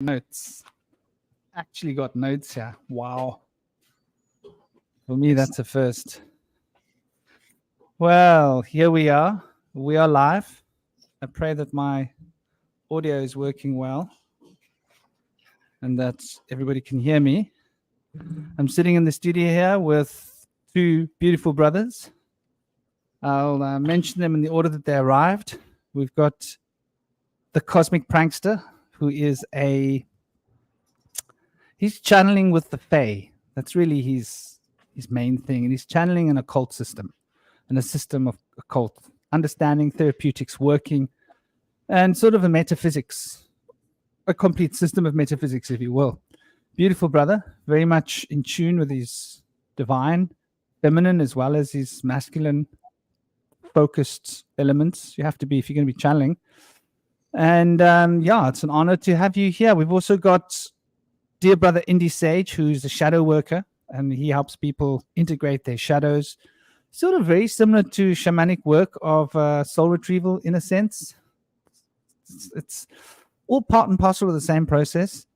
Notes. Actually got notes here. Wow. For me, that's a first. Well, here we are. We are live. I pray that my audio is working well and that everybody can hear me. I'm sitting in the studio here with two beautiful brothers. I'll mention them in the order that they arrived. We've got the Cosmic Prankster, who is he's channeling with the Fae. That's really his main thing. And he's channeling an occult system, and a system of occult understanding, therapeutics, working, and sort of a metaphysics, a complete system of metaphysics, if you will. Beautiful brother, very much in tune with his divine, feminine, as well as his masculine focused elements. You have to be if you're going to be channeling. And yeah, it's an honor to have you here. We've also got dear brother Indy Sage, who's a shadow worker, and he helps people integrate their shadows. Sort of very similar to shamanic work of soul retrieval in a sense. It's all part and parcel of the same process,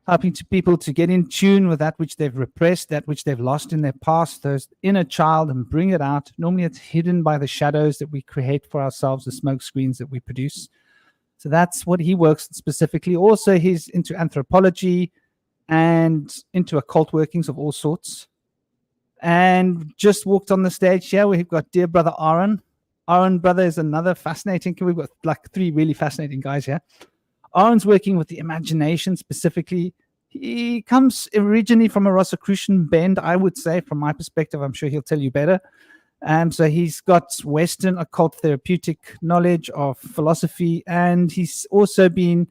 helping people to get in tune with that which they've repressed, that which they've lost in their past, those inner child, and bring it out. Normally it's hidden by the shadows that we create for ourselves, the smoke screens that we produce. So that's what he works specifically. Also, he's into anthropology and into occult workings of all sorts. And just walked on the stage here. We've got dear brother Aaron. Aaron, brother, is another fascinating. We've got like three really fascinating guys here. Aaron's working with the imagination specifically. He comes originally from a Rosicrucian bend, I would say, from my perspective. I'm sure he'll tell you better. So he's got Western occult therapeutic knowledge of philosophy, and he's also been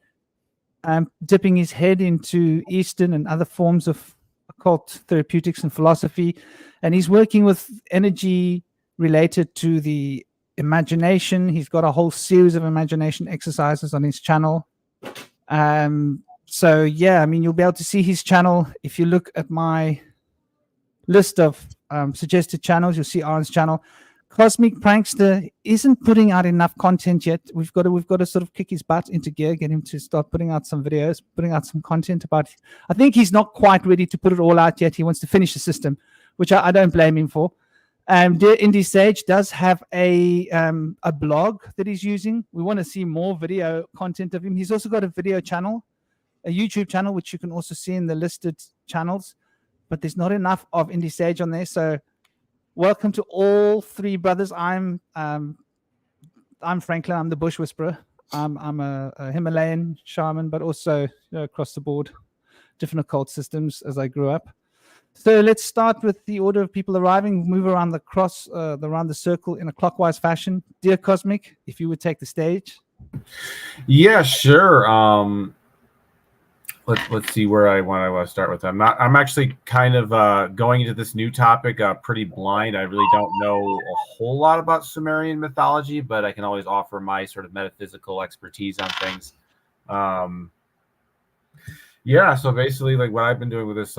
dipping his head into Eastern and other forms of occult therapeutics and philosophy. And he's working with energy related to the imagination. He's got a whole series of imagination exercises on his channel. So yeah, I mean, you'll be able to see his channel. If you look at my list of suggested channels, you'll see Aaron's channel. Cosmic Prankster isn't putting out enough content yet. We've got to sort of kick his butt into gear, get him to start putting out some videos, putting out some content about. I think he's not quite ready to put it all out yet. He wants to finish the system, which I don't blame him for. Dear Indy Sage does have a blog that he's using. We want to see more video content of him. He's also got a video channel, a YouTube channel, which you can also see in the listed channels. But there's not enough of Indy Sage on there. So welcome to all three brothers. I'm Franklin. I'm the Bush Whisperer. I'm a Himalayan shaman, but also across the board, different occult systems as I grew up. So let's start with the order of people arriving. Move around around the circle in a clockwise fashion. Dear Cosmic, if you would take the stage. Yeah, sure. Let's see where I want to start with. I'm actually kind of going into this new topic pretty blind. I really don't know a whole lot about Sumerian mythology, but I can always offer my sort of metaphysical expertise on things. Yeah, so basically, like what I've been doing with this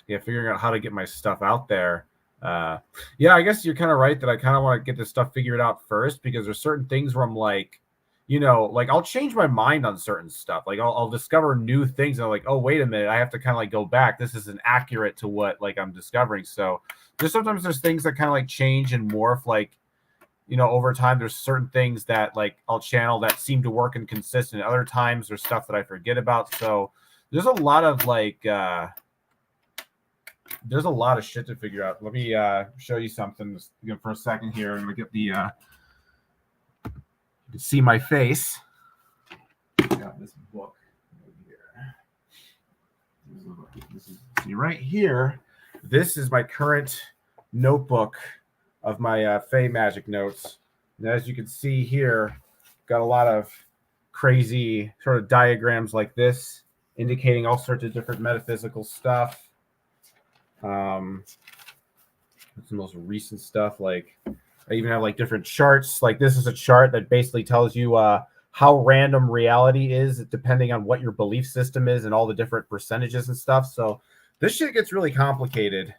figuring out how to get my stuff out there. Yeah, I guess you're kind of right that I kind of want to get this stuff figured out first, because there's certain things where I'm like, like I'll change my mind on certain stuff. Like I'll discover new things and I'm like, oh, wait a minute, I have to kind of like go back. This isn't accurate to what like I'm discovering. So sometimes there's things that kind of like change and morph, like, over time. There's certain things that like I'll channel that seem to work and consistent. Other times there's stuff that I forget about. So there's a lot of like there's a lot of shit to figure out. Let me show you something for a second here. I'm gonna get the you can see my face. I got this book right here. See right here. This is my current notebook of my Fey magic notes. And as you can see here, got a lot of crazy sort of diagrams like this, indicating all sorts of different metaphysical stuff. It's the most recent stuff. Like I even have like different charts. Like this is a chart that basically tells you how random reality is depending on what your belief system is and all the different percentages and stuff. So this shit gets really complicated.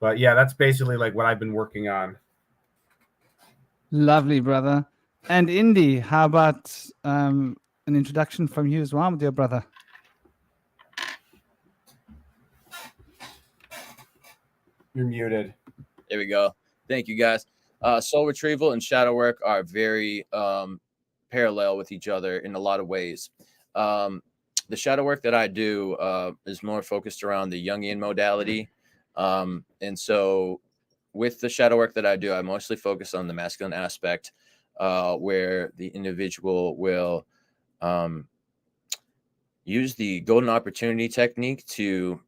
But yeah, that's basically like what I've been working on. Lovely, brother. And Indy, how about an introduction from you as well, dear brother. You're muted. There we go. Thank you, guys. Soul retrieval and shadow work are very parallel with each other in a lot of ways. The shadow work that I do is more focused around the Jungian modality. And so with the shadow work that I do, I mostly focus on the masculine aspect, where the individual will use the golden opportunity technique to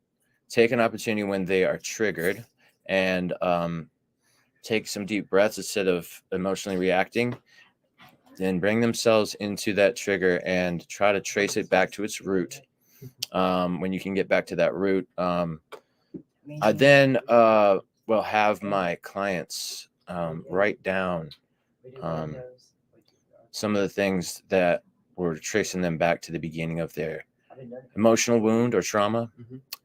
take an opportunity when they are triggered and take some deep breaths instead of emotionally reacting, then bring themselves into that trigger and try to trace it back to its root. When you can get back to that root, I then will have my clients write down some of the things that were tracing them back to the beginning of their emotional wound or trauma.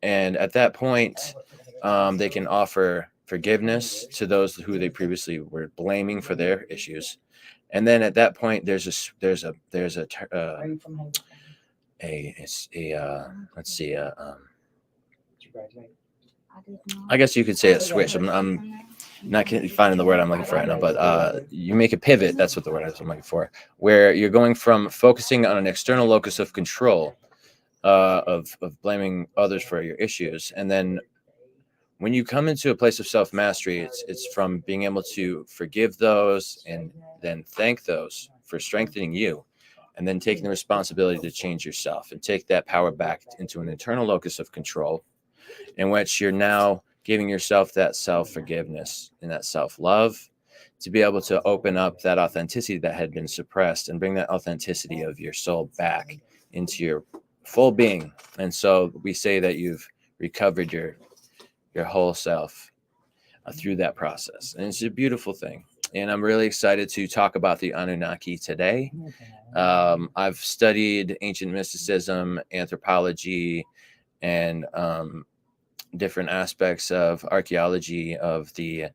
And at that point, they can offer forgiveness to those who they previously were blaming for their issues. And then at that point, let's see, I guess you could say a switch. I'm not finding the word I'm looking for right now, but you make a pivot. That's what the word is I'm looking for, where you're going from focusing on an external locus of control, of blaming others for your issues, and then when you come into a place of self-mastery, it's from being able to forgive those and then thank those for strengthening you, and then taking the responsibility to change yourself and take that power back into an internal locus of control, in which you're now giving yourself that self-forgiveness and that self-love to be able to open up that authenticity that had been suppressed and bring that authenticity of your soul back into your full being. And so we say that you've recovered your whole self through that process. And it's a beautiful thing. And I'm really excited to talk about the Anunnaki today. I've studied ancient mysticism, anthropology, and different aspects of archaeology of the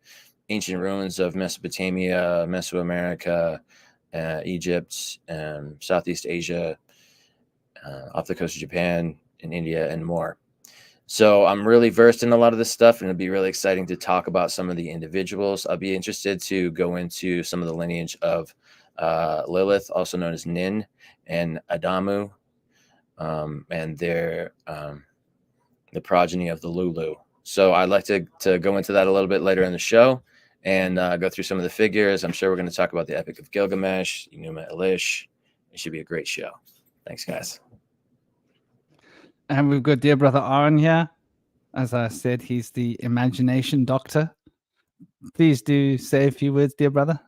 ancient ruins of Mesopotamia, Mesoamerica, Egypt, Southeast Asia, off the coast of Japan, and India, and more. So I'm really versed in a lot of this stuff, and it'll be really exciting to talk about some of the individuals. I'll be interested to go into some of the lineage of Lilith, also known as Nin, and Adamu, and their the progeny of the Lulu. So I'd like to go into that a little bit later in the show and go through some of the figures. I'm sure we're going to talk about the Epic of Gilgamesh, Enuma Elish. It should be a great show. Thanks, guys. And we've got dear brother Aaron here. As I said, he's the imagination doctor. Please do say a few words, dear brother.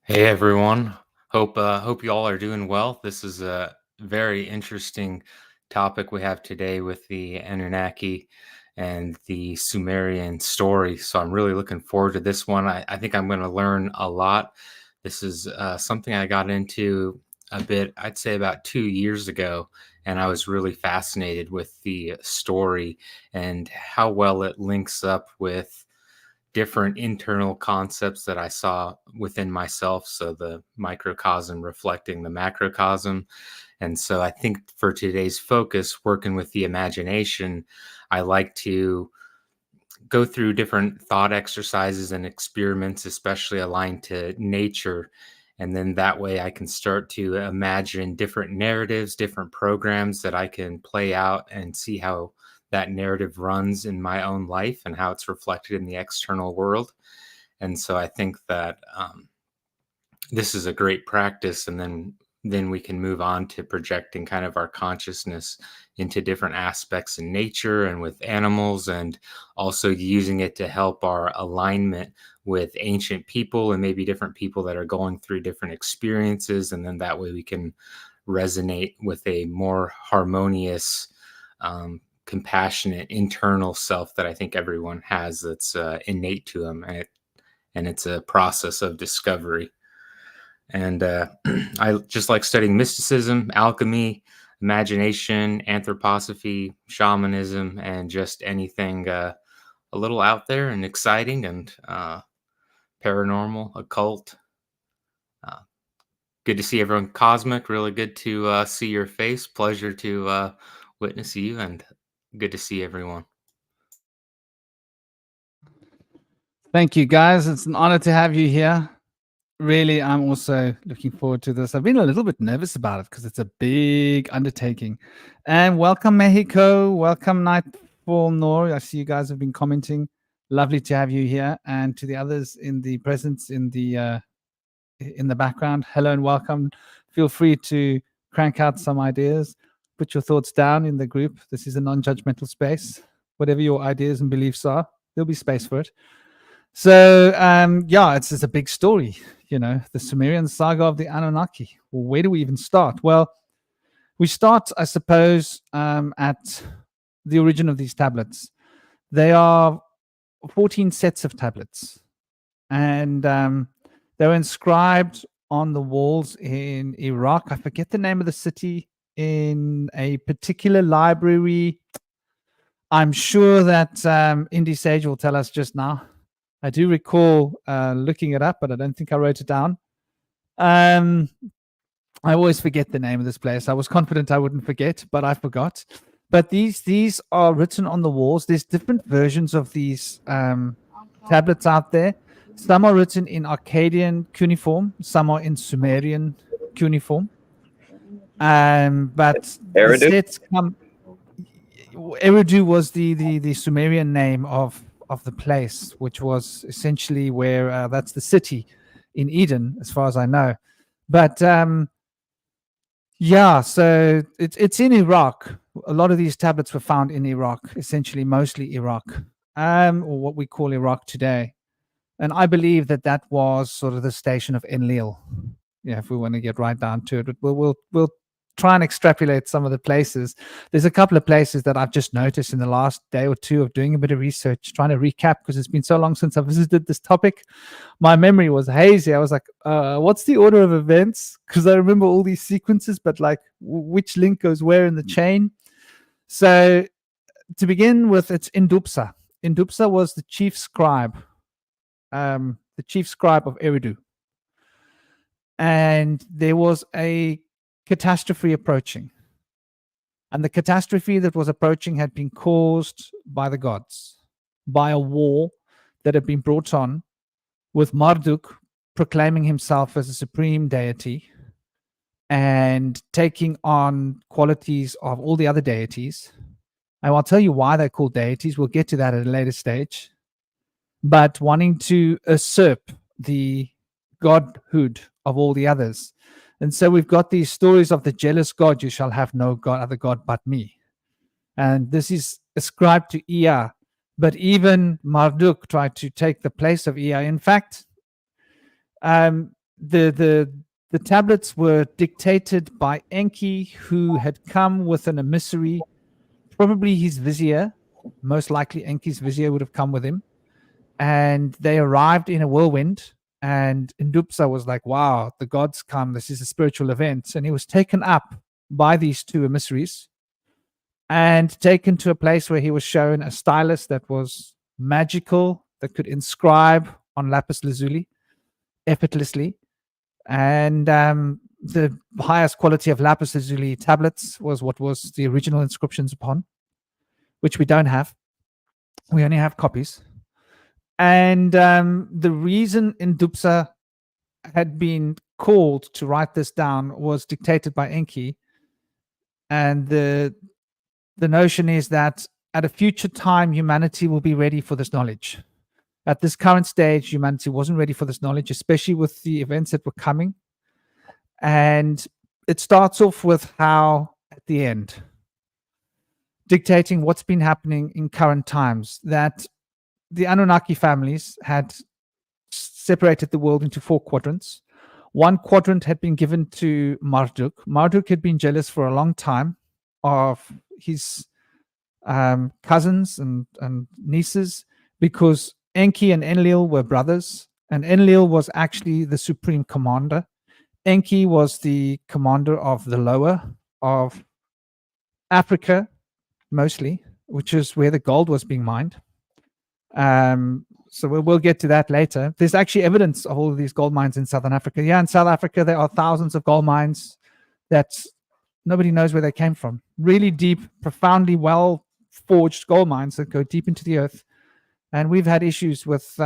Hey everyone. Hope you all are doing well. This is a very interesting topic we have today with the Anunnaki and the Sumerian story. So I'm really looking forward to this one. I think I'm going to learn a lot. This is something I got into a bit, I'd say about 2 years ago, and I was really fascinated with the story and how well it links up with different internal concepts that I saw within myself. So the microcosm reflecting the macrocosm. And so I think for today's focus, working with the imagination, I like to go through different thought exercises and experiments, especially aligned to nature. And then that way I can start to imagine different narratives, different programs that I can play out and see how that narrative runs in my own life and how it's reflected in the external world. And so I think that this is a great practice. And then we can move on to projecting kind of our consciousness into different aspects in nature and with animals, and also using it to help our alignment with ancient people and maybe different people that are going through different experiences. And then that way we can resonate with a more harmonious, compassionate internal self that I think everyone has, that's innate to them, and it's a process of discovery. And I just like studying mysticism, alchemy, imagination, anthroposophy, shamanism, and just anything a little out there and exciting and paranormal, occult. Good to see everyone. Cosmic, really good to see your face. Pleasure to witness you, and good to see everyone. Thank you, guys. It's an honor to have you here. Really, I'm also looking forward to this. I've been a little bit nervous about it because it's a big undertaking. And welcome, Mexico. Welcome, Nightfall Nor. I see you guys have been commenting. Lovely to have you here. And to the others in the presence in the background, hello and welcome. Feel free to crank out some ideas. Put your thoughts down in the group. This is a non-judgmental space. Whatever your ideas and beliefs are, there'll be space for it. So yeah, it's a big story, you know, the Sumerian saga of the Anunnaki. Well, where do we even start? Well, we start, I suppose, at the origin of these tablets. They are 14 sets of tablets, and they were inscribed on the walls in Iraq. I forget the name of the city, in a particular library. I'm sure that Indy Sage will tell us just now. I do recall looking it up, but I don't think I wrote it down. I always forget the name of this place. I was confident I wouldn't forget, but I forgot. But these are written on the walls. There's different versions of these tablets out there. Some are written in Akkadian cuneiform. Some are in Sumerian cuneiform. But the sets come. Eridu was the Sumerian name of the place, which was essentially where that's the city in Eden, as far as I know. But yeah, so it's in Iraq. A lot of these tablets were found in Iraq, essentially mostly Iraq, or what we call Iraq today. And I believe that was sort of the station of Enlil. Yeah, if we want to get right down to it, but we'll try and extrapolate some of the places. There's a couple of places that I've just noticed in the last day or two of doing a bit of research, trying to recap, because it's been so long since I visited this topic. My memory was hazy. I was like, what's the order of events? Because I remember all these sequences, but like which link goes where in the chain. So to begin with, it's Indupsa. Indupsa was the chief scribe of Eridu. And there was a catastrophe approaching, and the catastrophe that was approaching had been caused by the gods, by a war that had been brought on, with Marduk proclaiming himself as a supreme deity and taking on qualities of all the other deities. And I'll tell you why they're called deities. We'll get to that at a later stage. But wanting to usurp the godhood of all the others. And so we've got these stories of the jealous God, you shall have no god, other god but me. And this is ascribed to Ea. But even Marduk tried to take the place of Ea. In fact, the tablets were dictated by Enki, who had come with an emissary, probably his vizier. Most likely Enki's vizier would have come with him. And they arrived in a whirlwind. And Indupsa was like, wow, the gods come. This is a spiritual event. And he was taken up by these two emissaries and taken to a place where he was shown a stylus that was magical, that could inscribe on lapis lazuli effortlessly. And the highest quality of lapis lazuli tablets was what was the original inscriptions upon, which we don't have. We only have copies. And the reason Indupsa had been called to write this down was dictated by Enki. And the notion is that at a future time, humanity will be ready for this knowledge. At this current stage, humanity wasn't ready for this knowledge, especially with the events that were coming. And it starts off with how, at the end, dictating what's been happening in current times, that the Anunnaki families had separated the world into 4 quadrants. One quadrant had been given to Marduk. Marduk had been jealous for a long time of his cousins and nieces, because Enki and Enlil were brothers, and Enlil was actually the supreme commander. Enki was the commander of the lower of Africa, mostly, which is where the gold was being mined. So we'll get to that later. There's actually evidence of all of these gold mines in Southern Africa. Yeah, in South Africa, there are thousands of gold mines that nobody knows where they came from. Really deep, profoundly well forged gold mines that go deep into the earth. And we've had issues with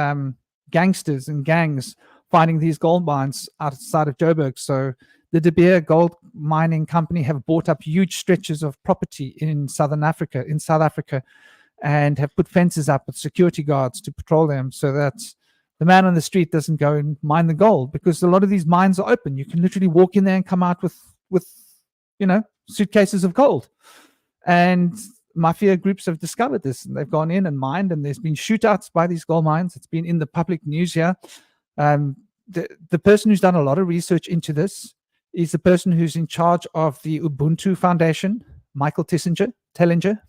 gangsters and gangs finding these gold mines outside of Joburg. So the De Beer Gold Mining Company have bought up huge stretches of property in South Africa, and have put fences up with security guards to patrol them so that the man on the street doesn't go and mine the gold, because a lot of these mines are open. You can literally walk in there and come out with suitcases of gold. And mafia groups have discovered this, and they've gone in and mined, and there's been shootouts by these gold mines. It's been in the public news here. The person who's done a lot of research into this is the person who's in charge of the Ubuntu Foundation, Michael Tellinger.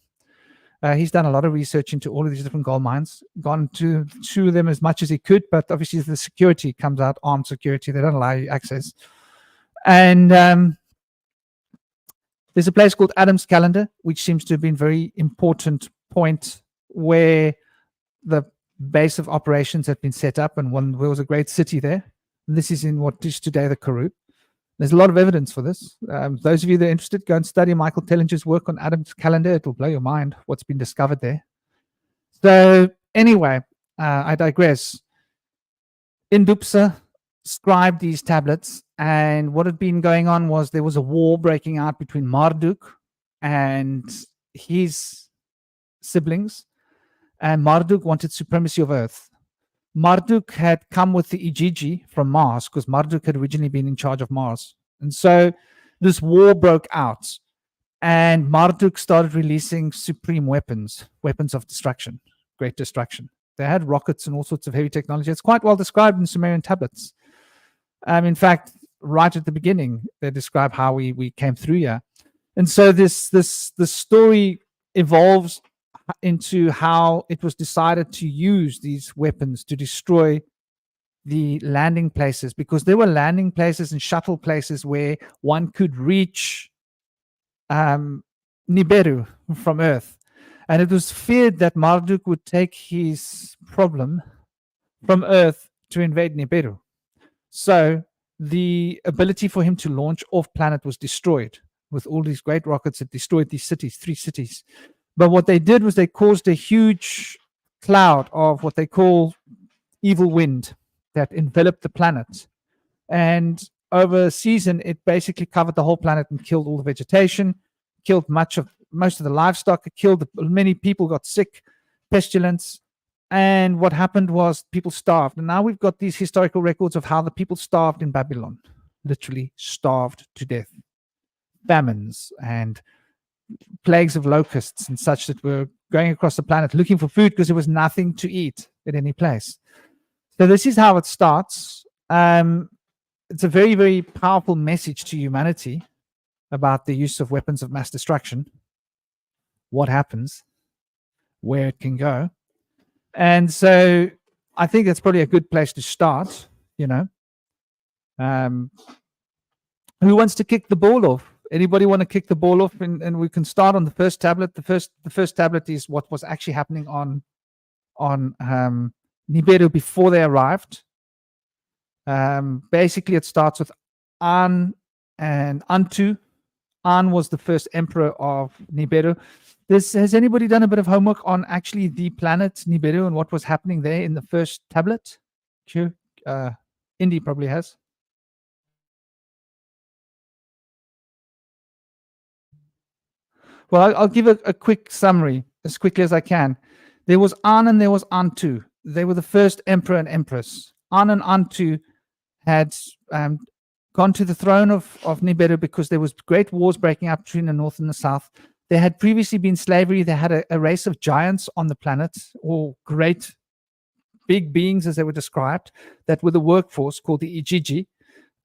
He's done a lot of research into all of these different gold mines, gone to them as much as he could, but obviously the security comes out, armed security. They don't allow you access. And there's a place called Adam's Calendar, which seems to have been a very important point where the base of operations had been set up, and there was a great city there. And this is in what is today the Karoo. There's a lot of evidence for this. Those of you that are interested, go and study Michael Tellinger's work on Adam's Calendar. It'll blow your mind what's been discovered there. So anyway, I digress. Indupsa scribed these tablets, and what had been going on was there was a war breaking out between Marduk and his siblings, and Marduk wanted supremacy of Earth. Marduk had come with the Ijiji from Mars, because Marduk had originally been in charge of Mars. And so this war broke out, and Marduk started releasing supreme weapons of destruction, great destruction. They had rockets and all sorts of heavy technology. It's quite well described in Sumerian tablets. In fact, right at the beginning, they describe how we came through here. And so this story evolves into how it was decided to use these weapons to destroy the landing places, because there were landing places and shuttle places where one could reach Nibiru from Earth. And it was feared that Marduk would take his problem from Earth to invade Nibiru. So the ability for him to launch off planet was destroyed with all these great rockets that destroyed these cities, 3 cities. But what they did was they caused a huge cloud of what they call evil wind that enveloped the planet. And over a season, it basically covered the whole planet and killed all the vegetation, killed most of the livestock, many people got sick, pestilence. And what happened was people starved. And now we've got these historical records of how the people starved in Babylon, literally starved to death. Famines and plagues of locusts and such that were going across the planet looking for food because there was nothing to eat at any place. So this is how it starts. It's a very, very powerful message to humanity about the use of weapons of mass destruction, what happens, where it can go. And so I think that's probably a good place to start, Who wants to kick the ball off? Anybody want to kick the ball off? And we can start on the first tablet. The first tablet is what was actually happening on Nibiru before they arrived. Basically, it starts with An and Antu. An was the first emperor of Nibiru. Has anybody done a bit of homework on actually the planet Nibiru and what was happening there in the first tablet? Sure. Indy probably has. Well, I'll give a quick summary as quickly as I can. There was An and there was Antu. They were the first emperor and empress. An and Antu had gone to the throne of Nibiru because there was great wars breaking out between the north and the south. There had previously been slavery. They had a race of giants on the planet, or great big beings, as they were described, that were the workforce, called the Ijiji.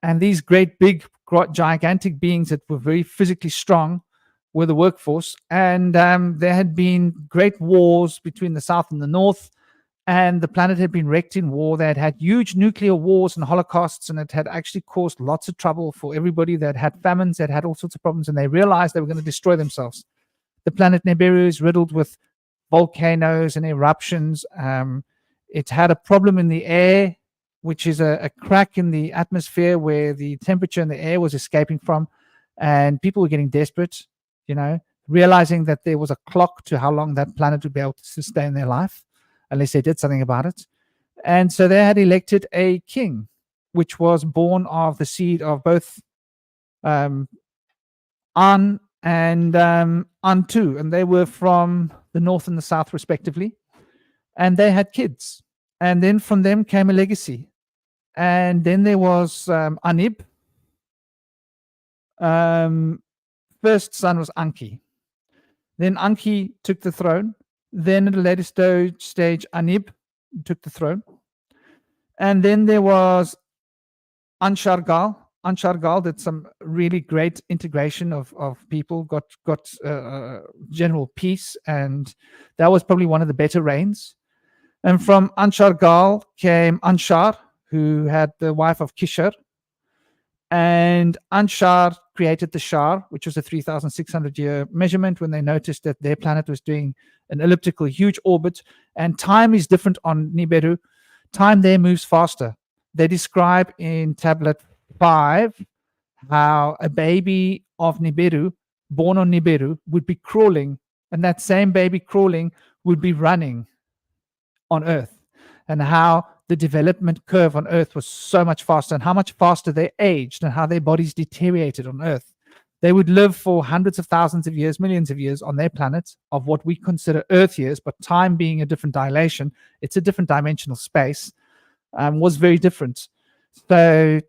And these great big gigantic beings that were very physically strong were the workforce. And there had been great wars between the south and the north, and the planet had been wrecked in war. They had had huge nuclear wars and holocausts, and it had actually caused lots of trouble for everybody. That had famines, that had all sorts of problems, and they realized they were going to destroy themselves. The planet Nibiru is riddled with volcanoes and eruptions. It had a problem in the air, which is a crack in the atmosphere where the temperature in the air was escaping from, and people were getting desperate, realizing that there was a clock to how long that planet would be able to sustain their life unless they did something about it. And so they had elected a king, which was born of the seed of both An and Antu, and they were from the north and the south respectively, and they had kids, and then from them came a legacy. And then there was Anib. First son was Anki. Then Anki took the throne. Then at a later stage, Anib took the throne. And then there was Anshargal. Anshargal did some really great integration of people, got general peace, and that was probably one of the better reigns. And from Anshargal came Anshar, who had the wife of Kishar. And Anshar created the Shar, which was a 3,600-year measurement when they noticed that their planet was doing an elliptical, huge orbit. And time is different on Nibiru. Time there moves faster. They describe in Tablet 5 how a baby of Nibiru, born on Nibiru, would be crawling, and that same baby crawling would be running on Earth, and how the development curve on Earth was so much faster, and how much faster they aged, and how their bodies deteriorated on Earth. They would live for hundreds of thousands of years, millions of years on their planet of what we consider Earth years, but time being a different dilation, it's a different dimensional space, was very different. So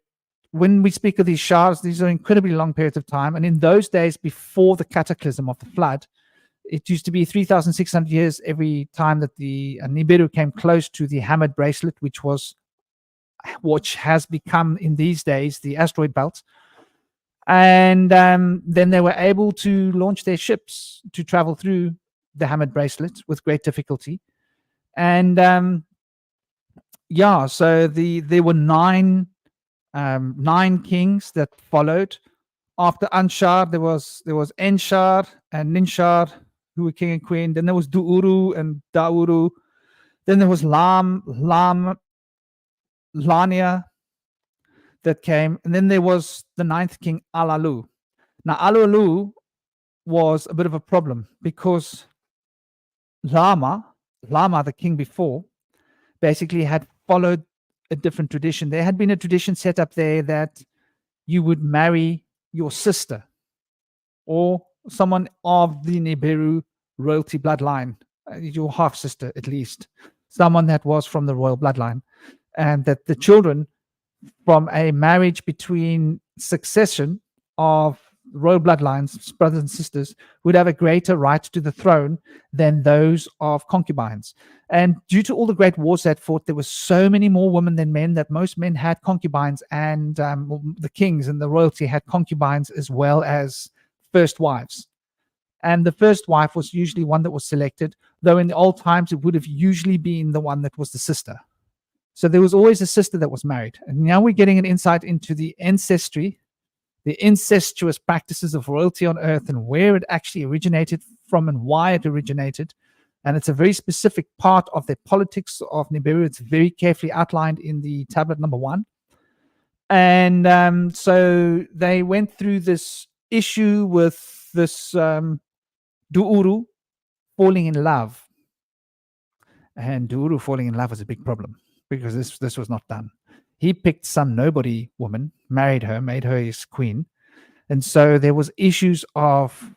when we speak of these shars, these are incredibly long periods of time. And in those days, before the cataclysm of the flood, it used to be 3,600 years every time that the Nibiru came close to the hammered bracelet, which has become in these days the asteroid belt. And then they were able to launch their ships to travel through the hammered bracelet with great difficulty. And so there were nine kings that followed. After Anshar, there was Enshar and Ninshar, who were king and queen. Then there was Duuru and Dauru. Then there was Lania that came. And then there was the ninth king, Alalu. Now, Alalu was a bit of a problem because Lama, the king before, basically had followed a different tradition. There had been a tradition set up there that you would marry your sister or someone of the Nibiru royalty bloodline, your half sister at least, someone that was from the royal bloodline, and that the children from a marriage between succession of royal bloodlines, brothers and sisters, would have a greater right to the throne than those of concubines. And due to all the great wars that fought, there were so many more women than men that most men had concubines, and the kings and the royalty had concubines as well as first wives. And the first wife was usually one that was selected, though in the old times it would have usually been the one that was the sister. So there was always a sister that was married. And now we're getting an insight into the ancestry, the incestuous practices of royalty on Earth, and where it actually originated from and why it originated. And it's a very specific part of the politics of Nibiru. It's very carefully outlined in the tablet number 1. And so they went through this issue with this Duuru falling in love. And Duuru falling in love was a big problem because this was not done. He picked some nobody woman, married her, made her his queen. And so there was issues of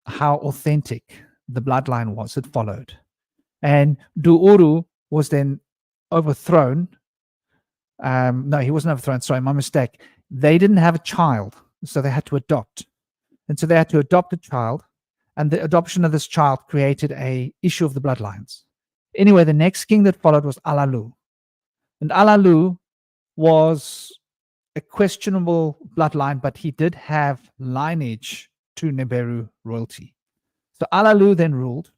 how authentic the bloodline was that followed. And Duuru was then overthrown. No, he wasn't overthrown. Sorry, my mistake. They didn't have a child, so they had to adopt. And so they had to adopt a child, and the adoption of this child created a issue of the bloodlines. Anyway, the next king that followed was Alalu. And Alalu was a questionable bloodline, but he did have lineage to Nibiru royalty. So Alalu then ruled,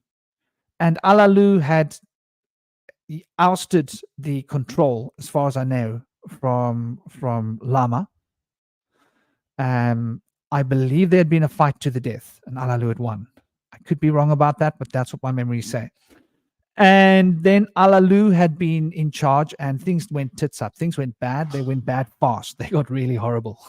and Alalu had ousted the control, as far as I know, from Lama. I believe there had been a fight to the death, and Alalu had won. I could be wrong about that, but that's what my memories say. And then Alalu had been in charge, and things went tits up. Things went bad. They went bad fast. They got really horrible.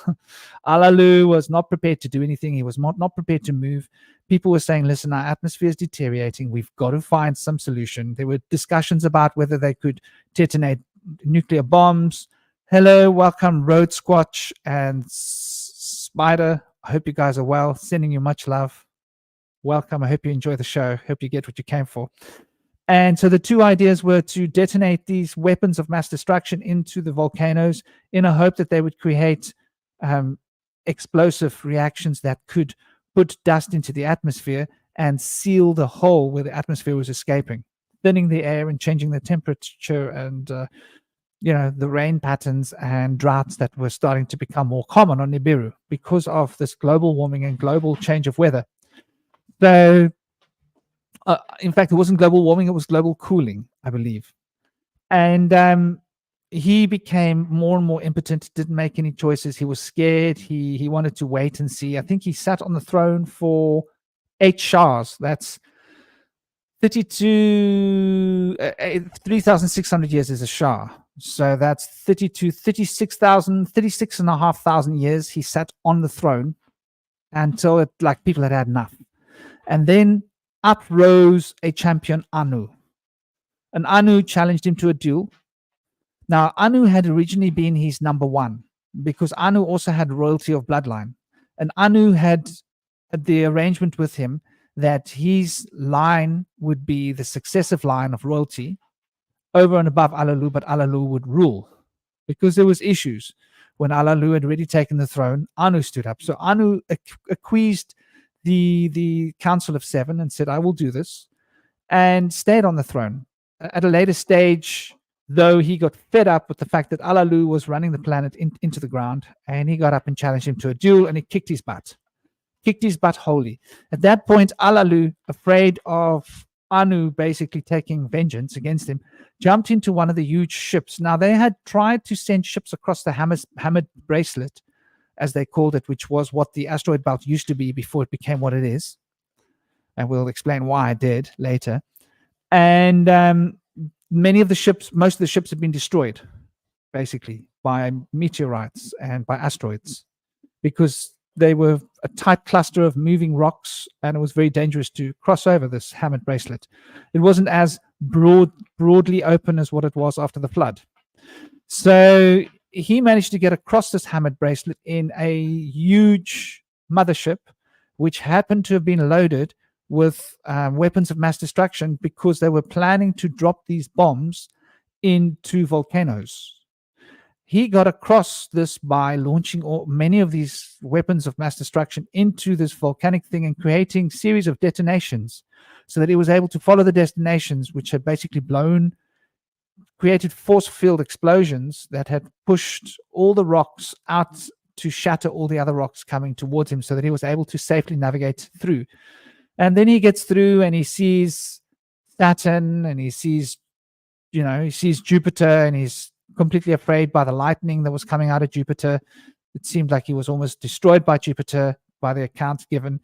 Alalu was not prepared to do anything. He was not prepared to move. People were saying, listen, our atmosphere is deteriorating. We've got to find some solution. There were discussions about whether they could detonate nuclear bombs. Hello, welcome, Road Squatch and Spider. I hope you guys are well. Sending you much love. Welcome. I hope you enjoy the show. Hope you get what you came for. And so the two ideas were to detonate these weapons of mass destruction into the volcanoes in a hope that they would create explosive reactions that could put dust into the atmosphere and seal the hole where the atmosphere was escaping, thinning the air and changing the temperature and the rain patterns and droughts that were starting to become more common on Nibiru because of this global warming and global change of weather. So in fact, it wasn't global warming, it was global cooling, I believe. And he became more and more impotent, didn't make any choices. He was scared. He wanted to wait and see. I think he sat on the throne for 8 shahs. That's 3,600 years is a shah. So that's 36,500 years he sat on the throne until people had enough. And then up rose a champion, Anu. And Anu challenged him to a duel. Now, Anu had originally been his number one because Anu also had royalty of bloodline. And Anu had the arrangement with him that his line would be the successive line of royalty over and above Alalu, but Alalu would rule because there was issues. When Alalu had already taken the throne, Anu stood up. So Anu acquiesced the Council of Seven and said, I will do this, and stayed on the throne. At a later stage, though, he got fed up with the fact that Alalu was running the planet into the ground, and he got up and challenged him to a duel, and he kicked his butt wholly. At that point, Alalu, afraid of Anu basically taking vengeance against him, jumped into one of the huge ships. Now, they had tried to send ships across the Hamid Bracelet, as they called it, which was what the asteroid belt used to be before it became what it is. And we'll explain why it did later. And most of the ships have been destroyed, basically, by meteorites and by asteroids, because they were a tight cluster of moving rocks, and it was very dangerous to cross over this Hamid Bracelet. It wasn't as broadly open as what it was after the flood. So he managed to get across this Hamid Bracelet in a huge mothership, which happened to have been loaded with weapons of mass destruction because they were planning to drop these bombs into volcanoes. He got across this by launching many of these weapons of mass destruction into this volcanic thing and creating a series of detonations so that he was able to follow the destinations, which had basically created force field explosions that had pushed all the rocks out to shatter all the other rocks coming towards him, so that he was able to safely navigate through. And then he gets through and he sees Saturn, and he sees Jupiter, and he's completely afraid by the lightning that was coming out of Jupiter. It seemed like he was almost destroyed by Jupiter by the accounts given.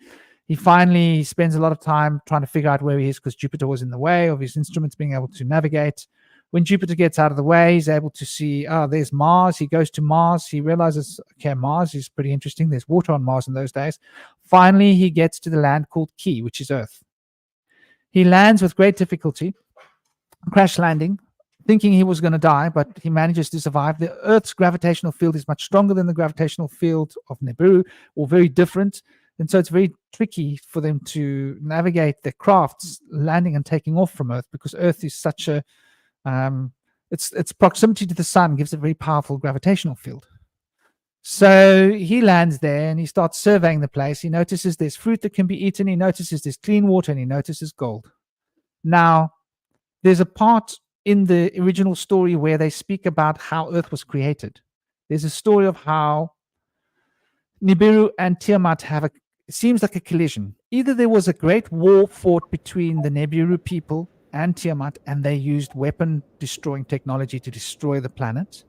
He finally spends a lot of time trying to figure out where he is because Jupiter was in the way of his instruments being able to navigate. When Jupiter gets out of the way, he's able to see, there's Mars. He goes to Mars. He realizes, okay, Mars is pretty interesting. There's water on Mars in those days. Finally, he gets to the land called Ki, which is Earth. He lands with great difficulty, crash landing, thinking he was going to die, but he manages to survive. The Earth's gravitational field is much stronger than the gravitational field of Nibiru, or very different. And so it's very tricky for them to navigate their crafts landing and taking off from Earth, because Earth is such a its proximity to the sun gives it a very powerful gravitational field. So he lands there and he starts surveying the place. He notices there's fruit that can be eaten. He notices there's clean water, and he notices gold. Now, there's a part in the original story where they speak about how Earth was created. There's a story of how Nibiru and Tiamat it seems like a collision. Either there was a great war fought between the Nibiru people and Tiamat, and they used weapon-destroying technology to destroy the planet.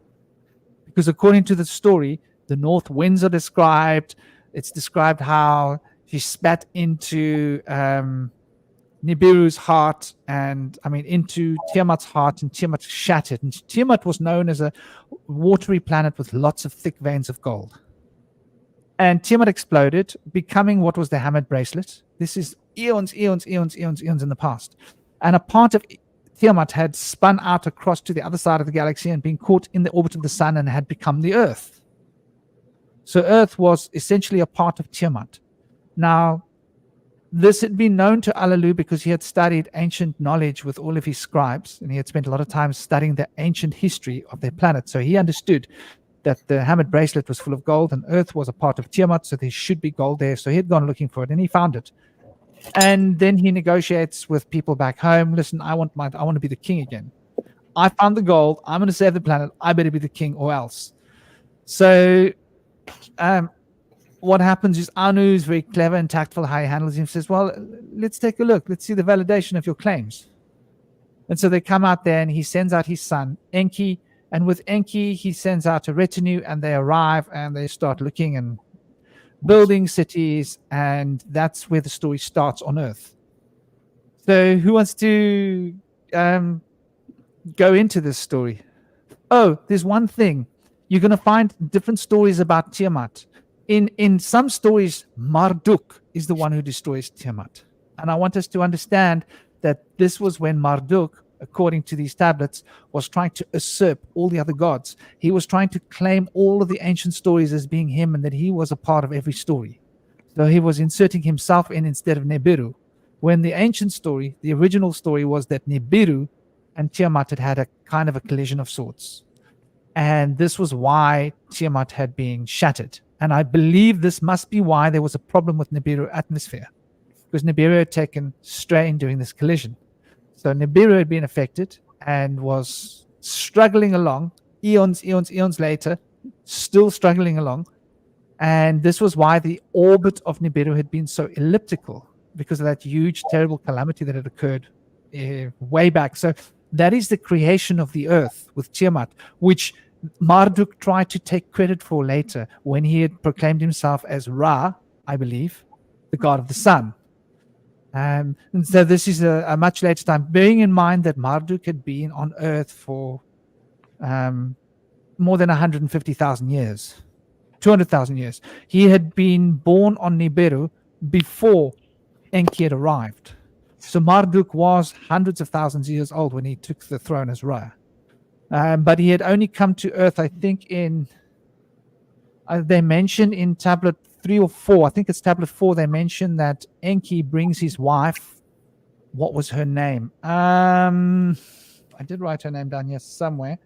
Because according to the story, the north winds are described. It's described how she spat into Nibiru's heart and, I mean, into Tiamat's heart, and Tiamat shattered. And Tiamat was known as a watery planet with lots of thick veins of gold. And Tiamat exploded, becoming what was the hammered bracelet. This is eons in the past. And a part of Tiamat had spun out across to the other side of the galaxy and been caught in the orbit of the sun and had become the Earth. So Earth was essentially a part of Tiamat. Now, this had been known to Alalu because he had studied ancient knowledge with all of his scribes, and he had spent a lot of time studying the ancient history of their planet. So he understood that the hammered bracelet was full of gold, and Earth was a part of Tiamat, so there should be gold there. So he had gone looking for it, and he found it. And then he negotiates with people back home. Listen, I want to be the king again. I found the gold. I'm going to save the planet. I better be the king, or else. So, what happens is Anu is very clever and tactful how he handles him. Says, well, let's take a look. Let's see the validation of your claims. And so they come out there, and he sends out his son, Enki. And with Enki, he sends out a retinue, and they arrive, and they start looking and building cities. And that's where the story starts on Earth. So who wants to go into this story? Oh, there's one thing. You're going to find different stories about Tiamat. In some stories, Marduk is the one who destroys Tiamat. And I want us to understand that this was when Marduk, according to these tablets, was trying to usurp all the other gods. He was trying to claim all of the ancient stories as being him, and that he was a part of every story. So he was inserting himself in instead of Nibiru. When the ancient story, the original story, was that Nibiru and Tiamat had a kind of a collision of sorts. And this was why Tiamat had been shattered. And I believe this must be why there was a problem with Nibiru atmosphere, because Nibiru had taken strain during this collision. So Nibiru had been affected and was struggling along, eons later, still struggling along. And this was why the orbit of Nibiru had been so elliptical, because of that huge, terrible calamity that had occurred way back. So that is the creation of the Earth with Tiamat, which Marduk tried to take credit for later when he had proclaimed himself as Ra, I believe, the god of the sun. And so this is a much later time, bearing in mind that Marduk had been on Earth for more than 150,000 years, 200,000 years. He had been born on Nibiru before Enki had arrived. So Marduk was hundreds of thousands of years old when he took the throne as Ra. But he had only come to Earth, I think, in they mention in tablet 3 or 4, I think it's tablet 4, they mention that Enki brings his wife. What was her name? I did write her name down here somewhere.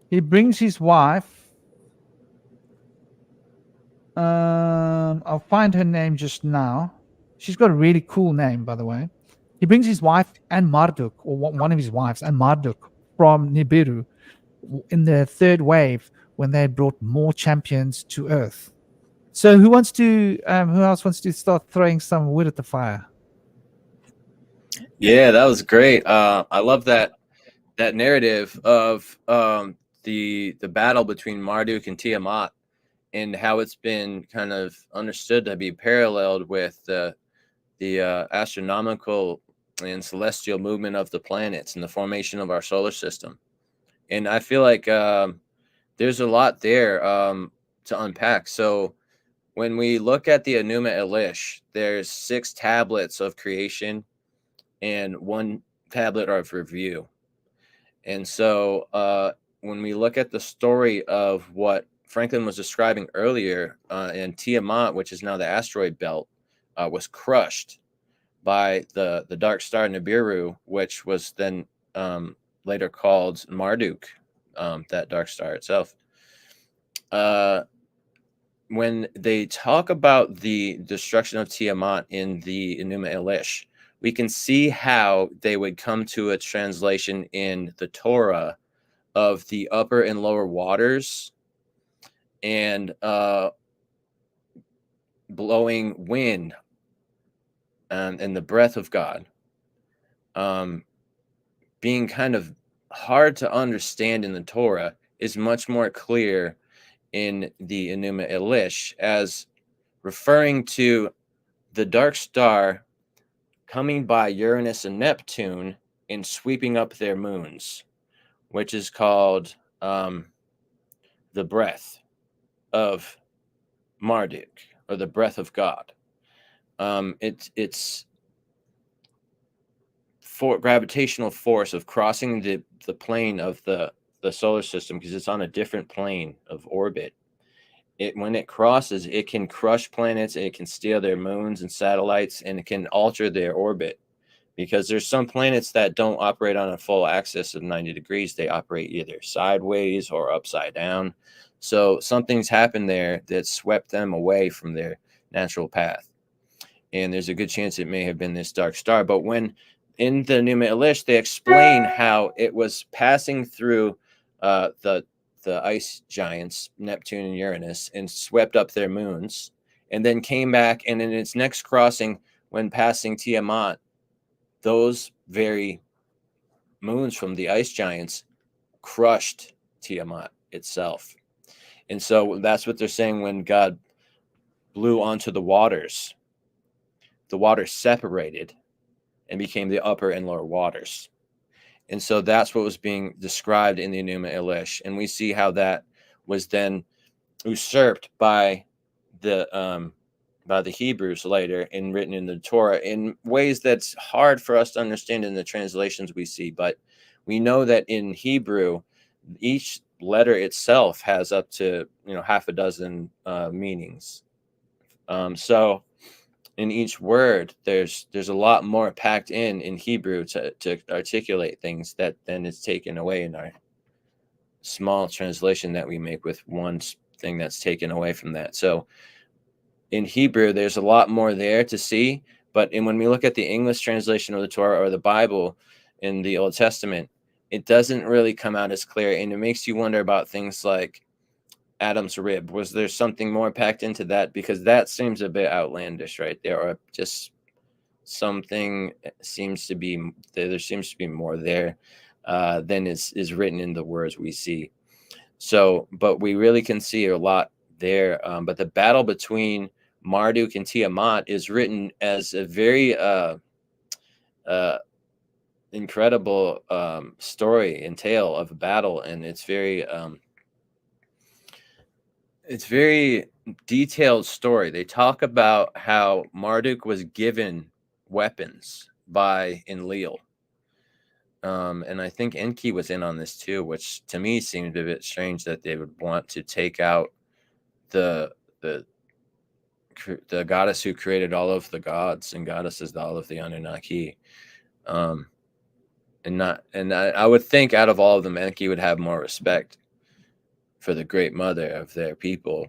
He brings his wife. I'll find her name just now. She's got a really cool name, by the way. He brings his wife and Marduk, or one of his wives and Marduk, from Nibiru in the third wave when they had brought more champions to Earth. So who else wants to start throwing some wood at the fire? Yeah, that was great. I love that narrative of the battle between Marduk and Tiamat, and how it's been kind of understood to be paralleled with the astronomical and celestial movement of the planets and the formation of our solar system. And I feel like there's a lot there to unpack. So when we look at the Enuma Elish, there's 6 tablets of creation and 1 tablet of review. And so when we look at the story of what Franklin was describing earlier, and Tiamat, which is now the asteroid belt, was crushed by the dark star Nibiru, which was then later called Marduk, that dark star itself. When they talk about the destruction of Tiamat in the Enuma Elish, we can see how they would come to a translation in the Torah of the upper and lower waters and blowing wind and the breath of God being kind of hard to understand in the Torah is much more clear in the Enuma Elish, as referring to the dark star coming by Uranus and Neptune and sweeping up their moons, which is called the breath of Marduk, or the breath of God. It's for gravitational force of crossing the plane of the solar system, because it's on a different plane of orbit. When it crosses, it can crush planets, it can steal their moons and satellites, and it can alter their orbit, because there's some planets that don't operate on a full axis of 90 degrees. They operate either sideways or upside down. So something's happened there that swept them away from their natural path. And there's a good chance it may have been this dark star. But when in the Numa Elish, they explain how it was passing through the ice giants, Neptune and Uranus, and swept up their moons, and then came back. And in its next crossing, when passing Tiamat, those very moons from the ice giants crushed Tiamat itself. And so that's what they're saying when God blew onto the waters separated and became the upper and lower waters. And so that's what was being described in the Enuma Elish. And we see how that was then usurped by the Hebrews later and written in the Torah in ways that's hard for us to understand in the translations we see. But we know that in Hebrew, each letter itself has up to half a dozen meanings. So in each word, there's a lot more packed in Hebrew to articulate things that then is taken away in our small translation that we make with one thing that's taken away from that. So in Hebrew, there's a lot more there to see. But when we look at the English translation of the Torah or the Bible in the Old Testament, it doesn't really come out as clear. And it makes you wonder about things like Adam's rib. Was there something more packed into that? Because that seems a bit outlandish right there, or just something seems to be there seems to be more there than is written in the words we see. So, but we really can see a lot there. But the battle between Marduk and Tiamat is written as a very incredible story and tale of a battle, and it's very detailed story. They talk about how Marduk was given weapons by Enlil. And I think Enki was in on this too, which to me seemed a bit strange that they would want to take out the goddess who created all of the gods and goddesses, all of the Anunnaki. And I would think out of all of them, Enki would have more respect for the great mother of their people.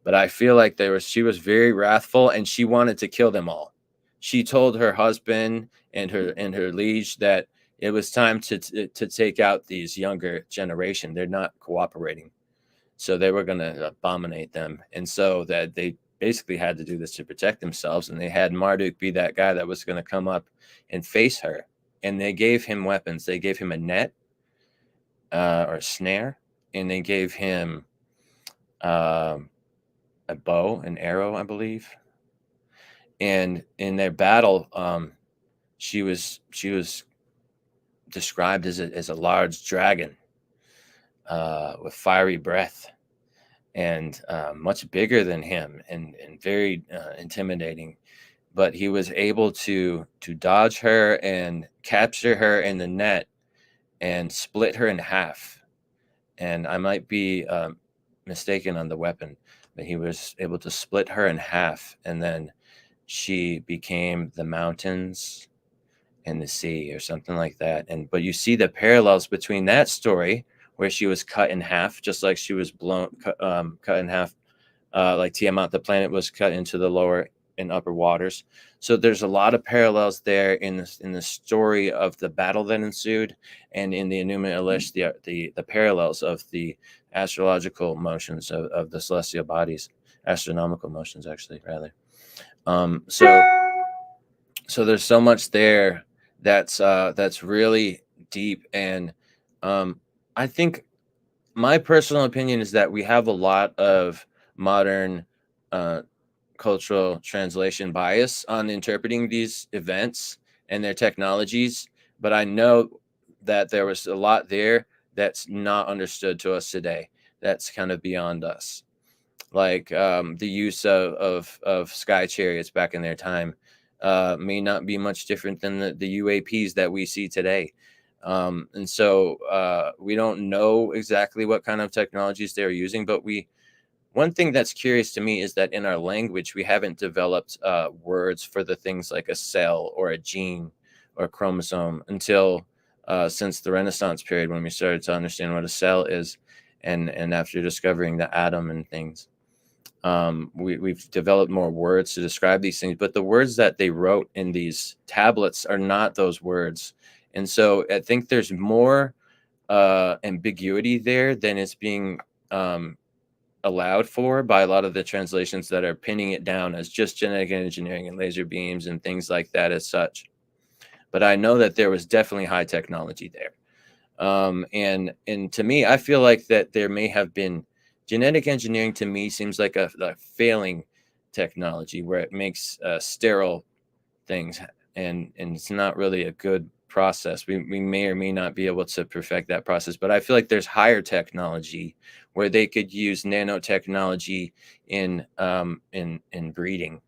But I feel like she was very wrathful, and she wanted to kill them all. She told her husband and her liege that it was time to take out these younger generation. They're not cooperating. So they were going to abominate them. And so that they basically had to do this to protect themselves. And they had Marduk be that guy that was going to come up and face her. And they gave him weapons. They gave him a net or a snare. And they gave him a bow, an arrow, I believe. And in their battle, she was described as a large dragon with fiery breath, and much bigger than him, and very intimidating. But he was able to dodge her and capture her in the net and split her in half. And I might be mistaken on the weapon, but he was able to split her in half, and then she became the mountains and the sea or something like that. But you see the parallels between that story where she was cut in half, just like she was cut in half, like Tiamat, the planet, was cut into the lower and upper waters. So there's a lot of parallels there in the story of the battle that ensued, and in the Enuma Elish, the parallels of the astrological motions of the celestial bodies, astronomical motions, actually, rather. So there's so much there that's really deep, and I think my personal opinion is that we have a lot of modern cultural translation bias on interpreting these events and their technologies, but I know that there was a lot there that's not understood to us today. That's kind of beyond us. Like the use of sky chariots back in their time may not be much different than the UAPs that we see today. And so we don't know exactly what kind of technologies they're using, but one thing that's curious to me is that in our language, we haven't developed words for the things like a cell or a gene or a chromosome until since the Renaissance period, when we started to understand what a cell is, and after discovering the atom and things. We've developed more words to describe these things, but the words that they wrote in these tablets are not those words. And so I think there's more ambiguity there than is being allowed for by a lot of the translations that are pinning it down as just genetic engineering and laser beams and things like that as such. But I know that there was definitely high technology there. And to me, I feel like that there may have been genetic engineering. To me, seems like a failing technology where it makes sterile things, and it's not really a good process. We may or may not be able to perfect that process, but I feel like there's higher technology where they could use nanotechnology in breeding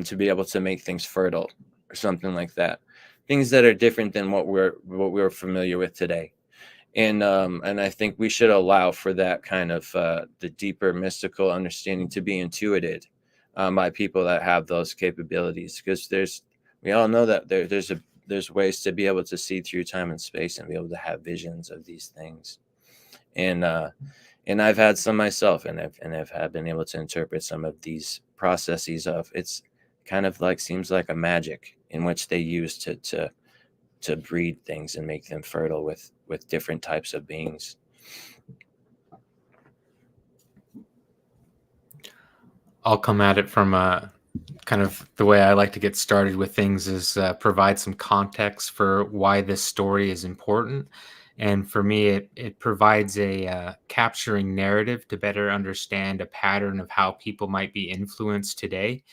to be able to make things fertile or something like that. Things that are different than what we're familiar with today. And I think we should allow for that kind of the deeper mystical understanding to be intuited by people that have those capabilities, because we all know that there's ways to be able to see through time and space and be able to have visions of these things. And I've had some myself, and I've been able to interpret some of these processes of it's kind of like seems like a magic in which they use to breed things and make them fertile with different types of beings. I'll come at it from kind of the way I like to get started with things is provide some context for why this story is important. And for me, it provides a capturing narrative to better understand a pattern of how people might be influenced today.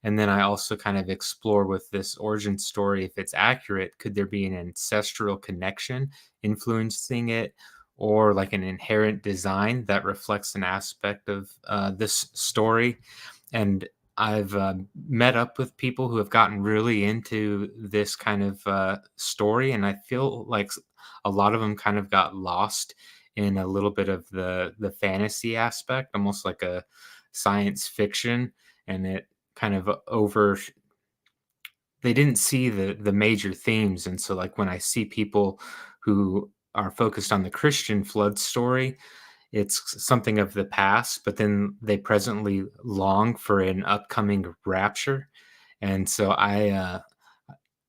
And then I also kind of explore with this origin story, if it's accurate, could there be an ancestral connection influencing it, or like an inherent design that reflects an aspect of this story? And I've met up with people who have gotten really into this kind of story, and I feel like a lot of them kind of got lost in a little bit of the fantasy aspect, almost like a science fiction, and it kind of they didn't see the major themes. And so like when I see people who are focused on the Christian flood story, it's something of the past, but then they presently long for an upcoming rapture. And so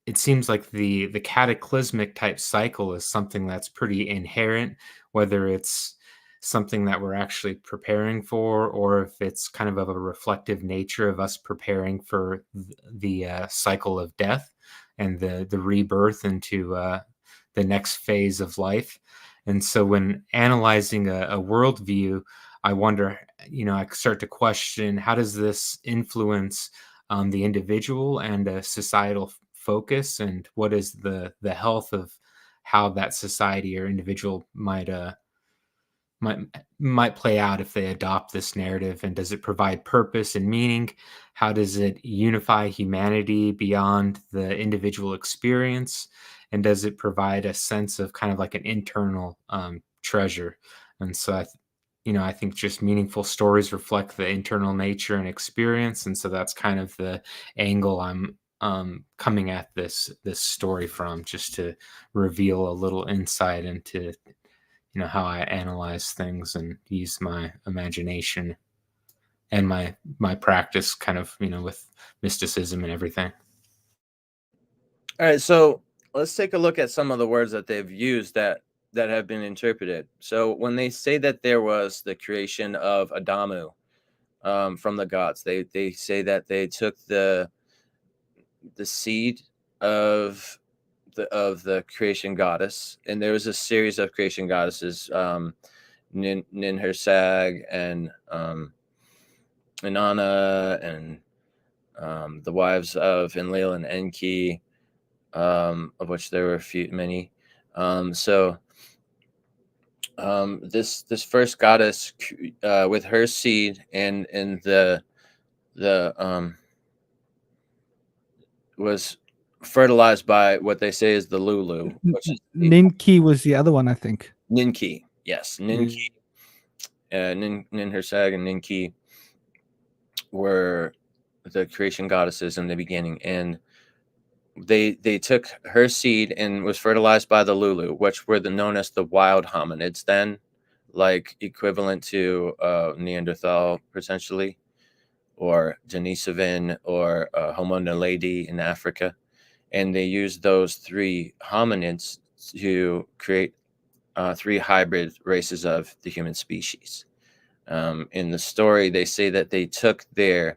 it seems like the cataclysmic type cycle is something that's pretty inherent, whether it's something that we're actually preparing for, or if it's kind of a reflective nature of us preparing for the cycle of death and the rebirth into the next phase of life. And so when analyzing a worldview, I wonder, I start to question, how does this influence the individual and a societal focus, and what is the health of how that society or individual might play out if they adopt this narrative? And does it provide purpose and meaning? How does it unify humanity beyond the individual experience? And does it provide a sense of kind of like an internal treasure? And so I think just meaningful stories reflect the internal nature and experience. And so that's kind of the angle I'm coming at this story from, just to reveal a little insight into how I analyze things and use my imagination and my practice kind of, with mysticism and everything. All right, so let's take a look at some of the words that they've used that have been interpreted. So when they say that there was the creation of Adamu from the gods, they say that they took the seed of the creation goddess, and there was a series of creation goddesses, Ninhursag and Inanna and the wives of Enlil and Enki, of which there were many. This first goddess with her seed and the was fertilized by what they say is the Lulu, which is Ninki was the other one, I think. Ninki. Yes, Ninki. Ninhursag and Ninki were the creation goddesses in the beginning, and they took her seed and was fertilized by the Lulu, which were known as the wild hominids then, like equivalent to Neanderthal potentially, or Denisovan, or Homo naledi in Africa. And they used those 3 hominids to create 3 hybrid races of the human species. In the story, they say that they took they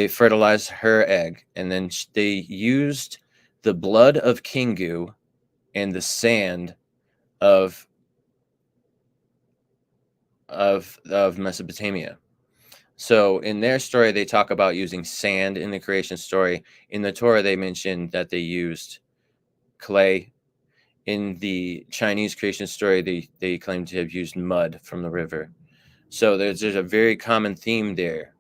fertilized her egg, and then they used the blood of Kingu and the sand of Mesopotamia. So in their story, they talk about using sand in the creation story. In the Torah, they mentioned that they used clay. In the Chinese creation story, they claim to have used mud from the river. So there's a very common theme there.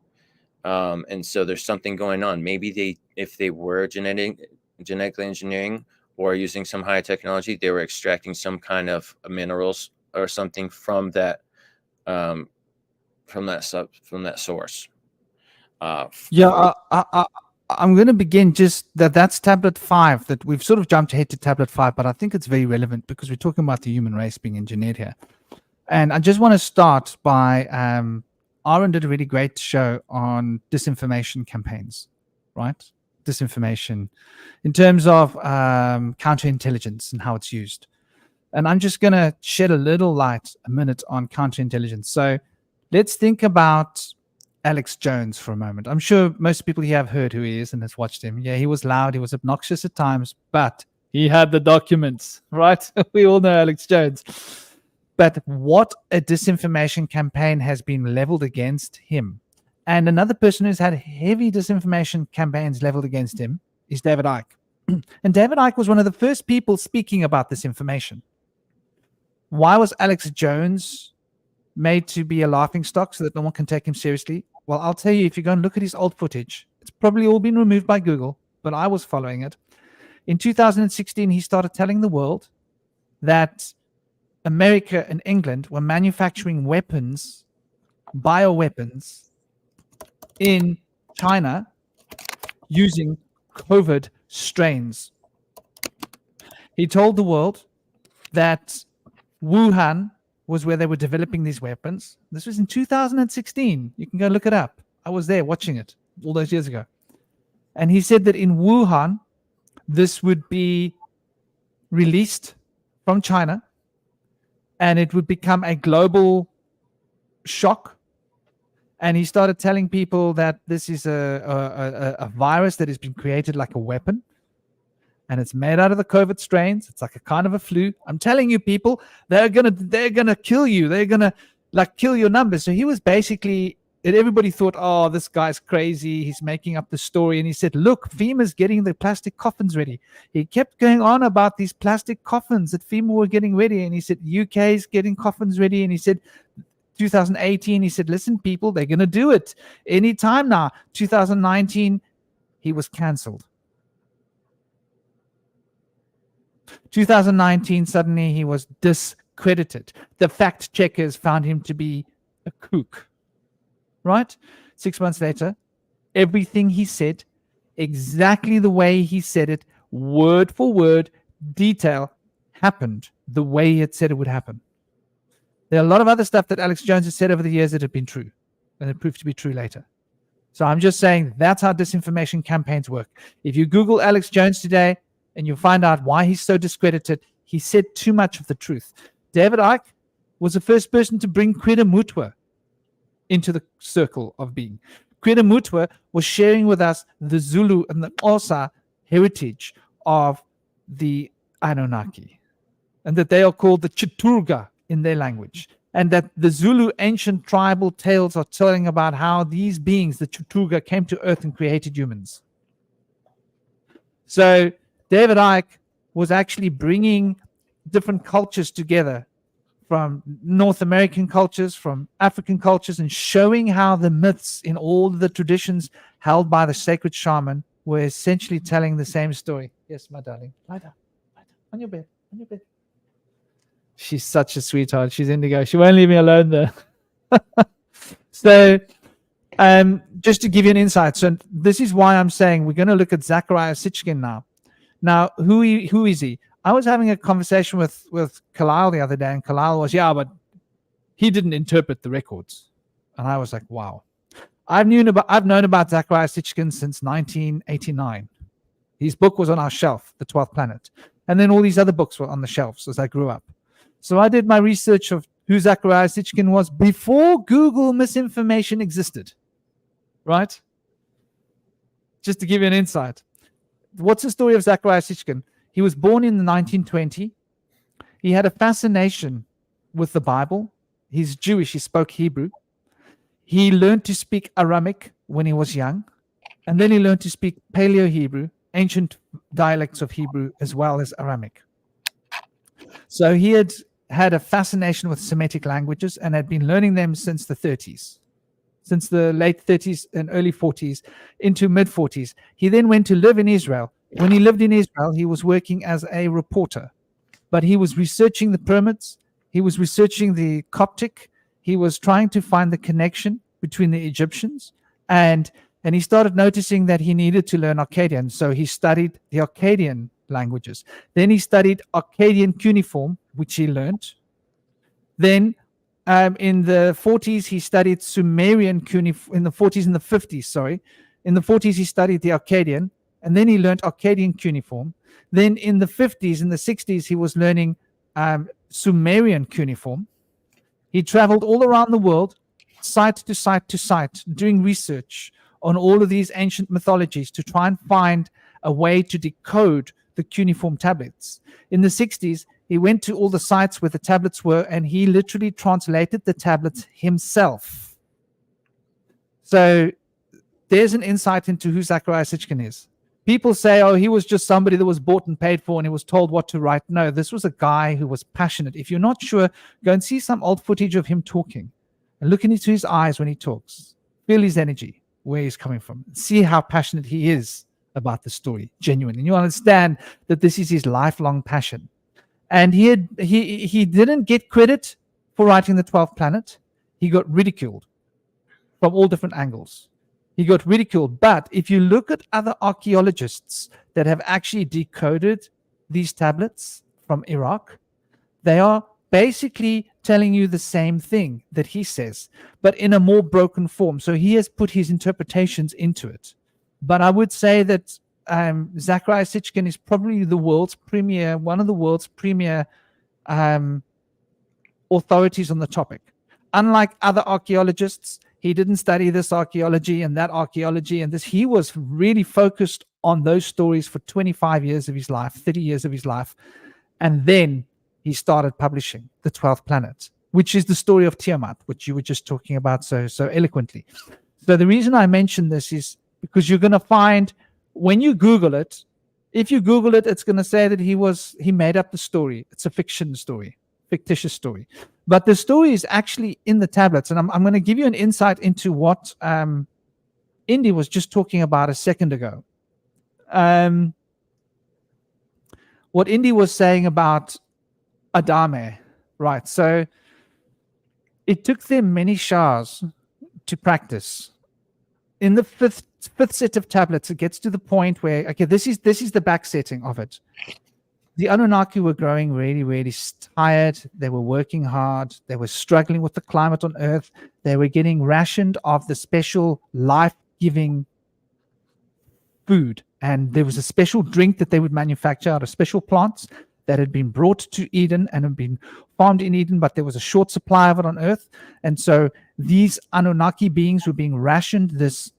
And so there's something going on. Maybe if they were genetically engineering or using some high technology, they were extracting some kind of minerals or something from that source. I'm going to begin just that's tablet 5, that we've sort of jumped ahead to tablet 5, but I think it's very relevant because we're talking about the human race being engineered here. And I just want to start by Aaron did a really great show on disinformation campaigns, right? Disinformation in terms of counterintelligence and how it's used. And I'm just going to shed a little light a minute on counterintelligence. So let's think about Alex Jones for a moment. I'm sure most people here have heard who he is and has watched him. Yeah, he was loud, he was obnoxious at times, but he had the documents, right? We all know Alex Jones. But what a disinformation campaign has been leveled against him. And another person who's had heavy disinformation campaigns leveled against him is David Icke. And David Icke was one of the first people speaking about this information. Why was Alex Jones made to be a laughingstock so that no one can take him seriously? Well, I'll tell you, if you go and look at his old footage, it's probably all been removed by Google, but I was following it. In 2016, he started telling the world that America and England were manufacturing weapons, bioweapons, in China using COVID strains. He told the world that Wuhan was where they were developing these weapons. This was in 2016. You can go look it up. I was there watching it all those years ago. And he said that in Wuhan, this would be released from China and it would become a global shock. And he started telling people that this is a virus that has been created like a weapon. And it's made out of the COVID strains. It's like a kind of a flu. I'm telling you, people, they're gonna kill you. They're gonna kill your numbers. So he was basically, and everybody thought, oh, this guy's crazy. He's making up the story. And he said, look, FEMA's getting the plastic coffins ready. He kept going on about these plastic coffins that FEMA were getting ready. And he said, UK's getting coffins ready. And he said, 2018, he said, listen, people, they're gonna do it anytime now. 2019, he was cancelled. 2019, suddenly he was discredited. The fact checkers found him to be a kook, right? 6 months later, everything he said, exactly the way he said it, word for word, detail, happened the way he had said it would happen. There are a lot of other stuff that Alex Jones has said over the years that have been true, and it proved to be true later. So I'm just saying that's how disinformation campaigns work. If you Google Alex Jones today, and you'll find out why he's so discredited. He said too much of the truth. David Icke was the first person to bring Kweda Mutwa into the circle of being. Kweda Mutwa was sharing with us the Zulu and the Xhosa heritage of the Anunnaki, and that they are called the Chiturga in their language. and that the Zulu ancient tribal tales are telling about how these beings, the Chutuga, came to Earth and created humans. So David Icke was actually bringing different cultures together, from North American cultures, from African cultures, and showing how the myths in all the traditions held by the sacred shaman were essentially telling the same story. Yes, my darling. Lie down. Lie down. On your bed. On your bed. She's such a sweetheart. She's indigo. She won't leave me alone though. So just to give you an insight. So this is why I'm saying we're going to look at Zecharia Sitchin now. Now, who is he? I was having a conversation with Kalal the other day, and Kalal was, but he didn't interpret the records. And I was like, wow. I've known about Zecharia Sitchin since 1989. His book was on our shelf, The 12th Planet. And then all these other books were on the shelves as I grew up. So I did my research of who Zecharia Sitchin was before Google misinformation existed. Right? Just to give you an insight. What's the story of Zecharia Sitchin? He was born in 1920. He had a fascination with the Bible. He's Jewish. He spoke Hebrew. He learned to speak Aramic when he was young. And then he learned to speak Paleo-Hebrew, ancient dialects of Hebrew, as well as Aramic. So he had a fascination with Semitic languages and had been learning them since the 30s. Since the late 30s and early 40s into mid 40s. He then went to live in Israel. When he lived in Israel, he was working as a reporter, but he was researching the pyramids. He was researching the Coptic. He was trying to find the connection between the Egyptians, and he started noticing that he needed to learn Akkadian. So he studied the Akkadian languages. Then he studied Akkadian cuneiform, which he learned. Then in the 40s, he studied Sumerian cuneiform. In the 40s and the 50s, sorry. In the 40s, he studied the Akkadian, and then he learned Akkadian cuneiform. Then in the 50s and the 60s, he was learning Sumerian cuneiform. He traveled all around the world, site to site to site, doing research on all of these ancient mythologies to try and find a way to decode the cuneiform tablets. In the 60s, he went to all the sites where the tablets were, and he literally translated the tablets himself. So there's an insight into who Zecharia Sitchin is. People say, he was just somebody that was bought and paid for and he was told what to write. No, this was a guy who was passionate. If you're not sure, go and see some old footage of him talking and look into his eyes when he talks. Feel his energy, where he's coming from. See how passionate he is about the story, genuine. And you understand that this is his lifelong passion. And he didn't get credit for writing the 12th Planet. He got ridiculed from all different angles. He got ridiculed. But if you look at other archaeologists that have actually decoded these tablets from Iraq, they are basically telling you the same thing that he says, but in a more broken form. So he has put his interpretations into it. But I would say that Zecharia Sitchin is probably one of the world's premier authorities on the topic. Unlike other archaeologists, he didn't study this archaeology and that archaeology and this. He was really focused on those stories for 25 years of his life, 30 years of his life. And then he started publishing The 12th Planet, which is the story of Tiamat, which you were just talking about so eloquently. So the reason I mention this is because you're going to find, when you Google it, if you Google it, it's going to say that he made up the story. It's a fiction story, fictitious story. But the story is actually in the tablets. And I'm going to give you an insight into what Indy was just talking about a second ago. What Indy was saying about Adame, right? So it took them many showers to practice. In the fifth set of tablets, it gets to the point where, okay, this is the back setting of it. The Anunnaki were growing really, really tired. They were working hard. They were struggling with the climate on Earth. They were getting rationed of the special life-giving food. And there was a special drink that they would manufacture out of special plants that had been brought to Eden and had been farmed in Eden, but there was a short supply of it on Earth. And so these Anunnaki beings were being rationed this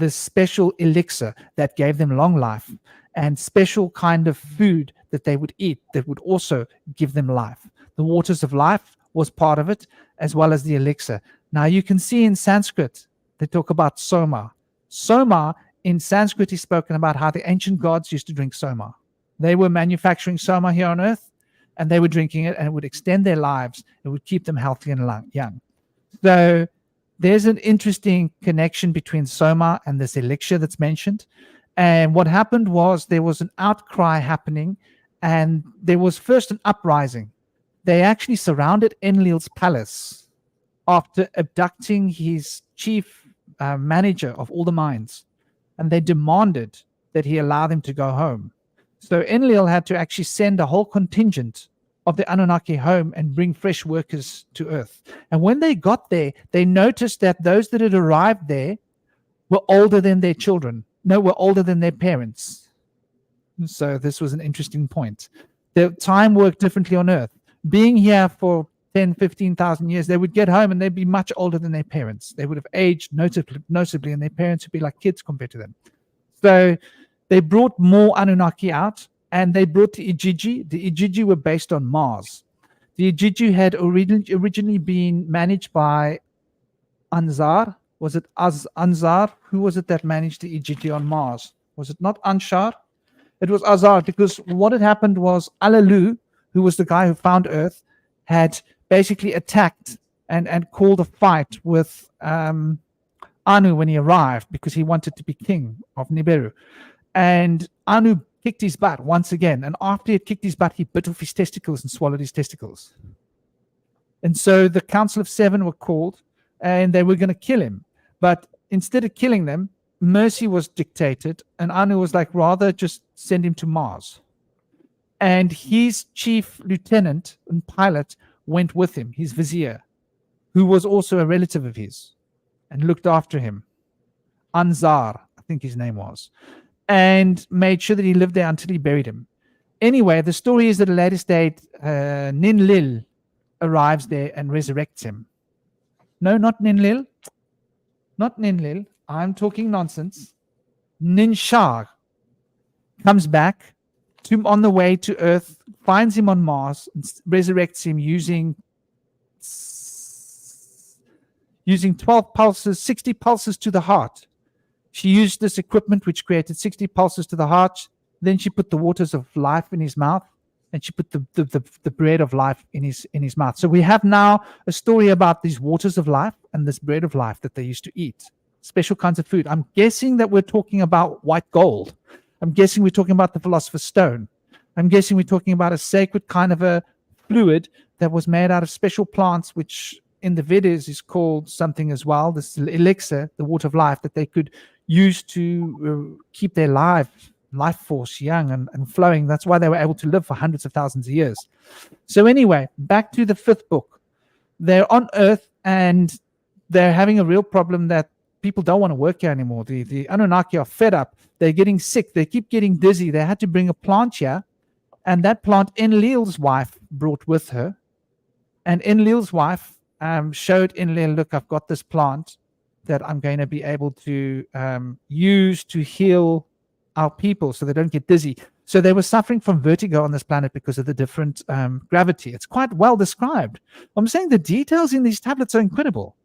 special elixir that gave them long life, and special kind of food that they would eat that would also give them life. The waters of life was part of it, as well as the elixir. Now you can see in Sanskrit, they talk about soma. Soma in Sanskrit is spoken about how the ancient gods used to drink soma. They were manufacturing soma here on earth, and they were drinking it, and it would extend their lives. It would keep them healthy and young. So there's an interesting connection between soma and this elixir that's mentioned. And what happened was there was an outcry happening, and there was first an uprising. They actually surrounded Enlil's palace after abducting his chief manager of all the mines, and they demanded that he allow them to go home. So Enlil had to actually send a whole contingent of the Anunnaki home and bring fresh workers to Earth. And when they got there, they noticed that those that had arrived there were older than their children. No, were older than their parents. So this was an interesting point. The time worked differently on Earth. Being here for 10, 15,000 years, they would get home and they'd be much older than their parents. They would have aged noticeably, and their parents would be like kids compared to them. So they brought more Anunnaki out, and they brought the Ijiji. The Ijiji were based on Mars. The Ijiji had originally been managed by Anzar. Was it Anzar? Who was it that managed the Ijiji on Mars? Was it not Anshar? It was Azar, because what had happened was Alalu, who was the guy who found Earth, had basically attacked and called a fight with Anu when he arrived, because he wanted to be king of Nibiru. And Anu kicked his butt once again. And after he had kicked his butt, he bit off his testicles and swallowed his testicles. And so the Council of Seven were called, and they were going to kill him. But instead of killing them, mercy was dictated. And Anu was like, rather just send him to Mars. And his chief lieutenant and pilot went with him, his vizier, who was also a relative of his, and looked after him. Anzar, I think his name was, and made sure that he lived there until he buried him. Anyway, the story is that at a later stage, Ninlil arrives there and resurrects him. No, not Ninlil. Not Ninlil. I'm talking nonsense. Ninshar comes back on the way to Earth, finds him on Mars, and resurrects him using 12 pulses, 60 pulses to the heart. She used this equipment which created 60 pulses to the heart. Then she put the waters of life in his mouth, and she put the bread of life in his mouth. So we have now a story about these waters of life and this bread of life that they used to eat. Special kinds of food. I'm guessing that we're talking about white gold. I'm guessing we're talking about the Philosopher's Stone. I'm guessing we're talking about a sacred kind of a fluid that was made out of special plants, which in the Vedas is called something as well, this elixir, the water of life, that they could use to keep their life force young and flowing. That's why they were able to live for hundreds of thousands of years. So anyway, back to the fifth book. They're on Earth, and they're having a real problem that people don't want to work here anymore. The Anunnaki are fed up. They're getting sick. They keep getting dizzy. They had to bring a plant here, and that plant Enlil's wife brought with her. And Enlil's wife showed Enlil, look, I've got this plant that I'm going to be able to use to heal our people so they don't get dizzy. So they were suffering from vertigo on this planet because of the different gravity. It's quite well described. I'm saying the details in these tablets are incredible.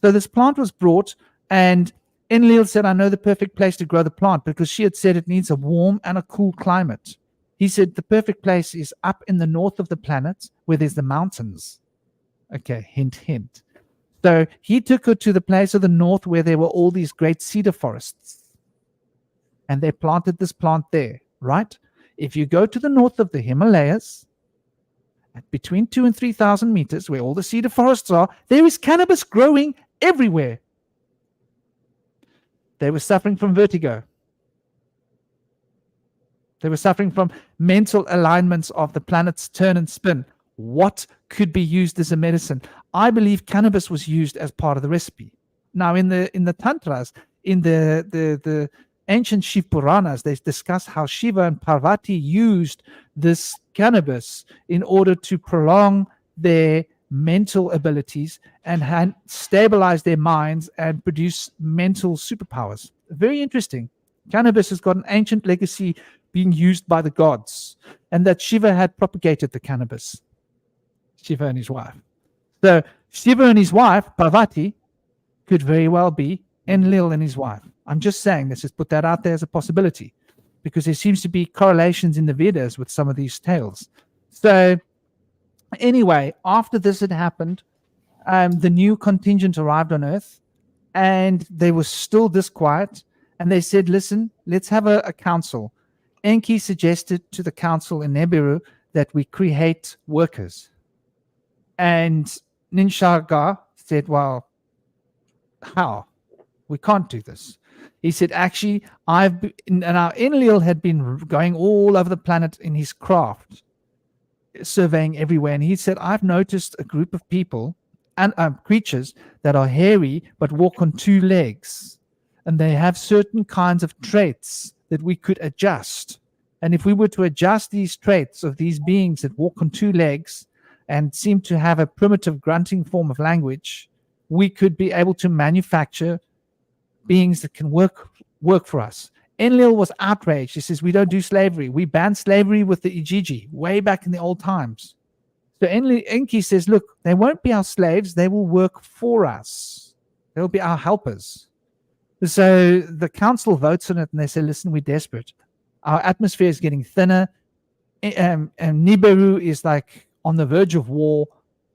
So this plant was brought, and Enlil said, I know the perfect place to grow the plant, because she had said it needs a warm and a cool climate. He said the perfect place is up in the north of the planet where there's the mountains. Okay, hint, hint. So he took her to the place of the north where there were all these great cedar forests. And they planted this plant there, right? If you go to the north of the Himalayas, at between 2,000 and 3,000 meters, where all the cedar forests are, there is cannabis growing everywhere. They were suffering from vertigo. They were suffering from mental alignments of the planet's turn and spin. What could be used as a medicine? I believe cannabis was used as part of the recipe. Now, in the tantras, in the ancient Shiv Puranas, they discuss how Shiva and Parvati used this cannabis in order to prolong their mental abilities and stabilize their minds and produce mental superpowers. Very interesting. Cannabis has got an ancient legacy being used by the gods, and that Shiva had propagated the cannabis. Shiva and his wife. So Shiva and his wife, Parvati, could very well be Enlil and his wife. I'm just saying, let's just put that out there as a possibility, because there seems to be correlations in the Vedas with some of these tales. So anyway, after this had happened, the new contingent arrived on Earth, and they were still disquiet, and they said, listen, let's have a council. Enki suggested to the council in Nibiru that we create workers. And Ninshaga said, well, how? We can't do this. He said, actually, now Enlil had been going all over the planet in his craft, surveying everywhere. And he said, I've noticed a group of people and creatures that are hairy but walk on two legs. And they have certain kinds of traits that we could adjust. And if we were to adjust these traits of these beings that walk on two legs and seem to have a primitive grunting form of language, we could be able to manufacture beings that can work for us. Enlil was outraged. He says, we don't do slavery. We banned slavery with the Ijiji way back in the old times. So Enki says, look, they won't be our slaves. They will work for us. They'll be our helpers. So the council votes on it, and they say, listen, we're desperate. Our atmosphere is getting thinner. And Nibiru is like on the verge of war.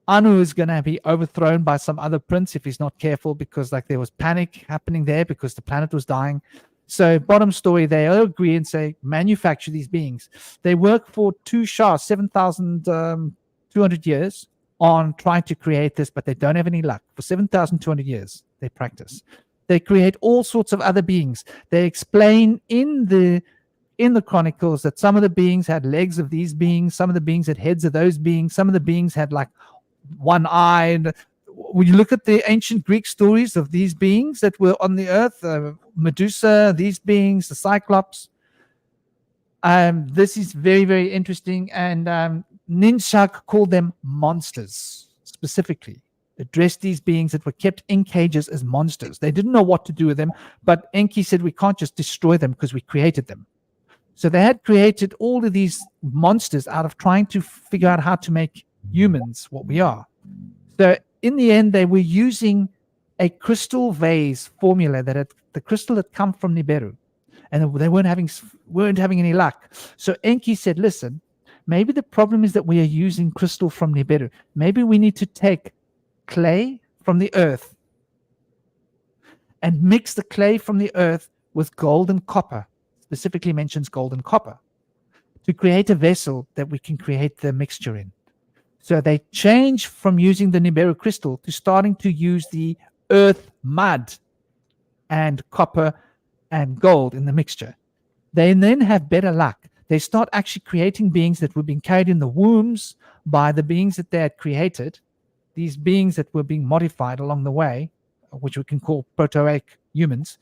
Anu is going to be overthrown by some other prince if he's not careful, because like there was panic happening there because the planet was dying. So bottom story, they all agree and say, manufacture these beings. They work for 7,200 years on trying to create this, but they don't have any luck. For 7,200 years, they practice. They create all sorts of other beings. They explain in the chronicles that some of the beings had legs of these beings, some of the beings had heads of those beings, some of the beings had like one eye. When you look at the ancient Greek stories of these beings that were on the earth, Medusa, these beings, the Cyclops, this is very, very interesting. And Ninshak called them monsters, specifically addressed these beings that were kept in cages as monsters. They didn't know what to do with them, but Enki said, we can't just destroy them because we created them. So they had created all of these monsters out of trying to figure out how to make humans what we are. So in the end, they were using a crystal vase formula the crystal had come from Nibiru, and they weren't having any luck. So Enki said, listen, maybe the problem is that we are using crystal from Nibiru. Maybe we need to take clay from the earth and mix the clay from the earth with gold and copper, specifically mentions gold and copper, to create a vessel that we can create the mixture in. So they changed from using the Nibiru crystal to starting to use the earth mud and copper and gold in the mixture. They then have better luck. They start actually creating beings that were being carried in the wombs by the beings that they had created, these beings that were being modified along the way, which we can call protozoic humans.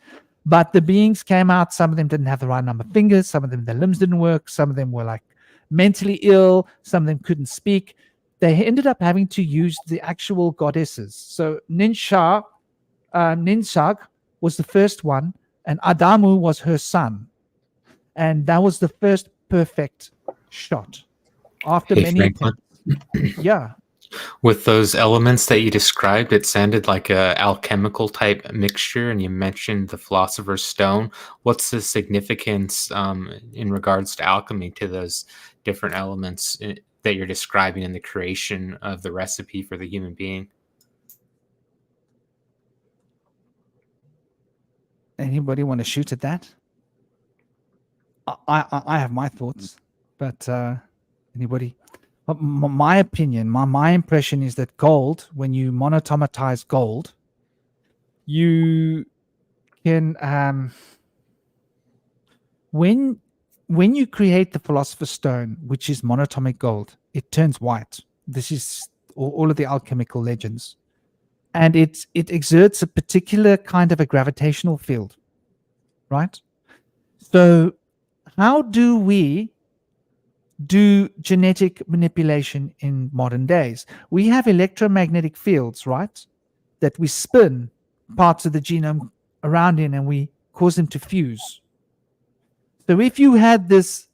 But the beings came out, some of them didn't have the right number of fingers, some of them, their limbs didn't work, some of them were like mentally ill, some of them couldn't speak. They ended up having to use the actual goddesses. So Ninshag was the first one, and Adamu was her son. And that was the first perfect shot. After many attempts. Yeah. With those elements that you described, it sounded like a alchemical type mixture, and you mentioned the philosopher's stone. What's the significance in regards to alchemy to those different elements that you're describing in the creation of the recipe for the human being? Anybody want to shoot at that? I have my thoughts, but anybody? My opinion, my impression is that gold, when you monotomatize gold, you can when you create the philosopher's stone, which is monatomic gold, it turns white. This is all of the alchemical legends, and it exerts a particular kind of a gravitational field, right? So how do we do genetic manipulation in modern days? We have electromagnetic fields, right, that we spin parts of the genome around in and we cause them to fuse. So if you had this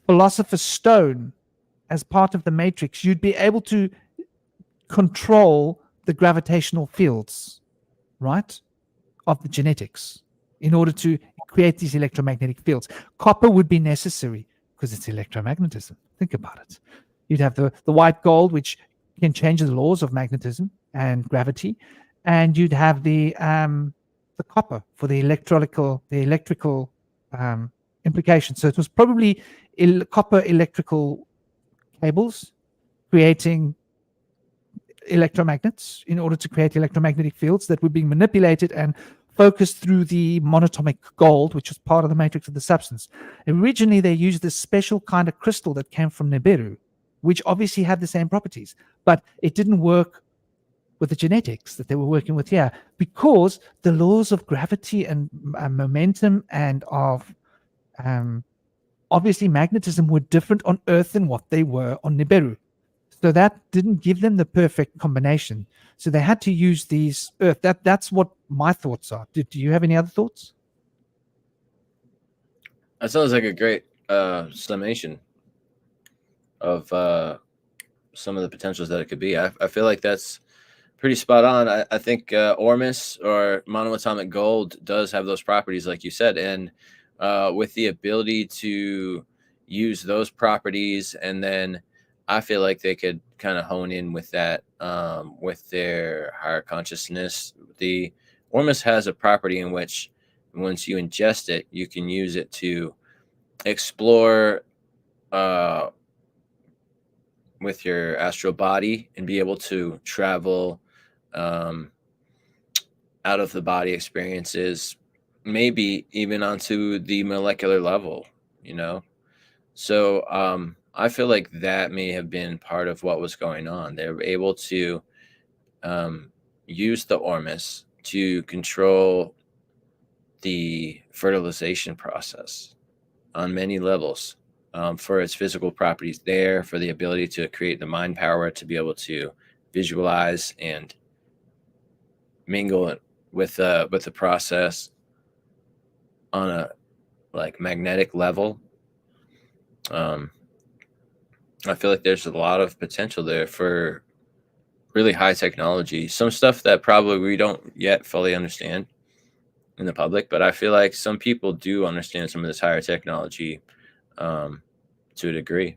philosopher's stone as part of the matrix, you'd be able to control the gravitational fields, right, of the genetics in order to create these electromagnetic fields. Copper would be necessary because it's electromagnetism. Think about it. You'd have the white gold, which can change the laws of magnetism and gravity, and you'd have the copper for the electrical implications. So it was probably copper electrical cables creating electromagnets in order to create electromagnetic fields that were being manipulated and focused through the monatomic gold, which was part of the matrix of the substance. Originally, they used this special kind of crystal that came from Nibiru, which obviously had the same properties, but it didn't work with the genetics that they were working with here because the laws of gravity and momentum and of obviously magnetism were different on Earth than what they were on Nibiru. So that didn't give them the perfect combination. So they had to use these Earth. That's what my thoughts are. Do you have any other thoughts? That sounds like a great summation of some of the potentials that it could be. I feel like that's pretty spot on. I think Ormus or monoatomic gold does have those properties, like you said, and with the ability to use those properties, and then I feel like they could kind of hone in with that with their higher consciousness. The Ormus has a property in which once you ingest it, you can use it to explore with your astral body and be able to travel out of the body experiences, maybe even onto the molecular level, you know? So I feel like that may have been part of what was going on. They were able to use the Ormus to control the fertilization process on many levels, for its physical properties there, for the ability to create the mind power to be able to visualize and mingle with the process on a like magnetic level. I feel like there's a lot of potential there for really high technology, some stuff that probably we don't yet fully understand in the public, but I feel like some people do understand some of this higher technology to a degree.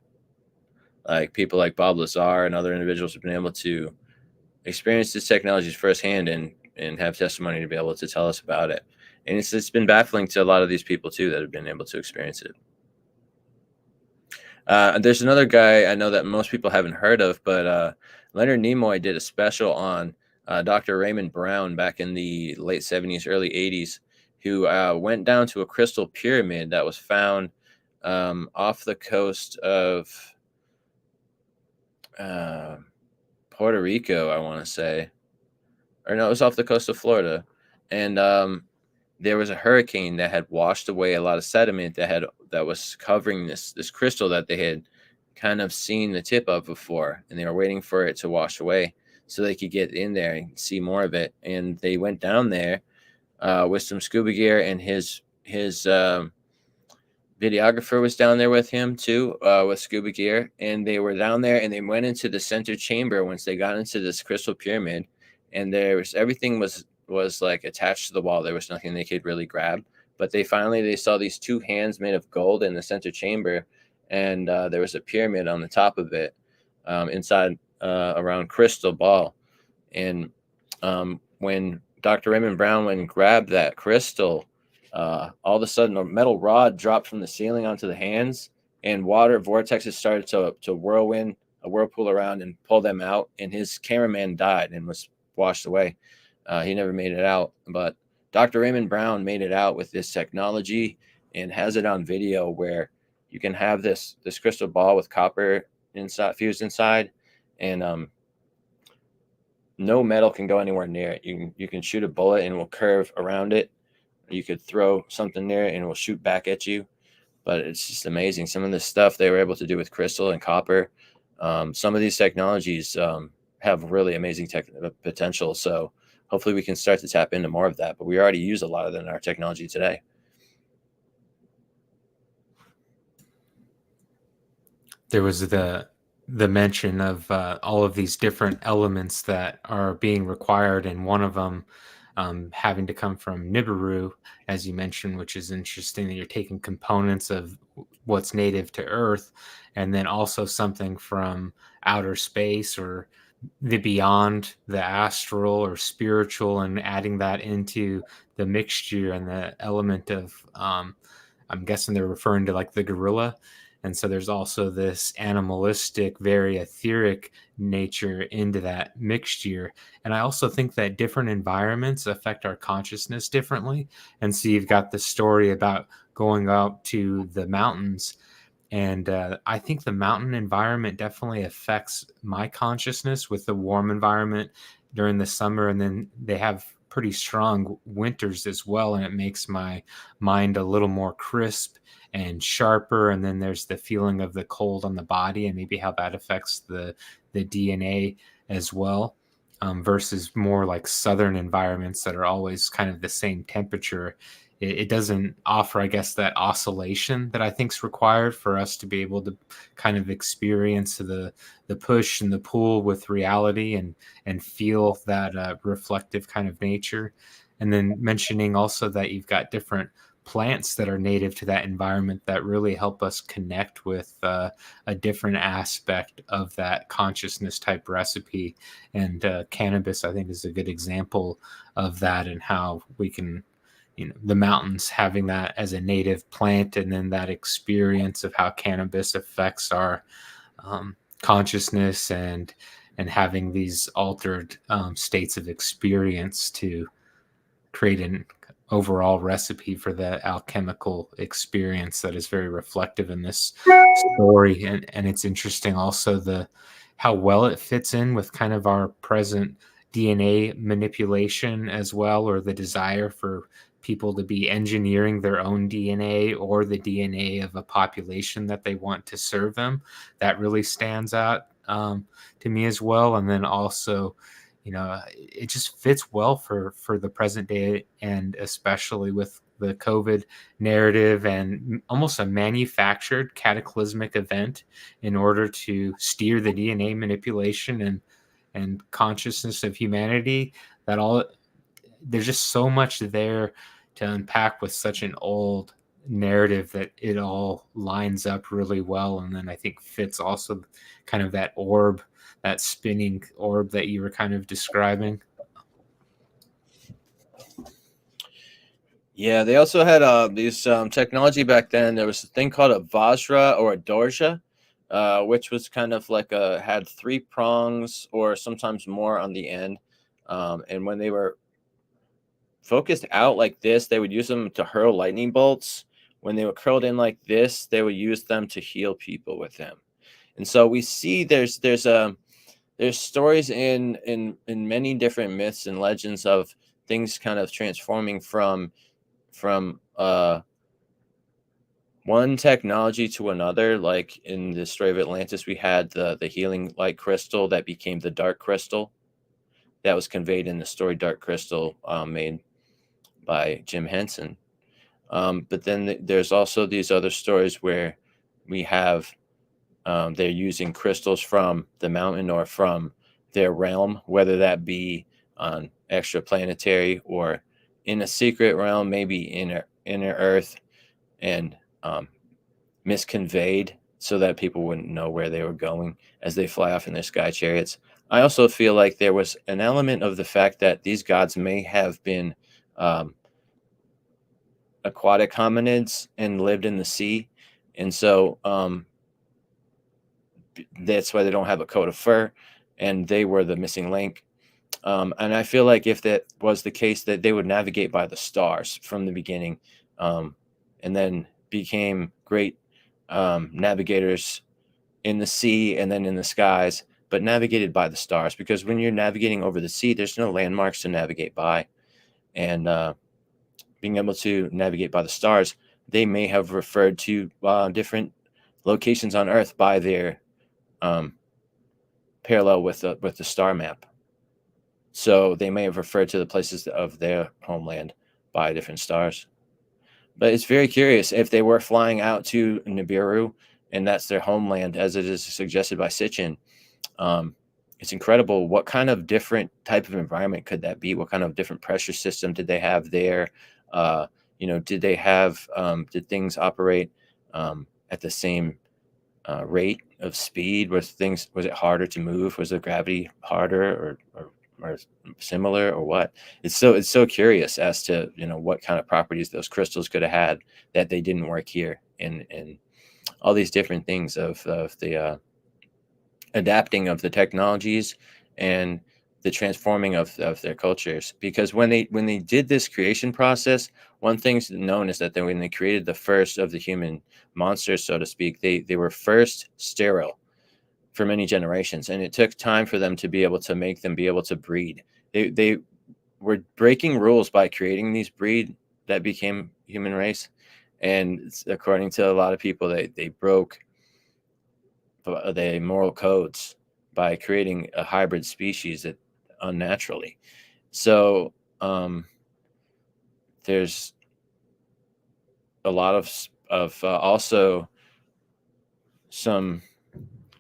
Like people like Bob Lazar and other individuals have been able to experience this technology firsthand and have testimony to be able to tell us about it. And it's been baffling to a lot of these people too that have been able to experience it. There's another guy I know that most people haven't heard of, but Leonard Nimoy did a special on Dr. Raymond Brown back in the late 70s, early 80s, who went down to a crystal pyramid that was found off the coast of Puerto Rico, I want to say. Or no, it was off the coast of Florida. And there was a hurricane that had washed away a lot of sediment that was covering this crystal that they had kind of seen the tip of before, and they were waiting for it to wash away so they could get in there and see more of it. And they went down there with some scuba gear, and his videographer was down there with him too, with scuba gear, and they were down there, and they went into the center chamber once they got into this crystal pyramid, and everything was like attached to the wall. There was nothing they could really grab, but they saw these two hands made of gold in the center chamber, and there was a pyramid on the top of it, inside around crystal ball. And when Dr. Raymond Brown went and grabbed that crystal, all of a sudden a metal rod dropped from the ceiling onto the hands, and water vortexes started to whirlpool around and pull them out, and his cameraman died and was washed away. He never made it out, but Dr. Raymond Brown made it out with this technology and has it on video where you can have this crystal ball with copper fused inside, and no metal can go anywhere near it. You can shoot a bullet and it will curve around it. You could throw something near it and it will shoot back at you. But it's just amazing. Some of the stuff they were able to do with crystal and copper. Some of these technologies have really amazing potential. So hopefully we can start to tap into more of that. But we already use a lot of that in our technology today. There was the the mention of all of these different elements that are being required, and one of them having to come from Nibiru, as you mentioned, which is interesting that you're taking components of what's native to Earth, and then also something from outer space or the beyond, the astral or spiritual, and adding that into the mixture and the element of I'm guessing they're referring to like the gorilla. And so there's also this animalistic, very etheric nature into that mixture. And I also think that different environments affect our consciousness differently. And so you've got the story about going out to the mountains. And I think the mountain environment definitely affects my consciousness with the warm environment during the summer. And then they have pretty strong winters as well. And it makes my mind a little more crisp and sharper. And then there's the feeling of the cold on the body and maybe how that affects the DNA as well, versus more like southern environments that are always kind of the same temperature. It doesn't offer, I guess, that oscillation that I think is required for us to be able to kind of experience the push and the pull with reality and feel that reflective kind of nature. And then mentioning also that you've got different plants that are native to that environment that really help us connect with a different aspect of that consciousness type recipe. And cannabis, I think, is a good example of that, and how we can, the mountains having that as a native plant, and then that experience of how cannabis affects our consciousness and having these altered states of experience to create an overall recipe for the alchemical experience that is very reflective in this story. And it's interesting also how well it fits in with kind of our present DNA manipulation as well, or the desire for people to be engineering their own DNA or the DNA of a population that they want to serve them. That really stands out to me as well. And then also, it just fits well for the present day, and especially with the COVID narrative and almost a manufactured cataclysmic event in order to steer the DNA manipulation and consciousness of humanity. There's just so much there to unpack with such an old narrative that it all lines up really well. And then I think fits also kind of that orb, that spinning orb that you were kind of describing. Yeah, they also had these technology back then. There was a thing called a Vajra or a Dorja, which was kind of like had 3 prongs or sometimes more on the end. And when they were focused out like this, they would use them to hurl lightning bolts. When they were curled in like this, they would use them to heal people with them. And so we see there's stories in many different myths and legends of things kind of transforming from one technology to another. Like in the story of Atlantis, we had the healing light crystal that became the dark crystal. That was conveyed in the story Dark Crystal, made by Jim Henson. But then there's also these other stories where we have they're using crystals from the mountain or from their realm, whether that be on extraplanetary or in a secret realm, maybe inner Earth, and misconveyed so that people wouldn't know where they were going as they fly off in their sky chariots. I also feel like there was an element of the fact that these gods may have been aquatic hominids and lived in the sea. And so that's why they don't have a coat of fur, and they were the missing link. And I feel like if that was the case, that they would navigate by the stars from the beginning, and then became great navigators in the sea and then in the skies, but navigated by the stars. Because when you're navigating over the sea, there's no landmarks to navigate by. And being able to navigate by the stars, they may have referred to different locations on Earth by their parallel with the star map. So they may have referred to the places of their homeland by different stars. But it's very curious if they were flying out to Nibiru and that's their homeland, as it is suggested by Sitchin. It's incredible. What kind of different type of environment could that be? What kind of different pressure system did they have there? Did they have, did things operate at the same rate of speed? Was it harder to move? Was the gravity harder or similar, or what? It's so curious as to, what kind of properties those crystals could have had that they didn't work here, and all these different things of the adapting of the technologies and the transforming of their cultures. Because when they did this creation process, one thing's known is that when they created the first of the human monsters, so to speak, they were first sterile for many generations, and it took time for them to be able to make them be able to breed. They were breaking rules by creating these breed that became human race, and according to a lot of people, they broke the moral codes by creating a hybrid species that unnaturally. So there's a lot of also some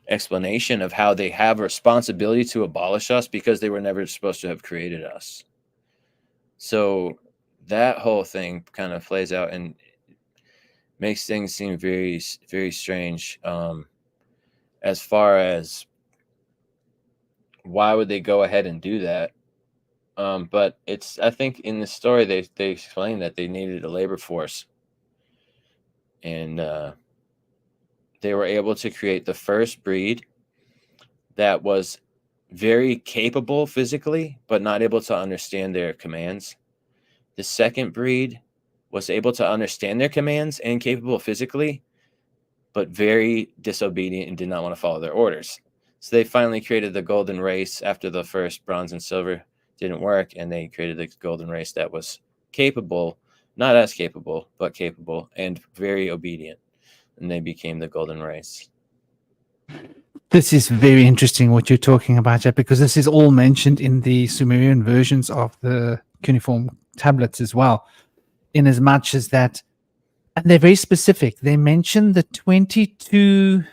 explanation of how they have a responsibility to abolish us because they were never supposed to have created us. So that whole thing kind of plays out and makes things seem very, very strange. As far as why would they go ahead and do that? But I think in the story they explain that they needed a labor force, and they were able to create the first breed that was very capable physically, but not able to understand their commands. The second breed was able to understand their commands and capable physically, but very disobedient and did not want to follow their orders. So they finally created the golden race after the first bronze and silver didn't work, and they created the golden race that was capable, not as capable, but capable and very obedient. And they became the golden race. This is very interesting what you're talking about, Jack, because this is all mentioned in the Sumerian versions of the cuneiform tablets as well, in as much as that, and they're very specific. They mention the 22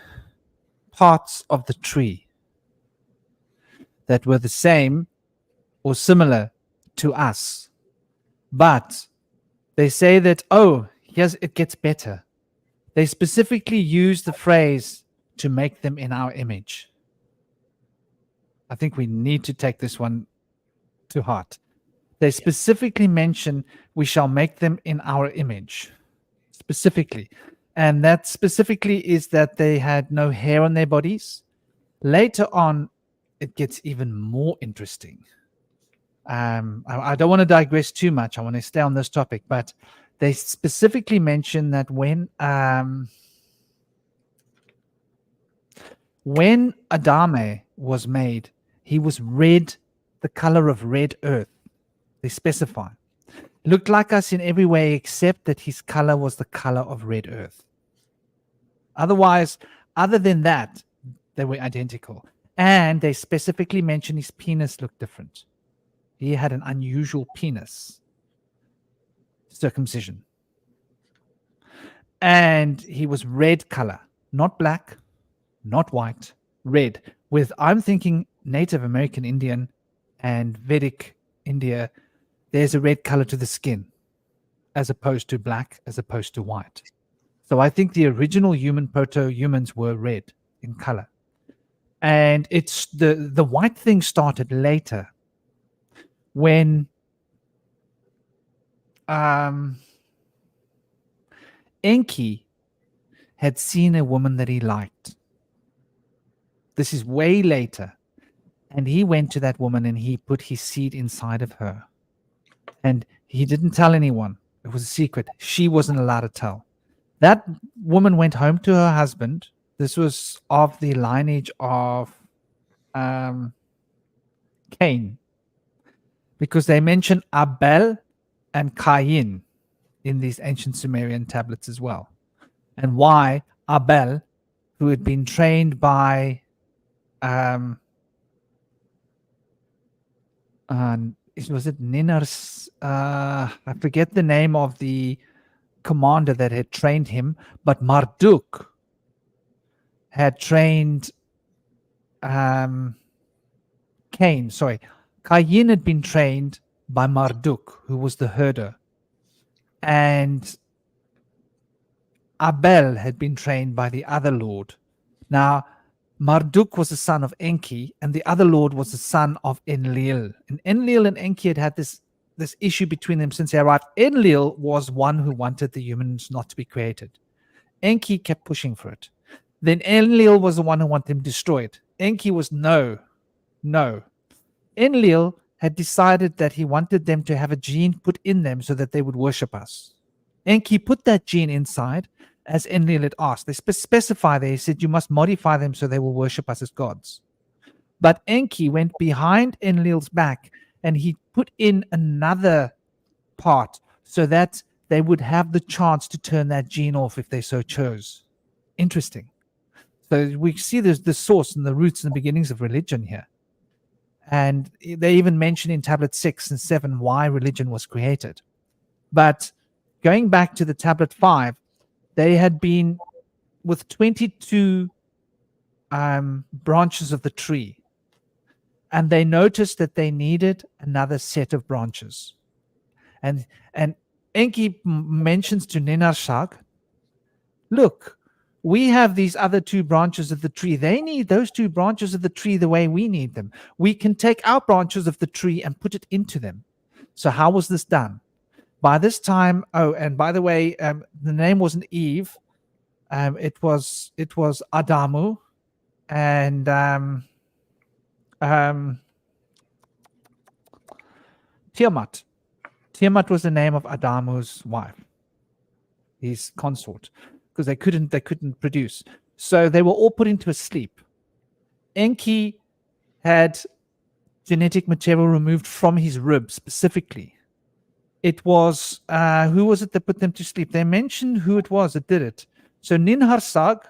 parts of the tree that were the same or similar to us, but they say that, it gets better. They specifically use the phrase to make them in our image. I think we need to take this one to heart. They specifically mention we shall make them in our image, specifically. And that specifically is that they had no hair on their bodies. Later on, it gets even more interesting. I don't want to digress too much. I want to stay on this topic, but they specifically mention that when Adame was made, he was red, the color of red earth. They specify. Looked like us in every way except that his color was the color of red earth. Otherwise, other than that, they were identical. And they specifically mention his penis looked different. He had an unusual penis. Circumcision. And he was red color, not black, not white, red. With, I'm thinking, Native American Indian and Vedic India, there's a red color to the skin, as opposed to black, as opposed to white. So I think the original human proto-humans were red in color. And it's the white thing started later, when Enki had seen a woman that he liked. This is way later. And he went to that woman and he put his seed inside of her. And he didn't tell anyone. It was a secret. She wasn't allowed to tell. That woman went home to her husband. This was of the lineage of Cain. Because they mention Abel and Cain in these ancient Sumerian tablets as well. And why Abel, who had been trained by was it Ninar's? I forget the name of the commander that had trained him, but Marduk had trained Cain. Sorry, Cain had been trained by Marduk, who was the herder, and Abel had been trained by the other lord. Now, Marduk was the son of Enki, and the other lord was the son of Enlil. And Enlil and Enki had this issue between them since they arrived. Enlil was one who wanted the humans not to be created. Enki kept pushing for it. Then Enlil was the one who wanted them destroyed. Enki was no. Enlil had decided that he wanted them to have a gene put in them so that they would worship us. Enki put that gene inside, as Enlil had asked. They specify there, he said, you must modify them so they will worship us as gods. But Enki went behind Enlil's back and he put in another part so that they would have the chance to turn that gene off if they so chose. Interesting. So we see there's the source and the roots and the beginnings of religion here. And they even mention in tablet 6 and 7 why religion was created. But going back to the tablet 5, they had been with 22 branches of the tree. And they noticed that they needed another set of branches. And Enki mentions to Ninarshag, look, we have these other 2 branches of the tree. They need those 2 branches of the tree the way we need them. We can take our branches of the tree and put it into them. So how was this done? By this time, and by the way, the name wasn't Eve. It was Adamu, and Tiamat. Tiamat was the name of Adamu's wife, his consort, because they couldn't produce. So they were all put into a sleep. Enki had genetic material removed from his rib specifically. It was, who was it that put them to sleep? They mentioned who it was that did it. So Ninharsag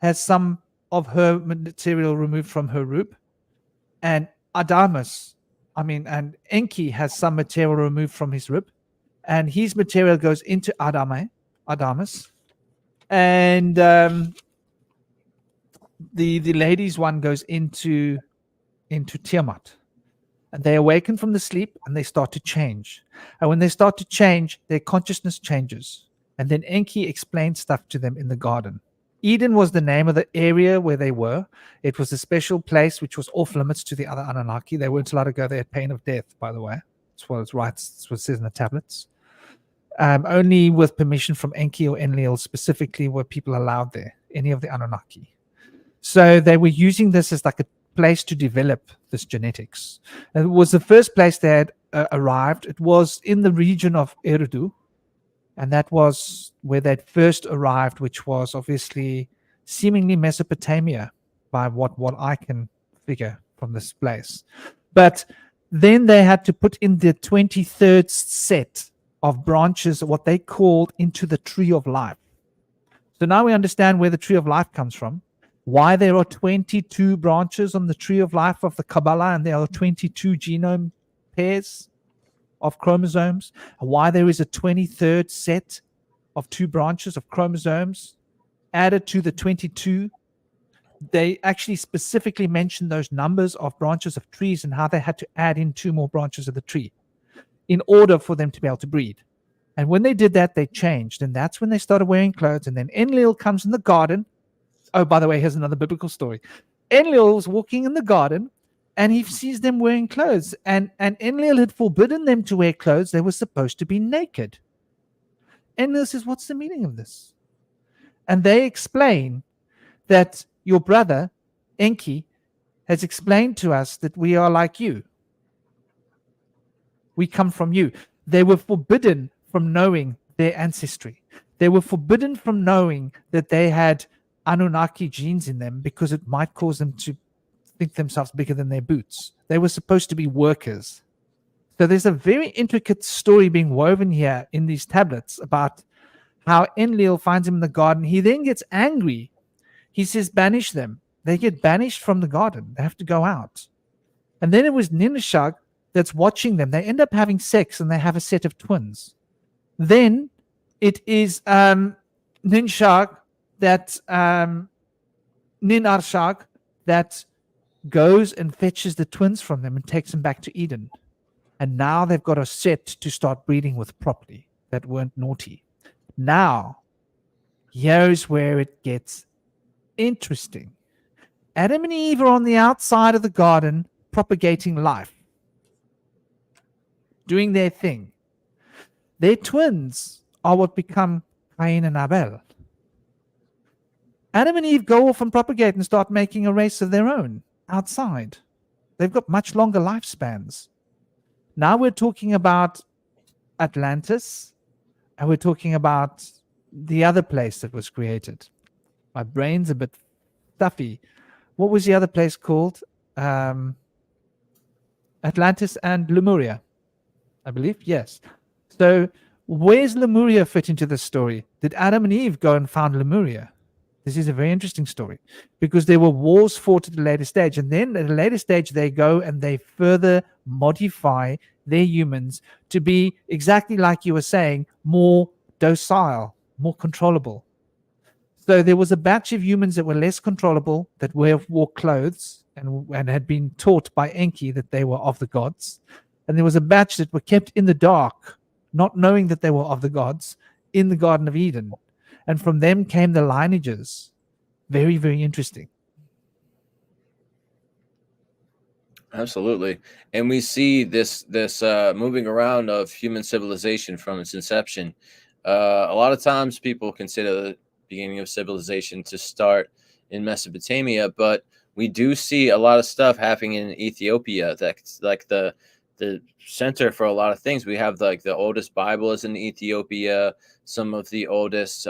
has some of her material removed from her rib, and and Enki has some material removed from his rib, and his material goes into Adamus, and the ladies' one goes into Tiamat. And they awaken from the sleep and they start to change. And when they start to change, their consciousness changes. And then Enki explained stuff to them in the garden. Eden was the name of the area where they were. It was a special place which was off limits to the other Anunnaki. They weren't allowed to go there at pain of death, by the way. That's what it says in the tablets. Only with permission from Enki or Enlil specifically were people allowed there, any of the Anunnaki. So they were using this as like a place to develop this genetics. And it was the first place they had arrived. It was in the region of Eridu, and that was where they'd first arrived, which was obviously seemingly Mesopotamia by what I can figure from this place. But then they had to put in the 23rd set of branches, what they called into the tree of life. So now we understand where the tree of life comes from, why there are 22 branches on the tree of life of the Kabbalah, and there are 22 genome pairs of chromosomes, and why there is a 23rd set of 2 branches of chromosomes added to the 22. They actually specifically mentioned those numbers of branches of trees and how they had to add in 2 more branches of the tree in order for them to be able to breed. And when they did that, they changed, and that's when they started wearing clothes. And then Enlil comes in the garden. Oh, by the way, here's another biblical story. Enlil was walking in the garden and he sees them wearing clothes. And Enlil had forbidden them to wear clothes. They were supposed to be naked. Enlil says, what's the meaning of this? And they explain that your brother, Enki, has explained to us that we are like you. We come from you. They were forbidden from knowing their ancestry. They were forbidden from knowing that they had Anunnaki genes in them because it might cause them to think themselves bigger than their boots. They were supposed to be workers. So there's a very intricate story being woven here in these tablets about how Enlil finds him in the garden. He then gets angry. He says, banish them. They get banished from the garden. They have to go out. And then it was Ninshag that's watching them. They end up having sex and they have a set of twins. Then it is Ninshag that Nin Arshak that goes and fetches the twins from them and takes them back to Eden. And now they've got a set to start breeding with properly that weren't naughty. Now, here's where it gets interesting. Adam and Eve are on the outside of the garden propagating life, doing their thing. Their twins are what become Cain and Abel. Adam and Eve go off and propagate and start making a race of their own outside. They've got much longer lifespans. Now we're talking about Atlantis, and we're talking about the other place that was created. My brain's a bit stuffy. What was the other place called? Atlantis and Lemuria, I believe. Yes. So where's Lemuria fit into this story? Did Adam and Eve go and found Lemuria? This is a very interesting story because there were wars fought at a later stage. And then at a later stage, they go and they further modify their humans to be exactly like you were saying, more docile, more controllable. So there was a batch of humans that were less controllable, that wore clothes and had been taught by Enki that they were of the gods. And there was a batch that were kept in the dark, not knowing that they were of the gods, in the Garden of Eden. And from them came the lineages. Very, very interesting. Absolutely. And we see this moving around of human civilization from its inception. A lot of times people consider the beginning of civilization to start in Mesopotamia, but we do see a lot of stuff happening in Ethiopia. That's like the center for a lot of things. We have like the oldest Bible is in Ethiopia. Some of the oldest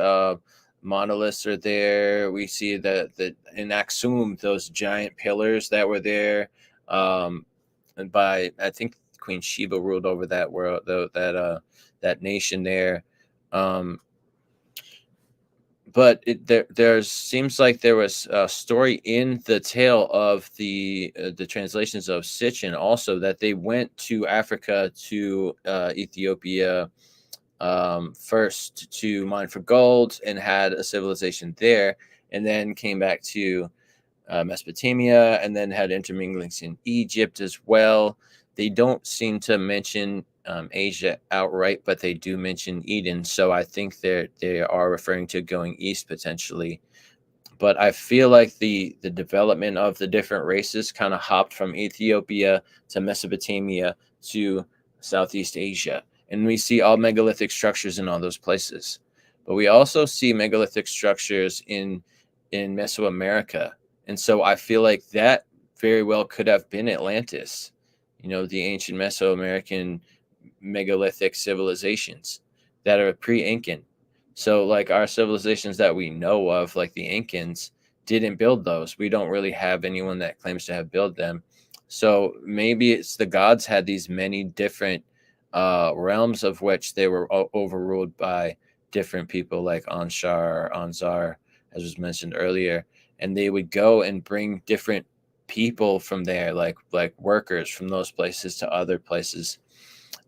monoliths are there. We see that in Aksum, those giant pillars that were there. And by I think Queen Sheba ruled over that world, that nation there. But there seems like there was a story in the tale of the translations of Sitchin also that they went to Africa, to Ethiopia first to mine for gold and had a civilization there, and then came back to Mesopotamia and then had interminglings in Egypt as well. They don't seem to mention Asia outright, but they do mention Eden. So I think they are referring to going east potentially. But I feel like the development of the different races kind of hopped from Ethiopia to Mesopotamia to Southeast Asia. And we see all megalithic structures in all those places. But we also see megalithic structures in Mesoamerica. And so I feel like that very well could have been Atlantis, the ancient Mesoamerican megalithic civilizations that are pre-Incan. So like our civilizations that we know of, like the Incans, didn't build those. We don't really have anyone that claims to have built them. So maybe it's the gods had these many different realms of which they were overruled by different people like Anzar, as was mentioned earlier. And they would go and bring different people from there, like workers from those places to other places.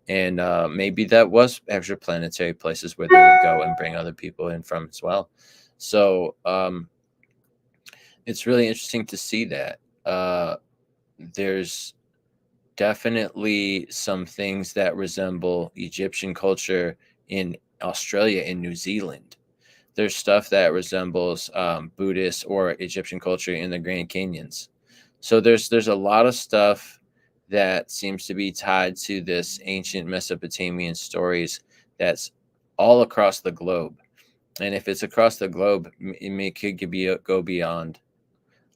And maybe that was extraplanetary places where they would go and bring other people in from as well. So it's really interesting to see that. There's definitely some things that resemble Egyptian culture in Australia and New Zealand. There's stuff that resembles Buddhist or Egyptian culture in the Grand Canyons. So there's a lot of stuff that seems to be tied to this ancient Mesopotamian stories that's all across the globe. And if it's across the globe, it could go beyond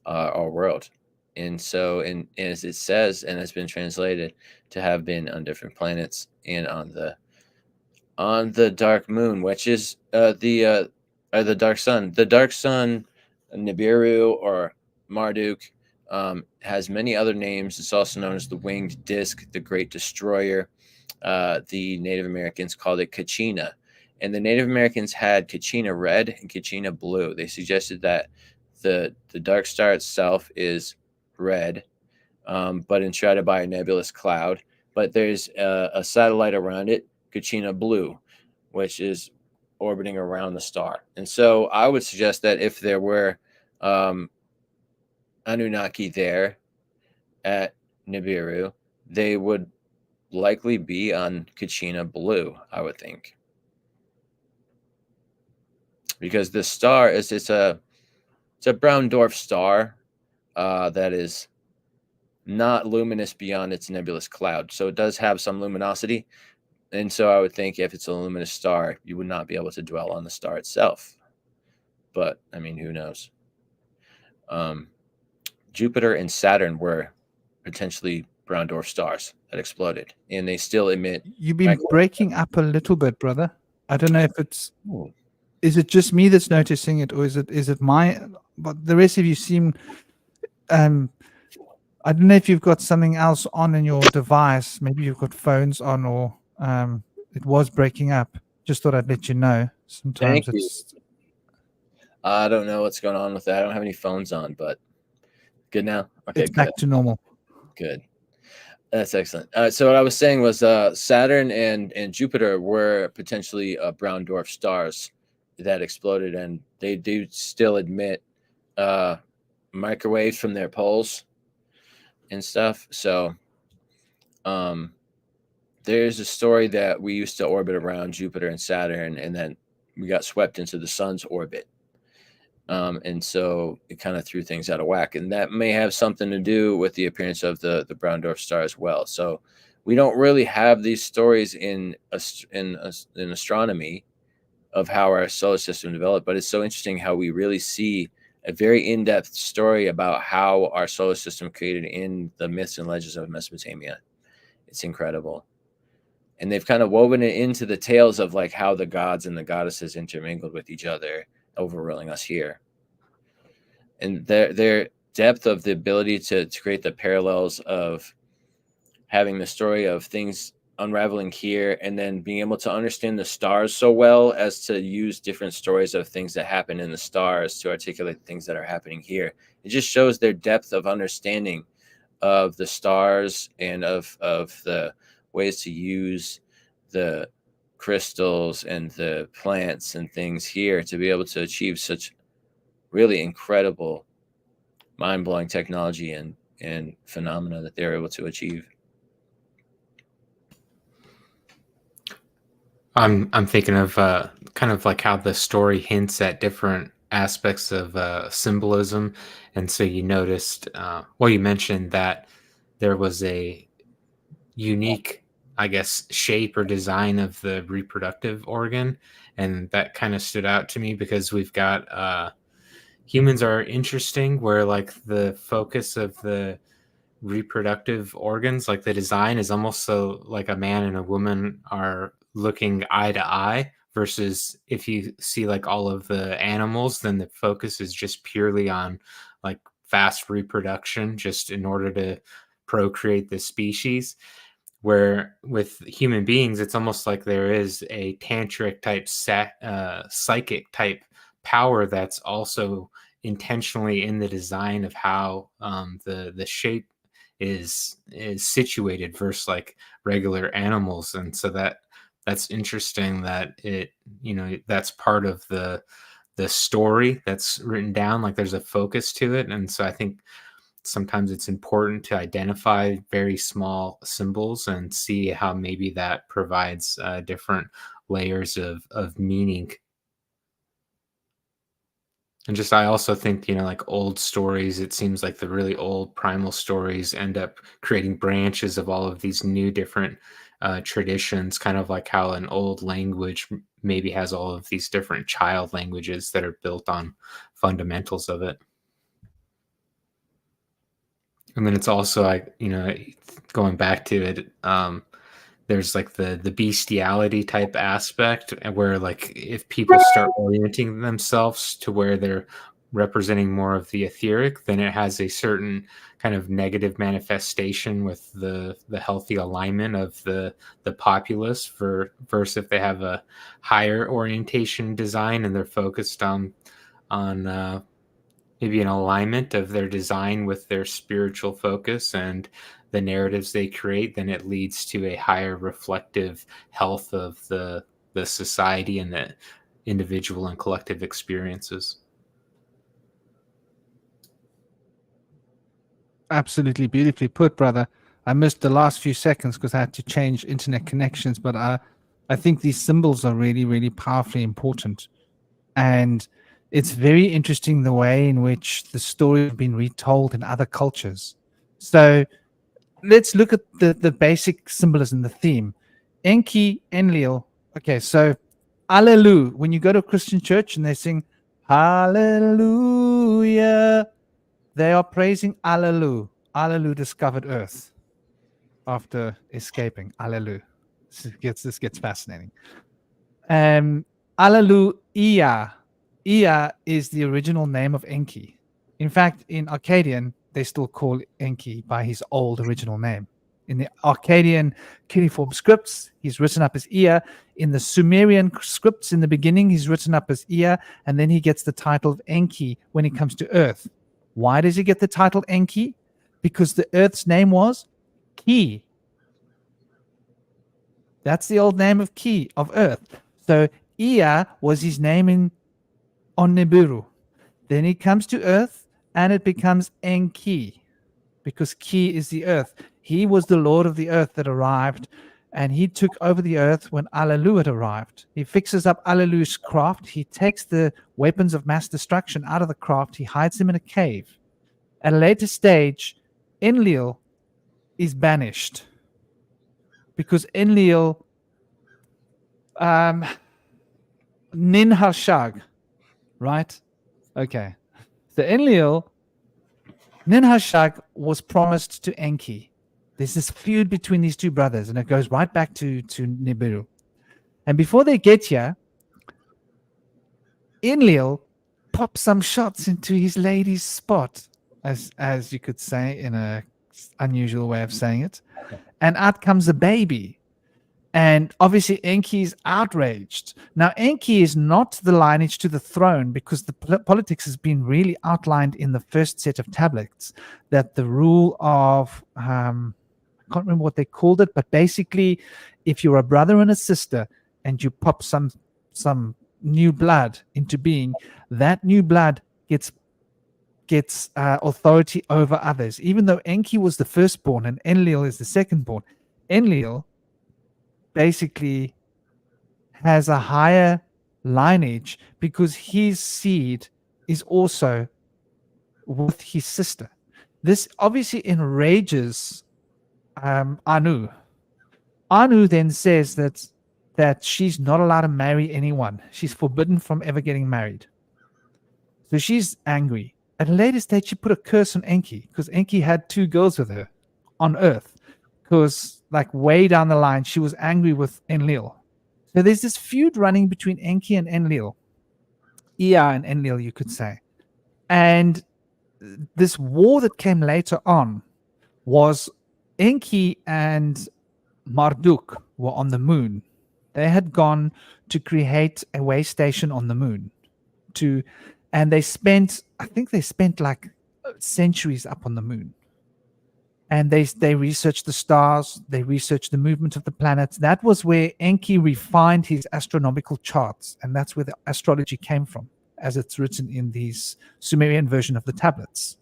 our world. And so, and as it says, and it's been translated to have been on different planets and on the dark moon, which is the dark sun. The dark sun, Nibiru or Marduk, has many other names. It's also known as the winged disc, the great destroyer. The Native Americans called it Kachina. And the Native Americans had Kachina red and Kachina blue. They suggested that the dark star itself is red, but enshrouded by a nebulous cloud. But there's a satellite around it, Kachina blue, which is orbiting around the star. And so I would suggest that if there were Anunnaki there at Nibiru, they would likely be on Kachina Blue, I would think. Because the star is it's a brown dwarf star that is not luminous beyond its nebulous cloud. So it does have some luminosity. And so I would think if it's a luminous star, you would not be able to dwell on the star itself. But I mean, who knows? Jupiter and Saturn were potentially brown dwarf stars that exploded, and they still emit. You've been breaking up a little bit, brother. I don't know if it's. Is it just me that's noticing it, or is it my? But the rest of you seem. I don't know if you've got something else on in your device. Maybe you've got phones on, or it was breaking up. Just thought I'd let you know. Sometimes Thank you. I don't know what's going on with that. I don't have any phones on, but good now. Okay, it's back to normal. Good. That's excellent. So what I was saying was Saturn and Jupiter were potentially brown dwarf stars that exploded, and they do still emit microwaves from their poles and stuff. So there's a story that we used to orbit around Jupiter and Saturn, and then we got swept into the sun's orbit. And so it kind of threw things out of whack, and that may have something to do with the appearance of the brown dwarf star as well. So we don't really have these stories in astronomy of how our solar system developed, but it's so interesting how we really see a very in-depth story about how our solar system created in the myths and legends of Mesopotamia. It's incredible. And they've kind of woven it into the tales of like how the gods and the goddesses intermingled with each other, overruling us here. And their depth of the ability to create the parallels of having the story of things unraveling here and then being able to understand the stars so well as to use different stories of things that happen in the stars to articulate things that are happening here. It just shows their depth of understanding of the stars and of the ways to use the crystals and the plants and things here to be able to achieve such really incredible, mind-blowing technology and phenomena that they're able to achieve. I'm thinking of kind of like how the story hints at different aspects of symbolism, and so you noticed, well, you mentioned that there was a unique, I guess, shape or design of the reproductive organ, and that kind of stood out to me because we've got humans are interesting, where like the focus of the reproductive organs, like the design is almost so like a man and a woman are looking eye to eye, versus if you see like all of the animals, then the focus is just purely on like fast reproduction just in order to procreate the species. Where with human beings, it's almost like there is a tantric type psychic type power that's also intentionally in the design of how the shape is situated versus like regular animals. And so that's interesting that it, that's part of the story that's written down, like there's a focus to it. And so I think sometimes it's important to identify very small symbols and see how maybe that provides different layers of meaning. And just, I also think, like old stories, it seems like the really old primal stories end up creating branches of all of these new different traditions, kind of like how an old language maybe has all of these different child languages that are built on fundamentals of it. And then it's also like, going back to it, there's like the bestiality type aspect, where like if people start orienting themselves to where they're representing more of the etheric, then it has a certain kind of negative manifestation with the healthy alignment of the populace, versus if they have a higher orientation design and they're focused on maybe an alignment of their design with their spiritual focus and the narratives they create, then it leads to a higher reflective health of the society and individual and collective experiences. Absolutely beautifully put, brother. I missed the last few seconds because I had to change internet connections, but I think these symbols are really, really powerfully important. And it's very interesting the way in which the story has been retold in other cultures. So let's look at the basic symbolism, the theme. Enki, Enlil. Okay, so Alleluia. When you go to a Christian church and they sing Hallelujah, they are praising Alleluia. Alleluia discovered Earth after escaping. Alleluia. This gets fascinating. Alleluia. Ea is the original name of Enki. In fact, in Akkadian, they still call Enki by his old original name. In the Akkadian cuneiform scripts, he's written up as Ea. In the Sumerian scripts, in the beginning, he's written up as Ea, and then he gets the title of Enki when he comes to Earth. Why does he get the title Enki? Because the Earth's name was Ki. That's the old name of Ki, of Earth. So Ea was his name on Nibiru. Then he comes to Earth, and it becomes Enki, because Ki is the Earth. He was the Lord of the Earth that arrived, and he took over the Earth when Alleluia had arrived. He fixes up Alleluia's craft. He takes the weapons of mass destruction out of the craft. He hides them in a cave. At a later stage, Enlil is banished because Enlil, Ninharshag, right? Okay. So Enlil, Ninharshag was promised to Enki. There's this feud between these two brothers, and it goes right back to Nibiru. And before they get here, Enlil pops some shots into his lady's spot, as you could say in a unusual way of saying it. And out comes a baby. And obviously Enki is outraged. Now, Enki is not the lineage to the throne, because the politics has been really outlined in the first set of tablets, that the rule of, I can't remember what they called it, but basically, if you're a brother and a sister and you pop some new blood into being, that new blood gets authority over others. Even though Enki was the firstborn and Enlil is the secondborn, Enlil basically has a higher lineage because his seed is also with his sister. This obviously enrages Anu. Anu then says that she's not allowed to marry anyone. She's forbidden from ever getting married. So she's angry. At a later stage, she put a curse on Enki because Enki had 2 girls with her on Earth. Because like way down the line, she was angry with Enlil. So there's this feud running between Enki and Enlil. Ea and Enlil, you could say. And this war that came later on was Enki and Marduk were on the moon. They had gone to create a way station on the moon. And they spent like centuries up on the moon. And they researched the stars, they researched the movement of the planets. That was where Enki refined his astronomical charts, and that's where the astrology came from, as it's written in these Sumerian version of the tablets.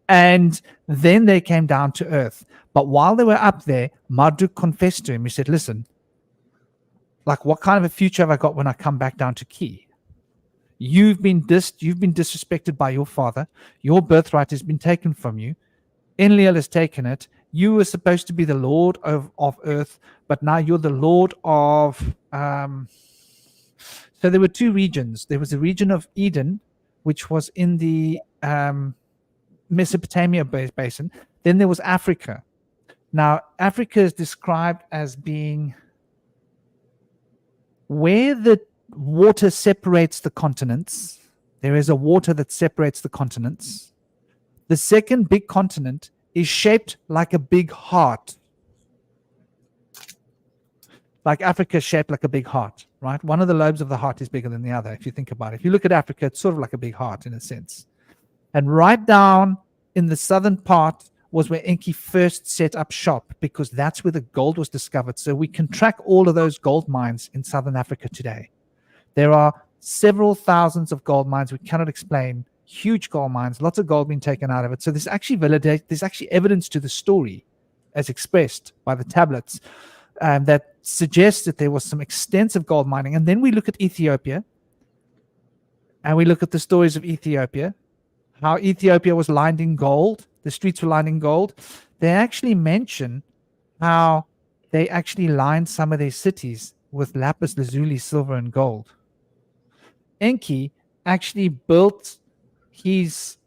And then they came down to Earth. But while they were up there, Marduk confessed to him. He said, listen, like, what kind of a future have I got when I come back down to Ki? You've been disrespected by your father. Your birthright has been taken from you. Enlil has taken it. You were supposed to be the Lord of Earth, but now you're the Lord of... So there were 2 regions. There was the region of Eden, which was in the Mesopotamia basin. Then there was Africa. Now, Africa is described as being where the water separates the continents. There is a water that separates the continents. The second big continent is shaped like a big heart. Like Africa is shaped like a big heart, right? One of the lobes of the heart is bigger than the other, if you think about it. If you look at Africa, it's sort of like a big heart in a sense. And right down in the southern part was where Enki first set up shop, because that's where the gold was discovered. So we can track all of those gold mines in southern Africa today. There are several thousands of gold mines we cannot explain, huge gold mines, lots of gold being taken out of it. So there's actually evidence to the story as expressed by the tablets that suggests that there was some extensive gold mining. And then we look at Ethiopia, and we look at the stories of Ethiopia, how Ethiopia was lined in gold, the streets were lined in gold. They actually mention how they actually lined some of their cities with lapis lazuli, silver, and gold. Enki actually built his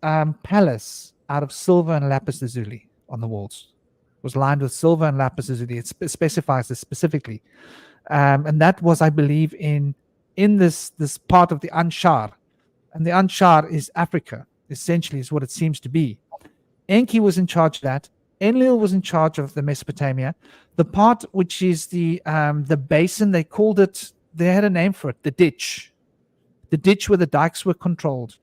palace out of silver and lapis lazuli on the walls. It was lined with silver and lapis lazuli. It specifies this specifically. And that was, I believe, in this part of the Anshar. And the Anshar is Africa, essentially, is what it seems to be. Enki was in charge of that. Enlil was in charge of the Mesopotamia. The part which is the basin, they called it, they had a name for it, the ditch. The ditch where the dikes were controlled.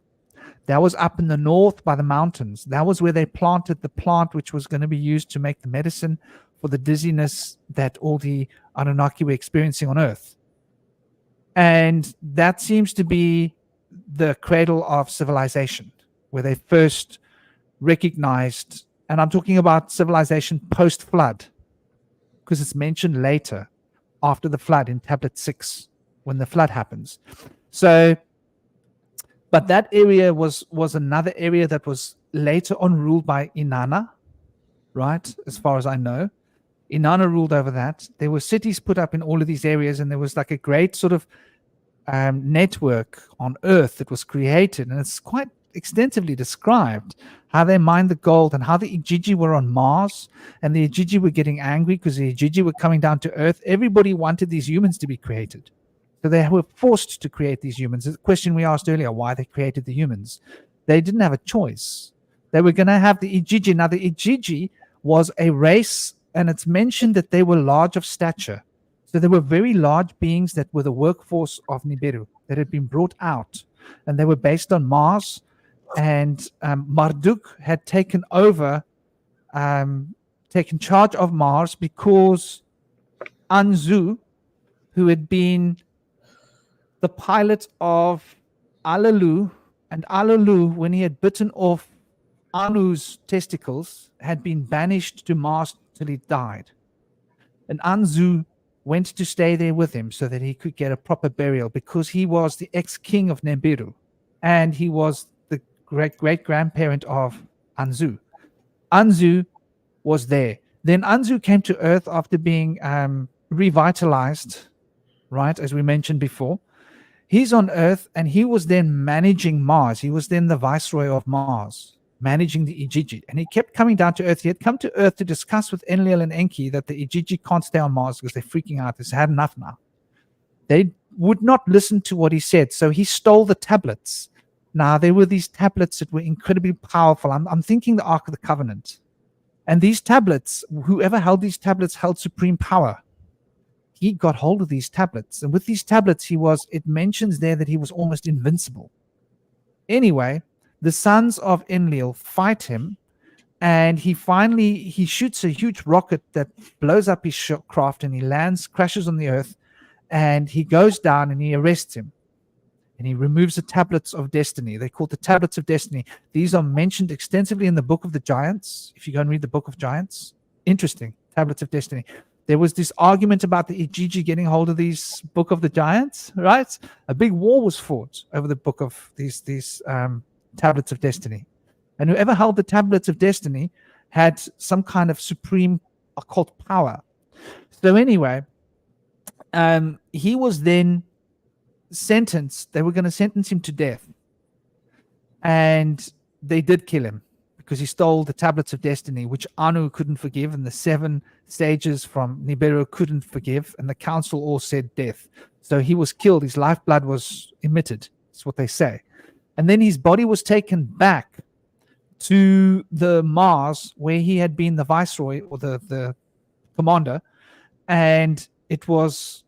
That was up in the north by the mountains. That was where they planted the plant which was going to be used to make the medicine for the dizziness that all the Anunnaki were experiencing on Earth. And that seems to be the cradle of civilization, where they first recognized, and I'm talking about civilization post-flood, because it's mentioned later, after the flood in Tablet 6, when the flood happens. So, but that area was another area that was later on ruled by Inanna, right? As far as I know. Inanna ruled over that. There were cities put up in all of these areas, and there was like a great sort of network on Earth that was created, and it's quite extensively described how they mined the gold and how the Ijiji were on Mars, and the Ijiji were getting angry because the Ijiji were coming down to Earth. Everybody wanted these humans to be created, so they were forced to create these humans. The question we asked earlier, why they created the humans, they didn't have a choice. They were going to have the Ijiji. Now the Ijiji was a race, and it's mentioned that they were large of stature. So there were very large beings that were the workforce of Nibiru that had been brought out, and they were based on Mars. And Marduk had taken over, taken charge of Mars because Anzu, who had been the pilot of Alalu, and Alalu, when he had bitten off Anu's testicles, had been banished to Mars till he died. And Anzu went to stay there with him so that he could get a proper burial, because he was the ex-king of Nibiru, and he was the great-great-grandparent of Anzu. Anzu was there. Then Anzu came to Earth after being revitalized, right, as we mentioned before. He's on Earth, and he was then managing Mars. He was then the viceroy of Mars, managing the Ijiji. And he kept coming down to Earth. He had come to Earth to discuss with Enlil and Enki that the Ijiji can't stay on Mars because they're freaking out. They've had enough now. They would not listen to what he said, so he stole the tablets. Now, there were these tablets that were incredibly powerful. I'm thinking the Ark of the Covenant. And these tablets, whoever held these tablets held supreme power. He got hold of these tablets. And with these tablets, it mentions there that he was almost invincible. Anyway, the sons of Enlil fight him, and he shoots a huge rocket that blows up his craft, and he lands, crashes on the Earth, and he goes down and he arrests him. And he removes the tablets of destiny. They're called the tablets of destiny. These are mentioned extensively in the Book of the Giants. If you go and read the Book of Giants, interesting, tablets of destiny. There was this argument about the Ijiji getting hold of these Book of the Giants, right? A big war was fought over the book of these tablets of destiny. And whoever held the tablets of destiny had some kind of supreme occult power. So anyway, he was then sentenced. They were going to sentence him to death. And they did kill him because he stole the tablets of destiny, which Anu couldn't forgive, and the 7 sages from Nibiru couldn't forgive, and the council all said death. So he was killed. His lifeblood was emitted. That's what they say. And then his body was taken back to the Mars where he had been the viceroy or the commander. And it was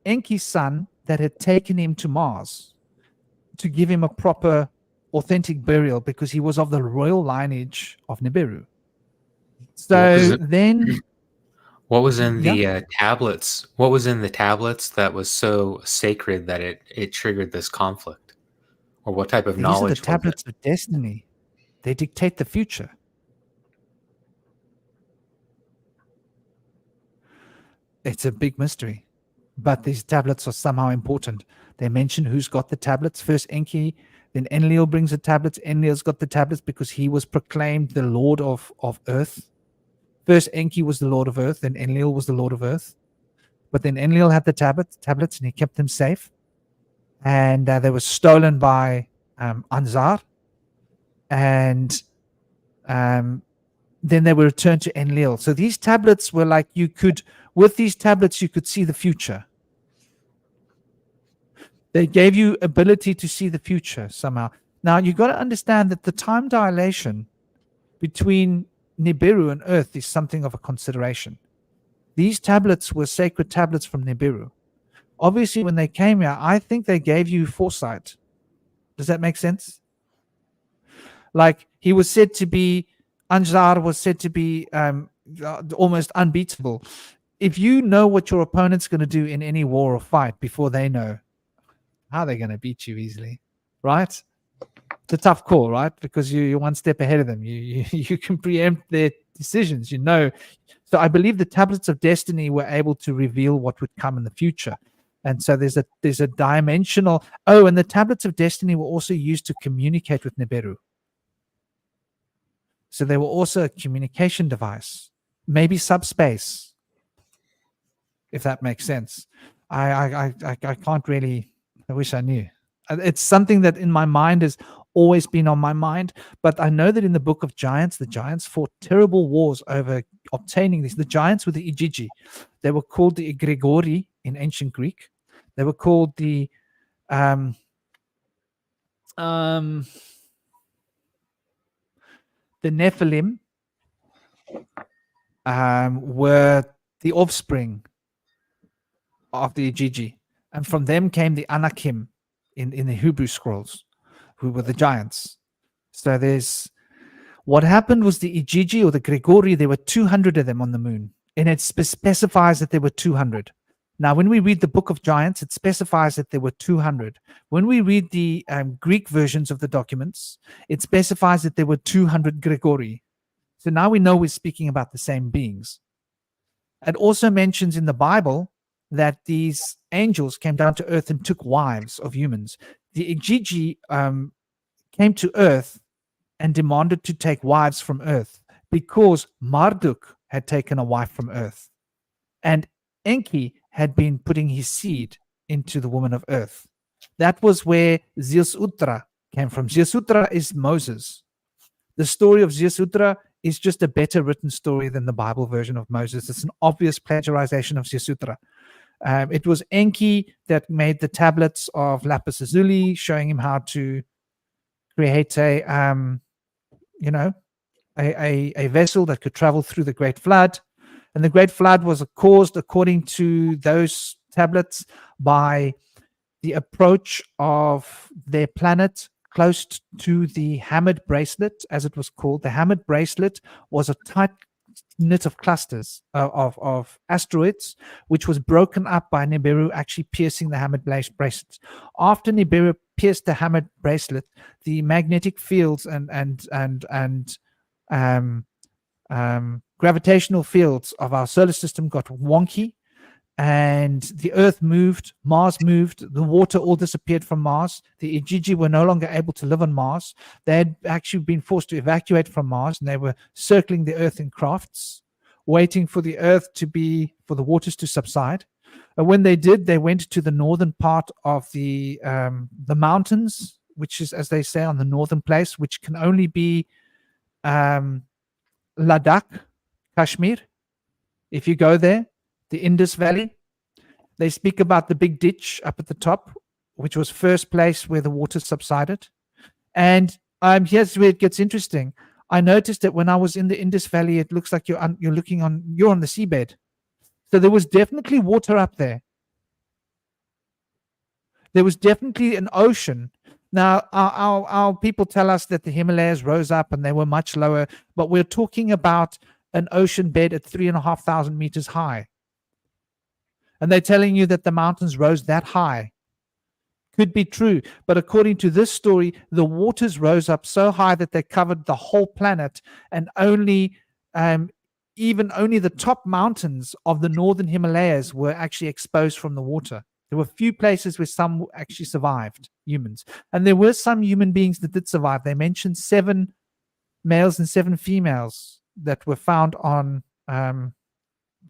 Enki's son that had taken him to Mars to give him a proper, authentic burial, because he was of the royal lineage of Nibiru. So What What was in Yeah. the tablets? What was in the tablets that was so sacred that it triggered this conflict? Or what type of These are the knowledge was it? tablets of destiny. They dictate the future. It's a big mystery, but these tablets are somehow important. They mention who's got the tablets. First Enki, then Enlil brings the tablets. Enlil's got the tablets because he was proclaimed the Lord of Earth. First Enki was the Lord of Earth, then Enlil was the Lord of Earth. But then Enlil had the tablets, and he kept them safe. And they were stolen by Anzar. And then they were returned to Enlil. So these tablets were like with these tablets, you could see the future. They gave you ability to see the future somehow. Now, you've got to understand that the time dilation between Nibiru and Earth is something of a consideration. These tablets were sacred tablets from Nibiru. Obviously, when they came here, I think they gave you foresight. Does that make sense? Like, he was said to be, Anjar was said to be almost unbeatable. If you know what your opponent's going to do in any war or fight before they know, how are they going to beat you easily, right? It's a tough call, right? Because you're one step ahead of them. You can preempt their decisions, you know. So I believe the tablets of destiny were able to reveal what would come in the future. And so there's a dimensional. Oh, and the tablets of destiny were also used to communicate with Nibiru. So they were also a communication device, maybe subspace, if that makes sense. I can't really. I wish I knew. It's something that in my mind has always been on my mind. But I know that in the Book of Giants, the giants fought terrible wars over obtaining these. The giants were the Igigi. They were called the Egregori in ancient Greek. They were called the Nephilim. Were the offspring of the Igigi. And from them came the Anakim in the Hebrew scrolls, who were the giants. So what happened was the Igigi or the Grigori, there were 200 of them on the moon. And it specifies that there were 200. Now, when we read the Book of Giants, it specifies that there were 200. When we read the Greek versions of the documents, it specifies that there were 200 Grigori. So now we know we're speaking about the same beings. It also mentions in the Bible that these angels came down to earth and took wives of humans. The Igigi came to earth and demanded to take wives from earth because Marduk had taken a wife from earth. And Enki had been putting his seed into the woman of earth. That was where Ziusutra came from. Ziusutra is Moses. The story of Ziusutra is just a better written story than the Bible version of Moses. It's an obvious plagiarization of Ziusutra. It was Enki that made the tablets of lapis lazuli, showing him how to create a vessel that could travel through the Great Flood. And the Great Flood was caused, according to those tablets, by the approach of their planet close to the Hamid Bracelet, as it was called. The Hamid Bracelet was a tight knit of clusters of asteroids, which was broken up by Nibiru actually piercing the Hamid Bracelet. After Nibiru pierced the Hamid Bracelet, the magnetic fields and gravitational fields of our solar system got wonky, and the Earth moved, Mars moved, the water all disappeared from Mars. The Igigi were no longer able to live on Mars. They had actually been forced to evacuate from Mars, and they were circling the Earth in crafts, waiting for the for the waters to subside. And when they did, they went to the northern part of the mountains, which is, as they say, on the northern place, which can only be Ladakh, Kashmir. If you go there, the Indus Valley, they speak about the big ditch up at the top, which was first place where the water subsided. And here's where it gets interesting. I noticed that when I was in the Indus Valley, it looks like you're on the seabed. So there was definitely water up there. There was definitely an ocean. Now, our people tell us that the Himalayas rose up and they were much lower, but we're talking about an ocean bed at 3,500 meters high. And they're telling you that the mountains rose that high. Could be true, but according to this story, the waters rose up so high that they covered the whole planet, and only the top mountains of the northern Himalayas were actually exposed from the water. There were a few places where some actually survived, humans, and there were some human beings that did survive. They mentioned 7 males and 7 females that were found on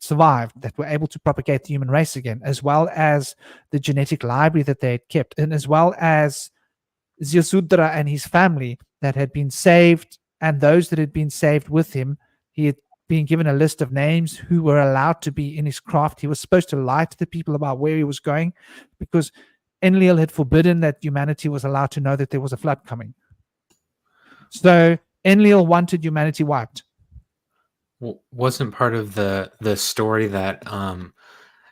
survived, that were able to propagate the human race again, as well as the genetic library that they had kept, and as well as Ziusudra and his family that had been saved, and those that had been saved with him. He had been given a list of names who were allowed to be in his craft. He was supposed to lie to the people about where he was going, because Enlil had forbidden that humanity was allowed to know that there was a flood coming. So Enlil wanted humanity wiped. Wasn't part of the story that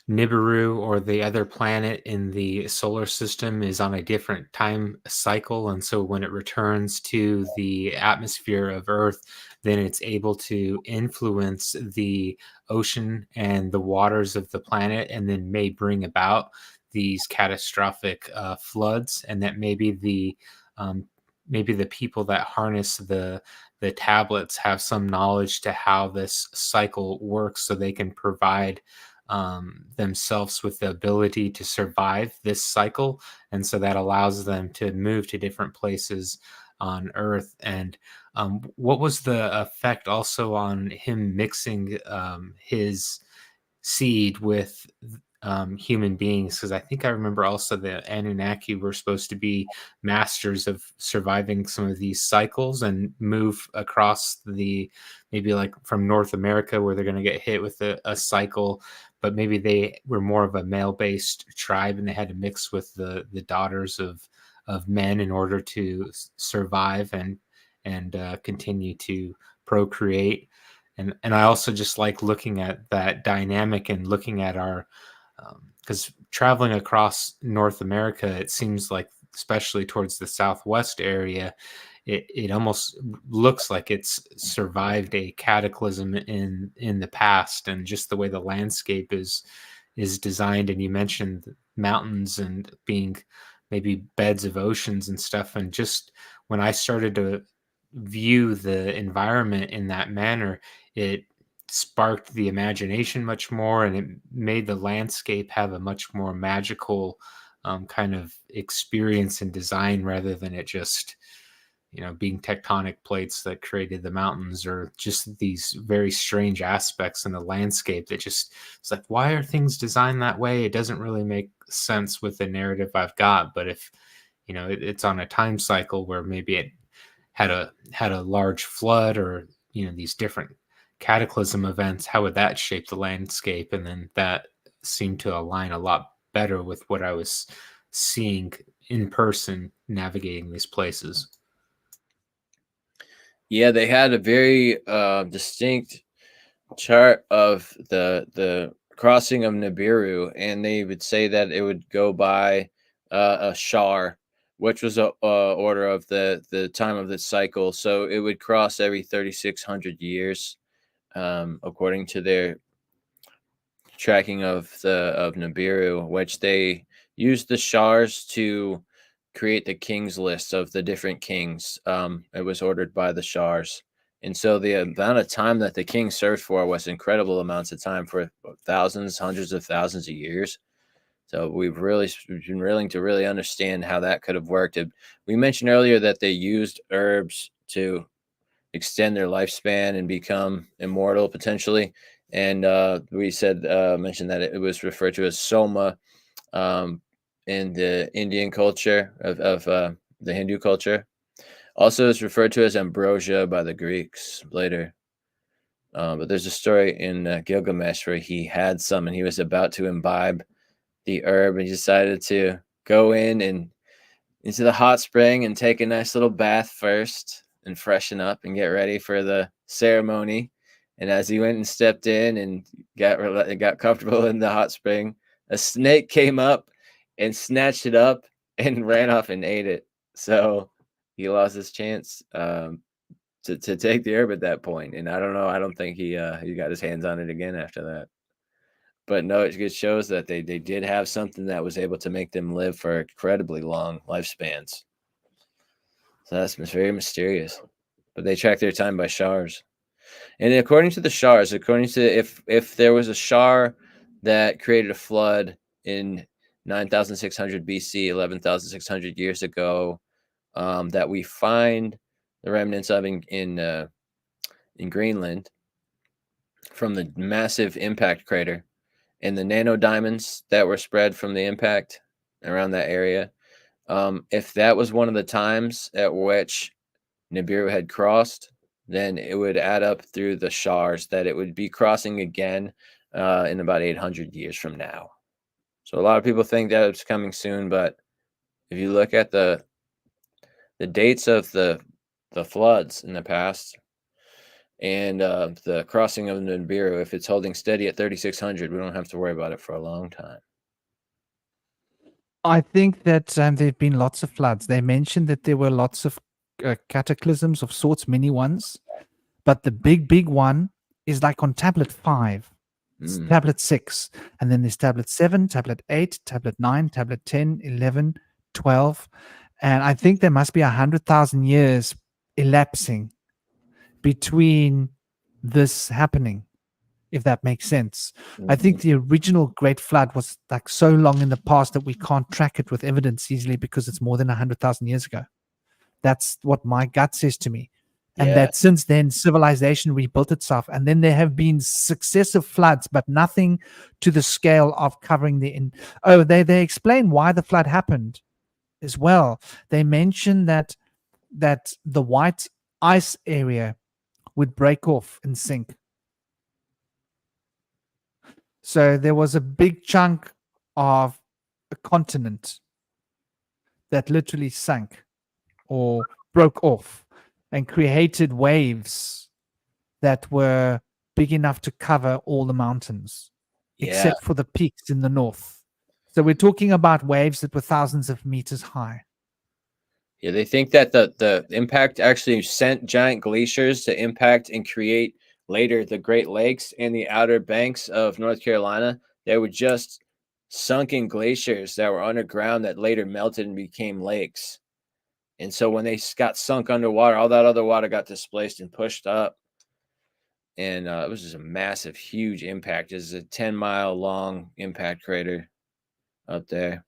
Nibiru, or the other planet in the solar system, is on a different time cycle, and so when it returns to the atmosphere of Earth, then it's able to influence the ocean and the waters of the planet, and then may bring about these catastrophic floods, and that maybe the people that harness the tablets have some knowledge to how this cycle works, so they can provide themselves with the ability to survive this cycle. And so that allows them to move to different places on Earth. And what was the effect also on him mixing his seed with human beings? Because I think I remember also the Anunnaki were supposed to be masters of surviving some of these cycles and move across maybe like from North America, where they're going to get hit with a cycle, but maybe they were more of a male-based tribe and they had to mix with the daughters of men in order to survive and continue to procreate. And I also just like looking at that dynamic and looking at our because traveling across North America, it seems like, especially towards the Southwest area, it almost looks like it's survived a cataclysm in the past, and just the way the landscape is designed. And you mentioned mountains and being maybe beds of oceans and stuff. And just when I started to view the environment in that manner, it sparked the imagination much more, and it made the landscape have a much more magical kind of experience and design, rather than it just being tectonic plates that created the mountains, or just these very strange aspects in the landscape that just, it's like, why are things designed that way? It doesn't really make sense with the narrative I've got. But if it's on a time cycle where maybe it had a large flood, or these different cataclysm events, how would that shape the landscape? And then that seemed to align a lot better with what I was seeing in person navigating these places. Yeah, they had a very distinct chart of the crossing of Nibiru, and they would say that it would go by a shar, which was a order of the time of the cycle. So it would cross every 3,600 years. According to their tracking of Nibiru, which they used the shars to create the king's list of the different kings. It was ordered by the shars, and so the amount of time that the king served for was incredible amounts of time, for thousands, hundreds of thousands of years. So we've been willing to really understand how that could have worked. We mentioned earlier that they used herbs to extend their lifespan and become immortal potentially. And we mentioned that it was referred to as soma in the Indian culture of the Hindu culture. Also, it's referred to as ambrosia by the Greeks later. But there's a story in Gilgamesh where he had some, and he was about to imbibe the herb, and he decided to go into the hot spring and take a nice little bath first and freshen up and get ready for the ceremony. And as he went and stepped in and got comfortable in the hot spring, a snake came up and snatched it up and ran off and ate it. So he lost his chance to take the herb at that point. And I don't know. I don't think he got his hands on it again after that. But no, it shows that they did have something that was able to make them live for incredibly long lifespans. So that's very mysterious. But they track their time by shars. And according to the shars, according to if there was a shar that created a flood in 9,600 BC, 11,600 years ago, that we find the remnants of in Greenland from the massive impact crater and the nano diamonds that were spread from the impact around that area. If that was one of the times at which Nibiru had crossed, then it would add up through the shars that it would be crossing again in about 800 years from now. So a lot of people think that it's coming soon, but if you look at the dates of the floods in the past and the crossing of Nibiru, if it's holding steady at 3600, we don't have to worry about it for a long time. I think that there have been lots of floods. They mentioned that there were lots of cataclysms of sorts, many ones, but the big one is like on tablet 5, tablet 6, and then there's tablet 7, tablet 8, tablet 9, tablet 10, 11, 12, and I think there must be 100,000 years elapsing between this happening, if that makes sense. I think the original Great Flood was like so long in the past that we can't track it with evidence easily because it's more than 100,000 years ago. That's what my gut says to me. And that since then, civilization rebuilt itself. And then there have been successive floods, but nothing to the scale of covering they explain why the flood happened as well. They mention that the white ice area would break off and sink. So there was a big chunk of a continent that literally sank or broke off and created waves that were big enough to cover all the mountains, except for the peaks in the north. So we're talking about waves that were thousands of meters high. Yeah, they think that the impact actually sent giant glaciers to impact and create later the Great Lakes and the outer banks of North Carolina. They were just sunken glaciers that were underground that later melted and became lakes. And so when they got sunk underwater, all that other water got displaced and pushed up. And it was just a massive, huge impact. It's a 10-mile long impact crater up there.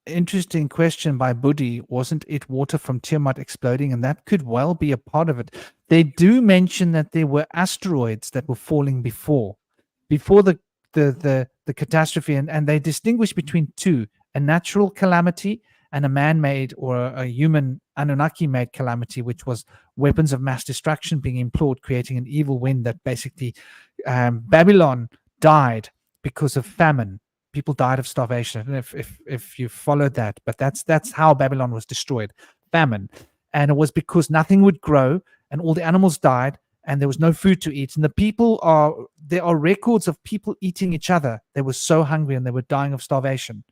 Interesting question by Buddy. Wasn't it water from Tiamat exploding? And that could well be a part of it. They do mention that there were asteroids that were falling before the catastrophe, and they distinguish between two: a natural calamity and a man-made or a human Anunnaki-made calamity, which was weapons of mass destruction being employed, creating an evil wind that basically Babylon died because of famine. People died of starvation. If you followed that, but that's how Babylon was destroyed, famine, and it was because nothing would grow and all the animals died and there was no food to eat. And there are records of people eating each other. They were so hungry and they were dying of starvation,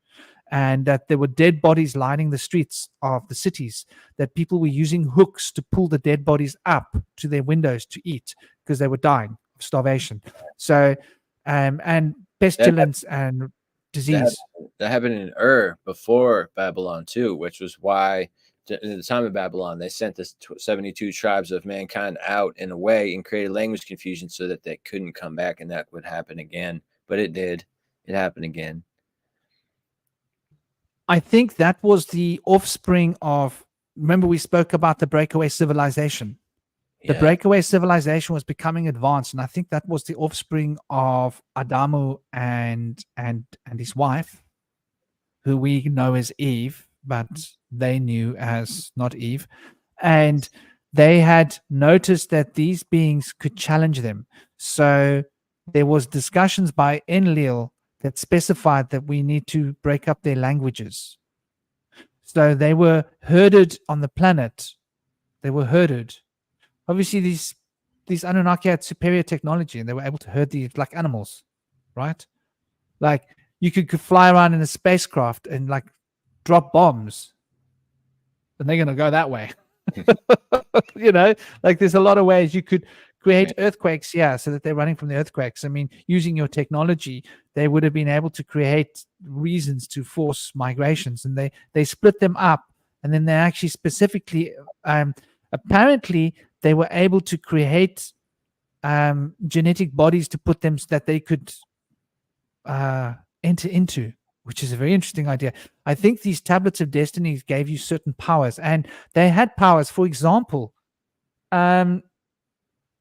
and that there were dead bodies lining the streets of the cities. That people were using hooks to pull the dead bodies up to their windows to eat because they were dying of starvation. So, and pestilence and disease. That happened in before Babylon too, which was why at the time of Babylon they sent the 72 tribes of mankind out and away and created language confusion so that they couldn't come back, and that would happen again. But it did. It happened again. I think that was the offspring of, remember we spoke about the breakaway civilization. The breakaway civilization was becoming advanced, and I think that was the offspring of Adamu and his wife, who we know as Eve, but they knew as not Eve. And they had noticed that these beings could challenge them. So there was discussions by Enlil that specified that we need to break up their languages. So they were herded on the planet. They were herded. Obviously, these Anunnaki had superior technology, and they were able to herd these like animals, right? Like you could fly around in a spacecraft and like drop bombs, and they're going to go that way. Like there's a lot of ways you could create earthquakes, so that they're running from the earthquakes. I mean, using your technology, they would have been able to create reasons to force migrations, and they split them up, and then they actually specifically, apparently, they were able to create genetic bodies to put them so that they could enter into, which is a very interesting idea. I think these tablets of destiny gave you certain powers, and they had powers. For example,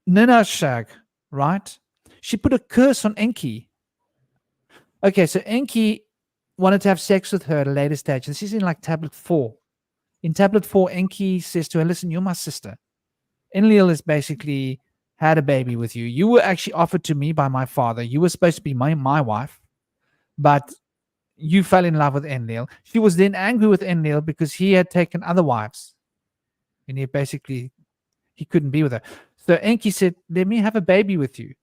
Ninashag, right? She put a curse on Enki. Okay, so Enki wanted to have sex with her at a later stage. This is in like tablet 4. In tablet 4, Enki says to her, listen, you're my sister. Enlil has basically had a baby with you. You were actually offered to me by my father. You were supposed to be my wife, but you fell in love with Enlil. She was then angry with Enlil because he had taken other wives, and he couldn't be with her. So Enki said, let me have a baby with you.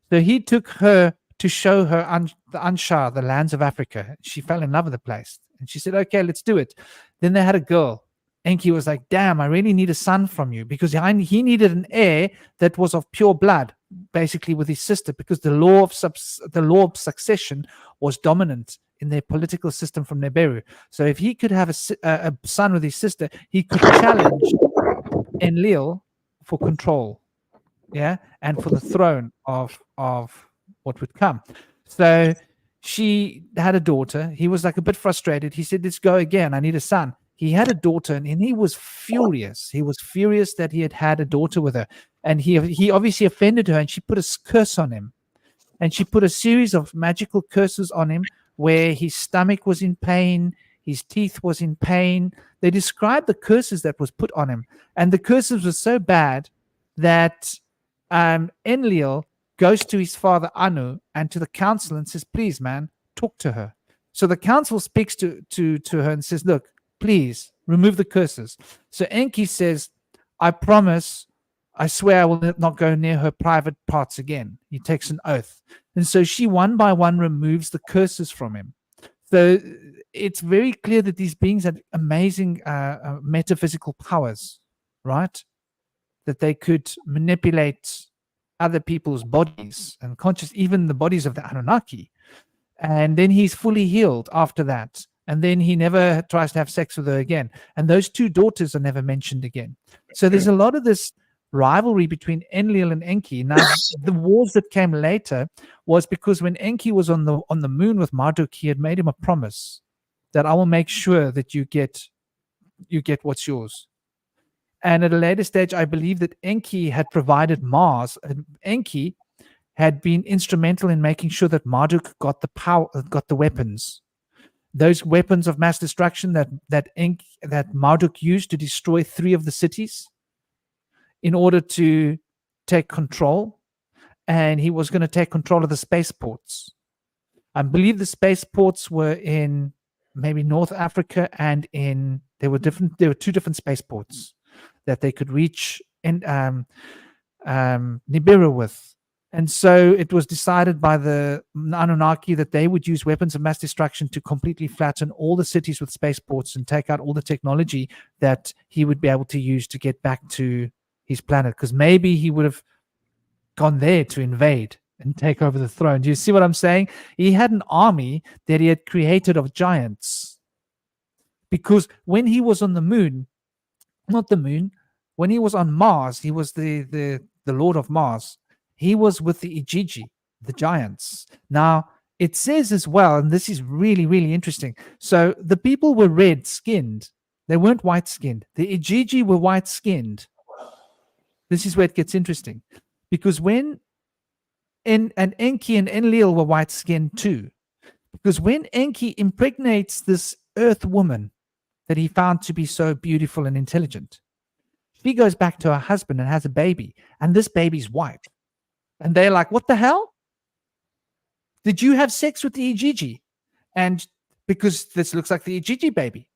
So he took her to show her the Anshar, the lands of Africa. She fell in love with the place. And she said, okay, let's do it. Then they had a girl. Enki was like, damn, I really need a son from you, because he needed an heir that was of pure blood, basically with his sister, because the law of succession was dominant in their political system from Nibiru. So if he could have a son with his sister, he could challenge Enlil for control, and for the throne of what would come. So she had a daughter. He was like a bit frustrated. He said, let's go again. I need a son. He had a daughter, and he was furious. He was furious that he had a daughter with her. And he obviously offended her, and she put a curse on him. And she put a series of magical curses on him where his stomach was in pain, his teeth was in pain. They described the curses that was put on him. And the curses were so bad that Enlil goes to his father Anu and to the council and says, please, man, talk to her. So the council speaks to her and says, look, please remove the curses. So Enki says, I promise, I swear I will not go near her private parts again. He takes an oath. And so she one by one removes the curses from him. So it's very clear that these beings had amazing metaphysical powers, right? That they could manipulate other people's bodies and even the bodies of the Anunnaki. And then he's fully healed after that. And then he never tries to have sex with her again. And those two daughters are never mentioned again. So there's a lot of this rivalry between Enlil and Enki. Now, the wars that came later was because when Enki was on the moon with Marduk, he had made him a promise that I will make sure that you get what's yours. And at a later stage, I believe that Enki had provided Mars. Enki had been instrumental in making sure that Marduk got the weapons. Those weapons of mass destruction that Marduk used to destroy 3 of the cities in order to take control. And he was going to take control of the spaceports. I believe the spaceports were in maybe North Africa, and there were 2 different spaceports that they could reach in Nibiru with. And so it was decided by the Anunnaki that they would use weapons of mass destruction to completely flatten all the cities with spaceports and take out all the technology that he would be able to use to get back to his planet. Because maybe he would have gone there to invade and take over the throne. Do you see what I'm saying? He had an army that he had created of giants. Because when he was on the moon, not the moon, when he was on Mars, he was the Lord of Mars. He was with the Ijiji, the giants. Now, it says as well, and this is really, really interesting. So the people were red-skinned. They weren't white-skinned. The Ijiji were white-skinned. This is where it gets interesting. Because when Enki and Enlil were white-skinned too. Because when Enki impregnates this earth woman that he found to be so beautiful and intelligent, she goes back to her husband and has a baby. And this baby's white. And they're like, what the hell? Did you have sex with the Ijiji? And because this looks like the Ijiji baby.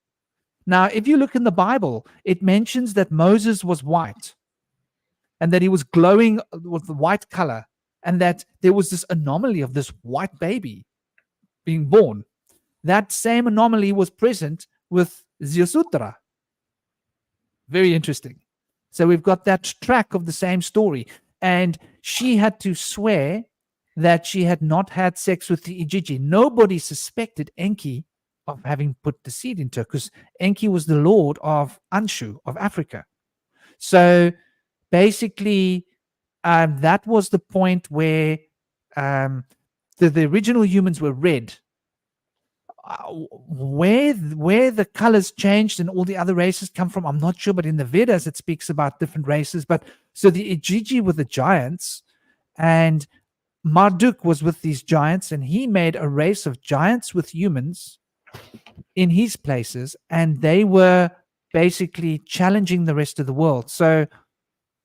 Now, if you look in the Bible, it mentions that Moses was white and that he was glowing with the white color, and that there was this anomaly of this white baby being born. That same anomaly was present with Ziusutra. Very interesting. So we've got that track of the same story. And she had to swear that she had not had sex with the Ijiji. Nobody suspected Enki of having put the seed into her, because Enki was the lord of Anshu, of Africa. So basically, that was the point where the original humans were red. Where the colors changed and all the other races come from, I'm not sure, but in the Vedas it speaks about different races. But so the Ijiji were the giants, and Marduk was with these giants, and he made a race of giants with humans in his places, and they were basically challenging the rest of the world. So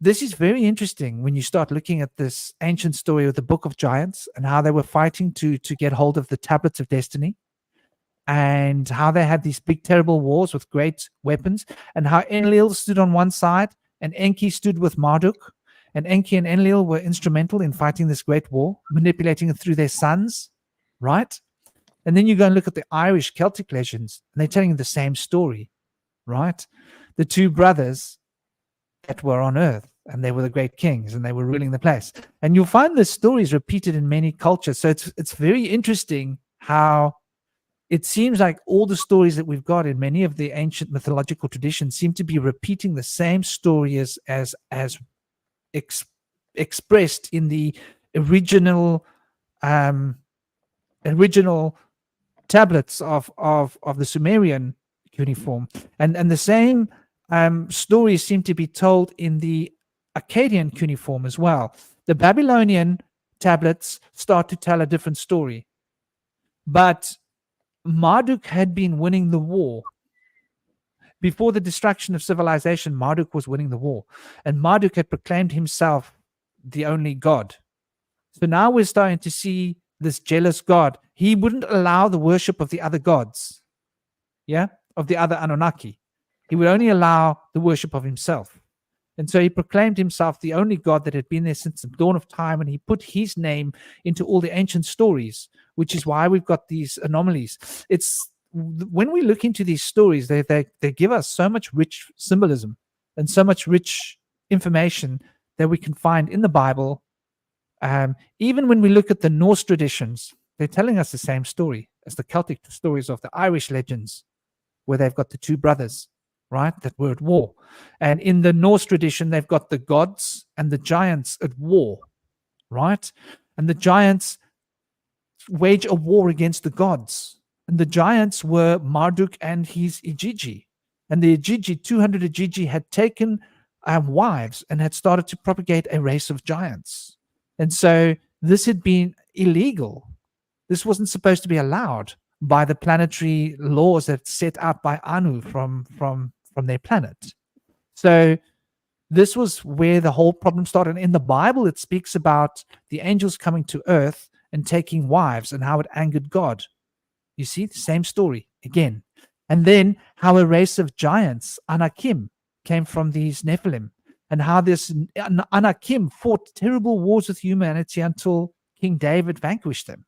this is very interesting when you start looking at this ancient story of the Book of Giants and how they were fighting to get hold of the tablets of destiny, and how they had these big terrible wars with great weapons, and how Enlil stood on one side and Enki stood with Marduk, and Enki and Enlil were instrumental in fighting this great war, manipulating it through their sons, right? And then you go and look at the Irish Celtic legends, and they're telling you the same story, right? The two brothers that were on earth, and they were the great kings, and they were ruling the place. And you'll find this story is repeated in many cultures. So it's very interesting how it seems like all the stories that we've got in many of the ancient mythological traditions seem to be repeating the same story as expressed in the original tablets of the Sumerian cuneiform, and the same stories seem to be told in the Akkadian cuneiform as well. The Babylonian tablets start to tell a different story, but Marduk had been winning the war. Before the destruction of civilization, Marduk was winning the war, and Marduk had proclaimed himself the only god. So now we're starting to see this jealous god. He wouldn't allow the worship of the other gods, of the other Anunnaki. He would only allow the worship of himself. And so he proclaimed himself the only god that had been there since the dawn of time, and he put his name into all the ancient stories, which is why we've got these anomalies. It's when we look into these stories, they give us so much rich symbolism and so much rich information that we can find in the Bible. Even when we look at the Norse traditions, they're telling us the same story as the Celtic stories of the Irish legends, where they've got the two brothers, right, that were at war. And in the Norse tradition, they've got the gods and the giants at war, right? And the giants wage a war against the gods. And the giants were Marduk and his Ijiji. And the Ijiji, 200 Ijiji, had taken wives and had started to propagate a race of giants. And so this had been illegal. This wasn't supposed to be allowed by the planetary laws that set out by Anu from their planet. So this was where the whole problem started. And in the Bible, it speaks about the angels coming to earth and taking wives and how it angered God. You see, the same story again. And then how a race of giants, Anakim, came from these Nephilim, and how this Anakim fought terrible wars with humanity until King David vanquished them,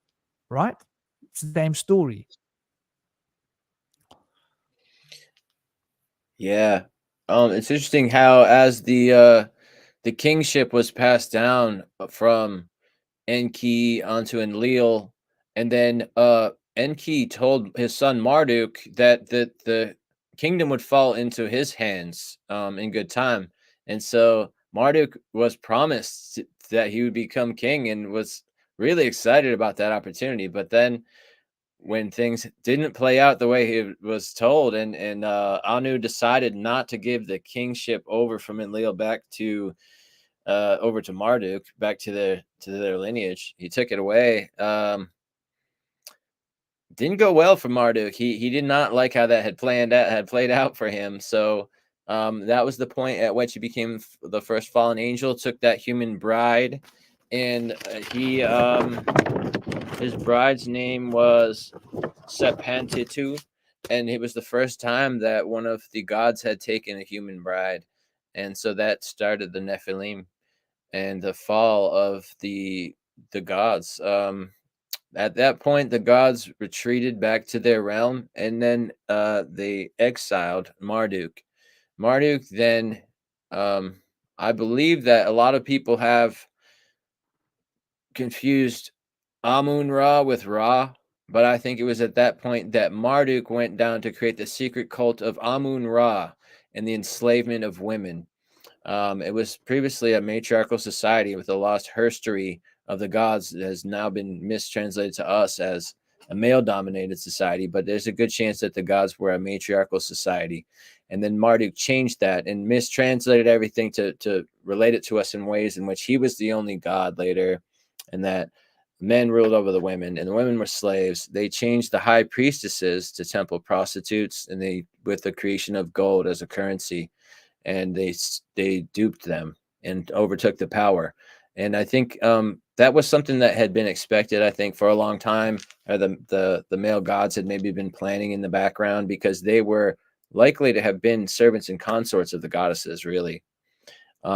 right? It's the same story. Yeah. It's interesting how as the kingship was passed down from Enki onto Enlil, and then Enki told his son Marduk that the kingdom would fall into his hands in good time. And so Marduk was promised that he would become king and was really excited about that opportunity. But then when things didn't play out the way he was told, and Anu decided not to give the kingship over from Enlil back to over to Marduk, back to their lineage. He took it away. Didn't go well for Marduk. He did not like how that had played out for him. So that was the point at which he became the first fallen angel, took that human bride, and his bride's name was Sepantitu, and it was the first time that one of the gods had taken a human bride. And so that started the Nephilim and the fall of the gods. at that point, the gods retreated back to their realm, and then they exiled Marduk. Marduk then, I believe that a lot of people have confused Amun Ra with Ra, but I think it was at that point that Marduk went down to create the secret cult of Amun Ra and the enslavement of women. It was previously a matriarchal society with a lost history of the gods that has now been mistranslated to us as a male-dominated society, but there's a good chance that the gods were a matriarchal society. And then Marduk changed that and mistranslated everything to relate it to us in ways in which he was the only god later, and that men ruled over the women and the women were slaves. They changed the high priestesses to temple prostitutes, and they, with the creation of gold as a currency, and they duped them and overtook the power. And I think that was something that had been expected, I think, for a long time. Or the male gods had maybe been planning in the background, because they were likely to have been servants and consorts of the goddesses, really.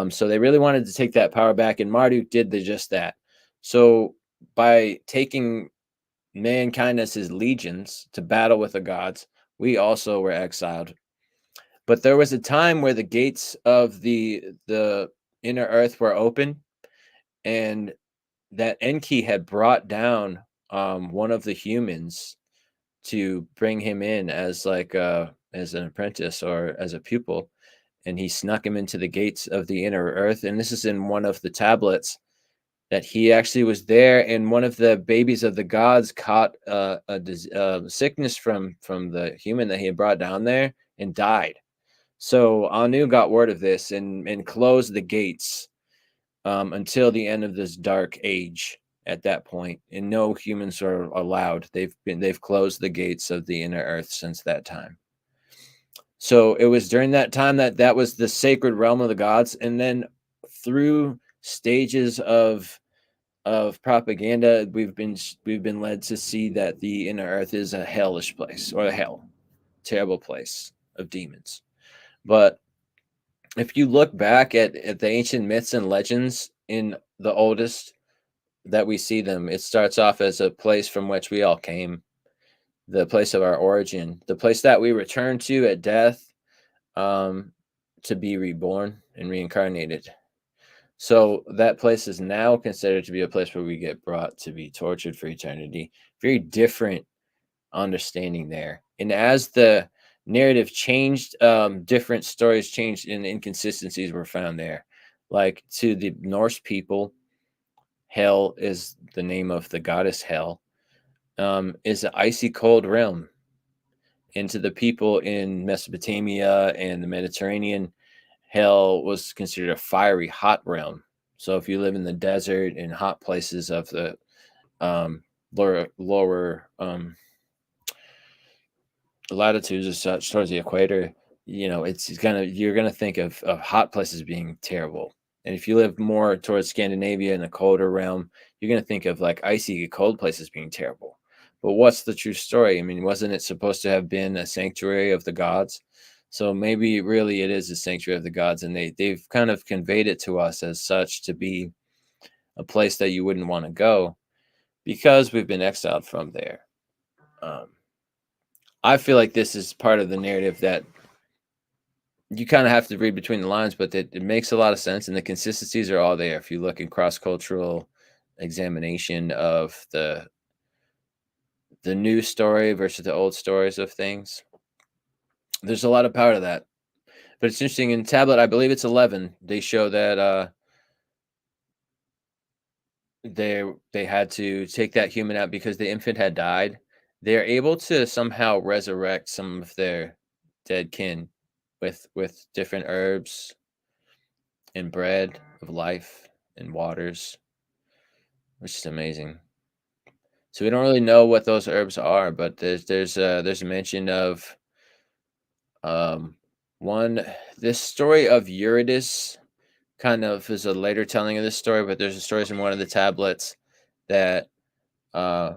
So they really wanted to take that power back, and Marduk did just that. So by taking mankind as his legions to battle with the gods, we also were exiled. But there was a time where the gates of the inner earth were open, and that Enki had brought down one of the humans to bring him in as like as an apprentice or as a pupil, and he snuck him into the gates of the inner earth. And this is in one of the tablets, that he actually was there, and one of the babies of the gods caught a sickness from the human that he had brought down there and died. So Anu got word of this and closed the gates until the end of this dark age. At that point, and no humans are allowed. They've closed the gates of the inner earth since that time. So it was during that time that was the sacred realm of the gods, and then through stages of propaganda, we've been led to see that the inner earth is a hellish place, or a hell, terrible place of demons. But if you look back at the ancient myths and legends in the oldest that we see them, it starts off as a place from which we all came, the place of our origin, the place that we return to at death, to be reborn and reincarnated. So that place is now considered to be a place where we get brought to be tortured for eternity. Very different understanding there. And as the narrative changed, different stories changed, and inconsistencies were found there. Like, to the Norse people, Hell is the name of the goddess Hel, is an icy cold realm. And to the people in Mesopotamia and the Mediterranean, Hell was considered a fiery hot realm. So if you live in the desert and hot places of the lower latitudes as such, towards the equator, you're gonna think of hot places being terrible. And if you live more towards Scandinavia in a colder realm, you're going to think of like icy cold places being terrible. But what's the true story? I mean, wasn't it supposed to have been a sanctuary of the gods? So maybe really it is a sanctuary of the gods, and they've kind of conveyed it to us as such, to be a place that you wouldn't want to go because we've been exiled from there. I feel like this is part of the narrative that you kind of have to read between the lines, but it makes a lot of sense, and the consistencies are all there. If you look in cross-cultural examination of the new story versus the old stories of things, there's a lot of power to that. But it's interesting, in tablet, I believe it's 11, they show that they had to take that human out because the infant had died. They're able to somehow resurrect some of their dead kin with different herbs and bread of life and waters, which is amazing. So we don't really know what those herbs are, but there's a mention of this story of Eurydice kind of is a later telling of this story, but there's a story in one of the tablets that I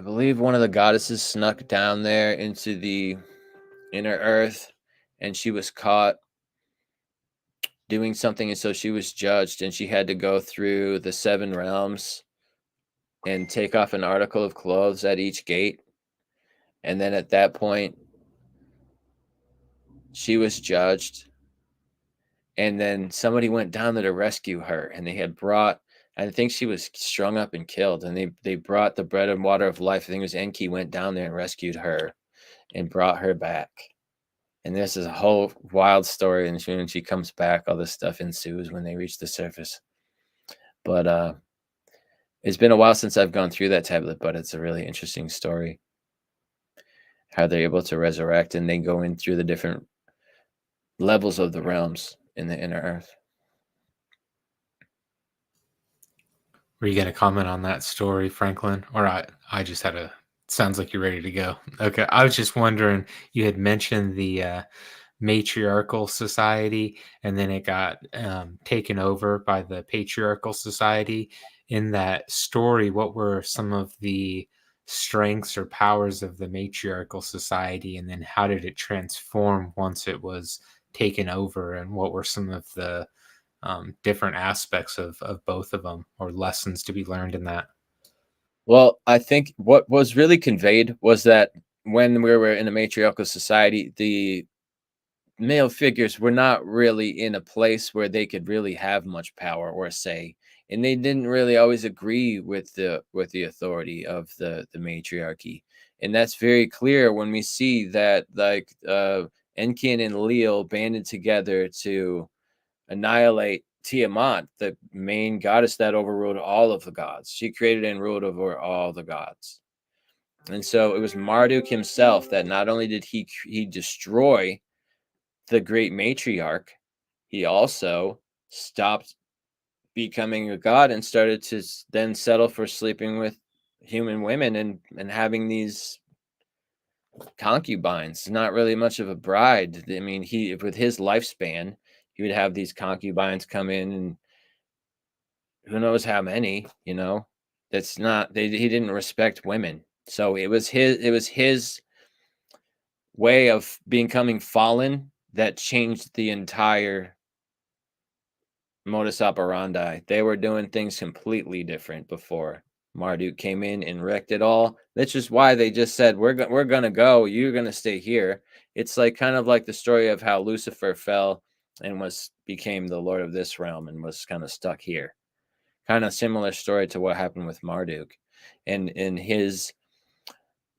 believe one of the goddesses snuck down there into the inner earth, and she was caught doing something, and so she was judged, and she had to go through the 7 realms and take off an article of clothes at each gate. And then at that point, she was judged. And then somebody went down there to rescue her. And they had brought, I think she was strung up and killed. And they brought the bread and water of life. I think it was Enki went down there and rescued her and brought her back. And this is a whole wild story. And when she comes back, all this stuff ensues when they reach the surface. But it's been a while since I've gone through that tablet, but it's a really interesting story. How they're able to resurrect, and they go in through the different levels of the realms in the inner earth. Were you going to comment on that story, Franklin? Or I just had a, sounds like you're ready to go. Okay. I was just wondering, you had mentioned the matriarchal society, and then it got taken over by the patriarchal society. In that story, what were some of the strengths or powers of the matriarchal society, and then how did it transform once it was taken over, and what were some of the different aspects of both of them, or lessons to be learned in that? Well, I think what was really conveyed was that when we were in a matriarchal society, the male figures were not really in a place where they could really have much power or say, and they didn't really always agree with the authority of the matriarchy. And that's very clear when we see that, like, Enki and Leo banded together to annihilate Tiamat, the main goddess that overruled all of the gods. She created and ruled over all the gods. And so it was Marduk himself that not only did he destroy the great matriarch, he also stopped becoming a god and started to then settle for sleeping with human women and having these concubines. Not really much of a bride. I mean, he, with his lifespan, he would have these concubines come in, and who knows how many, you know. That's not, he didn't respect women. So it was his way of becoming fallen that changed the entire modus operandi. They were doing things completely different before Marduk came in and wrecked it all. That's just why they just said, we're gonna go, you're gonna stay here. It's like kind of like the story of how Lucifer fell and became the lord of this realm and was kind of stuck here. Kind of similar story to what happened with Marduk. And his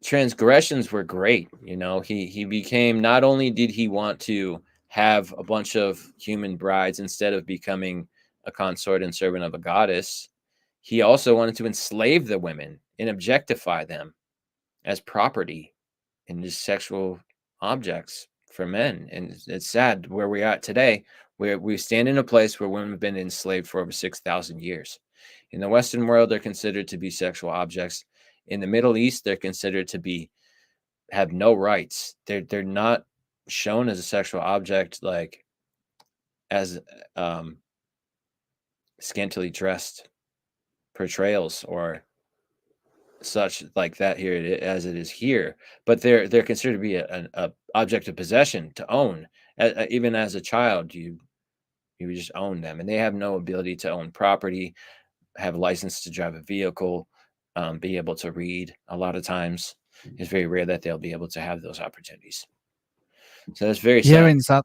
transgressions were great. You know, he became, not only did he want to have a bunch of human brides instead of becoming a consort and servant of a goddess, he also wanted to enslave the women and objectify them as property and just sexual objects for men. And it's sad where we're at today, where we stand in a place where women have been enslaved for over 6,000 years. In the Western world, they're considered to be sexual objects. In the Middle East, they're considered to have no rights. They're not shown as a sexual object, like as scantily dressed portrayals or such like that here as it is here, but they're considered to be an object of possession, to own. Even as a child, you just own them, and they have no ability to own property, have a license to drive a vehicle, be able to read. A lot of times it's very rare that they'll be able to have those opportunities. So that's very sad.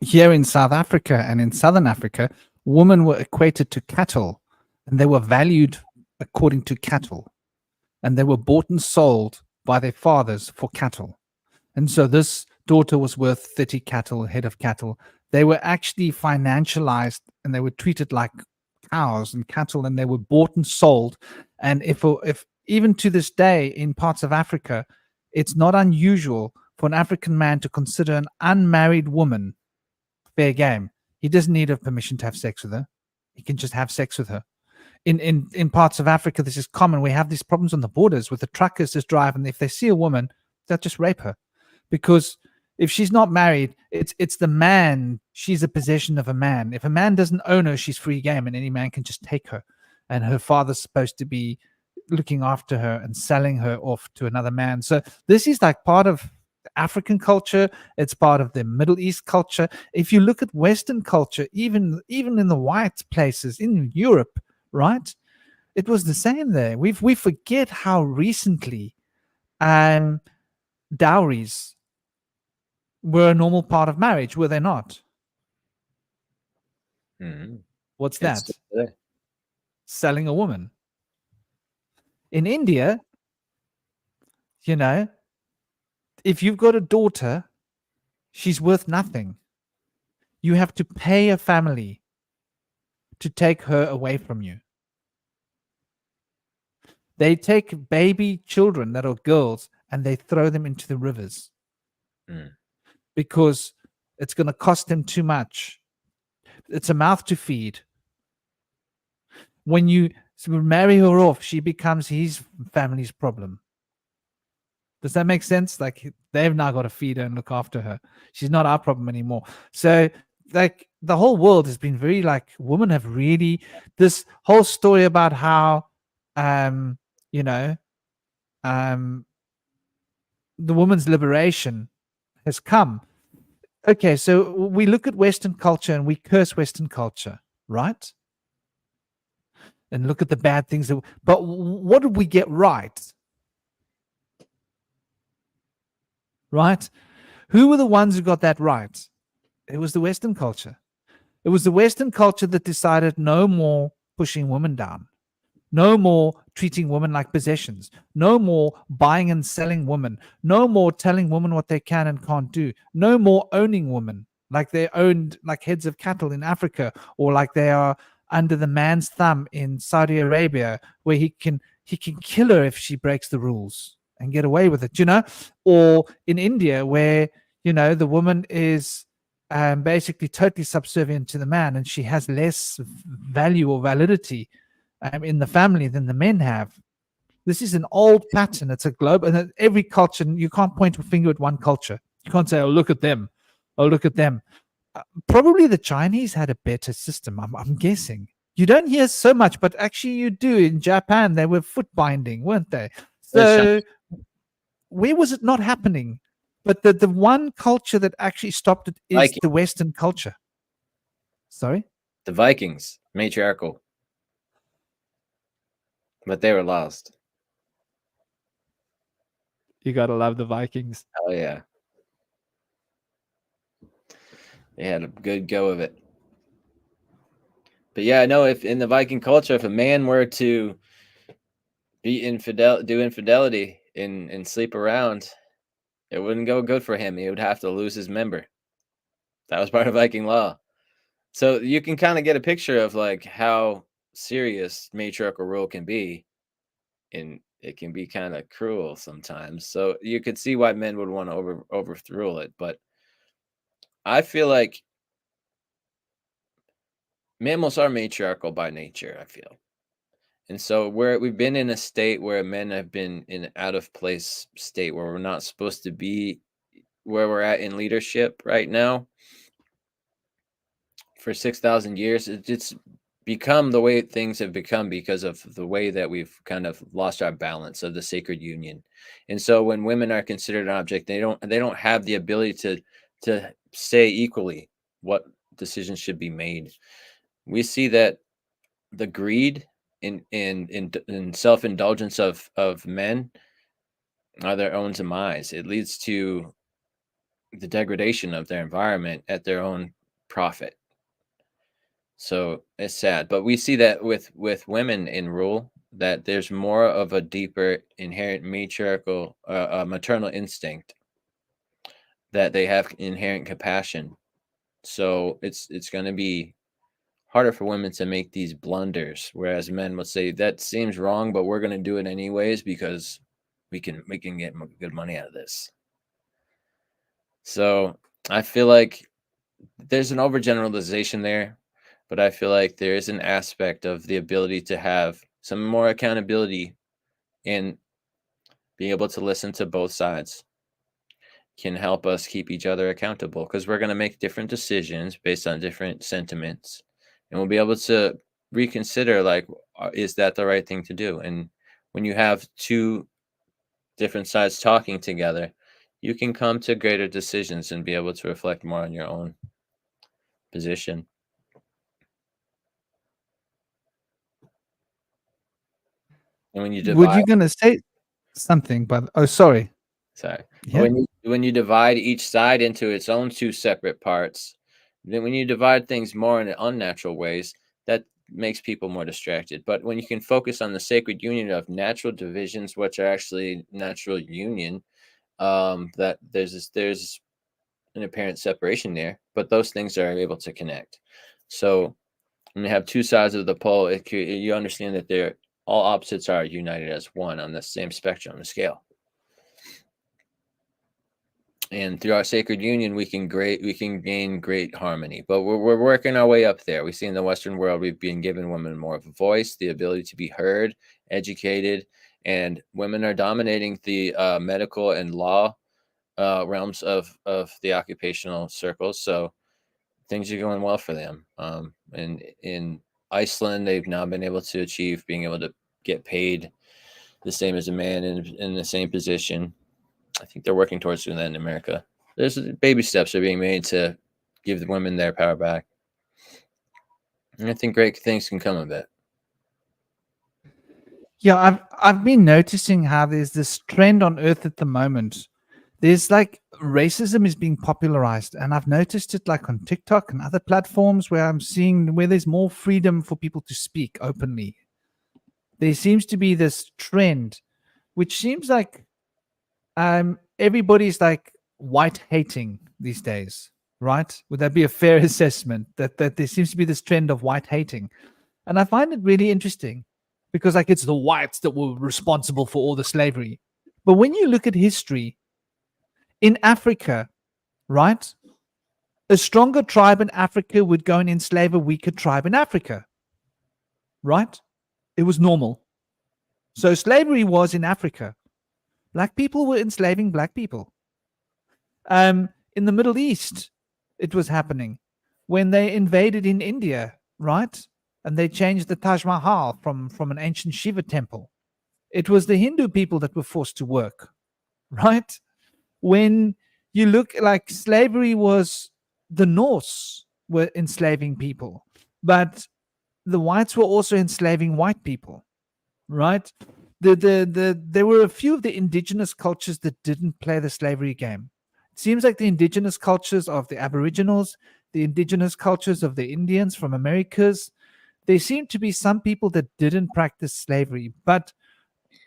Here in South Africa and in Southern Africa, women were equated to cattle, and they were valued according to cattle, and they were bought and sold by their fathers for cattle. And so this daughter was worth 30 cattle, head of cattle. They were actually financialized, and they were treated like cows and cattle, and they were bought and sold. And if even to this day in parts of Africa, it's not unusual for an African man to consider an unmarried woman fair game. He doesn't need her permission to have sex with her. He can just have sex with her. In parts of Africa, this is common. We have these problems on the borders with the truckers just drive, and if they see a woman, they'll just rape her, because if she's not married, it's the man. She's a possession of a man. If a man doesn't own her, she's free game, and any man can just take her. And her father's supposed to be looking after her and selling her off to another man. So this is like part of African culture. It's part of the Middle East culture. If you look at Western culture, even in the white places in Europe, right? It was the same there. We forget how recently dowries were a normal part of marriage, were they not? Mhm. What's It's that? Selling a woman. In India, you know, if you've got a daughter, she's worth nothing. You have to pay a family to take her away from you. They take baby children that are girls and they throw them into the rivers Mm. because it's going to cost them too much. It's a mouth to feed. When you marry her off, she becomes his family's problem. Does that make sense? Like they've now got to feed her and look after her. She's not our problem anymore. So like the whole world has been very like women have really this whole story about how you know the woman's liberation has come. Okay, so we look at Western culture and we curse Western culture, right? And look at the bad things that, but what did we get right? Right? Who were the ones who got that right? It was the Western culture. It was the Western culture that decided no more pushing women down, no more treating women like possessions, no more buying and selling women, no more telling women what they can and can't do, no more owning women like they're owned like heads of cattle in Africa, or like they are under the man's thumb in Saudi Arabia, where he can kill her if she breaks the rules and get away with it, you know, or in India where the woman is basically totally subservient to the man, and she has less value or validity in the family than the men have. This is an old pattern. It's a globe, and every culture. You can't point a finger at one culture. You can't say, "Oh, look at them. Oh, look at them." Probably the Chinese had a better system. I'm guessing. You don't hear so much, but actually you do. In Japan, they were foot binding, weren't they? So where was it not happening? But the one culture that actually stopped it is Viking. the Western culture. Sorry? The Vikings, matriarchal. But they were lost. You gotta love the Vikings. Oh yeah. They had a good go of it. But yeah, no, if in the Viking culture, if a man were to do infidelity and sleep around, it wouldn't go good for him. He would have to lose his member. That was part of Viking law. So you can kind of get a picture of like how serious matriarchal rule can be, and it can be kind of cruel sometimes. So you could see why men would want to overthrow it. But I feel like mammals are matriarchal by nature, I feel. And so we've been in a state where men have been in an out of place state where we're not supposed to be where we're at in leadership right now. For 6,000 years, it's become the way things have become because of the way that we've kind of lost our balance of the sacred union. And so when women are considered an object, they don't have the ability to say equally what decisions should be made. We see that the greed in self-indulgence of men are their own demise. It leads to the degradation of their environment at their own profit. So it's sad, but we see that with women in rule, that there's more of a deeper inherent matriarchal maternal instinct, that they have inherent compassion. So it's going to be harder for women to make these blunders, whereas men would say that seems wrong, but we're going to do it anyways because we can get good money out of this. So I feel like there's an overgeneralization there, but I feel like there is an aspect of the ability to have some more accountability and being able to listen to both sides can help us keep each other accountable, because we're going to make different decisions based on different sentiments, and we'll be able to reconsider, like, is that the right thing to do? And when you have two different sides talking together, you can come to greater decisions and be able to reflect more on your own position. And when you Were divide, you going to say something? But oh, sorry. sorry, Yeah. when you divide each side into its own two separate parts, then when you divide things more in unnatural ways, that makes people more distracted. But when you can focus on the sacred union of natural divisions, which are actually natural union, that there's an apparent separation there, but those things are able to connect. So when you have two sides of the pole, you understand that they're all opposites are united as one on the same spectrum, the scale. And through our sacred union, we can gain great harmony. But we're working our way up there. We see in the Western world, we've been given women more of a voice, the ability to be heard, educated, and women are dominating the medical and law realms of the occupational circles. So things are going well for them. And in Iceland, they've now been able to achieve being able to get paid the same as a man in the same position. I think they're working towards doing that in America. There's baby steps are being made to give the women their power back. And I think great things can come of it. Yeah, I've been noticing how there's this trend on Earth at the moment. There's like racism is being popularized, and I've noticed it like on TikTok and other platforms where I'm seeing where there's more freedom for people to speak openly. There seems to be this trend, which seems like everybody's like white hating these days, right? Would that be a fair assessment that there seems to be this trend of white hating? And I find it really interesting because like it's the whites that were responsible for all the slavery. But when you look at history in Africa, right? A stronger tribe in Africa would go and enslave a weaker tribe in Africa, right? It was normal. So slavery was in Africa. Black people were enslaving black people. In the Middle East, it was happening when they invaded in India, right? And they changed the Taj Mahal from an ancient Shiva temple. It was the Hindu people that were forced to work, right? When you look like slavery was the Norse were enslaving people, but the whites were also enslaving white people, right? There were a few of the indigenous cultures that didn't play the slavery game. It seems like the indigenous cultures of the Aboriginals, the indigenous cultures of the Indians from Americas, there seem to be some people that didn't practice slavery, but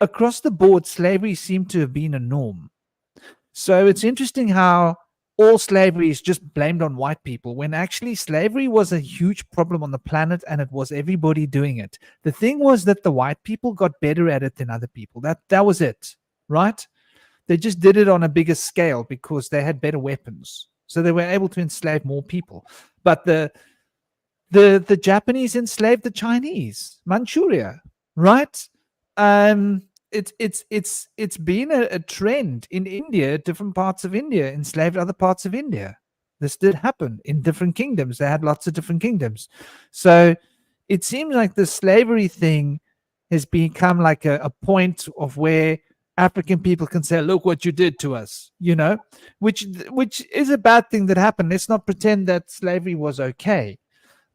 across the board, slavery seemed to have been a norm. So it's interesting how all slavery is just blamed on white people when actually slavery was a huge problem on the planet and it was everybody doing it. The thing was that the white people got better at it than other people. That was it, right? They just did it on a bigger scale because they had better weapons. So they were able to enslave more people. But the Japanese enslaved the Chinese, Manchuria, right? It's been a trend in India. Different parts of India enslaved other parts of India. This did happen in different kingdoms. They had lots of different kingdoms. So it seems like the slavery thing has become like a point of where African people can say, look what you did to us, which is a bad thing that happened. Let's not pretend that slavery was okay.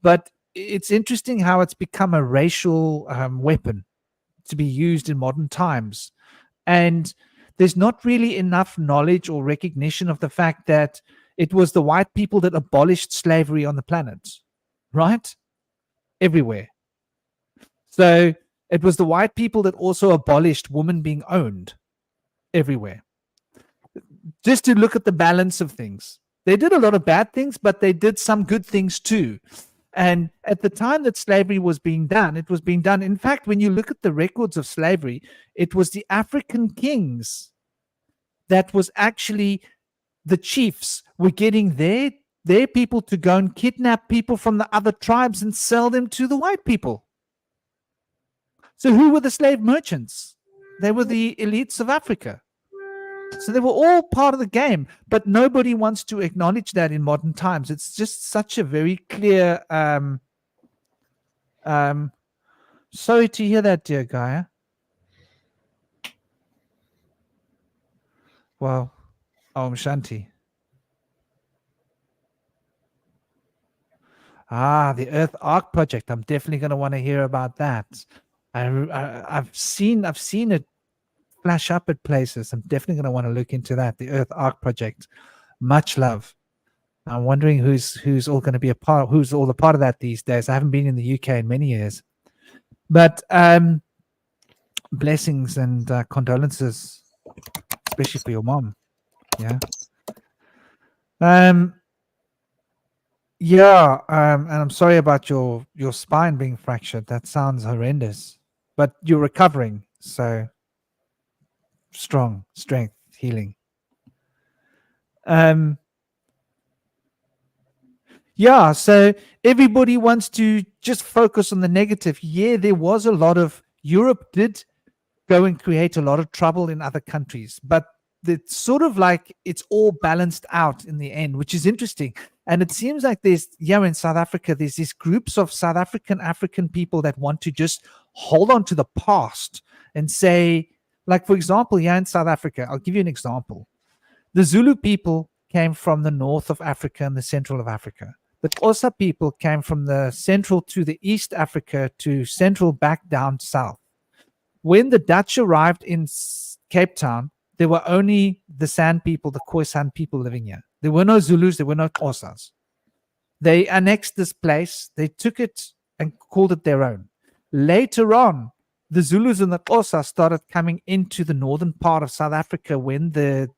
But it's interesting how it's become a racial weapon to be used in modern times. And there's not really enough knowledge or recognition of the fact that it was the white people that abolished slavery on the planet, right? Everywhere. So it was the white people that also abolished women being owned everywhere. Just to look at the balance of things. They did a lot of bad things, but they did some good things too. And at the time that slavery was being done, it was being done. In fact, when you look at the records of slavery, it was the African kings that was actually the chiefs were getting their people to go and kidnap people from the other tribes and sell them to the white people. So who were the slave merchants? They were the elites of Africa. So they were all part of the game, but nobody wants to acknowledge that in modern times. It's just such a very clear. Sorry to hear that, dear Gaia. Well, Om Shanti. The Earth Arc project. I'm definitely going to want to hear about that. I've seen it flash up at places. I'm definitely going to want to look into that. The Earth Arc project. Much love. I'm wondering who's all going to be who's all a part of that these days. I haven't been in the UK in many years, but blessings and condolences, especially for your mom. Yeah. And I'm sorry about your spine being fractured. That sounds horrendous, but you're recovering. So strength, healing. So everybody wants to just focus on the negative. Yeah, there was a lot of, Europe did go and create a lot of trouble in other countries, but it's sort of like it's all balanced out in the end, which is interesting. And it seems like in South Africa, there's these groups of South African people that want to just hold on to the past and say, like, for example, in South Africa, I'll give you an example. The Zulu people came from the north of Africa and the central of Africa. The Xhosa people came from the central to the East Africa to central back down south. When the Dutch arrived in Cape Town, there were only the San people, the Khoisan people living here. There were no Zulus, there were no Xhosas. They annexed this place, they took it and called it their own. Later on, the Zulus and the Xhosa started coming into the northern part of South Africa when the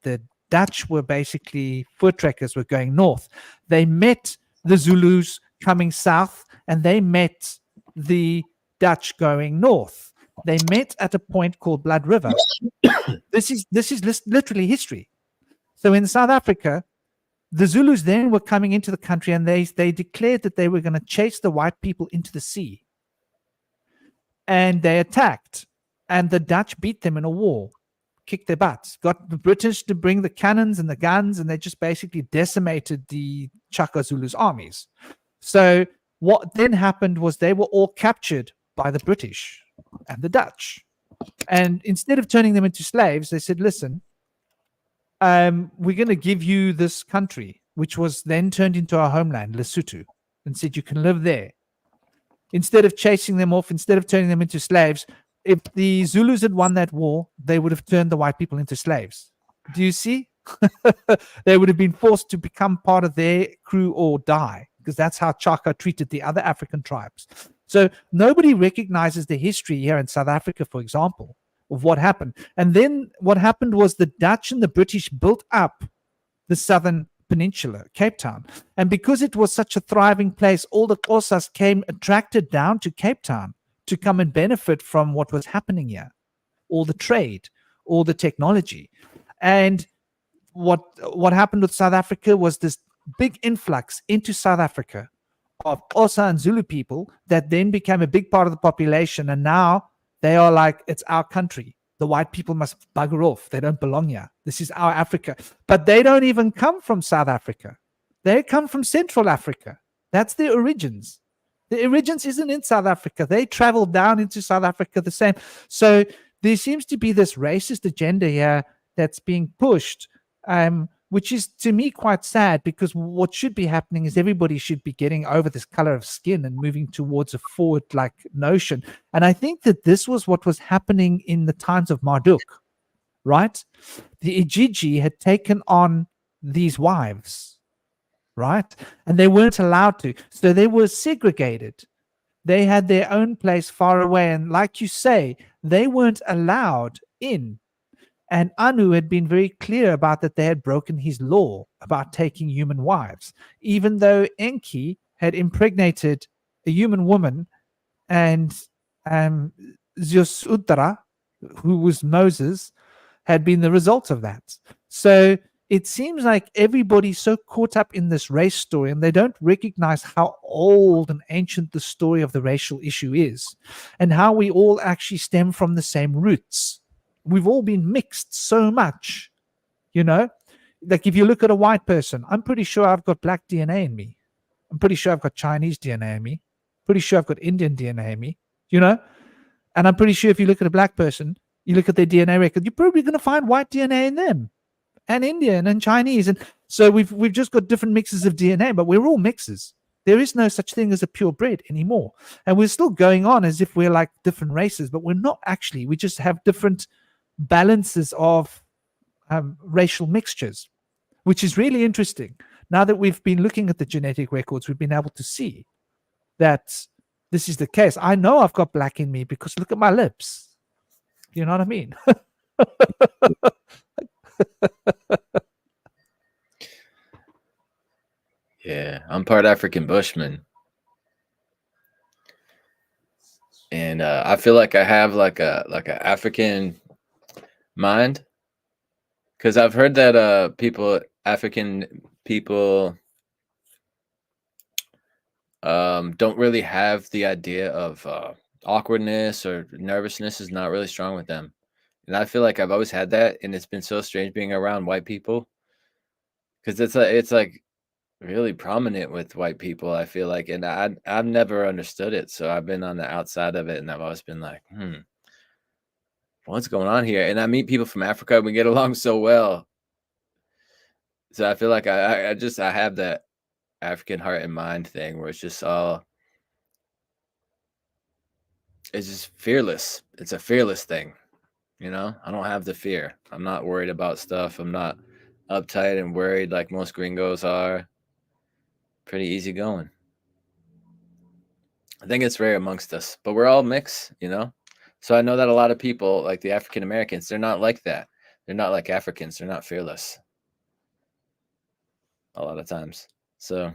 Dutch were basically foot trekkers, were going north. They met the Zulus coming south, and they met the Dutch going north. They met at a point called Blood River. This is literally history. So in South Africa, the Zulus then were coming into the country, and they declared that they were going to chase the white people into the sea. And they attacked, and the Dutch beat them in a war, kicked their butts, got the British to bring the cannons and the guns, and they just basically decimated the Chaka Zulu's armies. So what then happened was they were all captured by the British and the Dutch. And instead of turning them into slaves, they said, listen, we're going to give you this country, which was then turned into our homeland, Lesotho, and said you can live there. Instead of chasing them off, instead of turning them into slaves, if the Zulus had won that war, they would have turned the white people into slaves. Do you see? They would have been forced to become part of their crew or die, because that's how Chaka treated the other African tribes. So nobody recognizes the history here in South Africa, for example, of what happened. And then what happened was the Dutch and the British built up the southern peninsula, Cape Town. And because it was such a thriving place, all the Xhosas came attracted down to Cape Town to come and benefit from what was happening here, all the trade, all the technology. And what happened with South Africa was this big influx into South Africa of Xhosa and Zulu people that then became a big part of the population. And now they are like, it's our country. The white people must bugger off. They don't belong here. This is our Africa. But they don't even come from South Africa. They come from Central Africa. That's their origins. The origins isn't in South Africa. They traveled down into South Africa the same. So there seems to be this racist agenda here that's being pushed, which is to me quite sad, because what should be happening is everybody should be getting over this color of skin and moving towards a forward-like notion. And I think that this was what was happening in the times of Marduk, right? The Ijiji had taken on these wives, right? And they weren't allowed to. So they were segregated. They had their own place far away. And like you say, they weren't allowed in. And Anu had been very clear about that they had broken his law about taking human wives, even though Enki had impregnated a human woman, and Zeus-Uddara, who was Moses, had been the result of that. So it seems like everybody's so caught up in this race story, and they don't recognize how old and ancient the story of the racial issue is, and how we all actually stem from the same roots. We've all been mixed so much, you know, like if you look at a white person, I'm pretty sure I've got black DNA in me. I'm pretty sure I've got Chinese DNA in me. Pretty sure I've got Indian DNA in me, you know, and I'm pretty sure if you look at a black person, you look at their DNA record, you're probably going to find white DNA in them, and Indian and Chinese. And so we've just got different mixes of DNA, but we're all mixes. There is no such thing as a purebred anymore. And we're still going on as if we're like different races, but we're not actually. We just have different balances of racial mixtures, which is really interesting. Now that we've been looking at the genetic records, we've been able to see that this is the case. I know I've got black in me because look at my lips. You know what I mean? Yeah, I'm part African Bushman, and I feel like I have like a African mind, because I've heard that African people don't really have the idea of awkwardness or nervousness is not really strong with them, and I feel like I've always had that, and it's been so strange being around white people, because it's like really prominent with white people, I feel like, and I've never understood it. So I've been on the outside of it, and I've always been like, what's going on here? And I meet people from Africa, and we get along so well. So I feel like I have that African heart and mind thing where it's just fearless. It's a fearless thing, you know? I don't have the fear. I'm not worried about stuff. I'm not uptight and worried like most gringos are. Pretty easy going. I think it's rare amongst us, but we're all mixed, you know? So I know that a lot of people, like the African Americans, they're not like that. They're not like Africans. They're not fearless a lot of times. So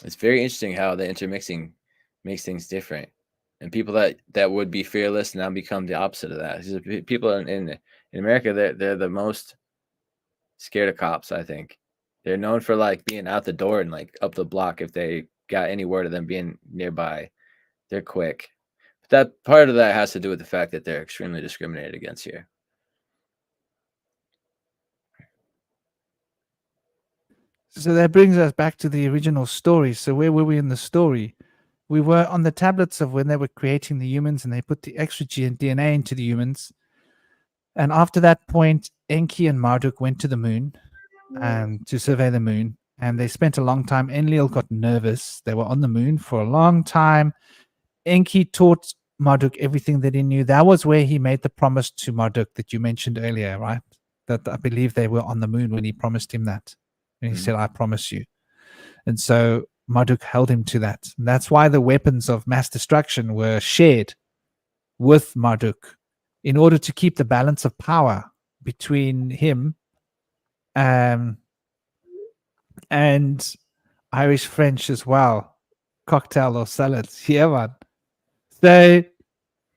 it's very interesting how the intermixing makes things different. And people that would be fearless now become the opposite of that. People in America, they're the most scared of cops, I think. They're known for like being out the door and like up the block if they got any word of them being nearby. They're quick. But that part of that has to do with the fact that they're extremely discriminated against here. So that brings us back to the original story. So where were we in the story? We were on the tablets of when they were creating the humans and they put the extra DNA into the humans. And after that point, Enki and Marduk went to the moon to survey the moon. And they spent a long time. Enlil got nervous. They were on the moon for a long time. Enki taught Marduk everything that he knew. That was where he made the promise to Marduk that you mentioned earlier, right? That I believe they were on the moon when he promised him that. And he said, I promise you. And so Marduk held him to that. And that's why the weapons of mass destruction were shared with Marduk in order to keep the balance of power between him and Irish French as well. Cocktail or salads. Yeah, man. So,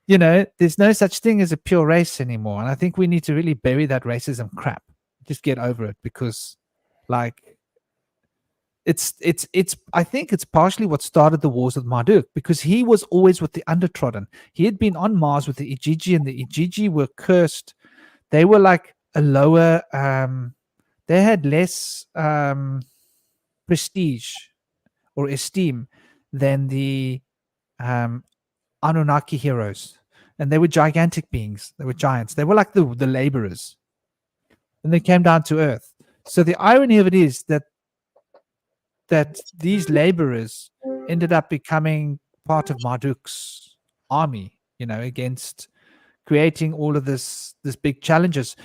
you know, there's no such thing as a pure race anymore. And I think we need to really bury that racism crap. Just get over it, because like it's I think it's partially what started the wars with Marduk, because he was always with the undertrodden. He had been on Mars with the Ijiji, and the Ijiji were cursed. They were like a lower they had less prestige or esteem than the Anunnaki heroes. And they were gigantic beings. They were giants. They were like the laborers. And they came down to earth. So the irony of it is that these laborers ended up becoming part of Marduk's army, you know, against creating all of this big challenges.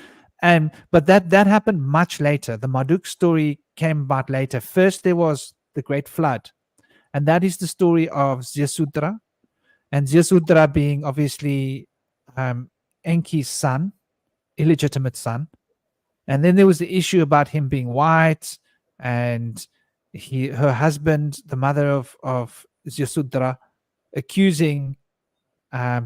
But that happened much later. The Marduk story came about later. First, there was the Great Flood, and that is the story of Ziusudra, and Ziusudra being obviously Enki's son, illegitimate son. And then there was the issue about him being white, and her husband, the mother of Ziusudra,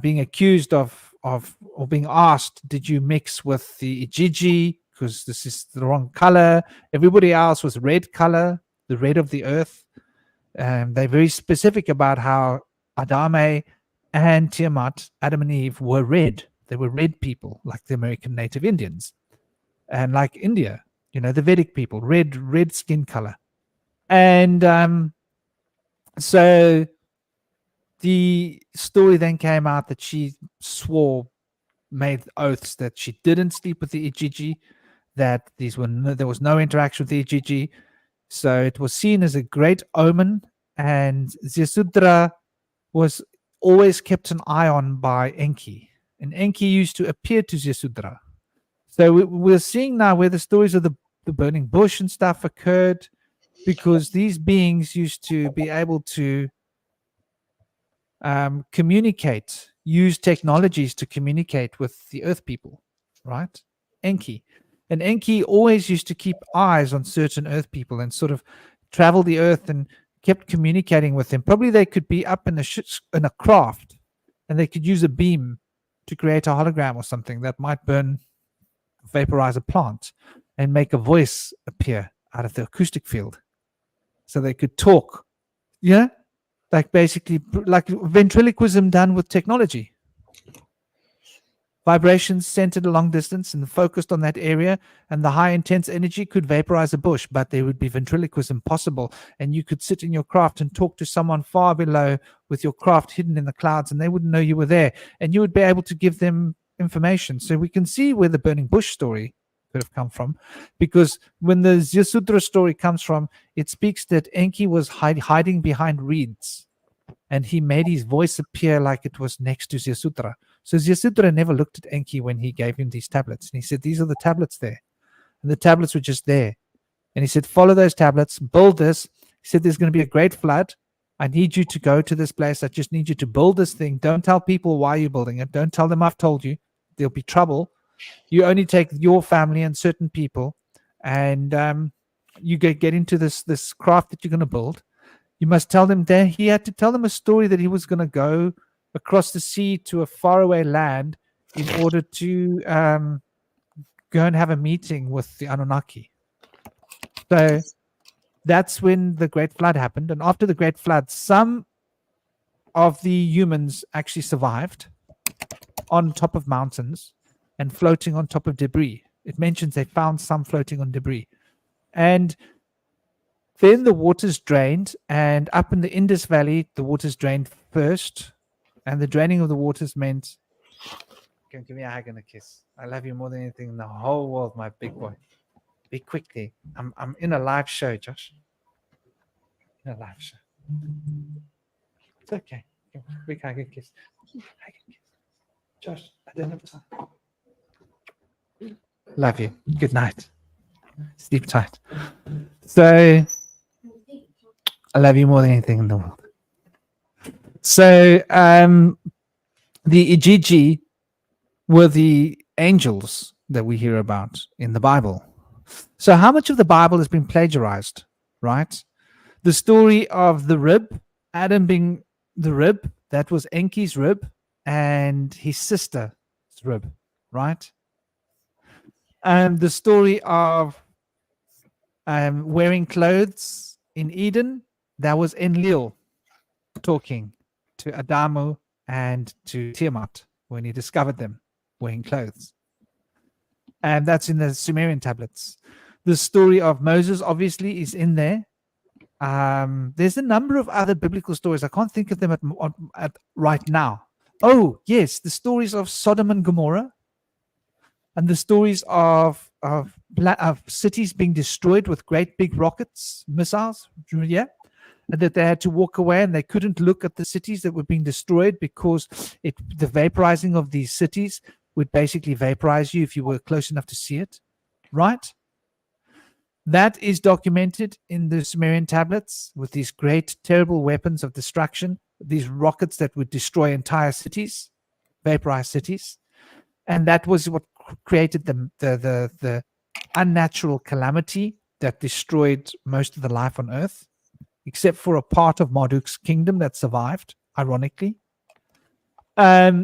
being accused of or being asked, did you mix with the Ijiji because this is the wrong color? Everybody else was red color, the red of the earth. They're very specific about how Adame and Tiamat, Adam and Eve, were red. They were red people, like the American Native Indians, and like India, you know, the Vedic people, red skin color. And so the story then came out that she made oaths that she didn't sleep with the Ijiji, that there was no interaction with the Ijiji. So it was seen as a great omen and Ziusudra was always kept an eye on by Enki, and Enki used to appear to Ziusudra. So we're seeing now where the stories of the burning bush and stuff occurred, because these beings used to be able to communicate, use technologies to communicate with the earth people, right? Enki. And Enki always used to keep eyes on certain earth people and sort of travel the earth and kept communicating with them. Probably they could be up in a craft, and they could use a beam to create a hologram or something that might vaporize a plant and make a voice appear out of the acoustic field, so they could talk. Yeah, like basically like ventriloquism done with technology. Vibrations centered a long distance and focused on that area, and the high intense energy could vaporize a bush, but there would be ventriloquism possible, and you could sit in your craft and talk to someone far below with your craft hidden in the clouds, and they wouldn't know you were there, and you would be able to give them information. So we can see where the burning bush story could have come from, because when the Ziusudra story comes from, it speaks that Enki was hiding behind reeds, and he made his voice appear like it was next to Ziusudra. So Ziusudra never looked at Enki when he gave him these tablets, and he said, these are the tablets there, and the tablets were just there, and he said, follow those tablets, build this. He said, there's going to be a great flood. I need you to go to this place. I just need you to build this thing. Don't tell people why you're building it. Don't tell them I've told you. There'll be trouble. You only take your family and certain people, and you get into this craft that you're going to build. You must tell them that he had to tell them a story that he was going to go across the sea to a faraway land in order to go and have a meeting with the Anunnaki. So that's when the Great Flood happened. And after the Great Flood, some of the humans actually survived on top of mountains and floating on top of debris. It mentions they found some floating on debris. And then the waters drained, and up in the Indus Valley, the waters drained first. And the draining of the waters meant, give me a hug and a kiss. I love you more than anything in the whole world, my big boy. Be quickly. I'm in a live show, Josh. In a live show. It's okay. Big hug and kiss. Hug and kiss. Josh, I don't have time. Love you. Good night. Sleep tight. So, I love you more than anything in the world. So, the Ijiji were the angels that we hear about in the Bible. So how much of the Bible has been plagiarized, right? The story of the rib, Adam being the rib, that was Enki's rib, and his sister's rib, right? And the story of wearing clothes in Eden, that was Enlil talking to Adamu and to Tiamat when he discovered them wearing clothes. And that's in the Sumerian tablets. The story of Moses obviously is in there. There's a number of other biblical stories. I can't think of them at right now. Oh, yes, the stories of Sodom and Gomorrah, and the stories of cities being destroyed with great big rockets, missiles, yeah, and that they had to walk away and they couldn't look at the cities that were being destroyed because the vaporizing of these cities would basically vaporize you if you were close enough to see it, right? That is documented in the Sumerian tablets with these great, terrible weapons of destruction, these rockets that would destroy entire cities, vaporize cities. And that was what created the unnatural calamity that destroyed most of the life on Earth, except for a part of Marduk's kingdom that survived, ironically,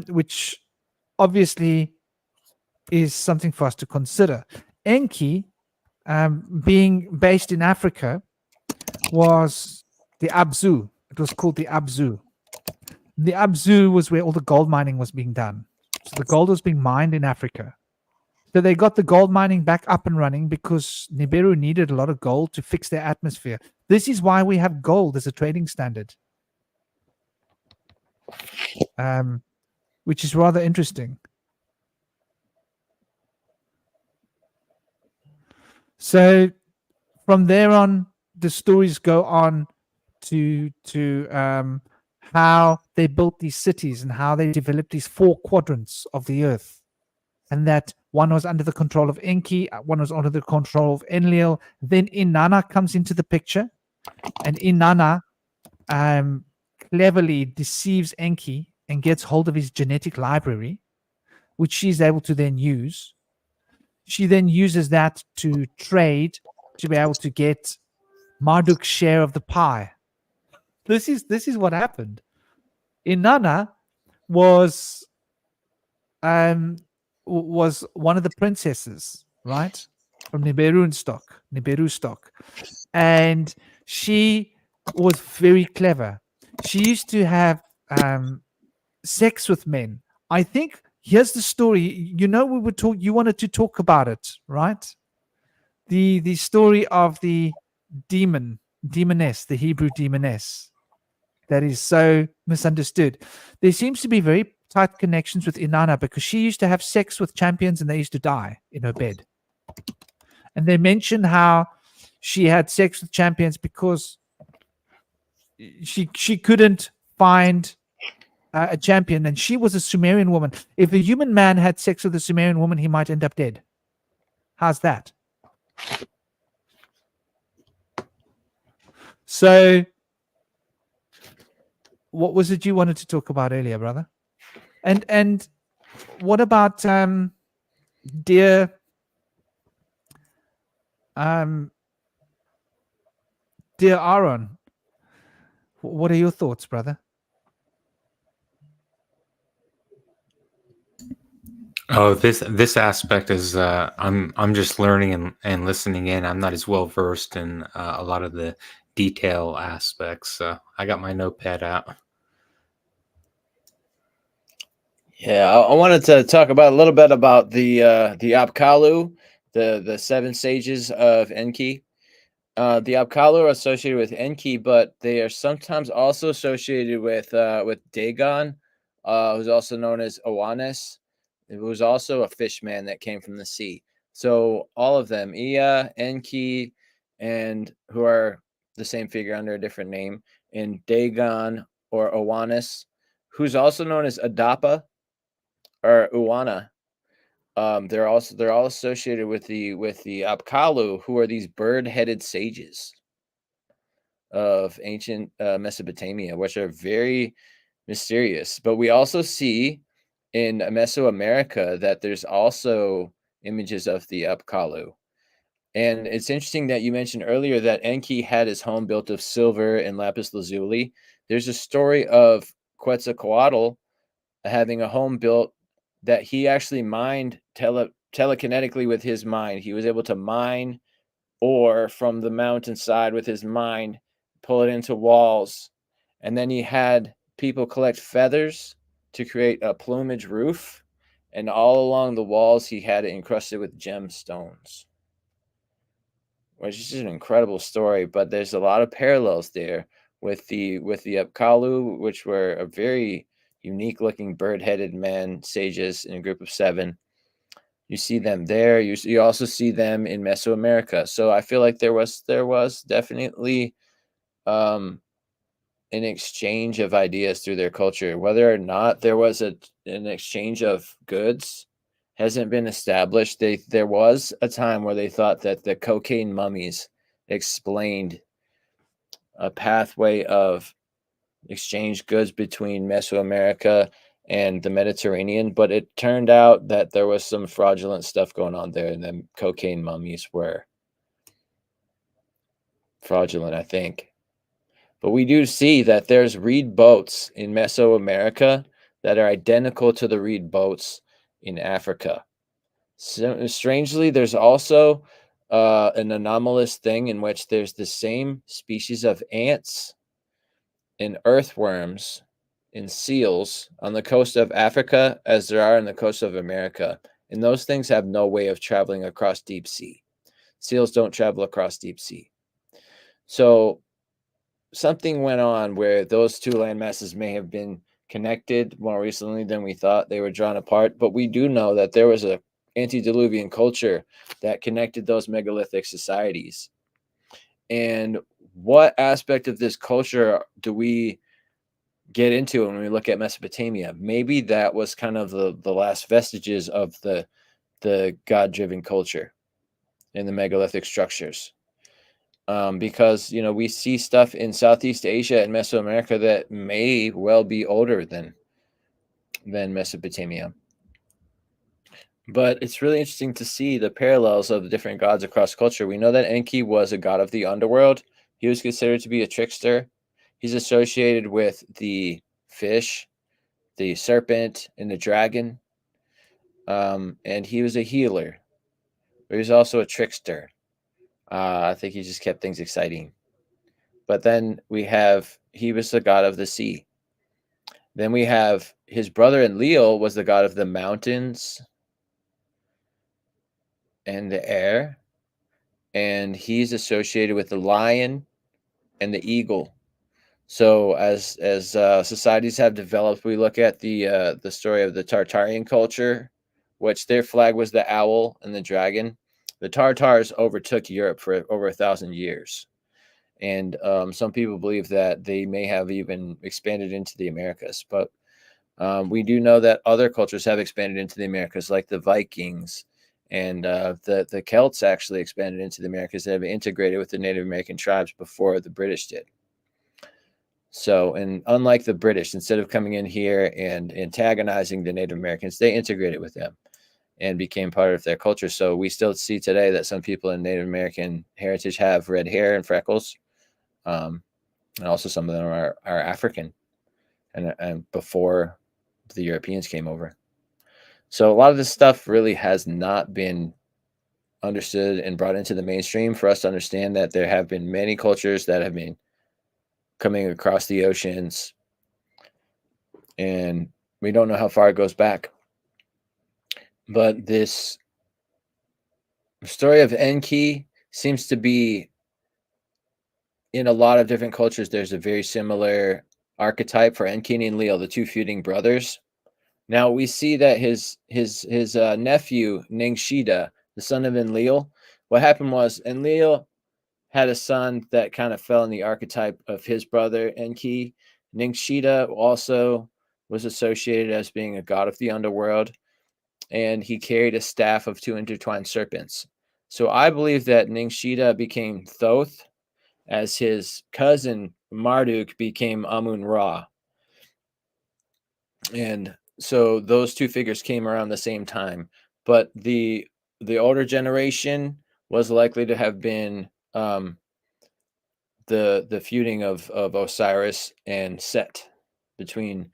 which obviously is something for us to consider. Enki, being based in Africa, was the Abzu. It was called the Abzu. The Abzu was where all the gold mining was being done. So the gold was being mined in Africa. So they got the gold mining back up and running because Nibiru needed a lot of gold to fix their atmosphere. This is why we have gold as a trading standard, which is rather interesting. So from there on, the stories go on to how they built these cities and how they developed these 4 quadrants of the earth, and that one was under the control of Enki, one was under the control of Enlil. Then Inanna comes into the picture, and Inanna cleverly deceives Enki and gets hold of his genetic library, which she's able to then use. She then uses that to trade to be able to get Marduk's share of the pie. This is what happened. Inanna was one of the princesses, right, from Nibiru stock, and she was very clever. She used to have sex with men. I think here's the story. You know, we would talk. You wanted to talk about it, right? The story of the demoness, the Hebrew demoness, that is so misunderstood. There seems to be very tight connections with Inanna because she used to have sex with champions and they used to die in her bed. And they mention how she had sex with champions because she couldn't find a champion, and she was a Sumerian woman. If a human man had sex with a Sumerian woman, he might end up dead. How's that? So, what was it you wanted to talk about earlier, brother? And what about dear Aaron? What are your thoughts, brother? Oh, this aspect is I'm just learning and listening in. I'm not as well versed in a lot of the detail aspects. So I got my notepad out. Yeah, I wanted to talk about a little bit about the Apkallu, the 7 sages of Enki. The Apkallu are associated with Enki, but they are sometimes also associated with Dagon, who's also known as Oannes, who was also a fish man that came from the sea. So all of them, Ea, Enki, and who are the same figure under a different name, and Dagon or Oannes, who's also known as Adapa or Uana. They're all associated with the Apkallu, who are these bird-headed sages of ancient Mesopotamia, which are very mysterious. But we also see in Mesoamerica that there's also images of the Apkallu. And it's interesting that you mentioned earlier that Enki had his home built of silver and lapis lazuli. There's a story of Quetzalcoatl having a home built that he actually mined telekinetically with his mind. He was able to mine ore from the mountainside with his mind, pull it into walls, and then he had people collect feathers to create a plumage roof, and all along the walls he had it encrusted with gemstones, which is just an incredible story. But there's a lot of parallels there with the Apkallu, which were a very unique looking bird-headed men, sages in a group of 7. You see them there. You also see them in Mesoamerica. So I feel like there was definitely an exchange of ideas through their culture. Whether or not there was an exchange of goods hasn't been established. There was a time where they thought that the cocaine mummies explained a pathway of exchange goods between Mesoamerica and the Mediterranean, but it turned out that there was some fraudulent stuff going on there, and then cocaine mummies were fraudulent, I think. But we do see that there's reed boats in Mesoamerica that are identical to the reed boats in Africa. So, strangely, there's also an anomalous thing in which there's the same species of ants and earthworms and seals on the coast of Africa as there are on the coast of America. And those things have no way of traveling across deep sea. Seals don't travel across deep sea. So something went on where those two land masses may have been connected more recently than we thought. They were drawn apart. But we do know that there was a antediluvian culture that connected those megalithic societies. And what aspect of this culture do we get into when we look at Mesopotamia? Maybe that was kind of the last vestiges of the God-driven culture in the megalithic structures. Because, you know, we see stuff in Southeast Asia and Mesoamerica that may well be older than Mesopotamia. But it's really interesting to see the parallels of the different gods across culture. We know that Enki was a god of the underworld. He was considered to be a trickster. He's associated with the fish, the serpent, and the dragon. And he was a healer. But he was also a trickster. I think he just kept things exciting. But then he was the god of the sea. Then we have his brother Enlil was the god of the mountains and the air. And he's associated with the lion and the eagle. So as societies have developed, we look at the story of the Tartarian culture, which their flag was the owl and the dragon. The Tartars overtook Europe for over 1,000 years. And some people believe that they may have even expanded into the Americas. But we do know that other cultures have expanded into the Americas, like the Vikings. And the Celts actually expanded into the Americas and have integrated with the Native American tribes before the British did. So, and unlike the British, instead of coming in here and antagonizing the Native Americans, they integrated with them and became part of their culture. So we still see today that some people in Native American heritage have red hair and freckles. And also some of them are African and before the Europeans came over. So a lot of this stuff really has not been understood and brought into the mainstream for us to understand that there have been many cultures that have been coming across the oceans, and we don't know how far it goes back. But this story of Enki seems to be in a lot of different cultures. There's a very similar archetype for Enki and Enlil, the two feuding brothers. Now we see that his nephew Ningshida, the son of Enlil, what happened was Enlil had a son that kind of fell in the archetype of his brother Enki. Ningshida also was associated as being a god of the underworld, and he carried a staff of two intertwined serpents. So I believe that Ningshida became Thoth, as his cousin Marduk became Amun-Ra. And so those two figures came around the same time. But the older generation was likely to have been the feuding of Osiris and Set between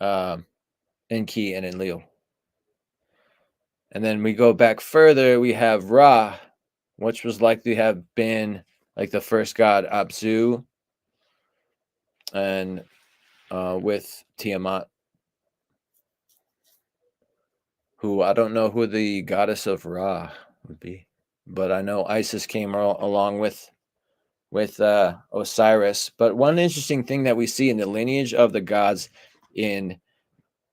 Enki and Enlil. And then we go back further, we have Ra, which was likely to have been like the first god Abzu, and with Tiamat, who I don't know who the goddess of Ra would be, but I know Isis came along with Osiris. But one interesting thing that we see in the lineage of the gods in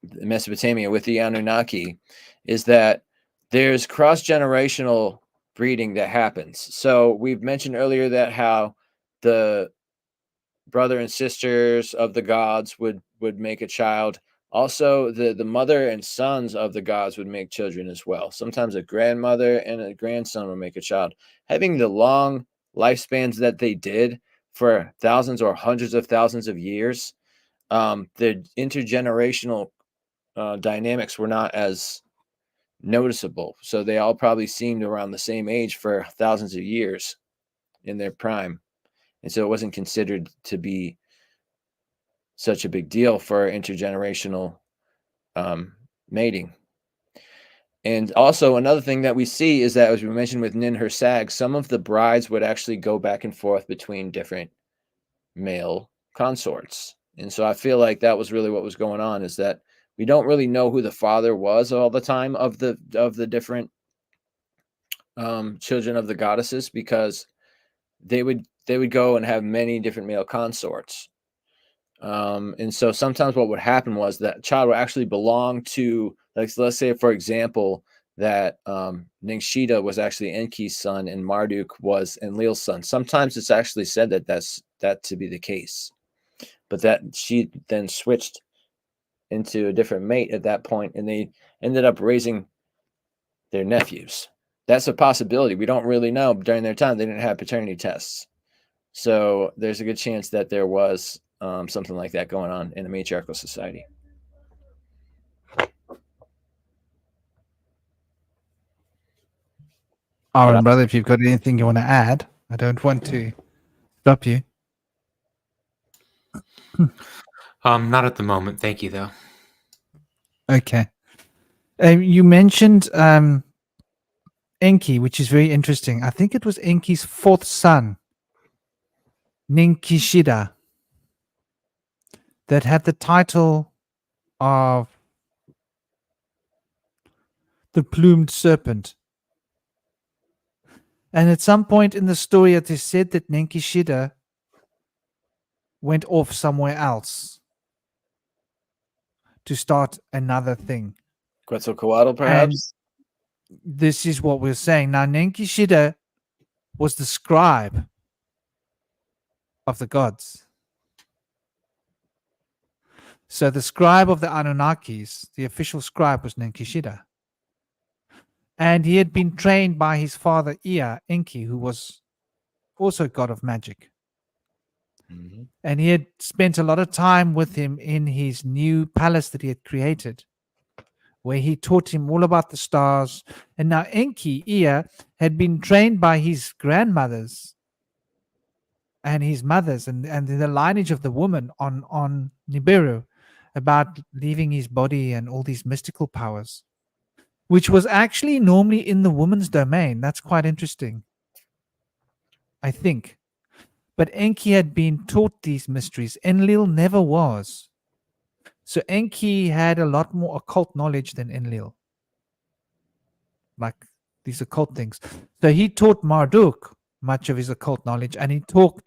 Mesopotamia with the Anunnaki is that there's cross-generational breeding that happens. So we've mentioned earlier that how the brother and sisters of the gods would make a child. Also, the mother and sons of the gods would make children as well. Sometimes a grandmother and a grandson would make a child. Having the long lifespans that they did for thousands or hundreds of thousands of years, the intergenerational dynamics were not as noticeable. So they all probably seemed around the same age for thousands of years in their prime. And so it wasn't considered to be such a big deal for intergenerational mating. And also another thing that we see is that, as we mentioned with Nin-Her-Sag, some of the brides would actually go back and forth between different male consorts. And so I feel like that was really what was going on, is that we don't really know who the father was all the time of the different children of the goddesses, because they would go and have many different male consorts. And so sometimes what would happen was that child would actually belong to, like, let's say, for example, that Ningshita was actually Enki's son and Marduk was Enlil's son. Sometimes it's actually said that that's to be the case, but that she then switched into a different mate at that point, and they ended up raising their nephews. That's a possibility. We don't really know. During their time, they didn't have paternity tests. So there's a good chance that there was something like that going on in a matriarchal society. Aaron, brother, if you've got anything you want to add, I don't want to stop you. Not at the moment. Thank you, though. Okay. You mentioned Enki, which is very interesting. I think it was Enki's fourth son, Ninkishida, that had the title of the plumed serpent. And at some point in the story, it is said that Ninkishida went off somewhere else to start another thing. Quetzalcoatl, perhaps? And this is what we're saying. Now, Ninkishida was the scribe of the gods. So the scribe of the Anunnakis, the official scribe, was Ninkishida. And he had been trained by his father Ea, Enki, who was also god of magic. Mm-hmm. And he had spent a lot of time with him in his new palace that he had created, where he taught him all about the stars. And now Enki, Ea, had been trained by his grandmothers and his mothers and the lineage of the woman on Nibiru about leaving his body and all these mystical powers, which was actually normally in the woman's domain. That's quite interesting, I think. But Enki had been taught these mysteries. Enlil never was. So Enki had a lot more occult knowledge than Enlil, like these occult things. So he taught Marduk much of his occult knowledge, and he taught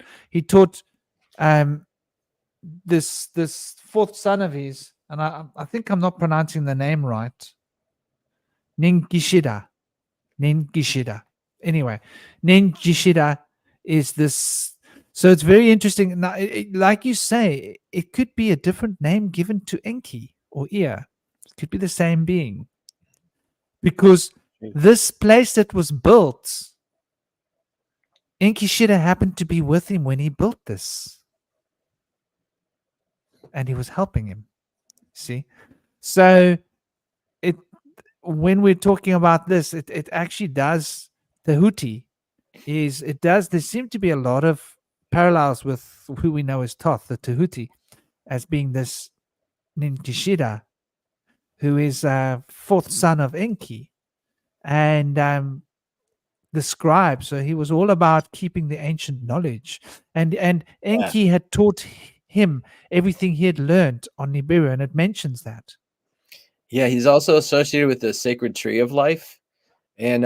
this fourth son of his, and I think I'm not pronouncing the name right. Ningishida. Anyway, Ningishida is this. So it's very interesting. Now, like you say, it could be a different name given to Enki or Ea. It could be the same being. Because this place that was built, Enki happened to be with him when he built this. And he was helping him. See? So when we're talking about this, it actually does, Tahuti there seem to be a lot of parallels with who we know as Thoth, the Tahuti, as being this Ninkishida, who is fourth son of Enki, and the scribe. So he was all about keeping the ancient knowledge, and Enki had taught him everything he had learned on Nibiru, and it mentions that. Yeah, he's also associated with the sacred tree of life. And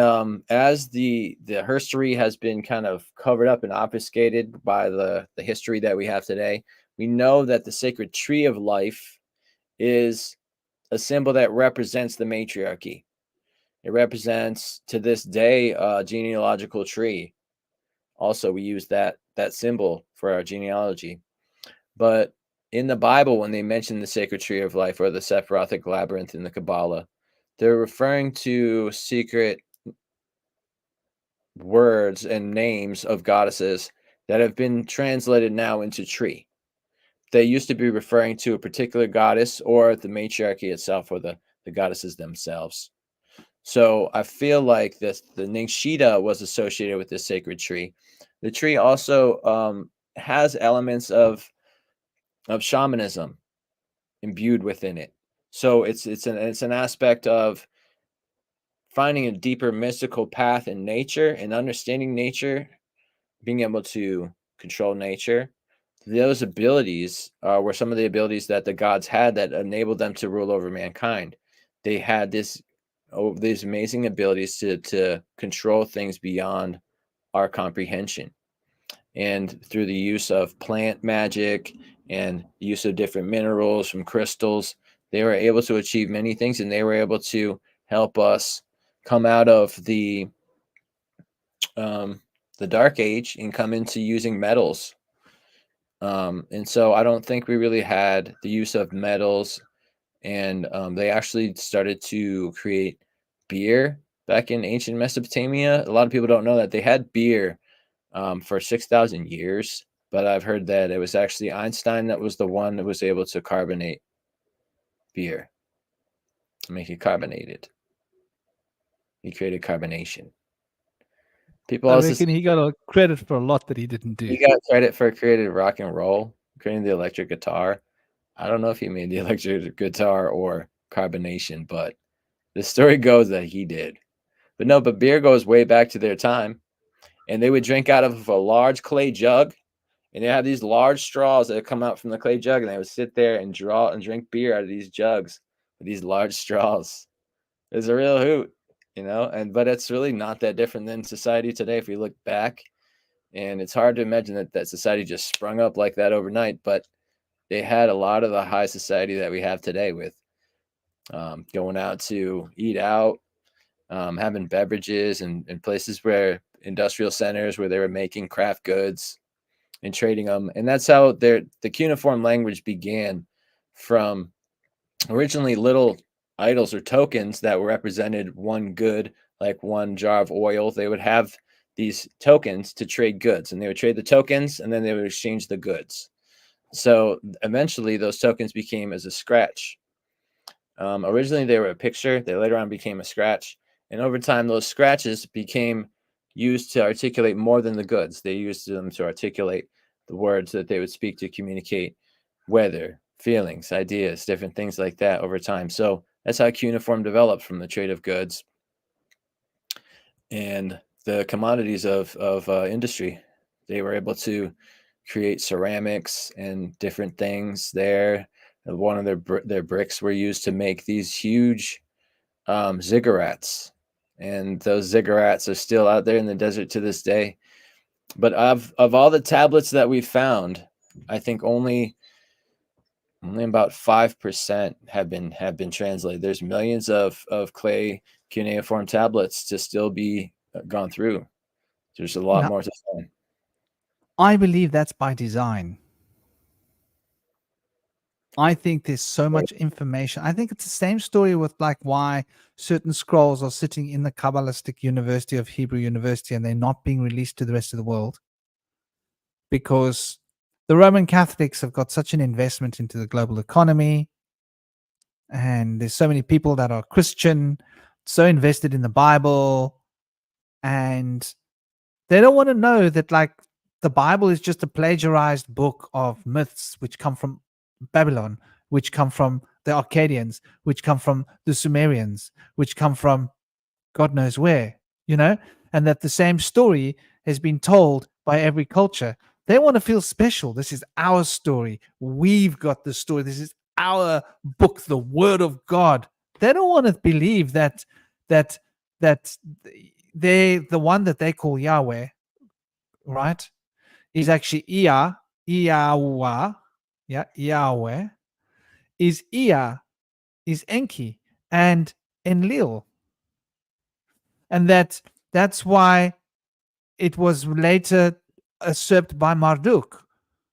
as the history has been kind of covered up and obfuscated by the history that we have today, we know that the sacred tree of life is a symbol that represents the matriarchy. It represents, to this day, a genealogical tree. Also, we use that symbol for our genealogy. But in the Bible, when they mention the sacred tree of life or the Sephirothic labyrinth in the Kabbalah, they're referring to secret words and names of goddesses that have been translated now into tree. They used to be referring to a particular goddess or the matriarchy itself or the goddesses themselves. So I feel like the Ningshita was associated with this sacred tree. The tree also has elements of shamanism imbued within it. So it's an aspect of finding a deeper mystical path in nature and understanding nature, being able to control nature. Those abilities were some of the abilities that the gods had that enabled them to rule over mankind. They had these amazing abilities to control things beyond our comprehension. And through the use of plant magic and the use of different minerals from crystals, they were able to achieve many things, and they were able to help us come out of the dark age and come into using metals. And so I don't think we really had the use of metals, and they actually started to create beer back in ancient Mesopotamia. A lot of people don't know that they had beer for 6,000 years, but I've heard that it was actually Einstein that was the one that was able to carbonate beer, to make it carbonated. He created carbonation. People I also reckon he got a credit for a lot that he didn't do. he got credit for creating rock and roll, creating the electric guitar. I don't know if he made the electric guitar or carbonation, but the story goes that he did. But no, but beer goes way back to their time, and they would drink out of a large clay jug, and they have these large straws that come out from the clay jug, and they would sit there and draw and drink beer out of these jugs with these large straws. It's a real hoot, but it's really not that different than society today if we look back. And it's hard to imagine that society just sprung up like that overnight, but they had a lot of the high society that we have today, with going out to eat out, having beverages, and places where industrial centers where they were making craft goods and trading them. And that's how the cuneiform language began, from originally little idols or tokens that represented one good, like one jar of oil. They would have these tokens to trade goods, and they would trade the tokens, and then they would exchange the goods. So eventually those tokens became as a scratch. Originally they were a picture. They later on became a scratch. And over time, those scratches became used to articulate more than the goods. They used them to articulate the words that they would speak to communicate weather, feelings, ideas, different things like that over time. So that's how cuneiform developed, from the trade of goods and the commodities of industry. They were able to create ceramics and different things there. One of their bricks were used to make these huge ziggurats, and those ziggurats are still out there in the desert to this day. But of all the tablets that we found, I think only about 5% have been translated. There's millions of clay cuneiform tablets to still be gone through. There's a lot more to find. I believe that's by design. I think there's so much information. I think it's the same story with like why certain scrolls are sitting in the Kabbalistic University of Hebrew University and they're not being released to the rest of the world. Because the Roman Catholics have got such an investment into the global economy, and there's so many people that are Christian, so invested in the Bible, and they don't want to know that like the Bible is just a plagiarized book of myths which come from Babylon, which come from the Akkadians, which come from the Sumerians, which come from God knows where, and that the same story has been told by every culture. They want to feel special. This is our story. We've got the story. This is our book, the Word of God. They don't want to believe that they, the one that they call Yahweh, right, is actually Yahweh, is is Enki and Enlil. And that's why it was later usurped by Marduk,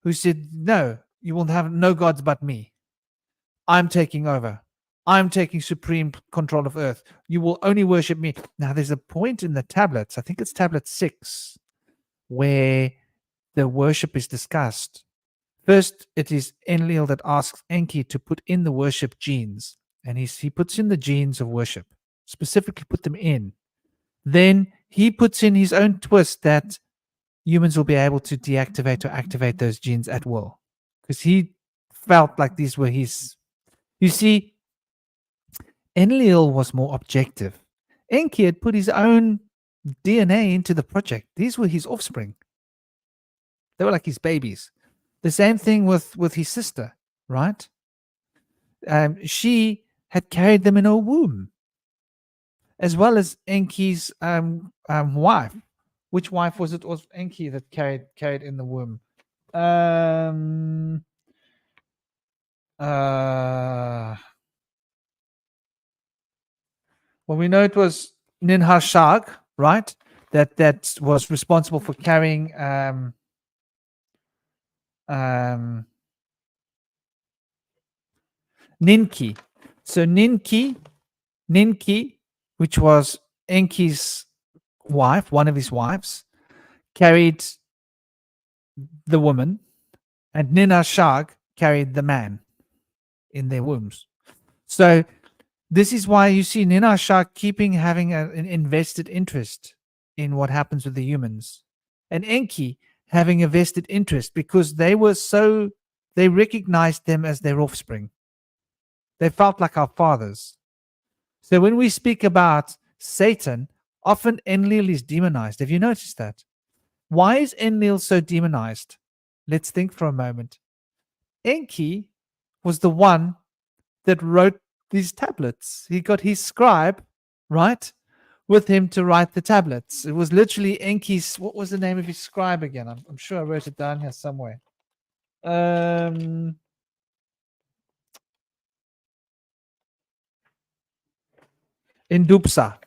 who said, no, you will have no gods but me. I'm taking over. I'm taking supreme control of earth. You will only worship me. Now, there's a point in the tablets, I think it's tablet 6, where the worship is discussed. First, it is Enlil that asks Enki to put in the worship genes, and he puts in the genes of worship, specifically put them in. Then he puts in his own twist that humans will be able to deactivate or activate those genes at will, because he felt like these were his. You see, Enlil was more objective. Enki had put his own DNA into the project. These were his offspring. They were like his babies. The same thing with his sister, right? She had carried them in her womb, as well as Enki's wife. Which wife was it? Was Enki that carried in the womb? Well, we know it was Ninharshag, right? That was responsible for carrying Ninki. So Ninki, which was Enki's wife, one of his wives, carried the woman, and Ninarshag carried the man in their wombs. So this is why you see Ninarshag having an invested interest in what happens with the humans, and Enki having a vested interest because they recognized them as their offspring. They felt like our fathers. So when we speak about Satan, often Enlil is demonized. Have you noticed that? Why is Enlil so demonized? Let's think for a moment. Enki was the one that wrote these tablets. He got his scribe, right, with him to write the tablets. It was literally Enki's. What was the name of his scribe again? I'm sure I wrote it down here somewhere. Indupsa.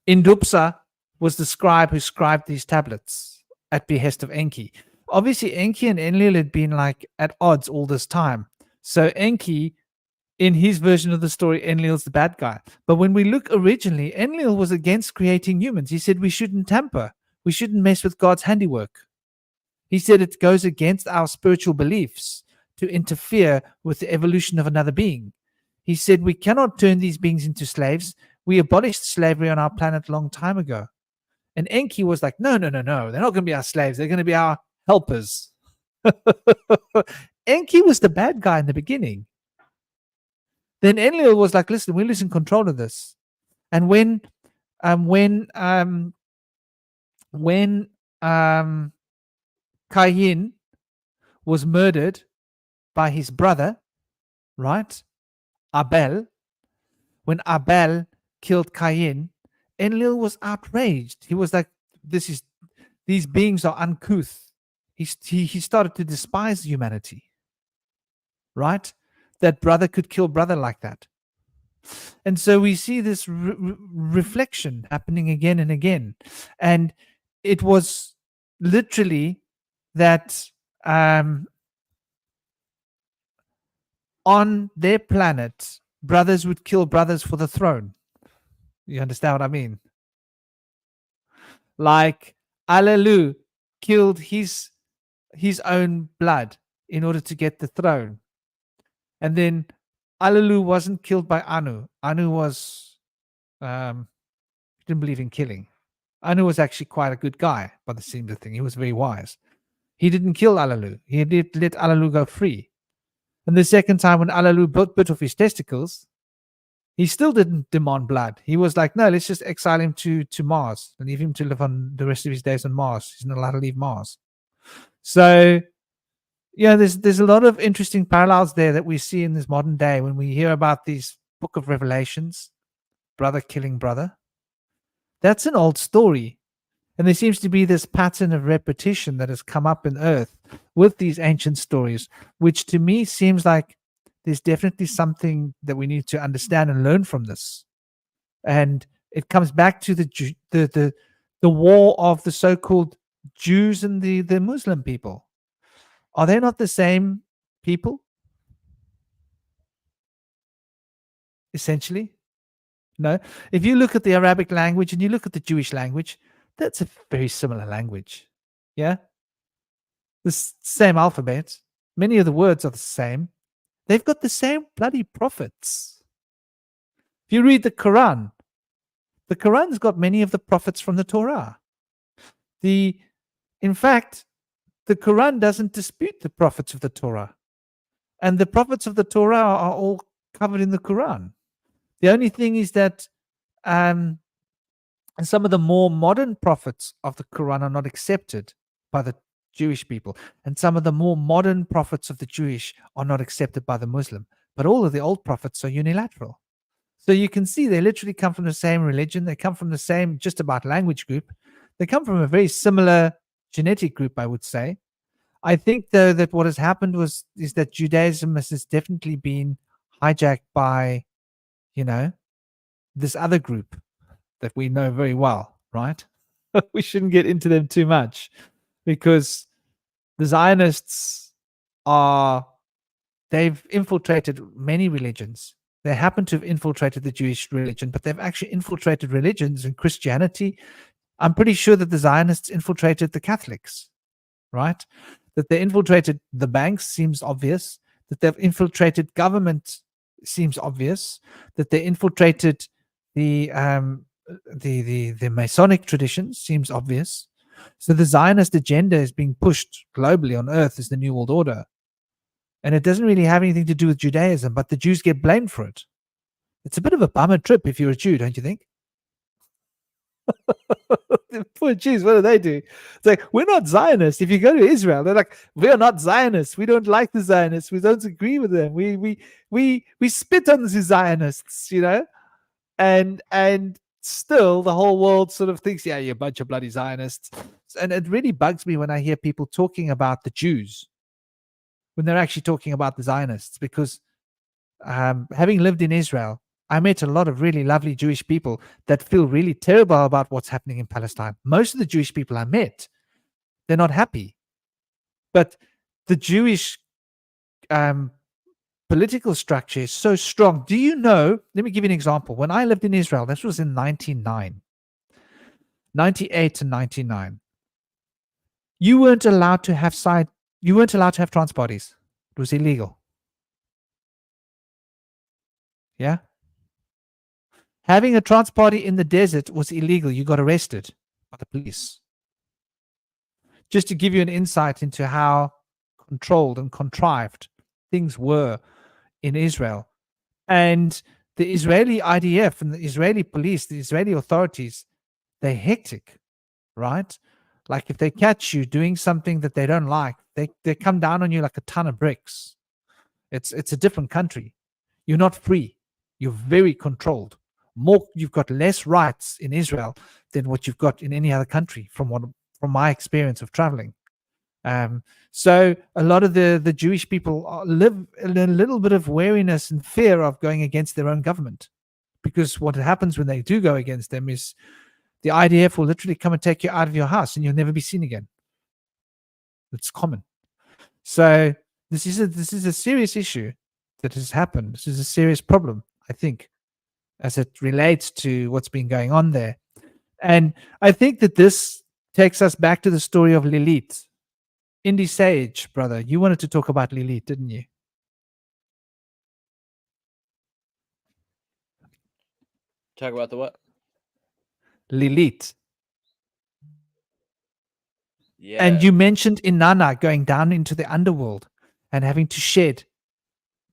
Indupsa was the scribe who scribed these tablets at behest of Enki. Obviously, Enki and Enlil had been like at odds all this time. So Enki, in his version of the story, Enlil's the bad guy. But when we look originally, Enlil was against creating humans. He said we shouldn't tamper. We shouldn't mess with God's handiwork. He said it goes against our spiritual beliefs to interfere with the evolution of another being. He said we cannot turn these beings into slaves. We abolished slavery on our planet a long time ago. And Enki was like, no. They're not going to be our slaves. They're going to be our helpers. Enki was the bad guy in the beginning. Then Enlil was like, listen, we're losing control of this. And when Cain was murdered by his brother, right? Abel, when Abel killed Cain, Enlil was outraged. He was like, these beings are uncouth. He started to despise humanity, right? That brother could kill brother like that. And so we see this reflection happening again and again. And it was literally that on their planet, brothers would kill brothers for the throne. You understand what I mean? Like Alelu killed his own blood in order to get the throne. And then Alelu wasn't killed by Anu. Anu was didn't believe in killing. Anu was actually quite a good guy by the seams of thing. He was very wise. He didn't kill Alelu. He did let Alelu go free. And the second time when Alelu bit off his testicles, he still didn't demand blood. He was like, no, let's just exile him to Mars and leave him to live on the rest of his days on Mars. He's not allowed to leave Mars. So, yeah, there's a lot of interesting parallels there that we see in this modern day when we hear about these Book of Revelations, brother killing brother. That's an old story. And there seems to be this pattern of repetition that has come up in Earth with these ancient stories, which to me seems like there's definitely something that we need to understand and learn from this. And it comes back to the war of the so-called Jews and the Muslim people. Are they not the same people? Essentially? No. If you look at the Arabic language and you look at the Jewish language, that's a very similar language. Yeah? The same alphabet. Many of the words are the same. They've got the same bloody prophets. If you read the Quran's got many of the prophets from the Torah. In fact, the Quran doesn't dispute the prophets of the Torah. And the prophets of the Torah are all covered in the Quran. The only thing is that some of the more modern prophets of the Quran are not accepted by the Jewish people. And some of the more modern prophets of the Jewish are not accepted by the Muslim. But all of the old prophets are unilateral. So you can see they literally come from the same religion. They come from the same just about language group. They come from a very similar genetic group, I would say. I think, though, that what has happened is that Judaism has definitely been hijacked by, this other group. that we know very well, right? We shouldn't get into them too much, because the Zionists they've infiltrated many religions. They happen to have infiltrated the Jewish religion, but they've actually infiltrated religions and Christianity. I'm pretty sure that the Zionists infiltrated the Catholics, right? That they infiltrated the banks seems obvious. That they've infiltrated government seems obvious. That they infiltrated the Masonic tradition seems obvious. So the Zionist agenda is being pushed globally on earth as the New World Order. And it doesn't really have anything to do with Judaism, but the Jews get blamed for it. It's a bit of a bummer trip if you're a Jew, don't you think? The poor Jews, what do they do? It's like, we're not Zionists. If you go to Israel, they're like, we're not Zionists. We don't like the Zionists. We don't agree with them. We spit on the Zionists, you know? And still the whole world sort of thinks, yeah, you're a bunch of bloody Zionists. And it really bugs me when I hear people talking about the Jews when they're actually talking about the Zionists, because having lived in Israel, I met a lot of really lovely Jewish people that feel really terrible about what's happening in Palestine. Most of the Jewish people I met, they're not happy. But the Jewish political structure is so strong. Do you know? Let me give you an example. When I lived in Israel, this was in 98 and 99. You weren't allowed to have trans parties. It was illegal. Yeah? Having a trans party in the desert was illegal. You got arrested by the police. Just to give you an insight into how controlled and contrived things were in Israel. And the Israeli IDF and the Israeli police, the Israeli authorities, they're hectic, right? Like if they catch you doing something that they don't like, they come down on you like a ton of bricks. It's a different country. You're not free. You're very controlled. You've got less rights in Israel than what you've got in any other country, from my experience of traveling. So a lot of the Jewish people live in a little bit of wariness and fear of going against their own government, because what happens when they do go against them is the IDF will literally come and take you out of your house and you'll never be seen again. It's common. So this is a serious issue that has happened. This is a serious problem, I think, as it relates to what's been going on there. And I think that this takes us back to the story of Lilith. Indy Sage, brother, you wanted to talk about Lilith, didn't you? Talk about the what? Lilith. Yeah. And you mentioned Inanna going down into the underworld and having to shed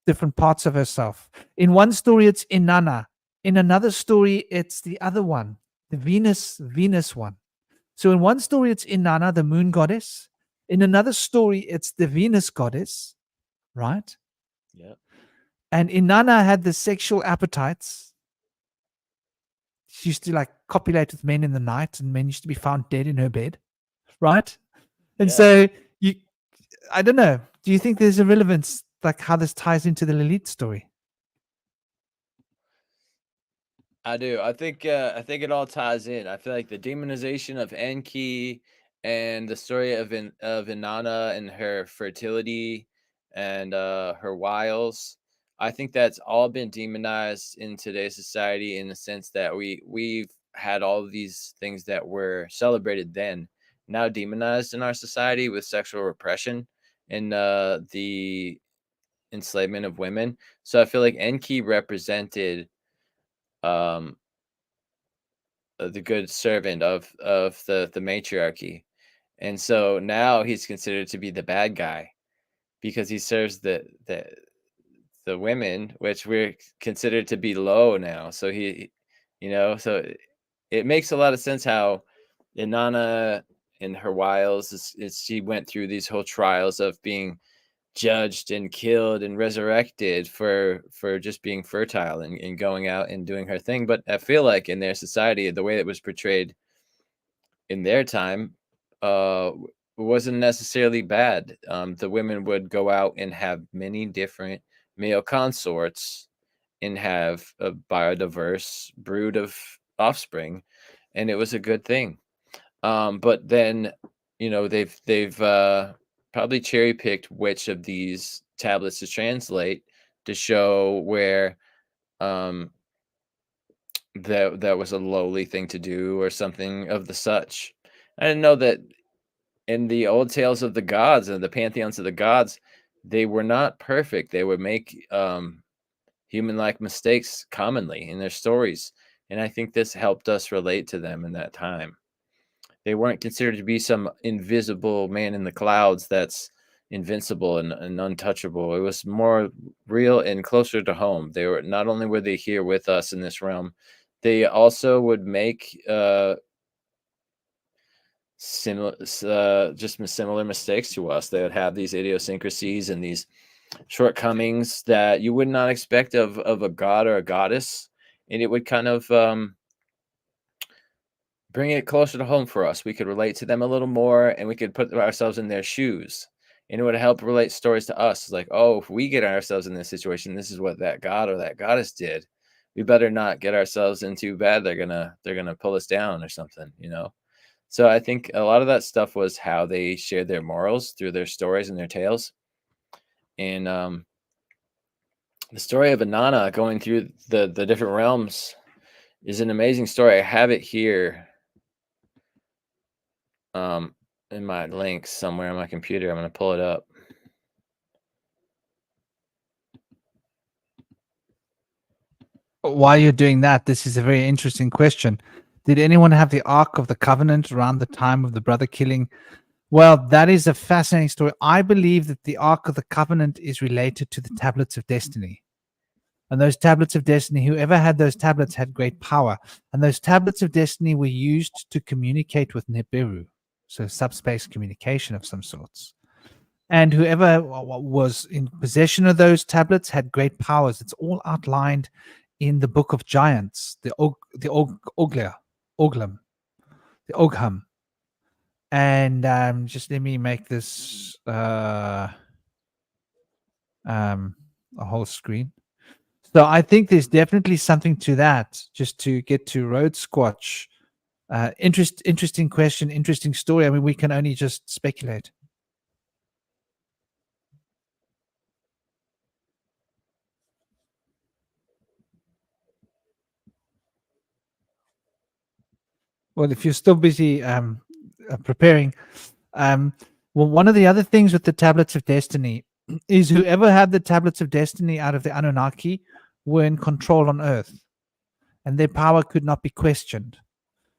different parts of herself. In one story, it's Inanna. In another story, it's the other one, the Venus one. So in one story, it's Inanna, the moon goddess. In another story, it's the Venus goddess, right? Yeah. And Inanna had the sexual appetites. She used to like copulate with men in the night, and men used to be found dead in her bed, right? And so I don't know. Do you think there's a relevance, like how this ties into the Lilith story? I do. I think it all ties in. I feel like the demonization of Enki and the story of Inanna and her fertility and her wiles. I think that's all been demonized in today's society, in the sense that we've had all of these things that were celebrated then now demonized in our society with sexual repression and the enslavement of women. So I feel like Enki represented the good servant of the matriarchy, and so now he's considered to be the bad guy because he serves the women, which we're considered to be low now. So so it makes a lot of sense how Inanna in her wiles is she went through these whole trials of being judged and killed and resurrected for just being fertile and going out and doing her thing. But I feel like in their society, the way it was portrayed in their time wasn't necessarily bad. The women would go out and have many different male consorts and have a biodiverse brood of offspring, and it was a good thing. But then, they've probably cherry picked which of these tablets to translate to show where that was a lowly thing to do or something of the such. I didn't know that in the old tales of the gods and the pantheons of the gods, they were not perfect. They would make human-like mistakes commonly in their stories, and I think this helped us relate to them in that time. They weren't considered to be some invisible man in the clouds that's invincible and untouchable. It was more real and closer to home. They were not only were they here with us in this realm, they also would make similar mistakes to us. They would have these idiosyncrasies and these shortcomings that you would not expect of a god or a goddess, and it would kind of bring it closer to home for us. We could relate to them a little more, and we could put ourselves in their shoes, and it would help relate stories to us. It's like, oh, if we get ourselves in this situation, this is what that god or that goddess did. We better not get ourselves in too bad. They're gonna pull us down or something, So I think a lot of that stuff was how they shared their morals through their stories and their tales. And the story of Inanna going through the different realms is an amazing story. I have it here in my links somewhere on my computer. I'm going to pull it up. While you're doing that, this is a very interesting question. Did anyone have the Ark of the Covenant around the time of the brother killing? Well, that is a fascinating story. I believe that the Ark of the Covenant is related to the Tablets of Destiny. And those Tablets of Destiny, whoever had those tablets had great power. And those Tablets of Destiny were used to communicate with Nibiru. So subspace communication of some sorts. And whoever was in possession of those tablets had great powers. It's all outlined in the Book of Giants, the Ogham. And just let me make this a whole screen. So I think there's definitely something to that. Just to get to Road Squatch, interesting question, interesting story. I mean, we can only just speculate. Well, if you're still busy preparing, well, one of the other things with the Tablets of Destiny is whoever had the Tablets of Destiny out of the Anunnaki were in control on Earth, and their power could not be questioned.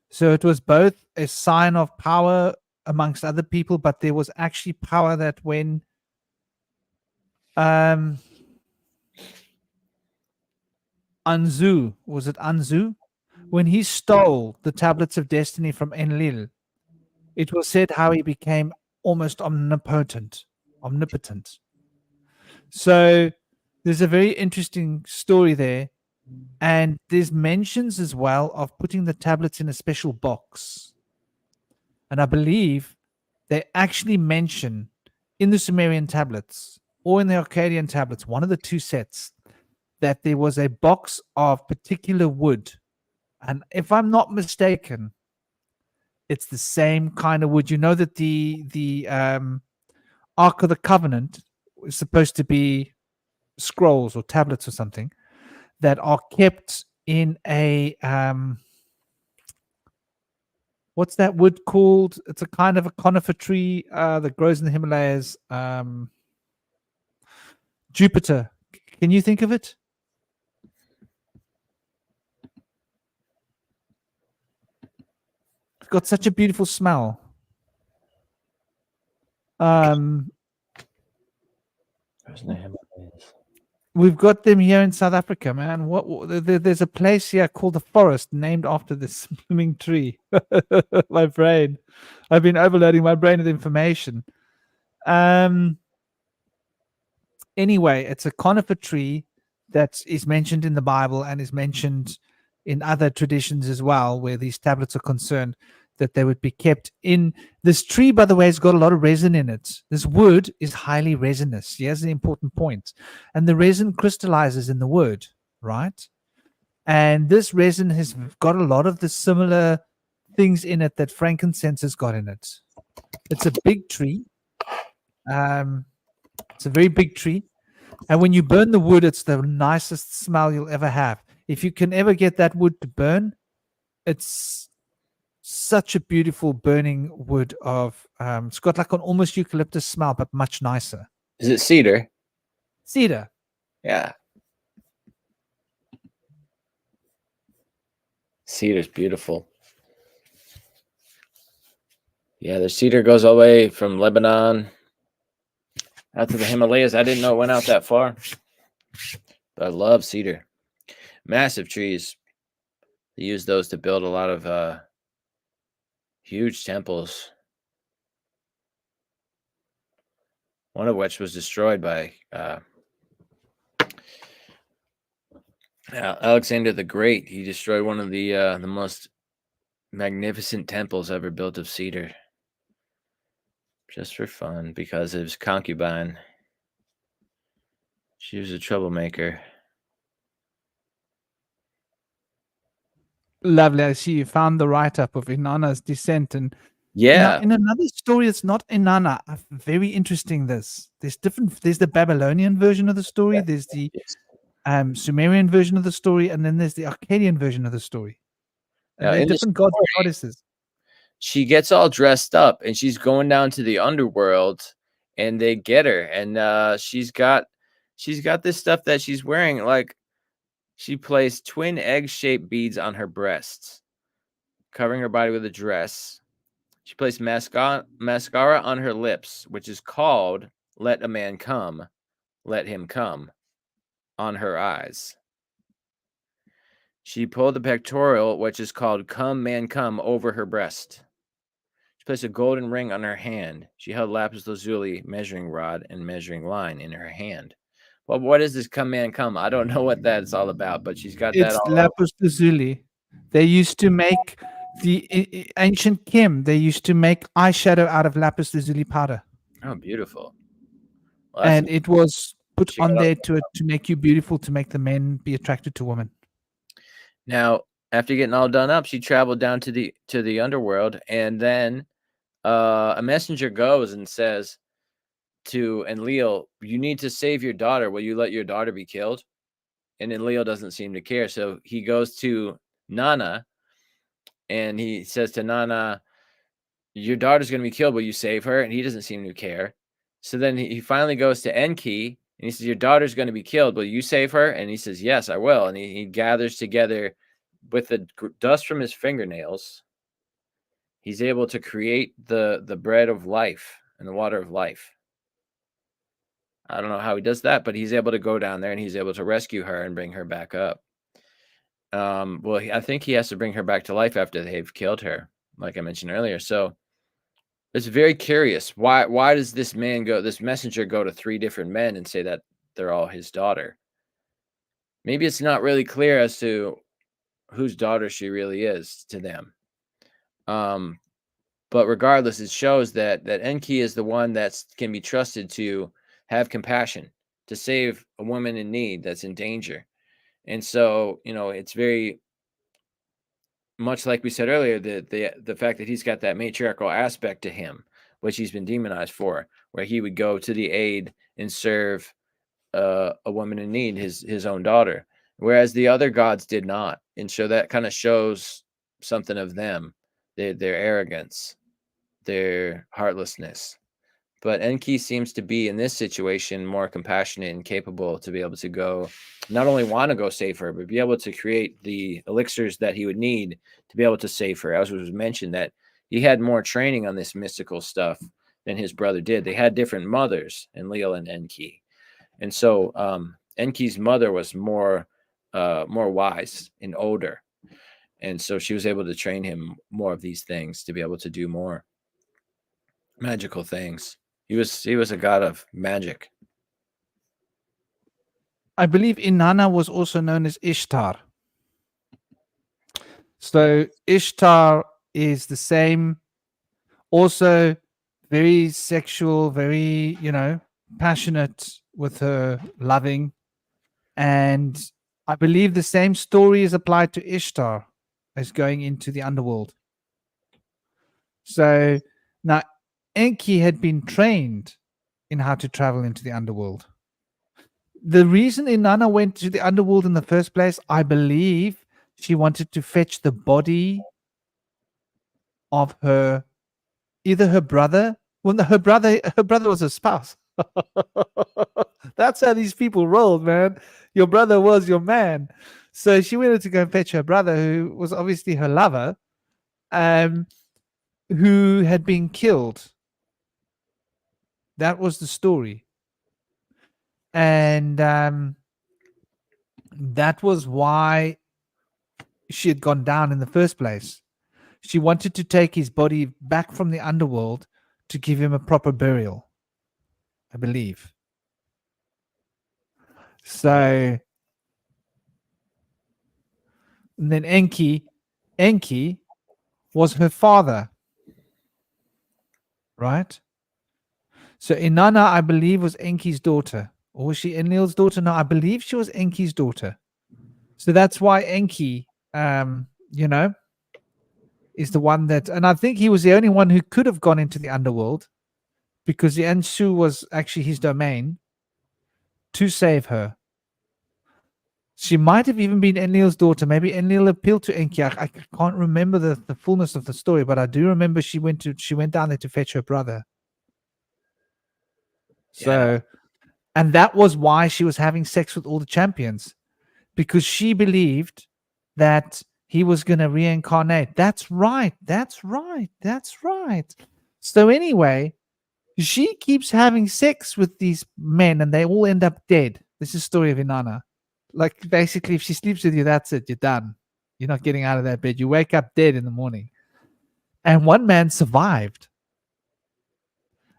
So it was both a sign of power amongst other people, but there was actually power that when Anzu, was it Anzu? When he stole the Tablets of Destiny from Enlil, it was said how he became almost omnipotent. So there's a very interesting story there. And there's mentions as well of putting the tablets in a special box. And I believe they actually mention in the Sumerian tablets or in the Akkadian tablets, one of the two sets, that there was a box of particular wood. And if I'm not mistaken, it's the same kind of wood. You know that the Ark of the Covenant is supposed to be scrolls or tablets or something that are kept in a what's that wood called? It's a kind of a conifer tree that grows in the Himalayas. Jupiter. Can you think of it? It's got such a beautiful smell. We've got them here in South Africa, man. There's a place here called the Forest, named after this blooming tree. My brain. I've been overloading my brain with information. Anyway, it's a conifer tree that is mentioned in the Bible and is mentioned in other traditions as well, where these tablets are concerned, that they would be kept in. This tree, by the way, has got a lot of resin in it. This wood is highly resinous. Here's an important point. And the resin crystallizes in the wood, right? And this resin has got a lot of the similar things in it that frankincense has got in it. It's a big tree. It's a very big tree. And when you burn the wood, it's the nicest smell you'll ever have. If you can ever get that wood to burn, it's such a beautiful burning wood of it's got like an almost eucalyptus smell, but much nicer. Is it cedar? Cedar. Yeah. Cedar's beautiful. Yeah, the cedar goes all the way from Lebanon out to the Himalayas. I didn't know it went out that far. But I love cedar. Massive trees. They use those to build a lot of huge temples. One of which was destroyed by Alexander the Great. He destroyed one of the most magnificent temples ever built of cedar, just for fun, because of his concubine. She was a troublemaker. Lovely. I see you found the write-up of Inanna's descent, and Yeah, in another story, it's not Inanna. Very interesting. There's different. There's the Babylonian version of the story. There's the yes. Sumerian version of the story, and then there's the Akkadian version of the story. And Now, they're in the different gods and story, goddesses. she gets all dressed up and she's going down to the underworld, and they get her, and she's got this stuff that she's wearing. Like, she placed twin egg-shaped beads on her breasts, covering her body with a dress. She placed mascara on her lips, which is called "Let a Man Come, Let Him Come," on her eyes. She pulled the pectoral, which is called "Come, Man, Come," over her breast. She placed a golden ring on her hand. She held lapis lazuli measuring rod and measuring line in her hand. Well, what is this "Come, Man, Come"? I don't know what that's all about, but she's got that It's all over. lapis lazuli. They used to make ancient Kim. They used to make eyeshadow out of lapis lazuli powder, Oh, beautiful. Well, that's and it was put She got on all- there to make you beautiful, to make the men be attracted to women. Now, after getting all done up, she traveled down to the underworld, and then a messenger goes and says to Enlil, "You need to save your daughter. Will you let your daughter be killed?" And Enlil doesn't seem to care, so he goes to Nana, and he says to Nana, "Your daughter's going to be killed. Will you save her?" And he doesn't seem to care. So then he finally goes to Enki, and he says, "Your daughter's going to be killed. Will you save her?" And he says, "Yes, I will." And he gathers together with the dust from his fingernails. He's able to create the bread of life and the water of life. I don't know how he does that, but he's able to go down there and he's able to rescue her and bring her back up. Well, I think he has to bring her back to life after they've killed her, like I mentioned earlier. So it's very curious. Why does this messenger go to 3 different men and say that they're all his daughter? Maybe it's not really clear as to whose daughter she really is to them. But regardless, it shows that Enki is the one that can be trusted to have compassion, to save a woman in need that's in danger. And so, it's very much like we said earlier, the fact that he's got that matriarchal aspect to him, which he's been demonized for, where he would go to the aid and serve a woman in need, his own daughter, whereas the other gods did not. And so that kind of shows something of them, their arrogance, their heartlessness. But Enki seems to be, in this situation, more compassionate and capable to be able to go, not only want to go save her, but be able to create the elixirs that he would need to be able to save her. As was mentioned, that he had more training on this mystical stuff than his brother did. They had different mothers, Enlil and Enki. And so Enki's mother was more wise and older. And so she was able to train him more of these things to be able to do more magical things. He was a god of magic. I believe Inanna was also known as Ishtar. So Ishtar is the same, also very sexual, very, passionate with her loving. And I believe the same story is applied to Ishtar as going into the underworld. So now Enki had been trained in how to travel into the underworld. The reason Inanna went to the underworld in the first place, I believe she wanted to fetch the body of either her brother. Well, no, her brother was a spouse. That's how these people rolled, man. Your brother was your man. So she wanted to go and fetch her brother, who was obviously her lover, who had been killed. That was the story. And that was why she had gone down in the first place. She wanted to take his body back from the underworld to give him a proper burial, I believe. So, and then Enki was her father, right? So Inanna, I believe, was Enki's daughter. Or was she Enlil's daughter? No, I believe she was Enki's daughter. So that's why Enki, is the one that, and I think he was the only one who could have gone into the underworld, because the Anshu was actually his domain, to save her. She might have even been Enlil's daughter. Maybe Enlil appealed to Enki. I can't remember the fullness of the story, but I do remember she went down there to fetch her brother. So, and that was why she was having sex with all the champions, because she believed that he was going to reincarnate. That's right. So anyway, she keeps having sex with these men and they all end up dead. This is the story of Inanna. Like, basically, if she sleeps with you, that's it. You're done. You're not getting out of that bed. You wake up dead in the morning. And one man survived.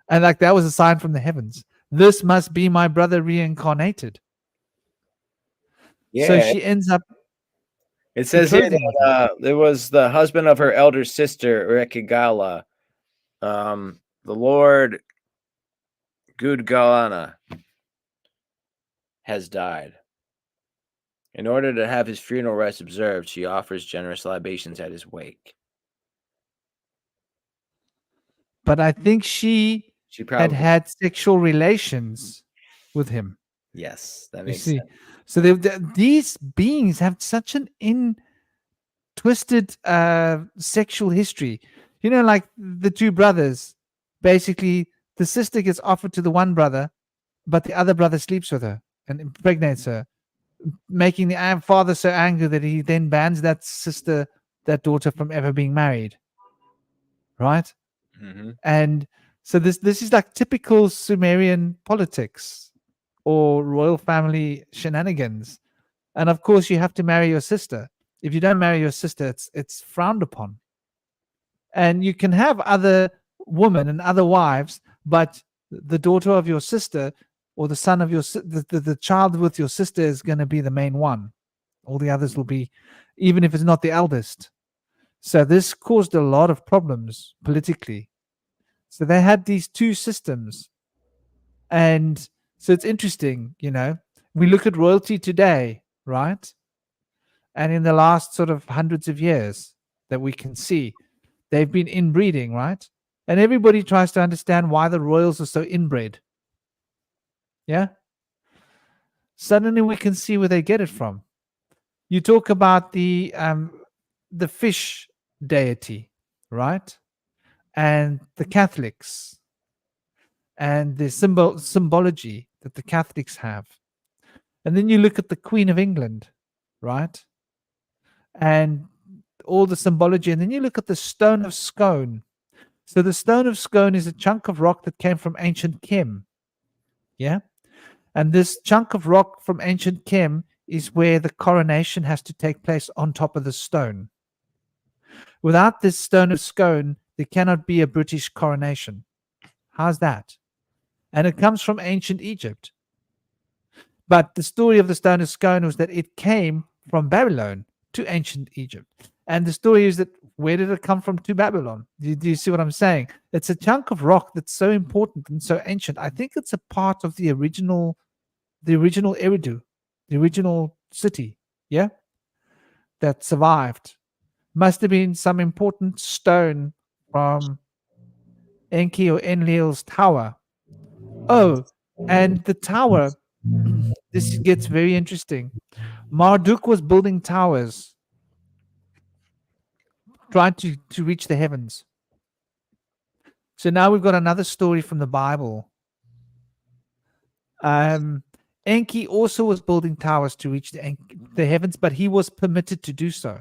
And like, that was a sign from the heavens. This must be my brother reincarnated. Yeah. So she ends up. It says here that there was the husband of her elder sister, Rekigala, the Lord Gudgalana, has died. In order to have his funeral rites observed, she offers generous libations at his wake. But I think she probably had sexual relations with him. Yes, that You makes see, sense. so these beings have such an twisted sexual history. You know, like the two brothers. Basically, the sister gets offered to the one brother, but the other brother sleeps with her and impregnates her, making the father so angry that he then bans that daughter from ever being married. Right? Mm-hmm. And so this is like typical Sumerian politics or royal family shenanigans. And of course, you have to marry your sister. If you don't marry your sister, it's frowned upon. And you can have other women and other wives, but the daughter of your sister or the son of your the child with your sister is going to be the main one. All the others will be, even if it's not the eldest. So this caused a lot of problems politically. So they had these two systems. And so it's interesting, we look at royalty today, right? And in the last sort of hundreds of years that we can see, they've been inbreeding, right? And everybody tries to understand why the royals are so inbred. Yeah? Suddenly we can see where they get it from. You talk about the fish deity, right? And the Catholics and the symbology that the Catholics have. And then you look at the Queen of England, right? And all the symbology. And then you look at the stone of Scone. So the stone of Scone is a chunk of rock that came from ancient Kem. Yeah? And this chunk of rock from ancient Kem is where the coronation has to take place on top of the stone. Without this stone of Scone, there cannot be a British coronation. How's that? And it comes from ancient Egypt. But the story of the stone of Scone was that it came from Babylon to ancient Egypt. And the story is that, where did it come from to Babylon? Do you see what I'm saying? It's a chunk of rock that's so important and so ancient. I think it's a part of the original Eridu, the original city, yeah, that survived. Must have been some important stone from Enki or Enlil's tower. Oh, and the tower, this gets very interesting. Marduk was building towers, trying to reach the heavens. So now we've got another story from the Bible. Enki also was building towers to reach the heavens, but he was permitted to do so.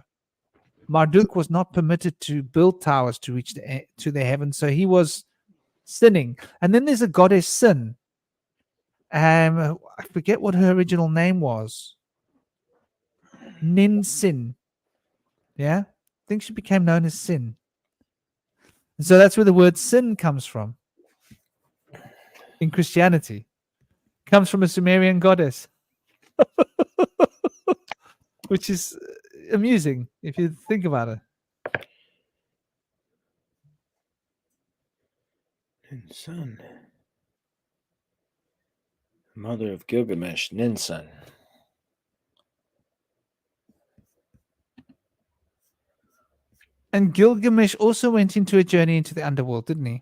Marduk was not permitted to build towers to reach to the heavens, so he was sinning. And then there's a goddess Sin. I forget what her original name was. Nin Sin. Yeah, I think she became known as Sin. So that's where the word sin comes from in Christianity. Comes from a Sumerian goddess, which is amusing if you think about it. Ninsun. Mother of Gilgamesh, Ninsun. And Gilgamesh also went into a journey into the underworld, didn't he?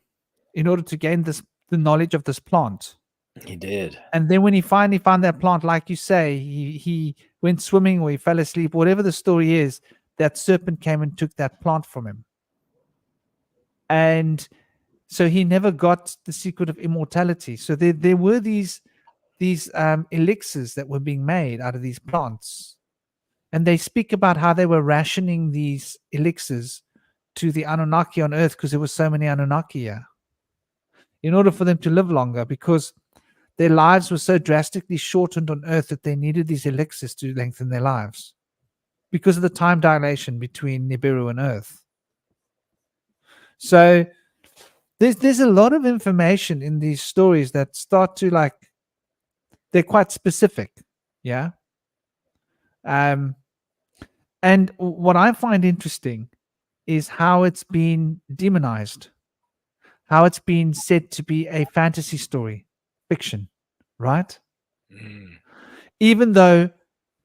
In order to gain the knowledge of this plant. He did. And then when he finally found that plant, like you say, he went swimming or he fell asleep, whatever the story is, that serpent came and took that plant from him. And so he never got the secret of immortality. So there were these elixirs that were being made out of these plants. And they speak about how they were rationing these elixirs to the Anunnaki on Earth because there were so many Anunnaki here. In order for them to live longer, because their lives were so drastically shortened on Earth that they needed these elixirs to lengthen their lives because of the time dilation between Nibiru and Earth. So there's a lot of information in these stories that start to they're quite specific, yeah. And what I find interesting is how it's been demonized, how it's been said to be a fantasy story, fiction, right? Even though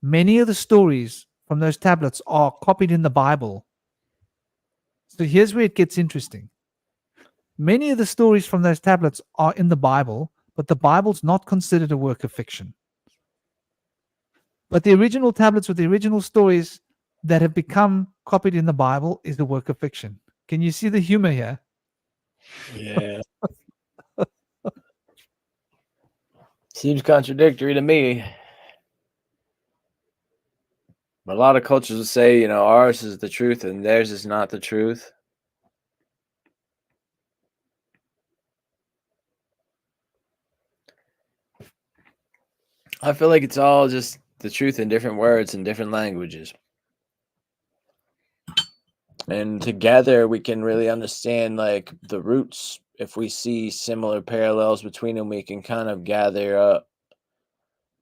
many of the stories from those tablets are copied in the Bible. So here's where it gets interesting. Many of the stories from those tablets are in the Bible, but the Bible's not considered a work of fiction. But the original tablets with the original stories that have become copied in the Bible is the work of fiction. Can you see the humor here? Yeah. Seems contradictory to me. But a lot of cultures will say, ours is the truth and theirs is not the truth. I feel like it's all just the truth in different words and different languages. And together we can really understand the roots. If we see similar parallels between them, we can kind of gather up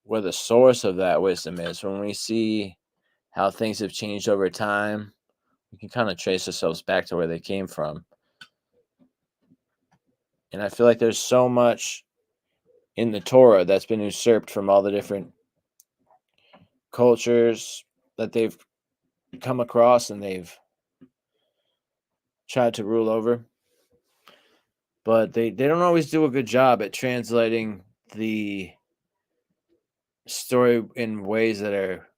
where the source of that wisdom is. When we see how things have changed over time, we can kind of trace ourselves back to where they came from. And I feel like there's so much in the Torah that's been usurped from all the different cultures that they've come across and they've tried to rule over. But they don't always do a good job at translating the story in ways that are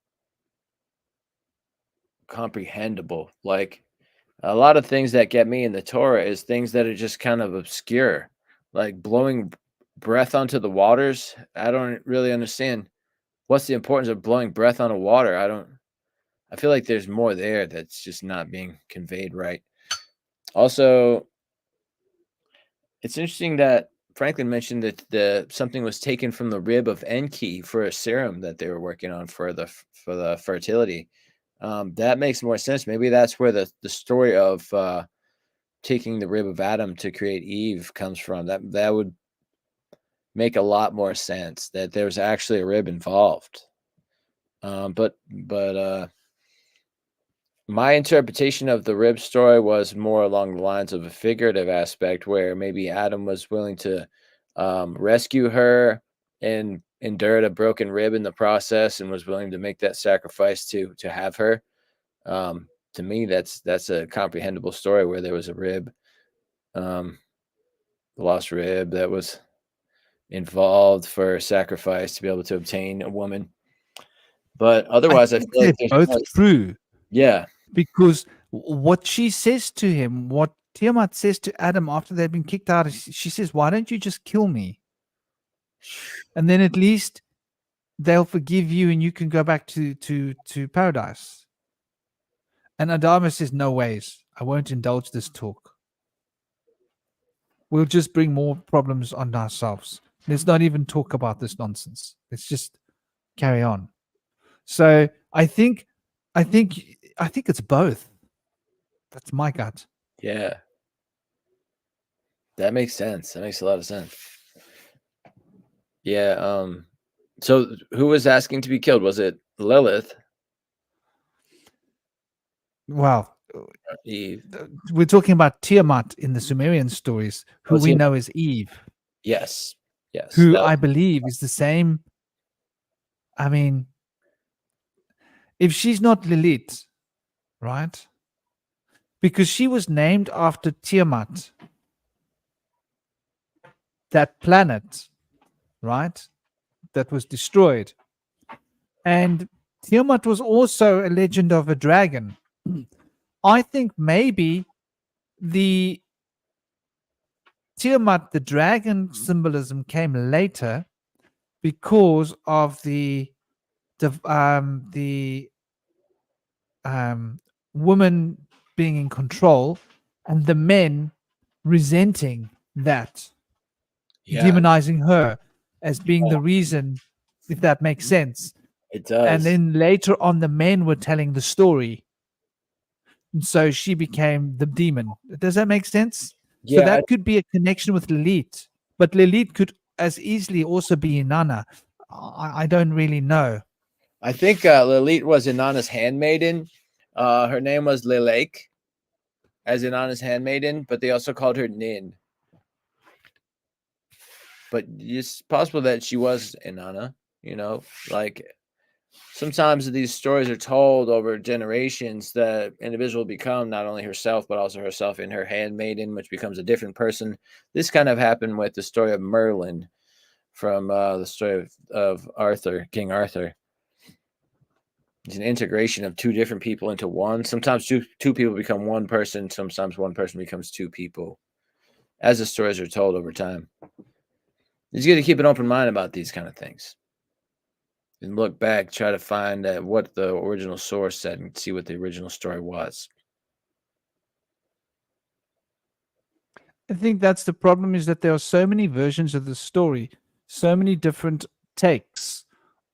comprehensible. Like a lot of things that get me in the Torah is things that are just kind of obscure, like blowing breath onto the waters. I don't really understand what's the importance of blowing breath on a water. I feel like there's more there that's just not being conveyed right. Also, it's interesting that Franklin mentioned that something was taken from the rib of Enki for a serum that they were working on for the fertility. That makes more sense. Maybe that's where the story of taking the rib of Adam to create Eve comes from. That would make a lot more sense, that there's actually a rib involved. But my interpretation of the rib story was more along the lines of a figurative aspect, where maybe Adam was willing to rescue her and endured a broken rib in the process and was willing to make that sacrifice to have her. To me, that's a comprehensible story where there was a rib, lost rib that was involved for sacrifice to be able to obtain a woman. But otherwise, I think feel like they're there's both true, yeah, because what she says to him, what Tiamat says to Adam after they've been kicked out, she says, "Why don't you just kill me? And then at least they'll forgive you and you can go back to paradise." And Adama says, "No ways. I won't indulge this talk. We'll just bring more problems on ourselves. Let's not even talk about this nonsense. Let's just carry on." So I think it's both. That's my gut. yeah. That makes sense. That makes a lot of sense. Yeah. So who was asking to be killed? Was it Lilith? Well, Eve? we're talking about Tiamat in the Sumerian stories, who Oh, we Tiamat. know as Eve, Yes. Yes. who That- I believe is the same. I mean, if she's not Lilith, right? Because she was named after Tiamat, that planet, right? That was destroyed. And Tiamat was also a legend of a dragon. I think maybe the Tiamat, the dragon symbolism, came later because of the woman being in control and the men resenting that, yeah, demonizing her as being the reason, if that makes sense. it does. And then later on, the men were telling the story. And so she became the demon. Does that make sense? yeah, So that could be a connection with Lilith. But Lilith could as easily also be Inanna. I don't really know. I think Lilith was Inanna's handmaiden. Her name was Lilake, as Inanna's handmaiden, but they also called her Nin. But it's possible that she was Inanna, like sometimes these stories are told over generations. The individual become not only herself, but also herself in her handmaiden, which becomes a different person. This kind of happened with the story of Merlin from the story of Arthur, King Arthur. It's an integration of two different people into one. Sometimes two people become one person. Sometimes one person becomes two people, as the stories are told over time. It's good to keep an open mind about these kind of things and look back, try to find what the original source said and see what the original story was. I think that's the problem, is that there are so many versions of the story, so many different takes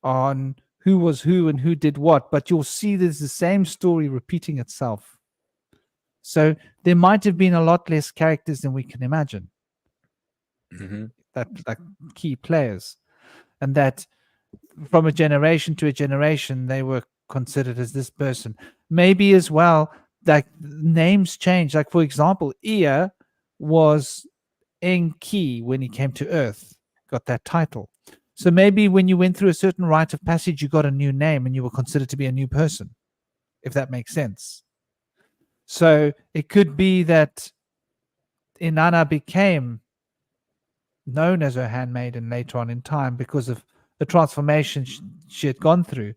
on who was who and who did what, but you'll see there's the same story repeating itself. So there might have been a lot less characters than we can imagine, that like key players, and that from a generation to a generation they were considered as this person. Maybe as well, like names change. Like for example, Ea was Enki when he came to Earth, got that title. So maybe when you went through a certain rite of passage, you got a new name and you were considered to be a new person, if that makes sense. So it could be that Inanna became known as her handmaiden later on in time because of the transformation she had gone through.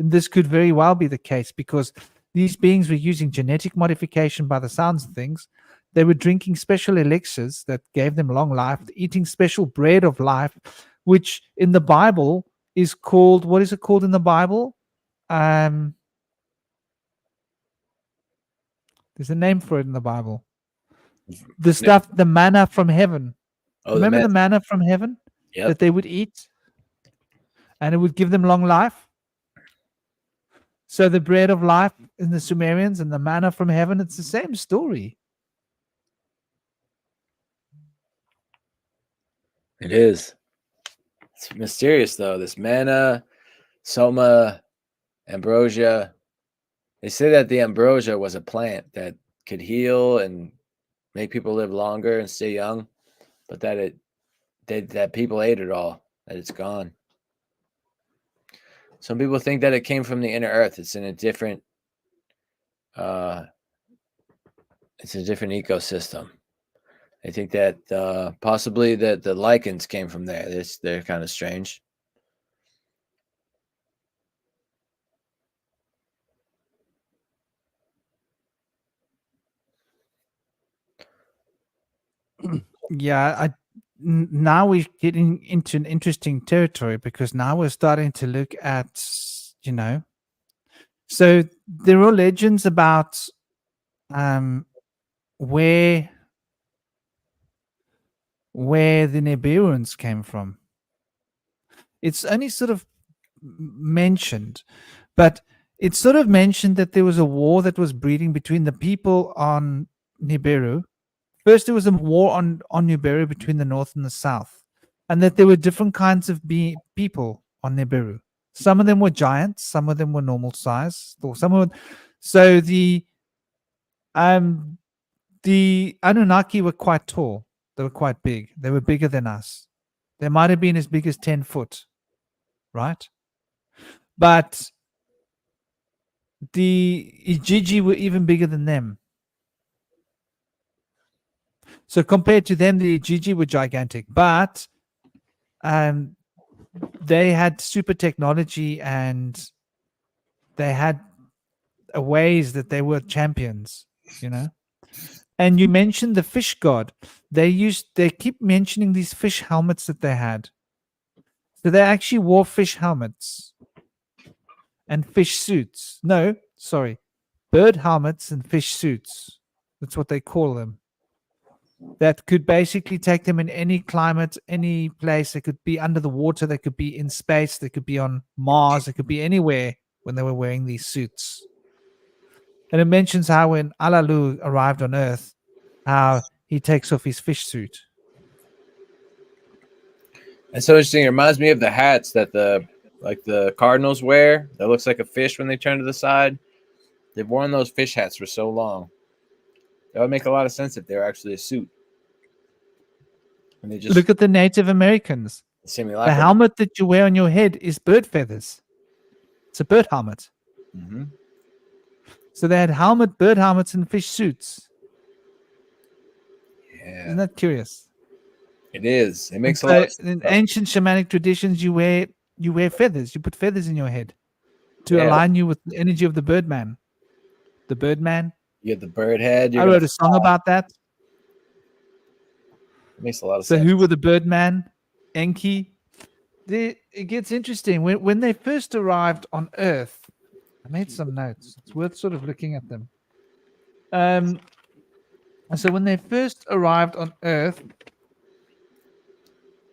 And this could very well be the case, because these beings were using genetic modification by the sounds of things. They were drinking special elixirs that gave them long life, eating special bread of life, which in the Bible is called, what is it called in the Bible? There's a name for it in the Bible. The stuff, the manna from heaven. Remember the manna from heaven that they would eat? And it would give them long life. So the bread of life in the Sumerians and the manna from heaven, it's the same story. It is. It's mysterious, though. This manna, soma, ambrosia. They say that the ambrosia was a plant that could heal and make people live longer and stay young, but that people ate it all, that it's gone. Some people think that it came from the inner earth. It's in a different ecosystem. I think that possibly that the lichens came from there. They're kind of strange. Yeah, now we're getting into an interesting territory, because now we're starting to look at, so there are legends about where the Nibiruans came from. It's only sort of mentioned, but it's sort of mentioned that there was a war that was breeding between the people on Nibiru. First, there was a war on Nibiru between the north and the south, and that there were different kinds of people on Nibiru. Some of them were giants, some of them were normal size, or so the Anunnaki were quite tall. They were quite big. They were bigger than us. They might have been as big as 10 foot, right? But the Ijiji were even bigger than them. So compared to them, the Ijiji were gigantic, but they had super technology, and they had ways that they were champions, And you mentioned the fish god. They keep mentioning these fish helmets that they had. So they actually wore fish helmets and fish suits. No, sorry. Bird helmets and fish suits. That's what they call them. That could basically take them in any climate, any place. They could be under the water. They could be in space. They could be on Mars. They could be anywhere when they were wearing these suits. And it mentions how when Alalu arrived on Earth, how he takes off his fish suit. It's so interesting. It reminds me of the hats that the cardinals wear. That looks like a fish when they turn to the side. They've worn those fish hats for so long. That would make a lot of sense if they were actually a suit. And they just look at the Native Americans. The helmet that you wear on your head is bird feathers. It's a bird helmet. Mm-hmm. So they had bird helmets, and fish suits. Yeah. Isn't that curious? It is. It makes a lot of sense. In ancient shamanic traditions, you wear feathers. You put feathers in your head to align you with the energy of the Birdman. The Birdman. You have the bird head. I wrote a song about that. It makes a lot of sense. So who were the Birdman? Enki. It gets interesting. When they first arrived on Earth, I made some notes. It's worth sort of looking at them. So when they first arrived on Earth,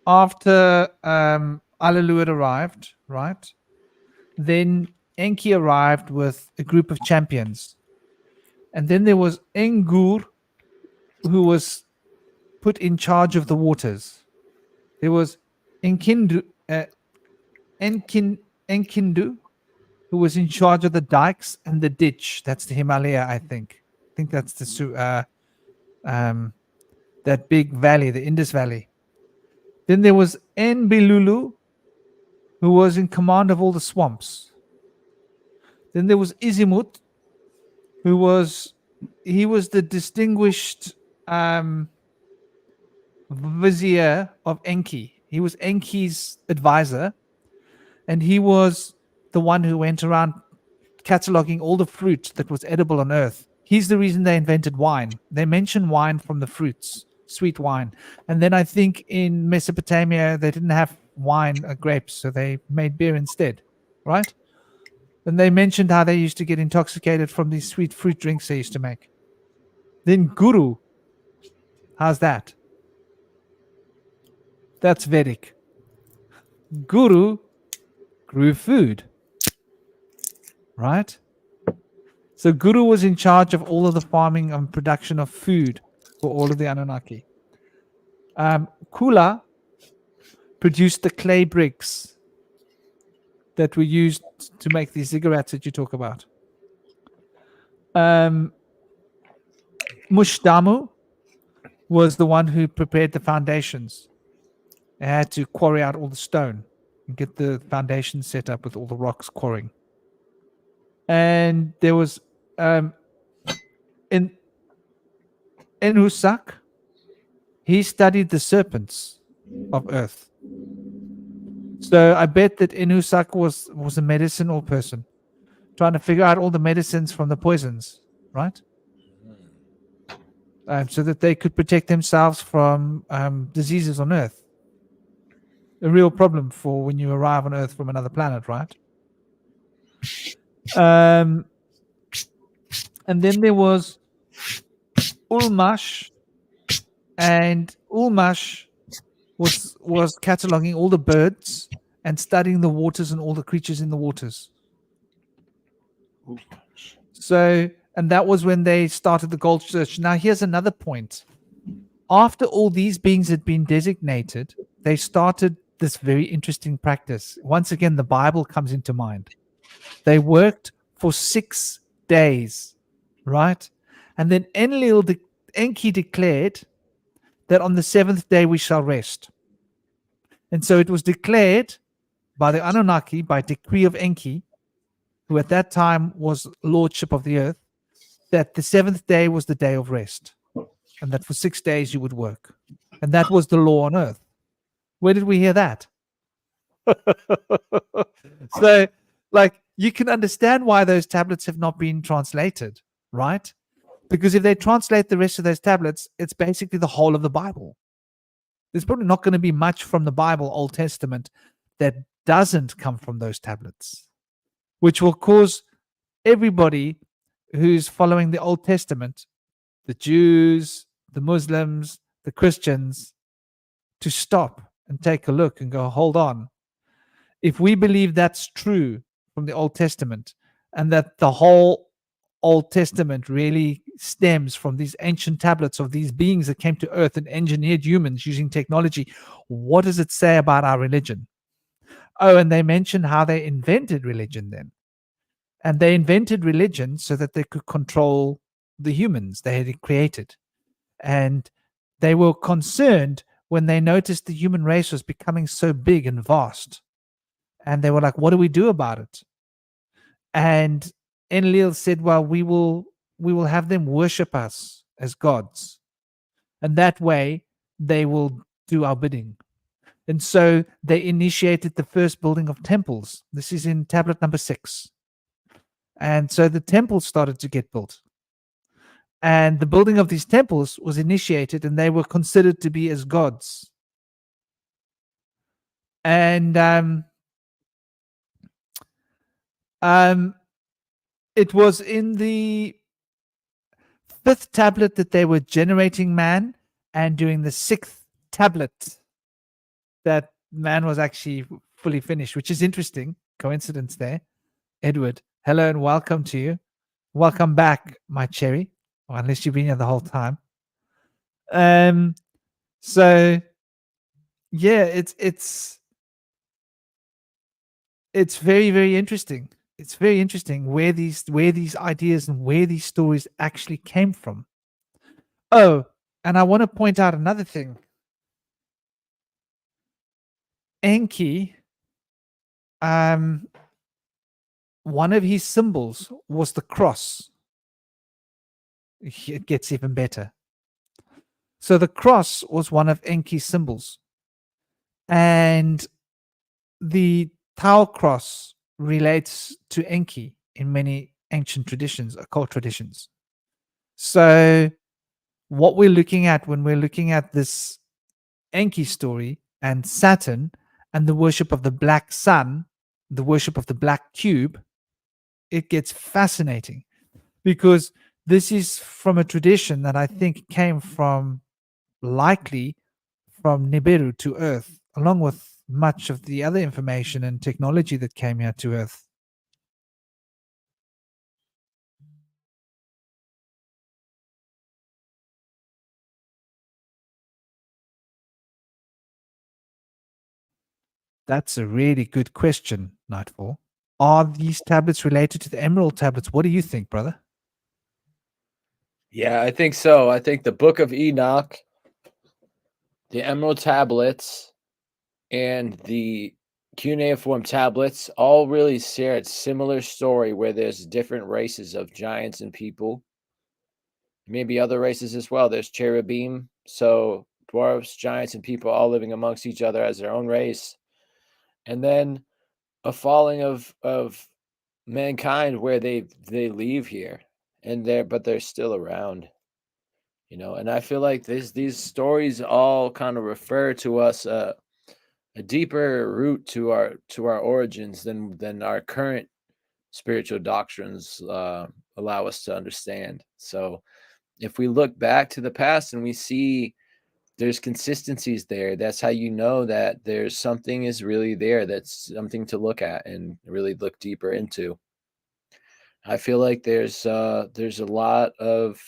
after Alalu had arrived, right? Then Enki arrived with a group of champions. And then there was Engur, who was put in charge of the waters. There was Enkindu, who was in charge of the dikes and the ditch. That's the Himalaya, I think. I think that's the that big valley, the Indus Valley. Then there was Enbilulu, who was in command of all the swamps. Then there was Izimut, who was the distinguished vizier of Enki. He was Enki's advisor, and he was the one who went around cataloging all the fruit that was edible on Earth. He's the reason they invented wine. They mention wine from the fruits, sweet wine. And then I think in Mesopotamia, they didn't have wine or grapes, so they made beer instead, right? And they mentioned how they used to get intoxicated from these sweet fruit drinks they used to make. Then Guru. How's that? That's Vedic. Guru grew food, right? So Guru was in charge of all of the farming and production of food for all of the Anunnaki. Kula produced the clay bricks that were used to make these ziggurats that you talk about. Mushdamu was the one who prepared the foundations. They had to quarry out all the stone. and get the foundation set up with all the rocks quarrying. And there was in Husak, he studied the serpents of Earth. So I bet that Inusak was a medicinal person, trying to figure out all the medicines from the poisons, right? So that they could protect themselves from diseases on Earth. A real problem for when you arrive on Earth from another planet, right? And then there was Ulmash, and Ulmash was cataloging all the birds and studying the waters and all the creatures in the waters. So, and that was when they started the gold search. Now, here's another point. After all these beings had been designated, they started this very interesting practice. Once again, the Bible comes into mind. They worked for 6 days, right? And then Enki declared that on the 7th day we shall rest. And so it was declared by the Anunnaki, by decree of Enki, who at that time was lordship of the earth, that the 7th day was the day of rest, and that for 6 days you would work. And that was the law on earth. Where did we hear that? So, like, you can understand why those tablets have not been translated, right? Because if they translate the rest of those tablets, it's basically the whole of the Bible. There's probably not going to be much from the Bible, Old Testament, that doesn't come from those tablets, which will cause everybody who's following the Old Testament, the Jews, the Muslims, the Christians, to stop and take a look and go, hold on. If we believe that's true from the Old Testament, and that the whole Old Testament really stems from these ancient tablets of these beings that came to earth and engineered humans using technology, what does it say about our religion? Oh, and they mention how they invented religion then. And they invented religion so that they could control the humans they had created. And they were concerned when they noticed the human race was becoming so big and vast. And they were like, what do we do about it? And Enlil said, well, we will have them worship us as gods. And that way they will do our bidding. And so they initiated the first building of temples. This is in tablet number 6. And so the temples started to get built. And the building of these temples was initiated, and they were considered to be as gods. And it was in the 5th tablet that they were generating man, and during the 6th tablet that man was actually fully finished, which is interesting. Coincidence there. Edward, hello and welcome to you. Welcome back, my cherry. Or unless you've been here the whole time. So yeah, it's very, very interesting. It's very interesting where these ideas and where these stories actually came from. Oh, and I want to point out another thing. Enki, one of his symbols was the cross. It gets even better. So the cross was one of Enki's symbols. And the Tau cross relates to Enki in many ancient traditions, occult traditions. So what we're looking at when we're looking at this Enki story and Saturn and the worship of the black sun, the worship of the black cube, it gets fascinating because this is from a tradition that I think came from, likely from Nibiru to Earth, along with much of the other information and technology that came here to Earth. That's a really good question, Nightfall. Are these tablets related to the Emerald tablets? What do you think, brother? Yeah, I think so. I think the Book of Enoch, the Emerald Tablets, and the cuneiform tablets all really share a similar story where there's different races of giants and people, maybe other races as well. There's cherubim, so dwarves, giants, and people all living amongst each other as their own race. And then a falling of mankind where they leave here and they're still around, and I feel like these stories all kind of refer to us a deeper root to our origins than our current spiritual doctrines allow us to understand. So if we look back to the past and we see there's consistencies there, that's how you know that there's something is really there, that's something to look at and really look deeper into. I feel like there's a lot of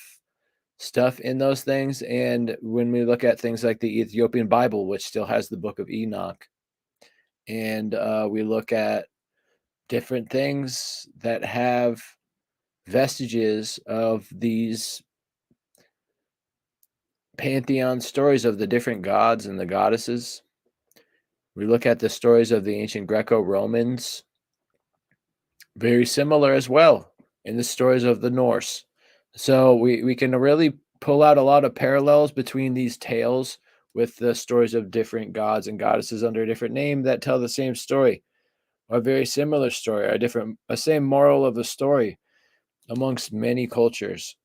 stuff in those things, and when we look at things like the Ethiopian Bible, which still has the book of Enoch, and we look at different things that have vestiges of these pantheon stories of the different gods and the goddesses. We look at the stories of the ancient Greco-Romans, very similar as well in the stories of the Norse. So we can really pull out a lot of parallels between these tales with the stories of different gods and goddesses under a different name that tell the same story, or a very similar story, or a same moral of the story amongst many cultures.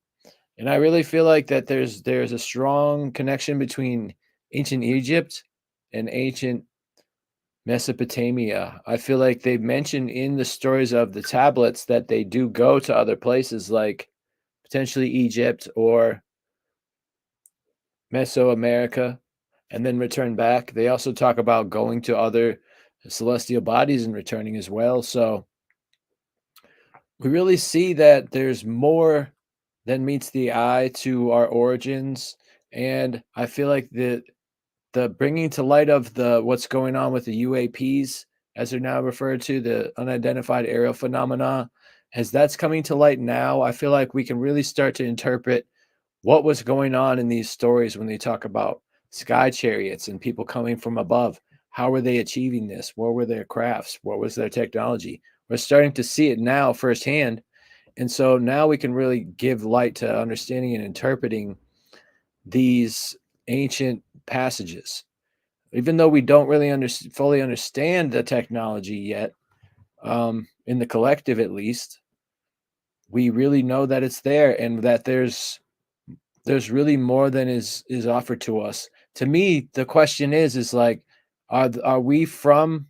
And I really feel like that there's a strong connection between ancient Egypt and ancient Mesopotamia. I feel like they mention in the stories of the tablets that they do go to other places like potentially Egypt or Mesoamerica and then return back. They also talk about going to other celestial bodies and returning as well. So we really see that there's more than meets the eye to our origins. And I feel like the bringing to light of the what's going on with the UAPs, as they're now referred to, the unidentified aerial phenomena, as that's coming to light now, I feel like we can really start to interpret what was going on in these stories when they talk about sky chariots and people coming from above. How were they achieving this? What were their crafts? What was their technology? We're starting to see it now firsthand. And so now we can really give light to understanding and interpreting these ancient passages. Even though we don't really fully understand the technology yet, in the collective at least, we really know that it's there and that there's really more than is offered to us. To me, the question is like, are we from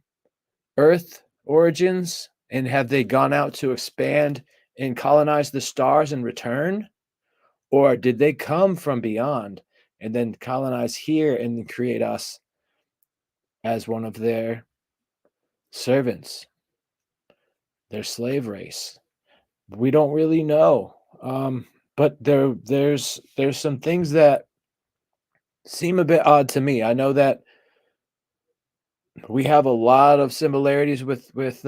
Earth origins, and have they gone out to expand and colonize the stars and return? Or did they come from beyond and then colonize here and then create us as one of their servants, their slave race? We don't really know. But there's some things that seem a bit odd to me. I know that we have a lot of similarities with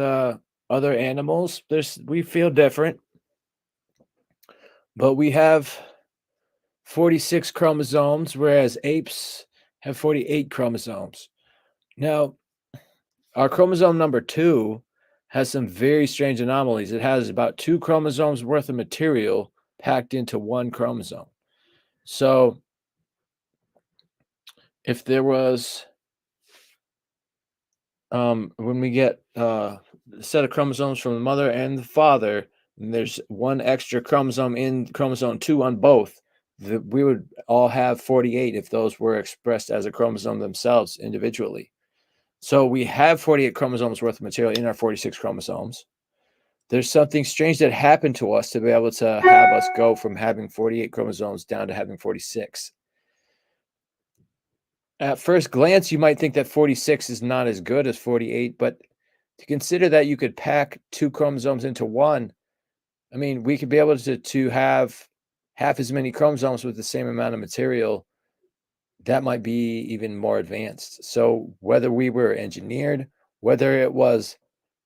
other animals. We feel different, but we have 46 chromosomes, whereas apes have 48 chromosomes. Now, our chromosome number 2 has some very strange anomalies. It has about 2 chromosomes worth of material packed into one chromosome. So if there was, when we get a set of chromosomes from the mother and the father, and there's one extra chromosome in chromosome 2 on both, we would all have 48 if those were expressed as a chromosome themselves individually. So we have 48 chromosomes worth of material in our 46 chromosomes. There's something strange that happened to us to be able to have us go from having 48 chromosomes down to having 46. At first glance, you might think that 46 is not as good as 48, but to consider that you could pack 2 chromosomes into one, I mean, we could be able to have half as many chromosomes with the same amount of material. That might be even more advanced. So whether we were engineered, whether it was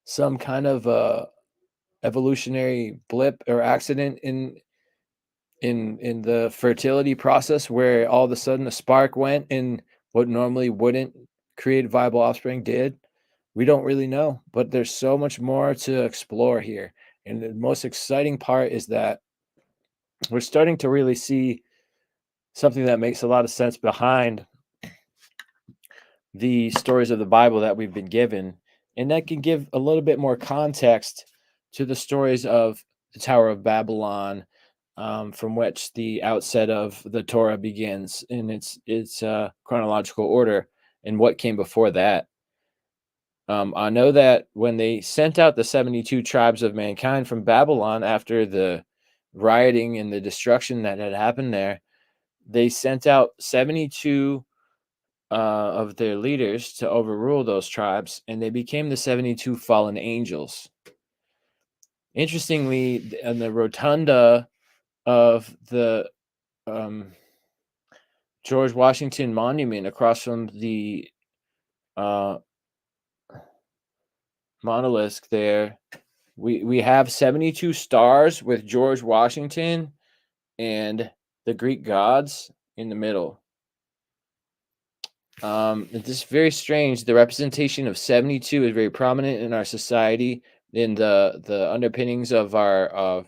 some kind of a evolutionary blip or accident in the fertility process where all of a sudden a spark went and what normally wouldn't create viable offspring did, We don't really know, but there's so much more to explore here. And the most exciting part is that we're starting to really see something that makes a lot of sense behind the stories of the Bible that we've been given. And that can give a little bit more context to the stories of the Tower of Babylon, from which the outset of the Torah begins in its chronological order, and what came before that. I know that when they sent out the 72 tribes of mankind from Babylon after the rioting and the destruction that had happened there, they sent out 72 of their leaders to overrule those tribes, and they became the 72 fallen angels. Interestingly, in the rotunda of the George Washington Monument across from the monolith there, we have 72 stars with George Washington and the Greek gods in the middle. It's just very strange. The representation of 72 is very prominent in our society, in the underpinnings of our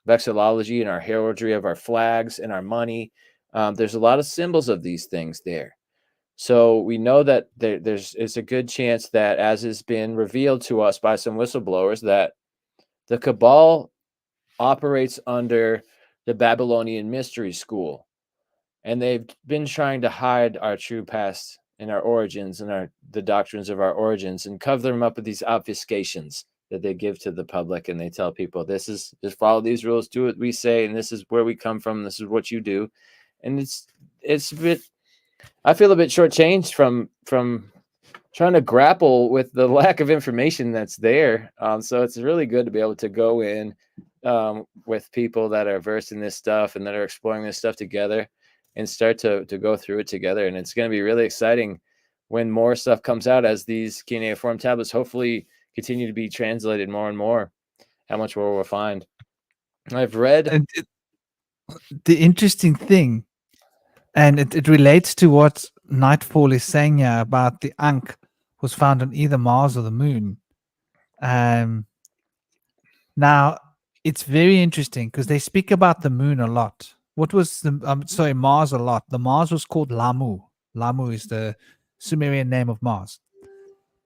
vexillology and our heraldry of our flags and our money. There's a lot of symbols of these things there. So we know that it's a good chance that, as has been revealed to us by some whistleblowers, that the Cabal operates under the Babylonian Mystery School. And they've been trying to hide our true past and our origins and the doctrines of our origins, and cover them up with these obfuscations that they give to the public. And they tell people, just follow these rules, do what we say, and this is where we come from, this is what you do. And it's a bit, I feel a bit shortchanged from trying to grapple with the lack of information that's there. So it's really good to be able to go in with people that are versed in this stuff and that are exploring this stuff together, and start to go through it together. And it's going to be really exciting when more stuff comes out, as these cuneiform tablets hopefully continue to be translated more and more, how much more we'll find. I've read. And the interesting thing, and it relates to what Nightfall is saying here about the Ankh was found on either Mars or the moon. Now, it's very interesting because they speak about the moon a lot. What was Mars a lot. The Mars was called Lamu. Lamu is the Sumerian name of Mars.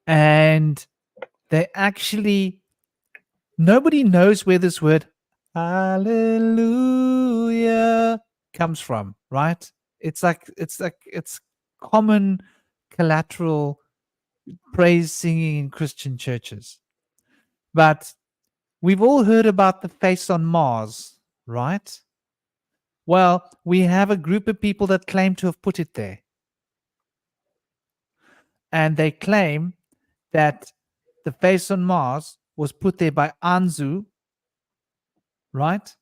And they actually, nobody knows where this word hallelujah comes from, right? It's common collateral praise singing in Christian churches. But we've all heard about the face on Mars, right? Well, we have a group of people that claim to have put it there. And they claim that the face on Mars was put there by Anzu, right?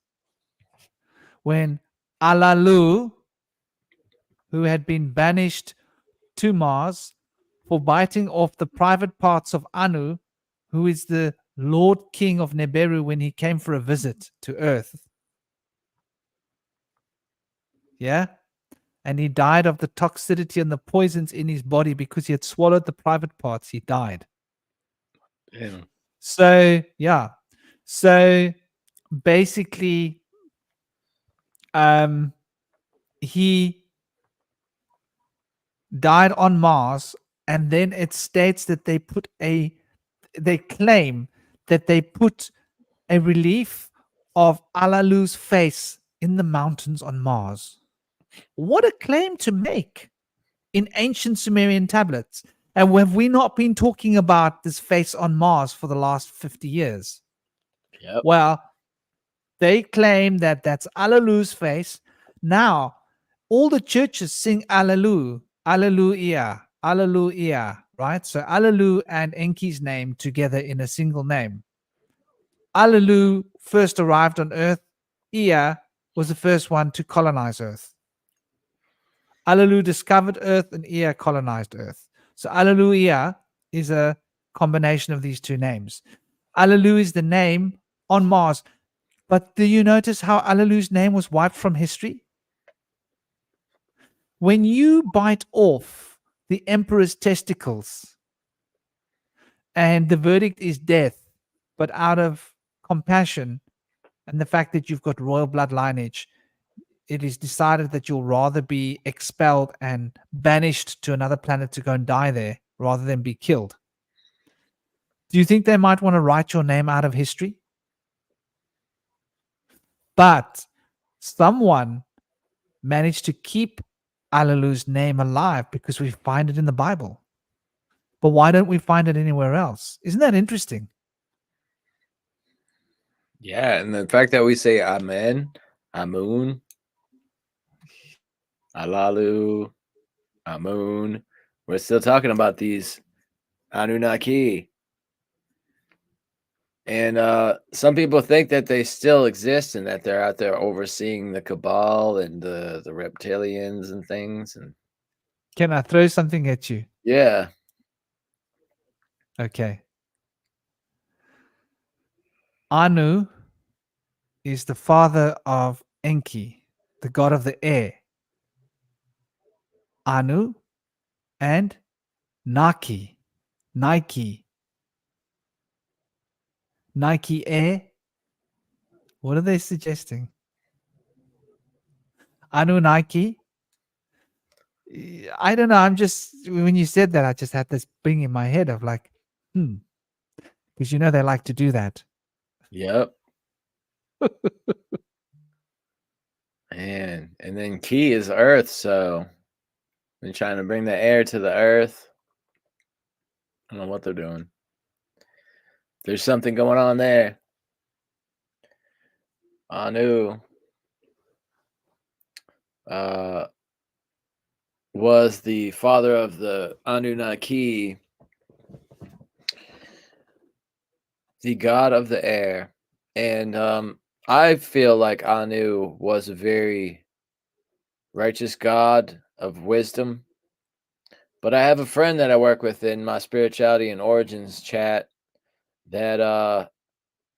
When Alalu, who had been banished to Mars for biting off the private parts of Anu, who is the Lord King of Neberu, when he came for a visit to Earth. Yeah? And he died of the toxicity and the poisons in his body because he had swallowed the private parts. He died. Yeah. So, yeah. So, basically, he died on Mars, and then it states that they claim that they put a relief of Alalu's face in the mountains on Mars. What a claim to make in ancient Sumerian tablets. And have we not been talking about this face on Mars for the last 50 years? Yep. Well, they claim that that's Alalu's face. Now, all the churches sing Alalu, Alleluia, Alleluia, right? So Alalu and Enki's name together in a single name. Alalu first arrived on Earth. Ea was the first one to colonize Earth. Alalu discovered Earth and Ea colonized Earth. So Alleluia is a combination of these two names. Alalu is the name on Mars. But do you notice how Alalu's name was wiped from history? When you bite off the emperor's testicles and the verdict is death. But out of compassion and the fact that you've got royal blood lineage, it is decided that you'll rather be expelled and banished to another planet to go and die there rather than be killed. Do you think they might want to write your name out of history? But someone managed to keep Alalu's name alive because we find it in the Bible. But why don't we find it anywhere else? Isn't that interesting? Yeah, and the fact that we say Amen, Amun, Alalu, Amun, we're still talking about these Anunnaki. And some people think that they still exist and that they're out there overseeing the cabal and the reptilians and things. And Can I throw something at you? yeah, Okay. Anu is the father of Enki, the god of the air. Anu and Naki, Nike Air. What are they suggesting? Anunnaki? I don't know. I'm just, when you said that, I just had this thing in my head of like, because you know they like to do that. yep. And then Ki is Earth, so they're trying to bring the air to the Earth. I don't know what they're doing. There's something going on there. Anu was the father of the Anunnaki, the god of the air. And I feel like Anu was a very righteous god of wisdom. But I have a friend that I work with in my spirituality and origins chat that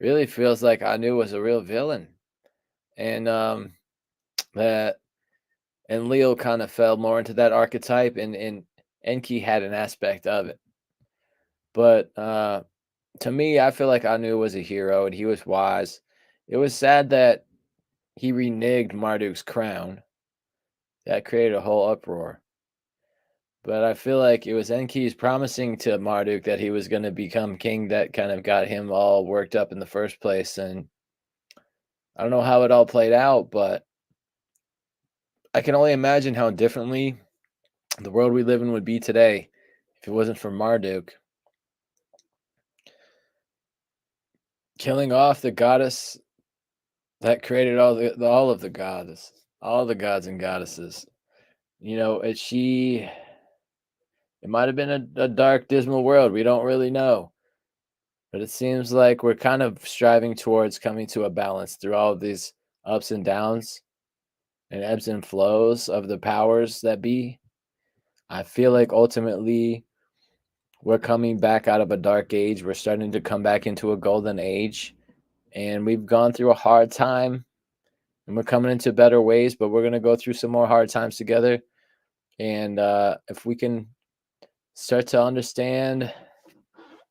really feels like Anu was a real villain. And that and Leo kind of fell more into that archetype, and Enki had an aspect of it. But to me, I feel like Anu was a hero and he was wise. It was sad that he reneged Marduk's crown. That created a whole uproar. But I feel like it was Enki's promising to Marduk that he was going to become king that kind of got him all worked up in the first place. And I don't know how it all played out, but I can only imagine how differently the world we live in would be today if it wasn't for Marduk. Killing off the goddess that created all of the gods, all the gods and goddesses. You know, it might have been a dark, dismal world. We don't really know. But it seems like we're kind of striving towards coming to a balance through all of these ups and downs and ebbs and flows of the powers that be. I feel like ultimately we're coming back out of a dark age. We're starting to come back into a golden age. And we've gone through a hard time and we're coming into better ways, but we're going to go through some more hard times together. And if we can start to understand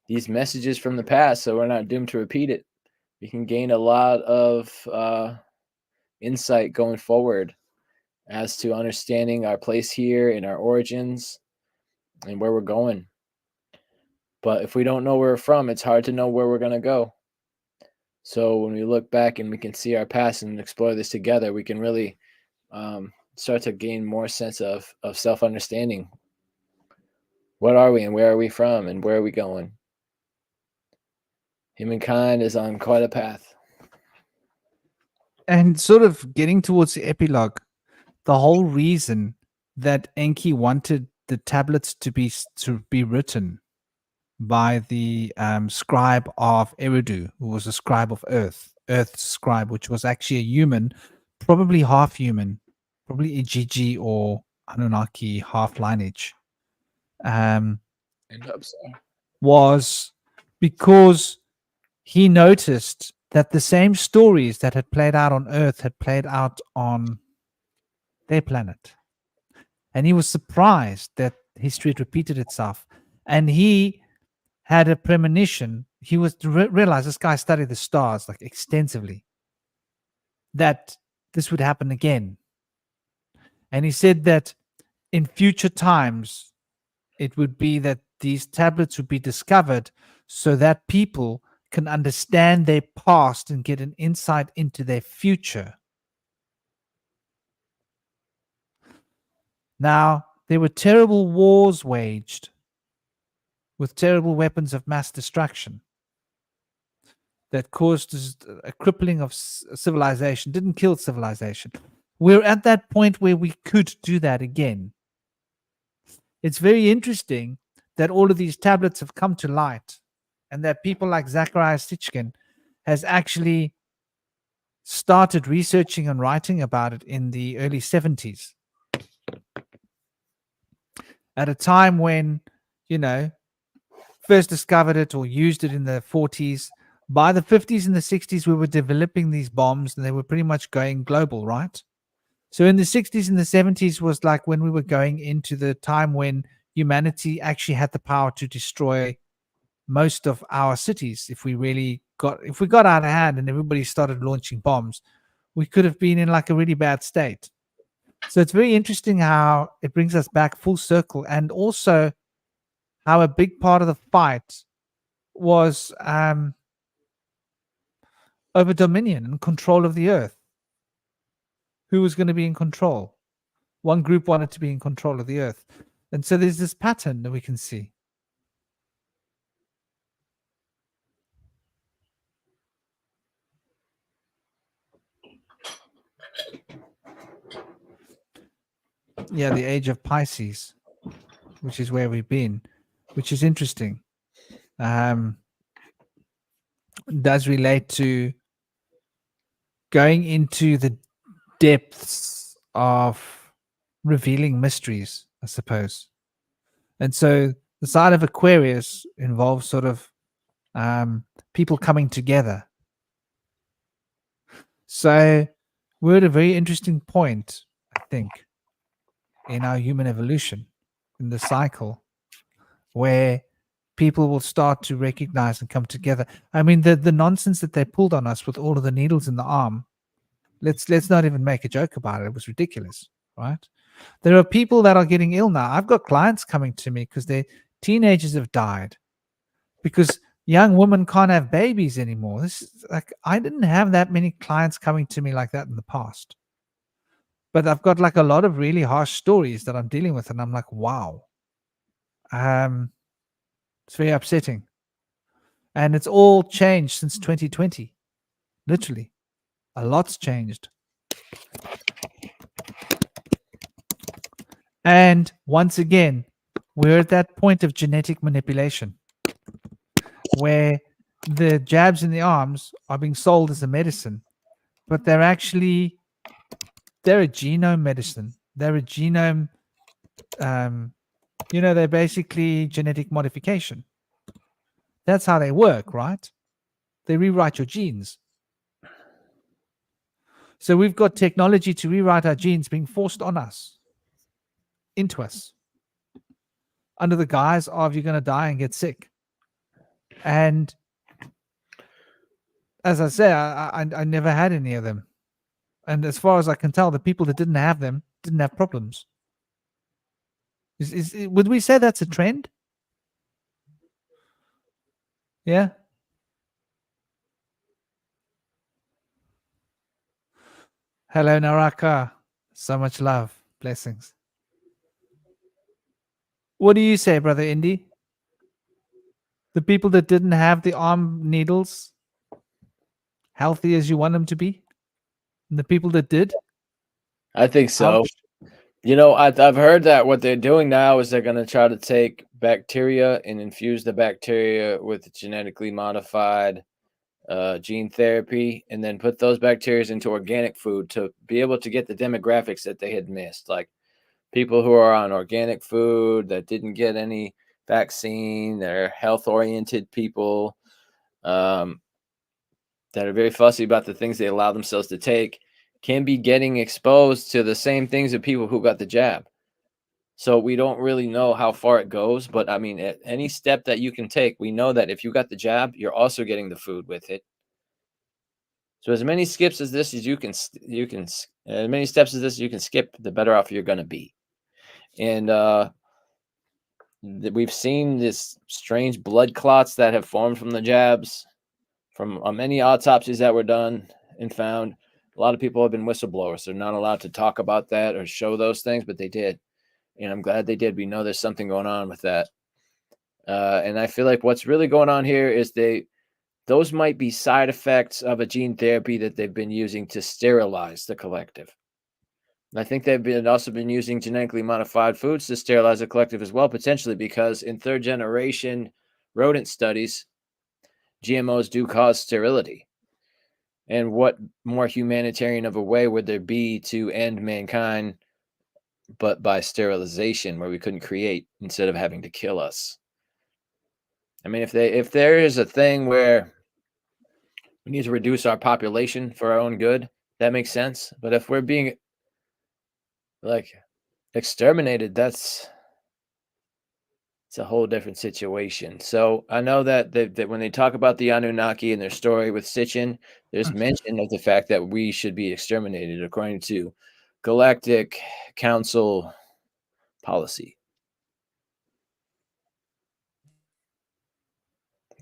these messages from the past so we're not doomed to repeat it, we can gain a lot of insight going forward as to understanding our place here and our origins and where we're going. But if we don't know where we're from, it's hard to know where we're going to go. So when we look back and we can see our past and explore this together, we can really start to gain more sense of self-understanding. What are we and where are we from and where are we going? Humankind is on quite a path. And sort of getting towards the epilogue, the whole reason that Enki wanted the tablets to be written by the scribe of Eridu, who was a scribe of Earth's scribe, which was actually a human, probably half human, probably Ijiji or Anunnaki half lineage, was because he noticed that the same stories that had played out on Earth had played out on their planet. And he was surprised that history had repeated itself. And he had a premonition. He was to realize, this guy studied the stars like extensively, that this would happen again. And he said that in future times, it would be that these tablets would be discovered so that people can understand their past and get an insight into their future. Now, there were terrible wars waged with terrible weapons of mass destruction that caused a crippling of civilization, didn't kill civilization. We're at that point where we could do that again. It's very interesting that all of these tablets have come to light, and that people like Zachariah Sitchin has actually started researching and writing about it in the early 70s. At a time when, first discovered it or used it in the 40s. By the 50s and the 60s, we were developing these bombs and they were pretty much going global, right? So in the 60s and the 70s was like when we were going into the time when humanity actually had the power to destroy most of our cities. If we got out of hand and everybody started launching bombs, we could have been in like a really bad state. So it's very interesting how it brings us back full circle, and also how a big part of the fight was over dominion and control of the earth. Who was going to be in control? One group wanted to be in control of the earth. And so there's this pattern that we can see. Yeah, the age of Pisces, which is where we've been, which is interesting. Does relate to going into the depths of revealing mysteries, I suppose. And so the side of Aquarius involves sort of people coming together. So we're at a very interesting point, I think, in our human evolution, in the cycle, where people will start to recognize and come together. I mean, the nonsense that they pulled on us with all of the needles in the arm, let's not even make a joke about it. It was ridiculous, right? There are people that are getting ill now. I've got clients coming to me because their teenagers have died, because young women can't have babies anymore. This is like, I didn't have that many clients coming to me like that in the past. But I've got like a lot of really harsh stories that I'm dealing with, and I'm like, wow. It's very upsetting. And it's all changed since 2020. Literally. A lot's changed. And once again, we're at that point of genetic manipulation where the jabs in the arms are being sold as a medicine, but they're a genome medicine. They're a genome, they're basically genetic modification. That's how they work, right? They rewrite your genes. So we've got technology to rewrite our genes being forced on us, into us, under the guise of you're going to die and get sick. And as I say, I never had any of them. And as far as I can tell, the people that didn't have them didn't have problems. Would we say that's a trend? Yeah. Hello, Naraka. So much love. Blessings. What do you say, Brother Indy? The people that didn't have the arm needles, healthy as you want them to be? And the people that did? I think so. Ouch. I've heard that what they're doing now is they're going to try to take bacteria and infuse the bacteria with genetically modified gene therapy, and then put those bacteria into organic food to be able to get the demographics that they had missed, like people who are on organic food that didn't get any vaccine. They're health-oriented people that are very fussy about the things they allow themselves to take, can be getting exposed to the same things that people who got the jab. So we don't really know how far it goes. But I mean, at any step that you can take, we know that if you got the jab, you're also getting the food with it. So as many skips as this as as many steps as this you can skip, the better off you're going to be. And we've seen this strange blood clots that have formed from the jabs, from many autopsies that were done and found. A lot of people have been whistleblowers. They're not allowed to talk about that or show those things, but they did. And I'm glad they did. We know there's something going on with that. And I feel like what's really going on here is those might be side effects of a gene therapy that they've been using to sterilize the collective. And I think they've also been using genetically modified foods to sterilize the collective as well, potentially because in third generation rodent studies, GMOs do cause sterility. And what more humanitarian of a way would there be to end mankind but by sterilization, where we couldn't create instead of having to kill us? I mean, if there is a thing where we need to reduce our population for our own good, that makes sense. But if we're being like exterminated, it's a whole different situation. So I know that when they talk about the Anunnaki and their story with Sitchin, there's mention of the fact that we should be exterminated according to Galactic Council policy.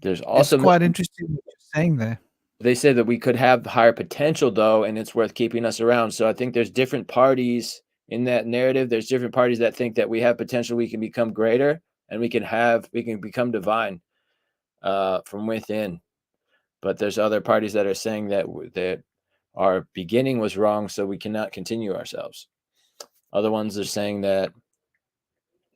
There's also It's quite interesting what you're saying there. they say that we could have higher potential though, and it's worth keeping us around. So I think there's different parties in that narrative. There's different parties that think that we have potential, we can become greater, and we can become divine from within. But there's other parties that are saying that our beginning was wrong, so we cannot continue ourselves. Other ones are saying that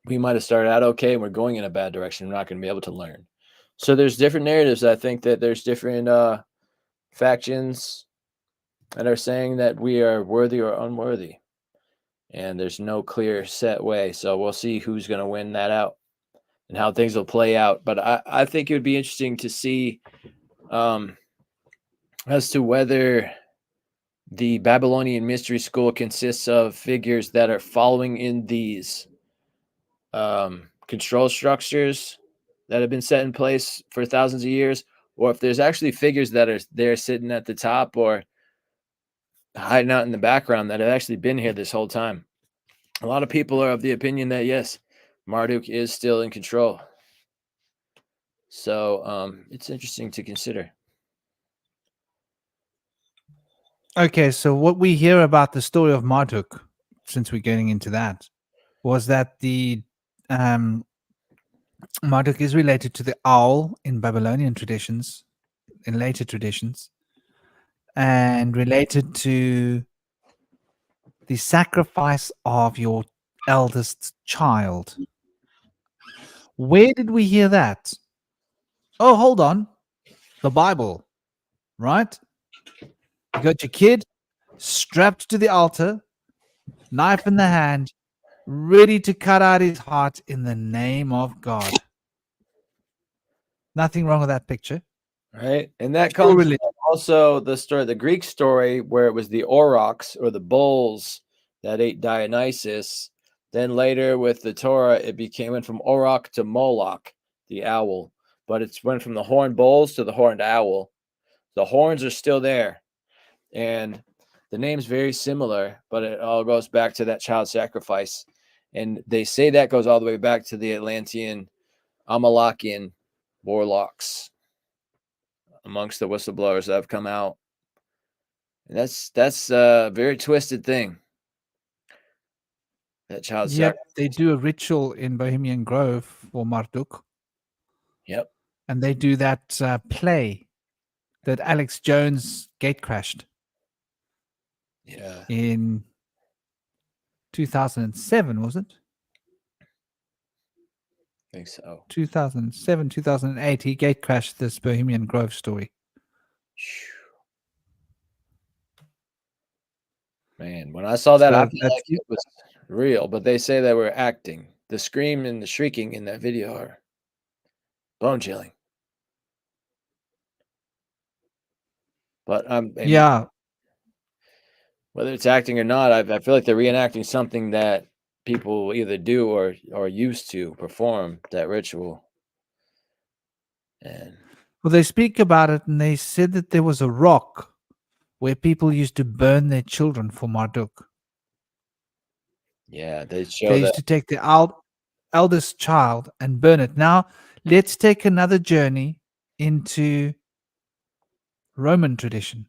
we might have started out okay and we're going in a bad direction. We're not going to be able to learn. So there's different narratives. I think that there's different factions that are saying that we are worthy or unworthy, and there's no clear set way. So we'll see who's going to win that out and how things will play out. But I think it would be interesting to see as to whether the Babylonian mystery school consists of figures that are following in these control structures that have been set in place for thousands of years, or if there's actually figures that are there sitting at the top or hiding out in the background that have actually been here this whole time. A lot of people are of the opinion that yes, Marduk is still in control. So it's interesting to consider. Okay, so what we hear about the story of Marduk, since we're getting into that, was that the Marduk is related to the owl in Babylonian traditions, in later traditions, and related to the sacrifice of your eldest child. Where did we hear that? Oh, hold on. The Bible, right? You got your kid strapped to the altar, knife in the hand, ready to cut out his heart in the name of God. Nothing wrong with that picture. Right. And that Pure comes religion. from also the Greek story where it was the aurochs or the bulls that ate Dionysus. Then later with the Torah, it went from auroch to Moloch, the owl. But it's went from the horned bulls to the horned owl. The horns are still there. And the name's very similar, but it all goes back to that child sacrifice. And they say that goes all the way back to the Atlantean, Amalekian warlocks amongst the whistleblowers that have come out. And that's a very twisted thing. That child Yep, sacrifice. they do a ritual in Bohemian Grove for Marduk, Yep. and they do that play that Alex Jones gate crashed Yeah. in 2007, was it? I think so. 2007, 2008, he gate crashed this Bohemian Grove story. Man, when I saw that, I So felt that's like it was real, but they say that we're acting. The scream and the shrieking in that video are bone chilling. But yeah, whether it's acting or not, I feel like they're reenacting something that people either do or used to perform that ritual. And Well, they speak about it, and they said that there was a rock where people used to burn their children for Marduk. yeah, they show They that. used to take the eldest child and burn it. Now, let's take another journey into Roman tradition.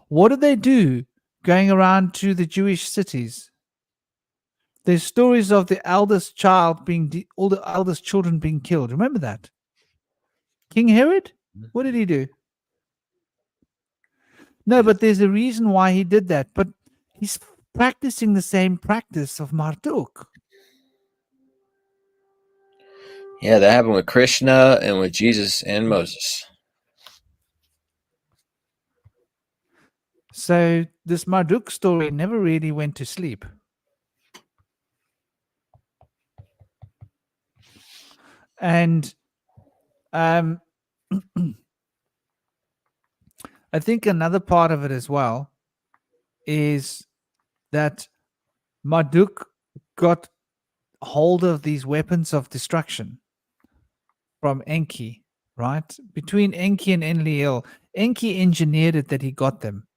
What do they do going around to the Jewish cities? There's stories of the eldest child being all the eldest children being killed. Remember that? King Herod? What did he do? No, but there's a reason why he did that. But he's practicing the same practice of Marduk. Yeah, that happened with Krishna and with Jesus and Moses. So this Marduk story never really went to sleep. And I think another part of it as well is that Marduk got hold of these weapons of destruction from Enki, right? Between Enki and Enlil, Enki engineered it that he got them.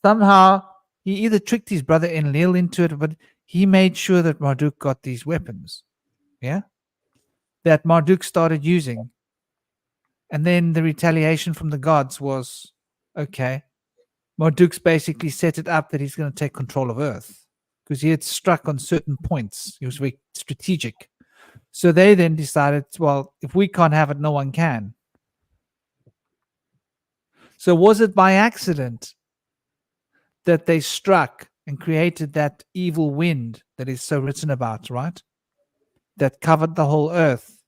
Somehow, he either tricked his brother Enlil into it, but he made sure that Marduk got these weapons. Yeah? That Marduk started using. And then the retaliation from the gods was, okay, Marduk's basically set it up that he's going to take control of Earth because he had struck on certain points. He was very strategic. So they then decided, well, if we can't have it, no one can. So was it by accident that they struck and created that evil wind that is so written about, right? That covered the whole earth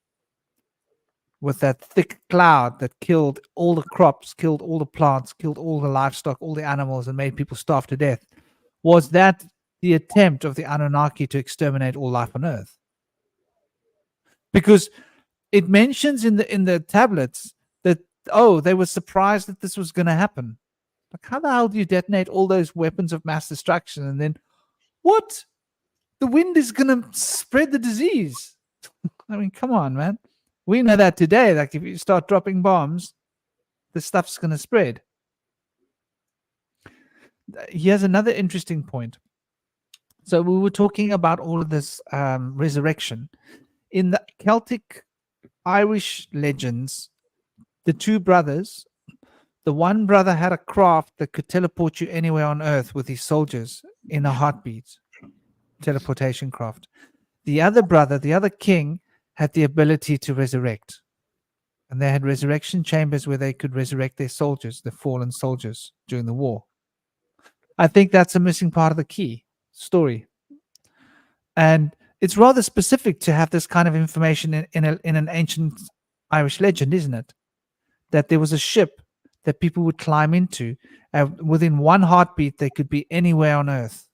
with that thick cloud that killed all the crops, killed all the plants, killed all the livestock, all the animals, and made people starve to death. Was that the attempt of the Anunnaki to exterminate all life on earth? Because it mentions in the tablets that, oh, they were surprised that this was going to happen. Like, how the hell do you detonate all those weapons of mass destruction and then what? The wind is going to spread the disease. I mean, come on, man. We know that today. Like, if you start dropping bombs, the stuff's going to spread. Here's another interesting point. So we were talking about all of this resurrection. In the Celtic Irish legends, the two brothers, the one brother had a craft that could teleport you anywhere on earth with his soldiers in a heartbeat, teleportation craft. The other brother, the other king, had the ability to resurrect. And they had resurrection chambers where they could resurrect their soldiers, the fallen soldiers during the war. I think that's a missing part of the key story. And it's rather specific to have this kind of information in an ancient Irish legend, isn't it? That there was a ship that people would climb into. Within one heartbeat, they could be anywhere on earth.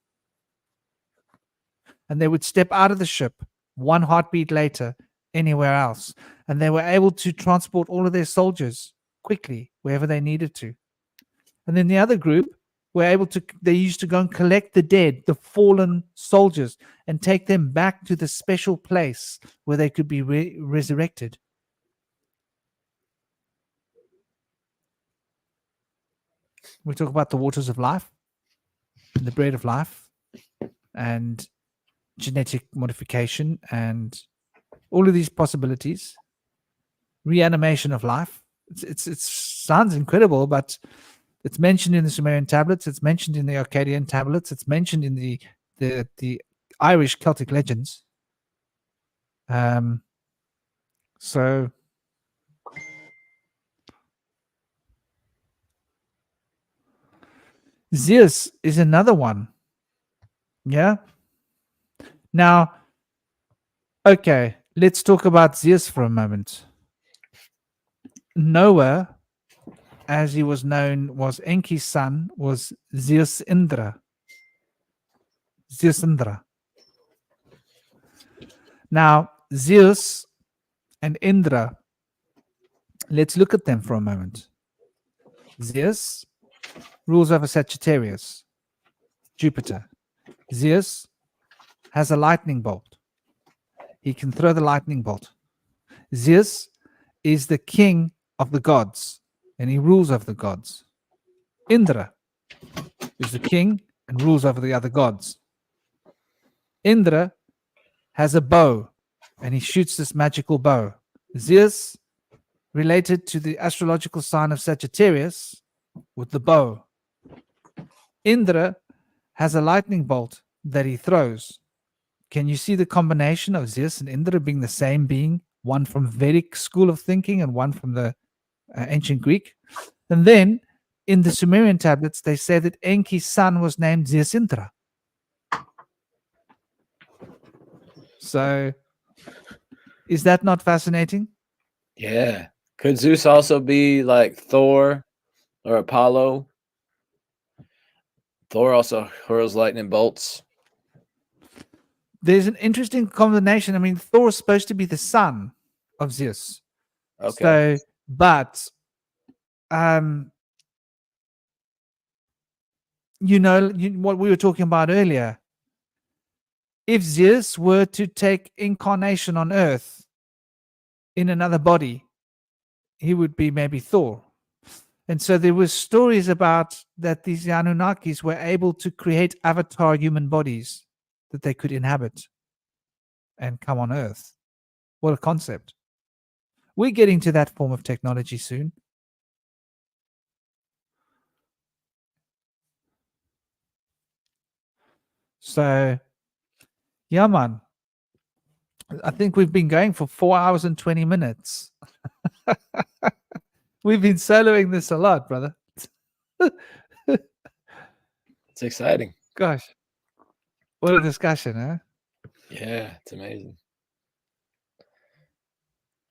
And they would step out of the ship, one heartbeat later, anywhere else. And they were able to transport all of their soldiers quickly, wherever they needed to. And then the other group were able to, they used to go and collect the dead, the fallen soldiers, and take them back to the special place where they could be resurrected. We talk about the waters of life, and the bread of life, and genetic modification, and all of these possibilities. Reanimation of life. It sounds incredible, but it's mentioned in the Sumerian tablets. It's mentioned in the Akkadian tablets. It's mentioned in the Irish Celtic legends. So Zeus is another one. Yeah. Now, okay, let's talk about Zeus for a moment. Noah, as he was known, was Enki's son, was Zeus Indra. Zeus Indra. Now, Zeus and Indra, let's look at them for a moment. Zeus rules over Sagittarius, Jupiter. Zeus has a lightning bolt. He can throw the lightning bolt. Zeus is the king of the gods, and he rules over the gods. Indra is the king and rules over the other gods. Indra has a bow, and he shoots this magical bow. Zeus, related to the astrological sign of Sagittarius, with the bow. Indra has a lightning bolt that he throws. Can you see the combination of Zeus and Indra being the same being? One from Vedic school of thinking and one from the ancient Greek. And then in the Sumerian tablets, they say that Enki's son was named Zeus Indra. So is that not fascinating? Yeah. Could Zeus also be like Thor or Apollo? Thor also hurls lightning bolts. There's an interesting combination. I mean, Thor is supposed to be the son of Zeus. Okay. So, but, what we were talking about earlier, if Zeus were to take incarnation on Earth in another body, he would be maybe Thor. And so there were stories about that these Anunnakis were able to create avatar human bodies that they could inhabit and come on Earth. What a concept. We're getting to that form of technology soon. So, yeah, man. I think we've been going for 4 hours and 20 minutes. We've been soloing this a lot, brother. It's exciting. Gosh. What a discussion, huh? Yeah, it's amazing.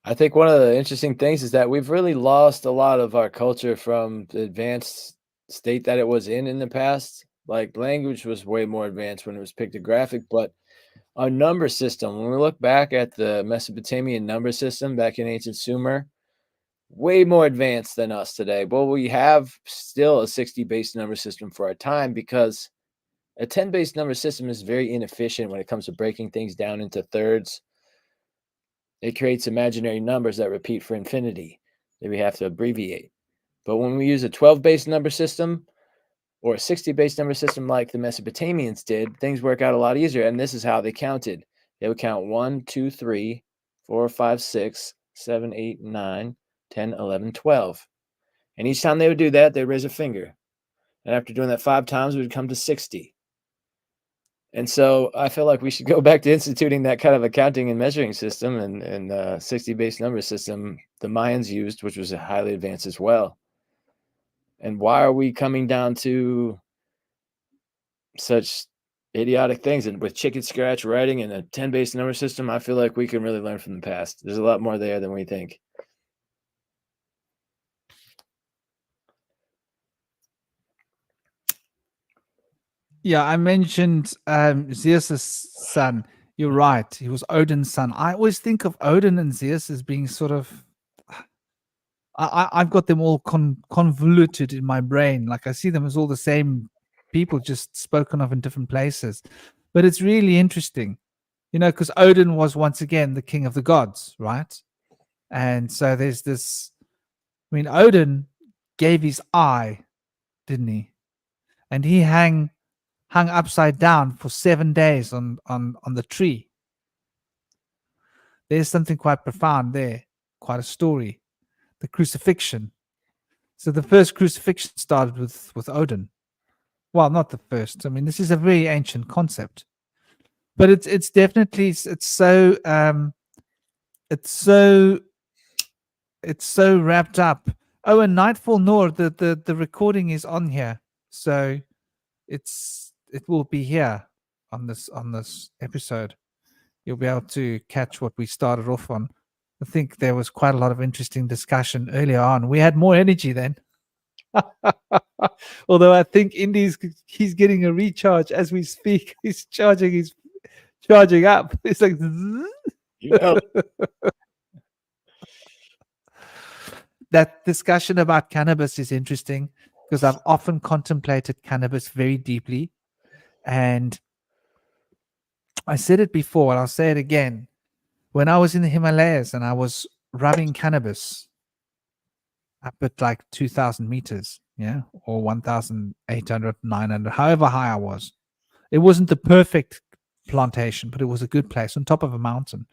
I think one of the interesting things is that we've really lost a lot of our culture from the advanced state that it was in the past. Like language was way more advanced when it was pictographic, but our number system, when we look back at the Mesopotamian number system back in ancient Sumer, way more advanced than us today. Well, we have still a 60 base number system for our time because a 10 base number system is very inefficient when it comes to breaking things down into thirds. It creates imaginary numbers that repeat for infinity that we have to abbreviate. But when we use a 12 base number system or a 60 base number system like the Mesopotamians did, things work out a lot easier. And this is how they counted. They would count 1, 2, 3, 4, 5, 6, 7, 8, 9, 10, 11, 12. And each time they would do that, they'd raise a finger. And after doing that 5 times, we would come to 60. And so I feel like we should go back to instituting that kind of accounting and measuring system and 60 base number system the Mayans used, which was highly advanced as well. And why are we coming down to such idiotic things? And with chicken scratch writing and a 10 base number system, I feel like we can really learn from the past. There's a lot more there than we think. Yeah, I mentioned Zeus's son. You're right. He was Odin's son. I always think of Odin and Zeus as being sort of. I've got them all convoluted in my brain. Like I see them as all the same people, just spoken of in different places. But it's really interesting, because Odin was once again the king of the gods, right? And so there's this. I mean, Odin gave his eye, didn't he? And he hung upside down for 7 days on the tree. There's something quite profound there, quite a story. The crucifixion. So the first crucifixion started with Odin. Well, not the first. I mean, this is a very ancient concept, but it's definitely it's so wrapped up. Oh, and Nightfall Nor, the recording is on here, so it will be here on this episode. You'll be able to catch what we started off on. I think there was quite a lot of interesting discussion earlier on. We had more energy then. Although I think Indy's he's getting a recharge as we speak. He's charging up. It's like that discussion about cannabis is interesting because I've often contemplated cannabis very deeply. And I said it before, and I'll say it again. When I was in the Himalayas and I was rubbing cannabis up at like 2,000 meters, yeah, or 1,800, 900, however high I was. It wasn't the perfect plantation, but it was a good place on top of a mountain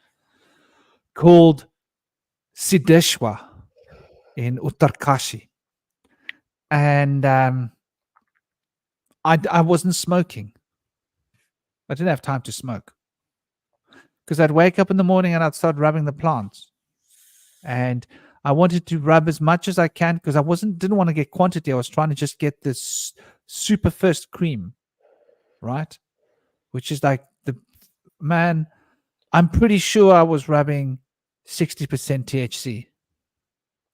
called Siddeshwar in Uttarkashi. And I wasn't smoking. I didn't have time to smoke because I'd wake up in the morning and I'd start rubbing the plants. And I wanted to rub as much as I can because I didn't want to get quantity. I was trying to just get this super first cream, right? Which is like I'm pretty sure I was rubbing 60% THC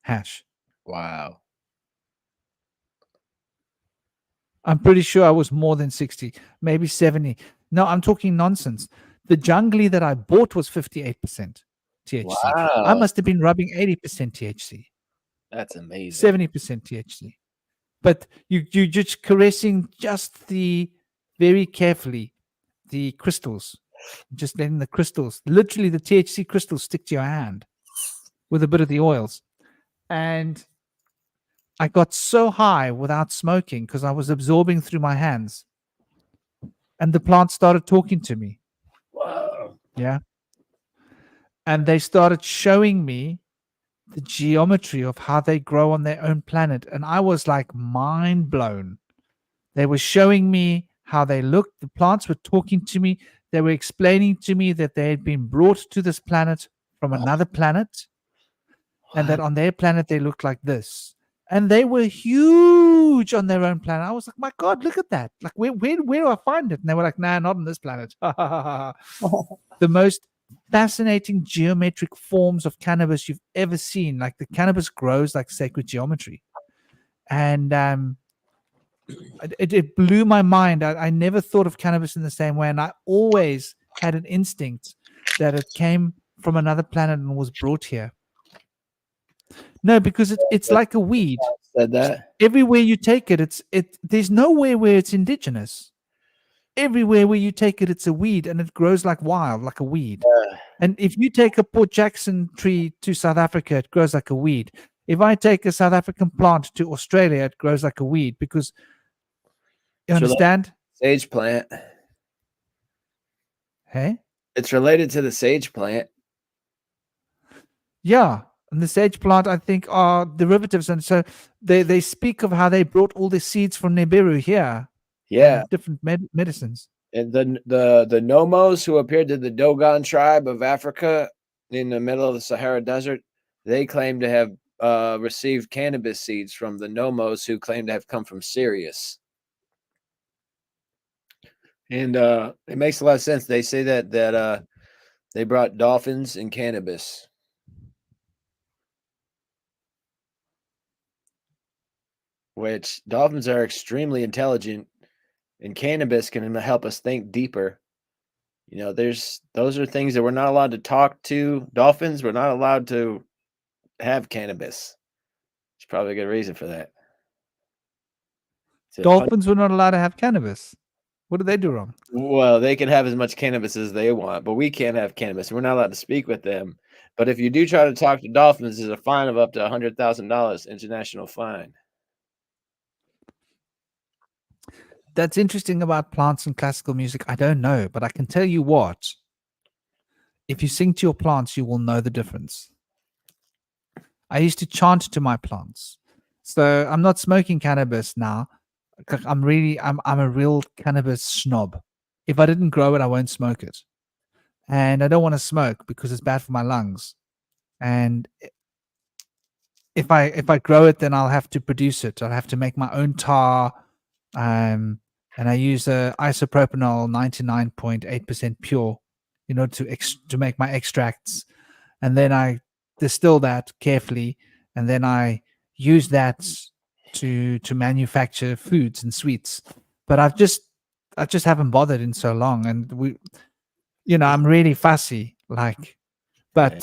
hash. Wow. I'm pretty sure I was more than 60, maybe 70. No, I'm talking nonsense. The jungly that I bought was 58% THC. I Wow. must have been rubbing 80% THC, That's amazing. 70% THC. But you're just caressing just very carefully the crystals, just letting the crystals, literally the THC crystals, stick to your hand with a bit of the oils. And I got so high without smoking because I was absorbing through my hands. And the plants started talking to me. Wow. Yeah. And they started showing me the geometry of how they grow on their own planet. And I was like mind blown. They were showing me how they looked. The plants were talking to me. They were explaining to me that they had been brought to this planet from another planet, and that on their planet they looked like this. And they were huge on their own planet. I was like, my God, look at that. Like, where do I find it? And they were like, nah, not on this planet. The most fascinating geometric forms of cannabis you've ever seen. Like, the cannabis grows like sacred geometry. And it blew my mind. I never thought of cannabis in the same way. And I always had an instinct that it came from another planet and was brought here. No, because it's like a weed. Said that. Everywhere you take it, there's nowhere where it's indigenous. Everywhere where you take it, it's a weed, and it grows like wild, like a weed. And if you take a Port Jackson tree to South Africa, it grows like a weed. If I take a South African plant to Australia, it grows like a weed because you understand? Sage plant. Hey? It's related to the sage plant. Yeah. And the sage plant, I think, are derivatives. And so they speak of how they brought all the seeds from Nibiru here. Yeah. Different medicines. And the Nomos who appeared to the Dogon tribe of Africa in the middle of the Sahara Desert, they claim to have received cannabis seeds from the Nomos who claim to have come from Sirius. And it makes a lot of sense. They say that they brought dolphins and cannabis. Which dolphins are extremely intelligent, and cannabis can help us think deeper. You know, those are things that we're not allowed to talk to. Dolphins, we're not allowed to have cannabis. There's probably a good reason for that. Dolphins were not allowed to have cannabis. What did they do wrong? Well, they can have as much cannabis as they want, but we can't have cannabis. We're not allowed to speak with them. But if you do try to talk to dolphins, there's a fine of up to $100,000, international fine. That's interesting about plants and classical music. I don't know, but I can tell you what. If you sing to your plants, you will know the difference. I used to chant to my plants. So I'm not smoking cannabis now. I'm a real cannabis snob. If I didn't grow it, I won't smoke it. And I don't want to smoke because it's bad for my lungs. And if I grow it, then I'll have to produce it. I'll have to make my own tar. And I use isopropanol 99.8% pure in order to make my extracts. And then I distill that carefully. And then I use that to manufacture foods and sweets. But I just haven't bothered in so long. And I'm really fussy, but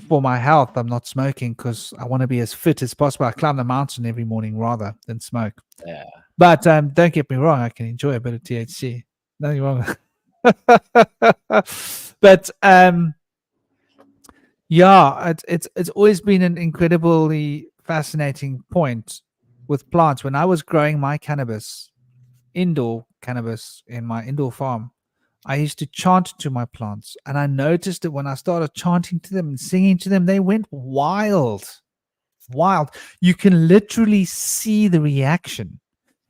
for my health, I'm not smoking because I want to be as fit as possible. I climb the mountain every morning rather than smoke. Yeah. But don't get me wrong, I can enjoy a bit of THC. Nothing wrong. But yeah, it's always been an incredibly fascinating point with plants. When I was growing my cannabis, indoor cannabis in my indoor farm, I used to chant to my plants, and I noticed that when I started chanting to them and singing to them, they went wild. Wild. You can literally see the reaction.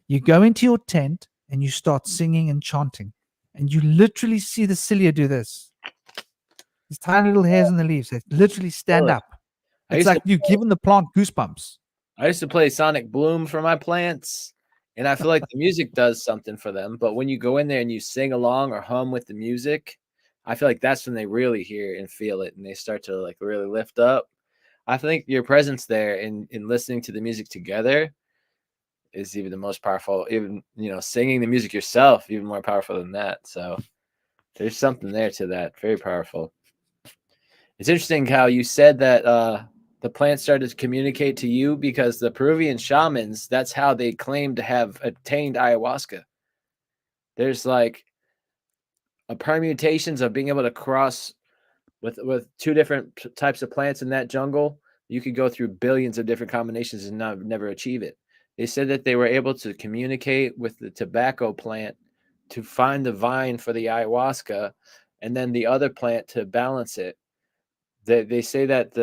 You go into your tent and you start singing and chanting, and you literally see the cilia do this. These tiny little hairs in the leaves, they literally stand Really? up. It's like you've given the plant goosebumps. I used to play Sonic Bloom for my plants, and I feel like the music does something for them. But when you go in there and you sing along or hum with the music, I feel like that's when they really hear and feel it, and they start to like really lift up. I think your presence there in listening to the music together is even the most powerful. Even singing the music yourself, even more powerful than that. So there's something there to that. Very powerful. It's interesting how you said that the plants started to communicate to you because the Peruvian shamans, that's how they claim to have attained ayahuasca. There's like a permutations of being able to cross with two different types of plants in that jungle. You could go through billions of different combinations and never achieve it. They said that they were able to communicate with the tobacco plant to find the vine for the ayahuasca, and then the other plant to balance it. They say that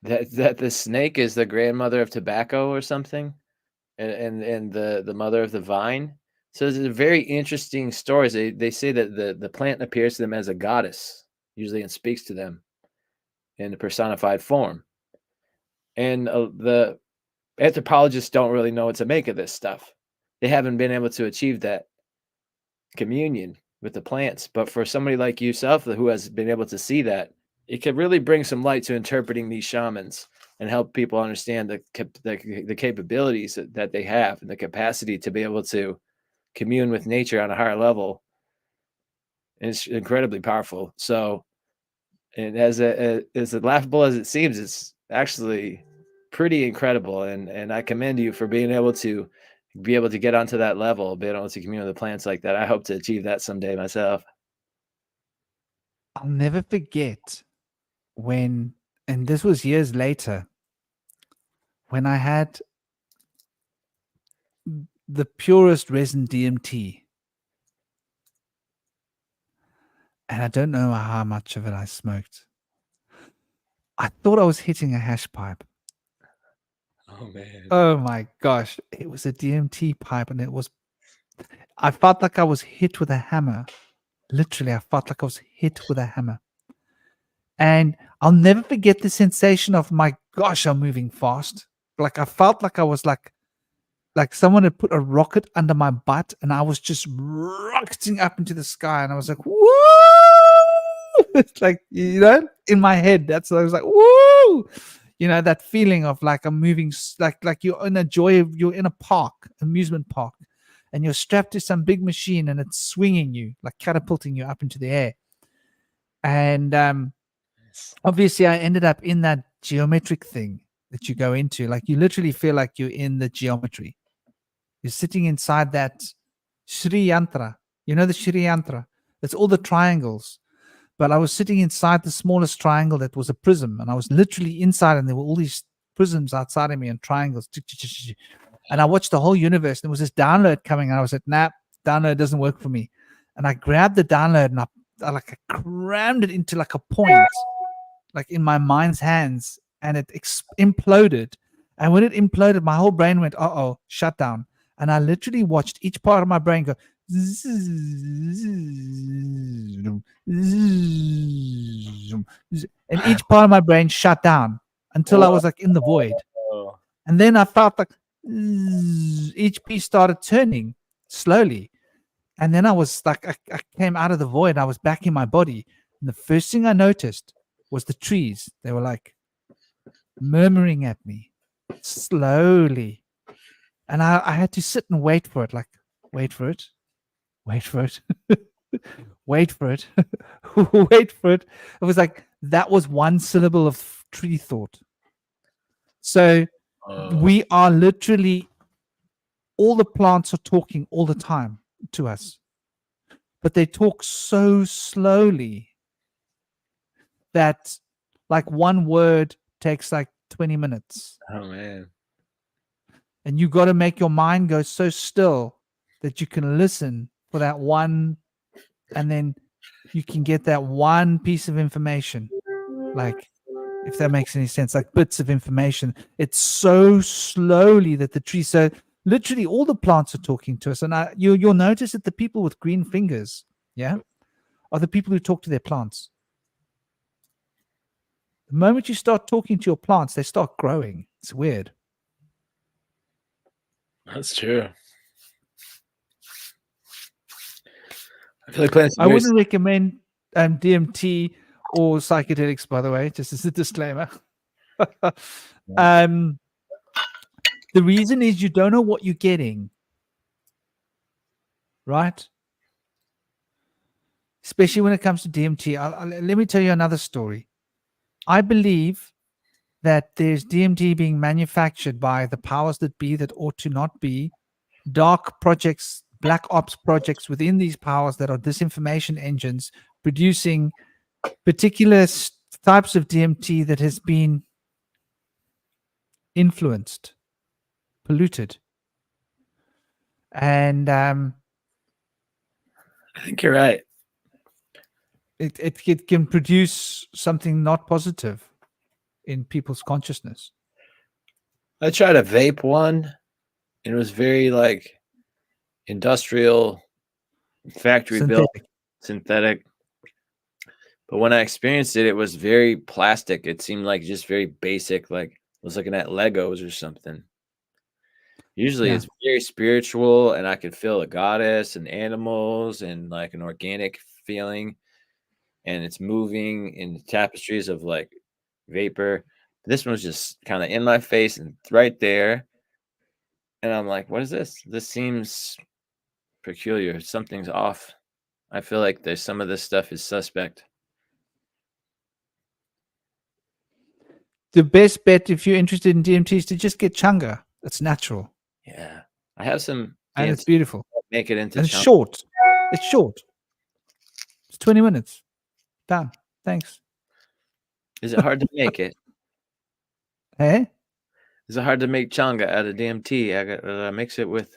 that the snake is the grandmother of tobacco or something, and the mother of the vine. So it's a very interesting stories. They say that the plant appears to them as a goddess, usually, and speaks to them in a personified form. And the anthropologists don't really know what to make of this stuff. They haven't been able to achieve that communion with the plants. But for somebody like yourself who has been able to see that, it could really bring some light to interpreting these shamans and help people understand the capabilities that they have and the capacity to be able to commune with nature on a higher level. And it's incredibly powerful. So, and as laughable as it seems, it's actually pretty incredible. And I commend you for being able to get onto that level, being able to commune with the plants like that. I hope to achieve that someday myself. I'll never forget when, and this was years later, when I had the purest resin DMT. And I don't know how much of it I smoked. I thought I was hitting a hash pipe. Oh, man. Oh my gosh. It was a DMT pipe, and I felt like I was hit with a hammer. Literally, I felt like I was hit with a hammer. And I'll never forget the sensation of, my gosh, I'm moving fast. Like I felt like I was like someone had put a rocket under my butt, and I was just rocketing up into the sky, and I was like, woo! It's like, in my head, that's what I was like, woo! That feeling of like I'm moving, like you're in a park, amusement park, and you're strapped to some big machine, and it's swinging you, like catapulting you up into the air. And obviously I ended up in that geometric thing that you go into. Like you literally feel like you're in the geometry. You're sitting inside that Sri Yantra. The Sri Yantra. It's all the triangles. But I was sitting inside the smallest triangle that was a prism. And I was literally inside, and there were all these prisms outside of me and triangles. And I watched the whole universe. And there was this download coming. And I was like, nah, download doesn't work for me. And I grabbed the download, and I crammed it into like a point, like in my mind's hands. And it imploded. And when it imploded, my whole brain went, uh-oh, shut down. And I literally watched each part of my brain go, and each part of my brain shut down until I was like in the void. And then I felt like each piece started turning slowly. And then I was like, I came out of the void. I was back in my body. And the first thing I noticed was the trees. They were like murmuring at me slowly. And I had to sit and wait for it, like, wait for it, wait for it, wait for it, wait for it. It was like, that was one syllable of tree thought. So we are literally all the plants are talking all the time to us, but they talk so slowly that like one word takes like 20 minutes. Oh man. And you got to make your mind go so still that you can listen for that one, and then you can get that one piece of information. Like, if that makes any sense, like bits of information. It's so slowly that the tree, so literally all the plants are talking to us. And you'll notice that the people with green fingers, yeah, are the people who talk to their plants. The moment you start talking to your plants, they start growing. It's weird. That's true. I feel like playing some I very wouldn't recommend DMT or psychedelics, by the way, just as a disclaimer. The reason is you don't know what you're getting, right? Especially when it comes to DMT. Let me tell you another story. I believe that there's DMT being manufactured by the powers that be that ought to not be, dark projects, black ops projects within these powers that are disinformation engines producing particular types of DMT that has been influenced, polluted. And I think you're right. it can produce something not positive in people's consciousness. I tried a vape one, and it was very like industrial, factory built, synthetic. But when I experienced it, it was very plastic. It seemed like just very basic, like I was looking at Legos or something. Usually it's very spiritual, and I could feel a goddess and animals and like an organic feeling, and it's moving in tapestries of like vapor. This one was just kind of in my face and right there. And I'm like, what is this? This seems peculiar. Something's off. I feel like there's some of this stuff is suspect. The best bet if you're interested in DMT is to just get Changa. It's natural. Yeah. I have some and it's beautiful. Make it into and it's short. It's short. It's 20 minutes. Done. Thanks. Is it hard to make it? Hey? Is it hard to make changa out of DMT? I got mix it with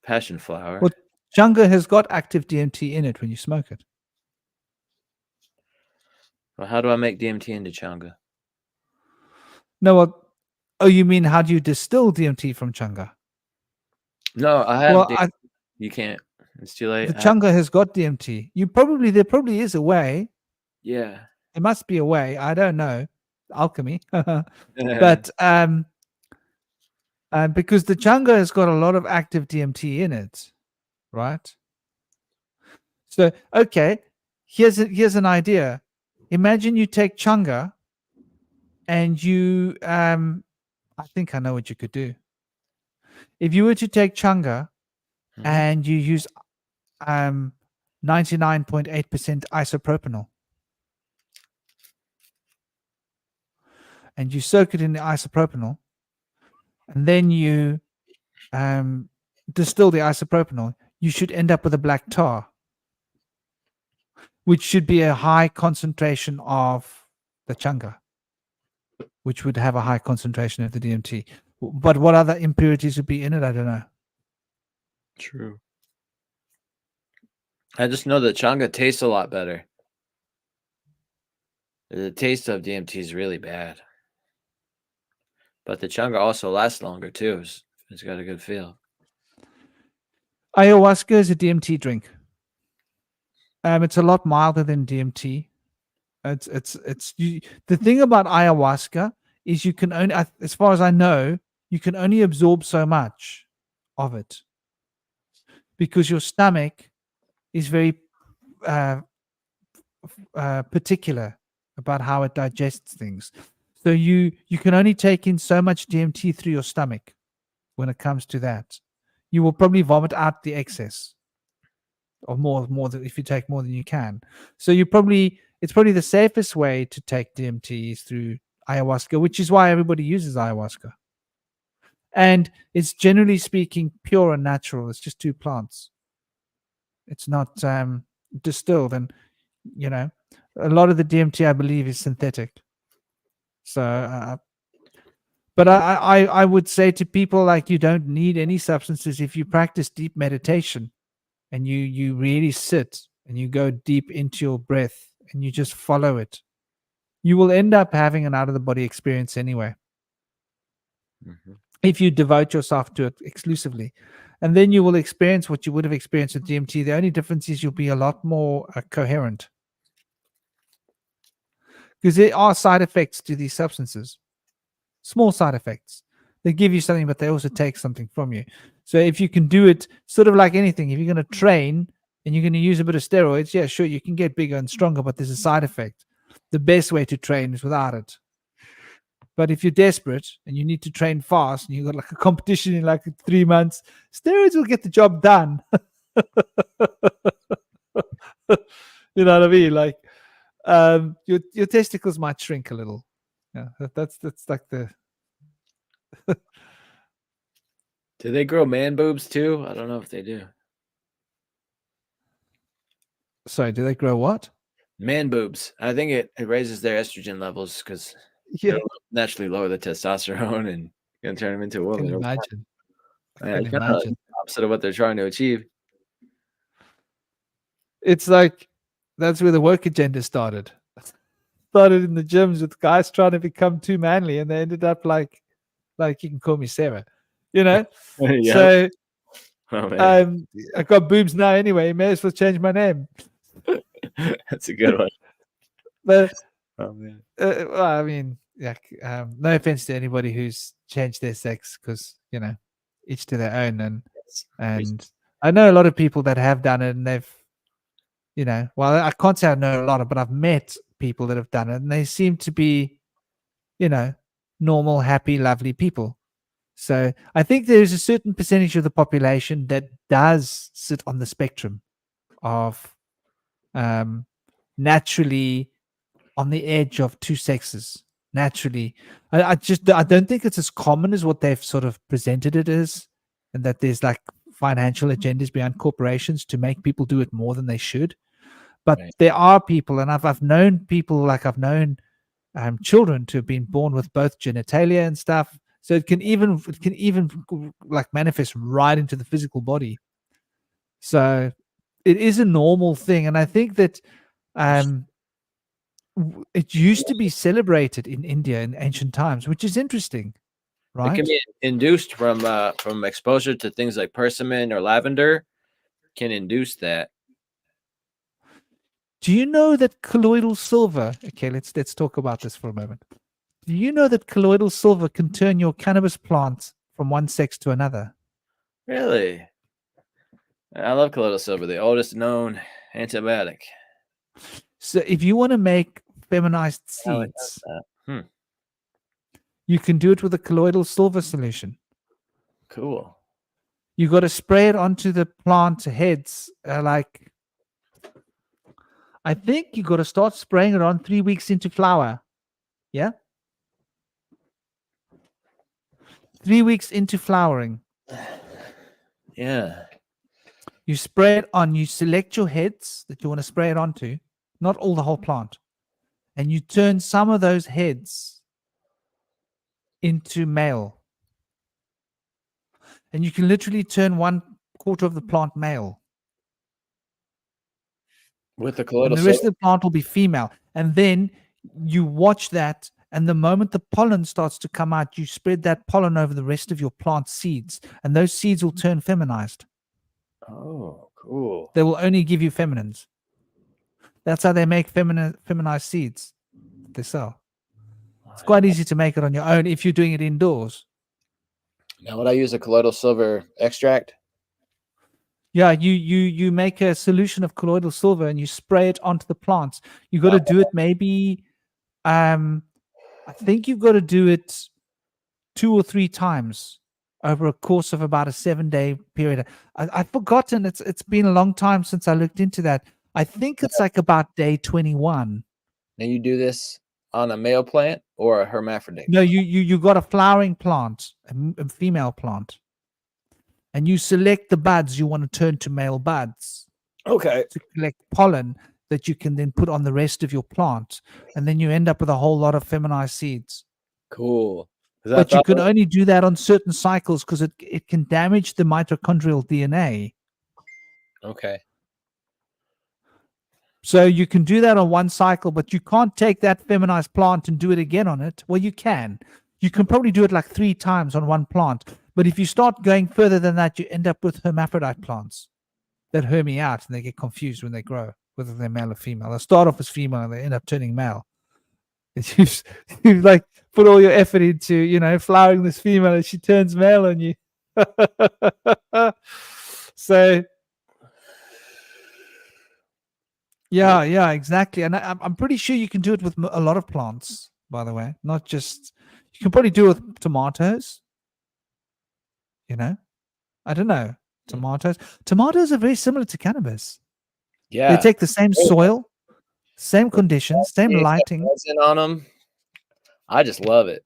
passion flower. Well, Changa has got active DMT in it when you smoke it. Well, how do I make DMT into changa? No, well, oh, you mean how do you distill DMT from Changa? No, I have. Well, you can't. It's too late. The Changa has got DMT. There probably is a way. Yeah. There must be a way. I don't know. Alchemy. But because the Changa has got a lot of active DMT in it, right? So, okay, here's an idea. Imagine you take Changa and you, I think I know what you could do. If you were to take Changa and you use 99.8% isopropanol, and you soak it in the isopropanol, and then you distill the isopropanol, you should end up with a black tar, which should be a high concentration of the Changa, which would have a high concentration of the DMT. But what other impurities would be in it, I don't know. True. I just know that Changa tastes a lot better. The taste of DMT is really bad. But the Changa also lasts longer too. It's got a good feel. Ayahuasca is a DMT drink. It's a lot milder than DMT. The thing about ayahuasca is you can only, as far as I know, you can only absorb so much of it because your stomach is very particular about how it digests things. So you can only take in so much DMT through your stomach when it comes to that. You will probably vomit out the excess or more than if you take more than you can. So it's probably the safest way to take DMT is through ayahuasca, which is why everybody uses ayahuasca. And it's generally speaking pure and natural. It's just two plants. It's not distilled, and a lot of the DMT, I believe, is synthetic. So, but I would say to people, like, you don't need any substances if you practice deep meditation, and you really sit and you go deep into your breath and you just follow it. You will end up having an out of the body experience anyway, if you devote yourself to it exclusively. And then you will experience what you would have experienced with DMT. The only difference is you'll be a lot more coherent, because there are side effects to these substances, small side effects. They give you something, but they also take something from you. So if you can do it sort of like anything, if you're going to train and you're going to use a bit of steroids, yeah, sure, you can get bigger and stronger, but there's a side effect. The best way to train is without it. But if you're desperate and you need to train fast and you've got like a competition in like 3 months, steroids will get the job done. You know what I mean? Like, your testicles might shrink a little. Yeah, that's like the. Do they grow man boobs too? I don't know if they do. Sorry, do they grow what? Man boobs. I think it raises their estrogen levels because Yeah, it'll naturally lower the testosterone and gonna turn them into a I can woman. imagine. I Yeah, can it's kind of imagine. opposite of what they're trying to achieve. It's like that's where the work agenda started. Started in the gyms with guys trying to become too manly, and they ended up like you can call me Sarah, Yeah. So Oh man, I got boobs now anyway. May as well change my name. that's a good one. But Oh man. well, I mean, yeah. No offense to anybody who's changed their sex, because each to their own, and I know a lot of people that have done it, and they've, well, I can't say I know a lot of, but I've met people that have done it, and they seem to be, normal, happy, lovely people. So I think there's a certain percentage of the population that does sit on the spectrum of naturally on the edge of two sexes. Naturally, I don't think it's as common as what they've sort of presented it as, and that there's like financial agendas behind corporations to make people do it more than they should. But Right. there are people, and I've known people, like I've known children to have been born with both genitalia and stuff. So it can even like manifest right into the physical body. So it is a normal thing, and I think that it used to be celebrated in India in ancient times, which is interesting, It right? can be induced from exposure to things like persimmon or lavender. Can induce that. Do you know that colloidal silver? Okay, let's talk about this for a moment. Do you know that colloidal silver can turn your cannabis plant from one sex to another? Really? I love colloidal silver, the oldest known antibiotic. So if you want to make feminized How it does seeds, that. you can do it with a colloidal silver solution. Cool. You got to spray it onto the plant heads. I think you got to start spraying it on 3 weeks into flower. Yeah. 3 weeks into flowering. Yeah. You spray it on, you select your heads that you want to spray it onto, not all the whole plant. And you turn some of those heads into male. And you can literally turn 1/4 of the plant male. With the And colloidal the rest silver. of the plant will be female. And then you watch that, and the moment the pollen starts to come out, you spread that pollen over the rest of your plant seeds, and those seeds will turn feminized. Oh, cool. They will only give you feminines. That's how they make feminized seeds that they sell. It's quite easy to make it on your own if you're doing it indoors. Now, would I use a colloidal silver extract? Yeah, you make a solution of colloidal silver and you spray it onto the plants. You got to do it maybe, I think you've got to do it 2 or 3 times over a course of about a 7-day period. I've forgotten. It's been a long time since I looked into that. I think it's like about day 21. Now, you do this on a male plant or a hermaphrodite? No, you got a flowering plant, a female plant, and you select the buds you want to turn to male buds Okay. to collect pollen that you can then put on the rest of your plant, and then you end up with a whole lot of feminized seeds. Cool. 'Cause I But you thought can only do that on certain cycles because it can damage the mitochondrial DNA. okay. So you can do that on one cycle, but you can't take that feminized plant and do it again on it. Well, you can. You can probably do it like 3 times on one plant. But if you start going further than that, you end up with hermaphrodite plants that hermy out and they get confused when they grow, whether they're male or female. They start off as female and they end up turning male. You've like put all your effort into, flowering this female and she turns male on you. So yeah, exactly. And I'm pretty sure you can do it with a lot of plants, by the way, not just, you can probably do it with tomatoes. I don't know. Tomatoes are very similar to cannabis. Yeah. They take the same soil, same conditions, same lighting. Resin on them. I just love it.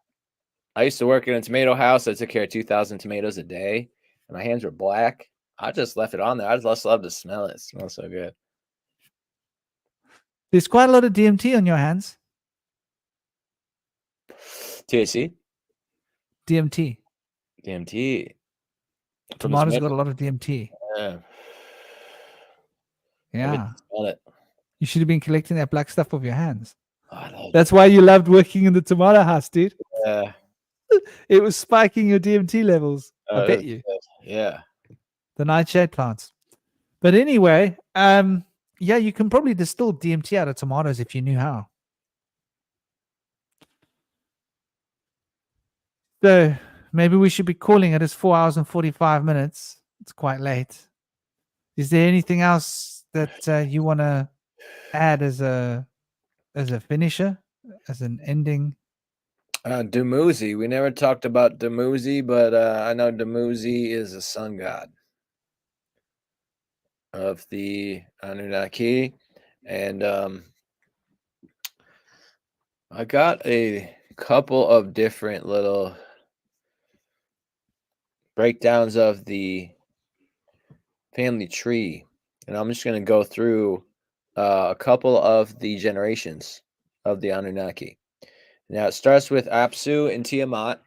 I used to work in a tomato house. I took care of 2,000 tomatoes a day, and my hands were black. I just left it on there. I just love to smell it. It smells so good. There's quite a lot of DMT on your hands. THC? DMT. DMT. Tomatoes got a lot of DMT. Yeah. Yeah. Smell it. You should have been collecting that black stuff off your hands. Oh, I love That's why you loved working in the tomato house, dude. it. Yeah. It was spiking your DMT levels. I bet you. Yeah. The nightshade plants. But anyway, yeah, you can probably distill DMT out of tomatoes if you knew how. So maybe we should be calling it. It's 4 hours and 45 minutes. It's quite late. Is there anything else that you want to add as a finisher, as an ending? Dumuzi. We never talked about Dumuzi, but I know Dumuzi is a sun god of the Anunnaki. And I got a couple of different little breakdowns of the family tree. And I'm just going to go through a couple of the generations of the Anunnaki. Now, it starts with Apsu and Tiamat,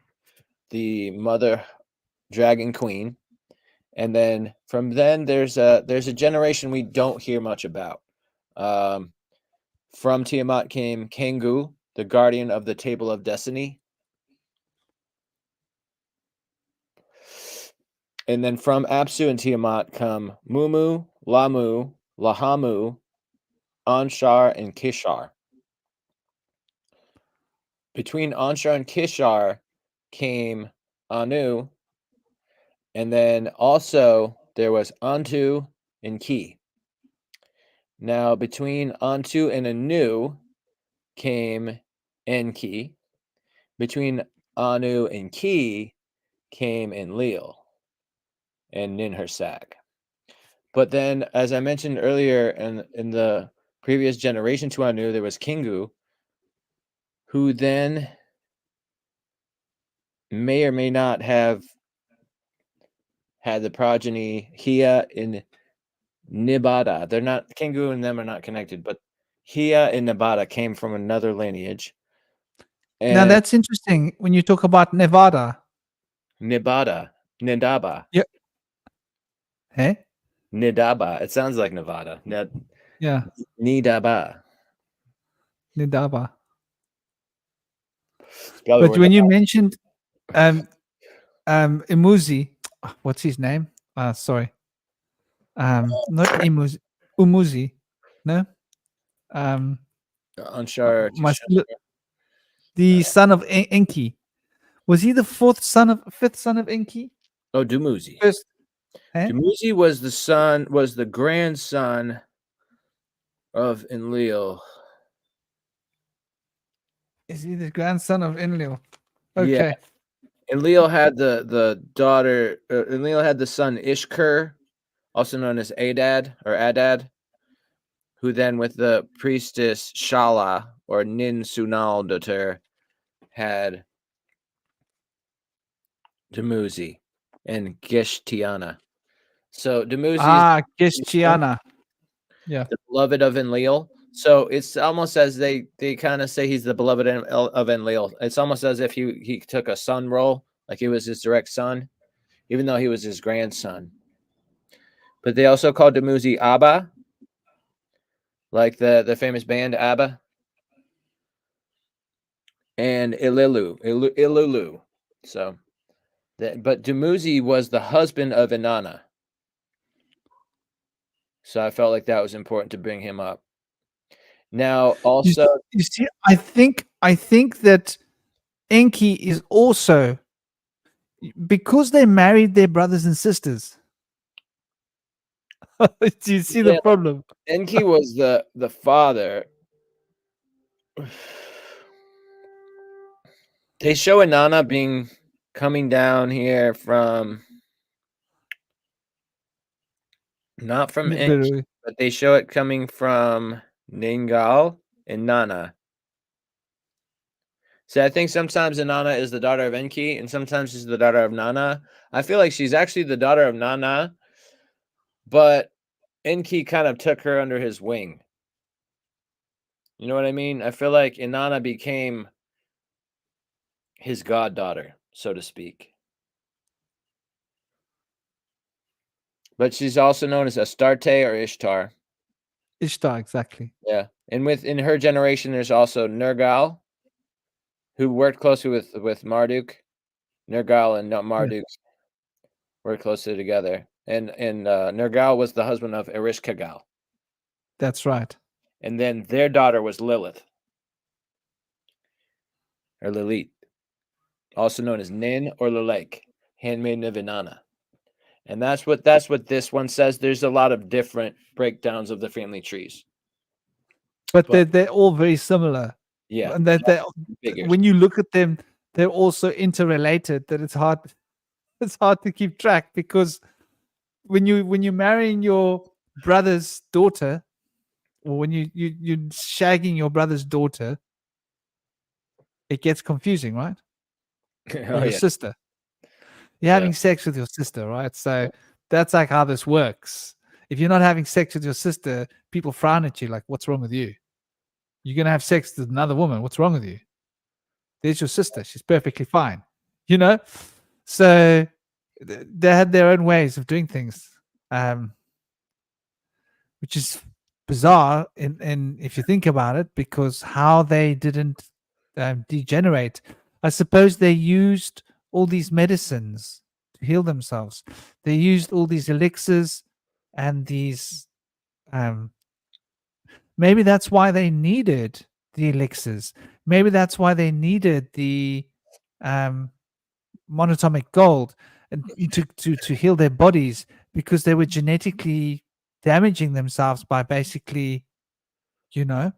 the mother dragon queen. And then from then, there's a generation we don't hear much about. From Tiamat came Kengu, the guardian of the Table of Destiny. And then from Apsu and Tiamat come Mumu, Lamu, Lahamu, Anshar, and Kishar. Between Anshar and Kishar came Anu, and then also there was Antu and Ki. Now, between Antu and Anu came Enki. Between Anu and Ki came Enlil and Ninhursag. But then, as I mentioned earlier, in the previous generation to Anu, there was Kingu, who then may or may not have had the progeny Hia and Nibada. They're not, Kingu and them are not connected, but Hia and Nibada came from another lineage. And now that's interesting when you talk about Nevada. Nibada, Nidaba. Yeah. Hey? Nidaba. It sounds like Nevada. Yeah. Nidaba. Nidaba. Probably But when you mentioned Imuzi, what's his name? Sorry. Not Imuzi. Umuzi. No? Anshar, the son of Enki. Was he the fifth son of Enki? oh, Dumuzi. First, eh? Dumuzi was the grandson of Enlil. Is he the grandson of Enlil? Okay. Yeah. Enlil had the daughter. Enlil had the son Ishkur, also known as Adad, who then with the priestess Shala or Nin Sunal daughter had Dumuzi and Gishtiana. So Dumuzi is Gishtiana. Yeah. the beloved of Enlil. So it's almost as they kind of say he's the beloved of Enlil. It's almost as if he took a son role, like he was his direct son, even though he was his grandson. But they also called Dumuzi Abba, like the famous band ABBA, and Ilulu. So, but Dumuzi was the husband of Inanna. So I felt like that was important to bring him up. Now, also, you see, I think that Enki is also, because they married their brothers and sisters. Do you see the problem? Enki was the father. They show Inanna coming down here from not from Enki, but they show it coming from Ningal and Nana. So I think sometimes Inanna is the daughter of Enki, and sometimes she's the daughter of Nana. I feel like she's actually the daughter of Nana, but Enki kind of took her under his wing. You know what I mean? I feel like Inanna became his goddaughter, so to speak. But she's also known as Astarte or Ishtar. Ishtar, exactly. Yeah. And within her generation, there's also Nergal, who worked closely with Marduk. Nergal and Marduk worked closely together. And Nergal was the husband of Erishkigal. That's right. And then their daughter was Lilith, or Lilith, also known as Nin or Lelek, handmaiden of Inanna. And that's what this one says. There's a lot of different breakdowns of the family trees. But they're all very similar. Yeah. And that when you look at them, they're also interrelated, that it's hard to keep track, because when you're marrying your brother's daughter, or when you're shagging your brother's daughter, it gets confusing, right? Or your sister. You're having sex with your sister, right? So that's like how this works. If you're not having sex with your sister, people frown at you like, what's wrong with you? You're going to have sex with another woman. What's wrong with you? There's your sister. She's perfectly fine. You know? So they had their own ways of doing things, which is bizarre in if you think about it, because how they didn't degenerate. I suppose they used all these medicines to heal themselves. They used all these elixirs and these maybe that's why they needed the elixirs. Maybe that's why they needed the monatomic gold to heal their bodies, because they were genetically damaging themselves by basically, I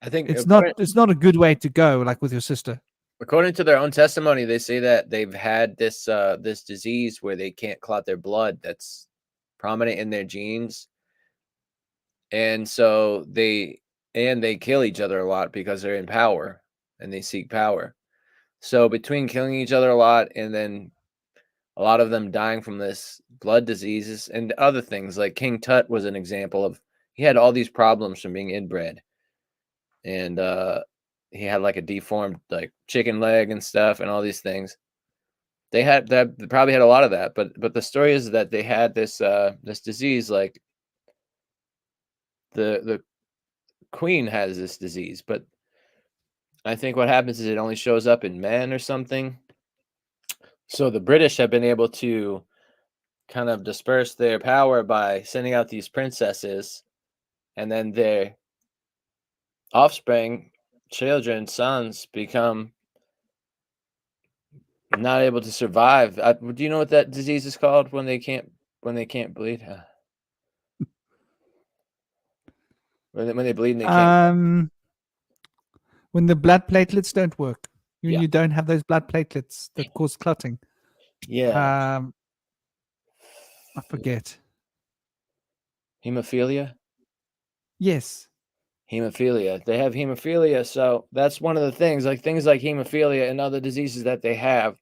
think it's not a good way to go, like with your sister. According to their own testimony, they say that they've had this disease where they can't clot their blood that's prominent in their genes. And so they kill each other a lot because they're in power and they seek power. So between killing each other a lot and then a lot of them dying from this blood diseases and other things, like King Tut was an example of, he had all these problems from being inbred. And he had like a deformed like chicken leg and stuff and all these things. They probably had a lot of that, but the story is that they had this disease. Like the queen has this disease, but I think what happens is it only shows up in men or something. So the British have been able to kind of disperse their power by sending out these princesses, and then their offspring, children, sons, become not able to survive. Do you know what that disease is called when they can't bleed? When they bleed and they can't. When the blood platelets don't work, you don't have those blood platelets that cause clotting. Yeah. I forget. Hemophilia. Yes. Hemophilia. They have hemophilia, so that's one of the things. Like things like hemophilia and other diseases that they have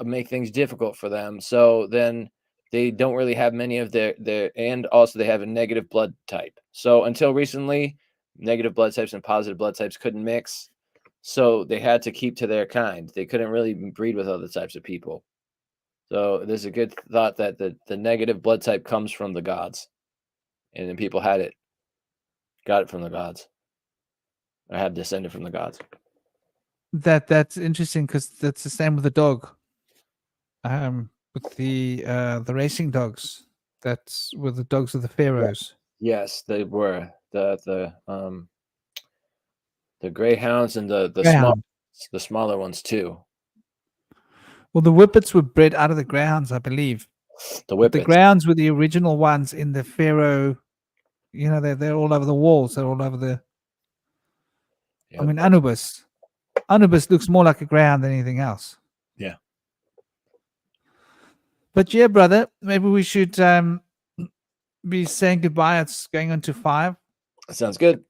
make things difficult for them. So then they don't really have many of their and also they have a negative blood type. So until recently, negative blood types and positive blood types couldn't mix. So they had to keep to their kind. They couldn't really breed with other types of people. So there's a good thought that the negative blood type comes from the gods. And then people got it from the gods. Or have descended from the gods. That's interesting because that's the same with the dog. With the racing dogs. That's with the dogs of the pharaohs. Yes, they were. The greyhounds and the Greyhound. smaller ones too. Well, the whippets were bred out of the greyhounds, I believe. The The whippets. greyhounds were the original ones in the pharaoh. You know, they're all over the walls. They're all over the. Yeah. I mean, Anubis. Anubis looks more like a greyhound than anything else. Yeah. But yeah, brother, maybe we should be saying goodbye. It's going on to 5. That sounds good.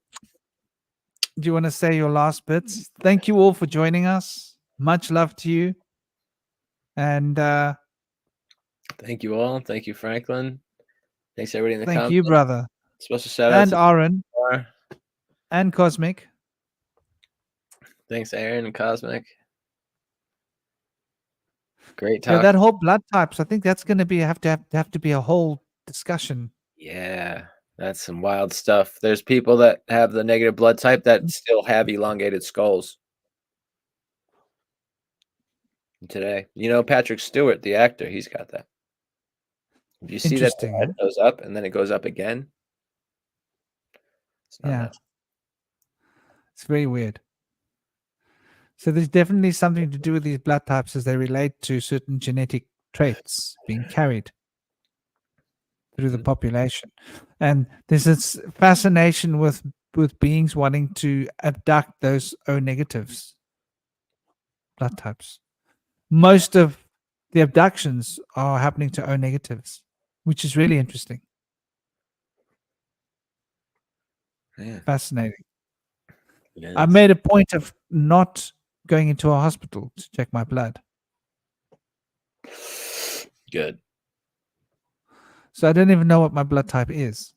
Do you want to say your last bits? Thank you all for joining us. Much love to you. And Thank you all. Thank you, Franklin. Thanks everybody in the thank comments. you, brother. Special shout out And to Aaron Bar. and Cosmic. Thanks, Aaron and Cosmic. Great Yeah, talk. that whole blood types. I think that's going to be have to be a whole discussion. Yeah, that's some wild stuff. There's people that have the negative blood type that still have elongated skulls. Today, you know, Patrick Stewart, the actor, he's got that. If you see that the Interesting, head huh? goes up and then it goes up again, it's not Yeah. natural. It's very weird. So there's definitely something to do with these blood types as they relate to certain genetic traits being carried through the population. And there's this fascination with beings wanting to abduct those O negatives blood types. Most of the abductions are happening to O negatives, which is really interesting. Yeah, Fascinating. it I is. made a point of not going into a hospital to check my blood. Good. So I don't even know what my blood type is.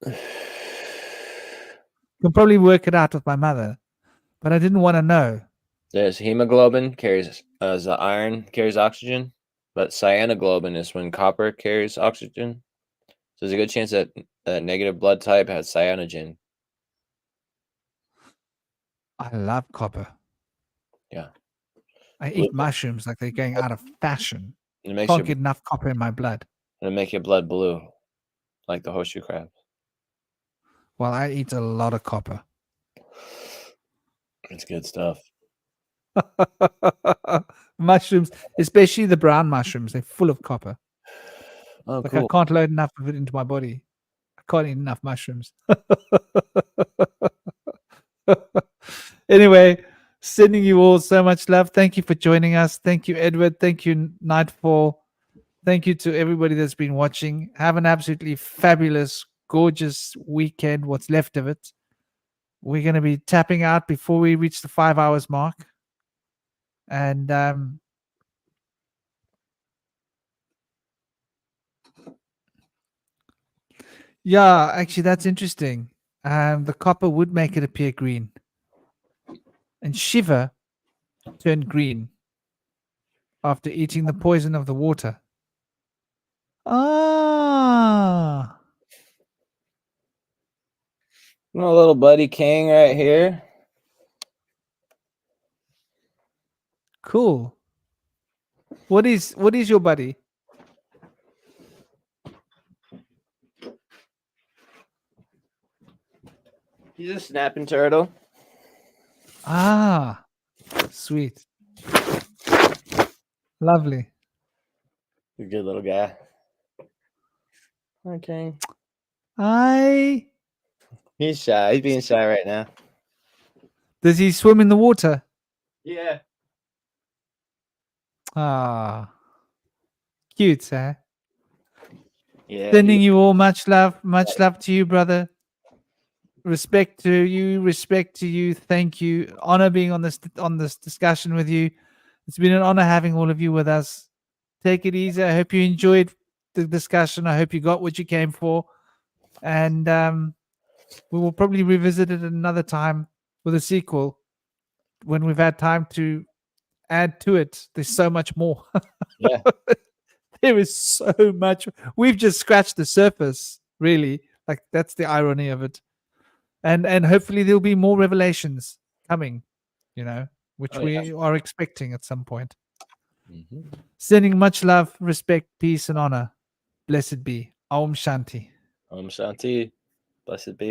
Can probably work it out with my mother, but I didn't want to know. There's hemoglobin carries as iron carries oxygen, but cyanoglobin is when copper carries oxygen. So there's a good chance that that negative blood type has cyanogen. I love copper. Yeah. I Blue. eat mushrooms like they're going out of fashion. It makes Can't your get enough copper in my blood. it'll make your blood blue, like the horseshoe crab. Well, I eat a lot of copper. It's good stuff. Mushrooms, especially the brown mushrooms, they're full of copper. Oh, Like cool. I can't load enough of it into my body. I can't eat enough mushrooms. Anyway, sending you all so much love. Thank you for joining us. Thank you, Edward. Thank you, Nightfall. Thank you to everybody that's been watching. Have an absolutely fabulous, gorgeous weekend, what's left of it. We're going to be tapping out before we reach the 5 hours mark. And yeah, actually, that's interesting. The copper would make it appear green. And Shiva turned green after eating the poison of the water. Ah, My little buddy King right here. cool. What is your buddy? He's a snapping turtle. Ah, sweet. Lovely. He's a good little guy. Okay. He's shy. He's being shy right now. Does he swim in the water? Yeah. Ah, cute, eh? Yeah. Sending you all much love to you, brother. Respect to you. Thank you. Honor being on this discussion with you. It's been an honor having all of you with us. Take it easy. I hope you enjoyed the discussion. I hope you got what you came for, and we will probably revisit it another time with a sequel when we've had time to add to it. There's so much more. Yeah. There is so much. We've just scratched the surface, really. Like, that's the irony of it. And hopefully there'll be more revelations coming, which Oh, we yeah. are expecting at some point. Mhm. Sending much love, respect, peace, and honor. Blessed be. Om Shanti. Om Shanti. Blessed be.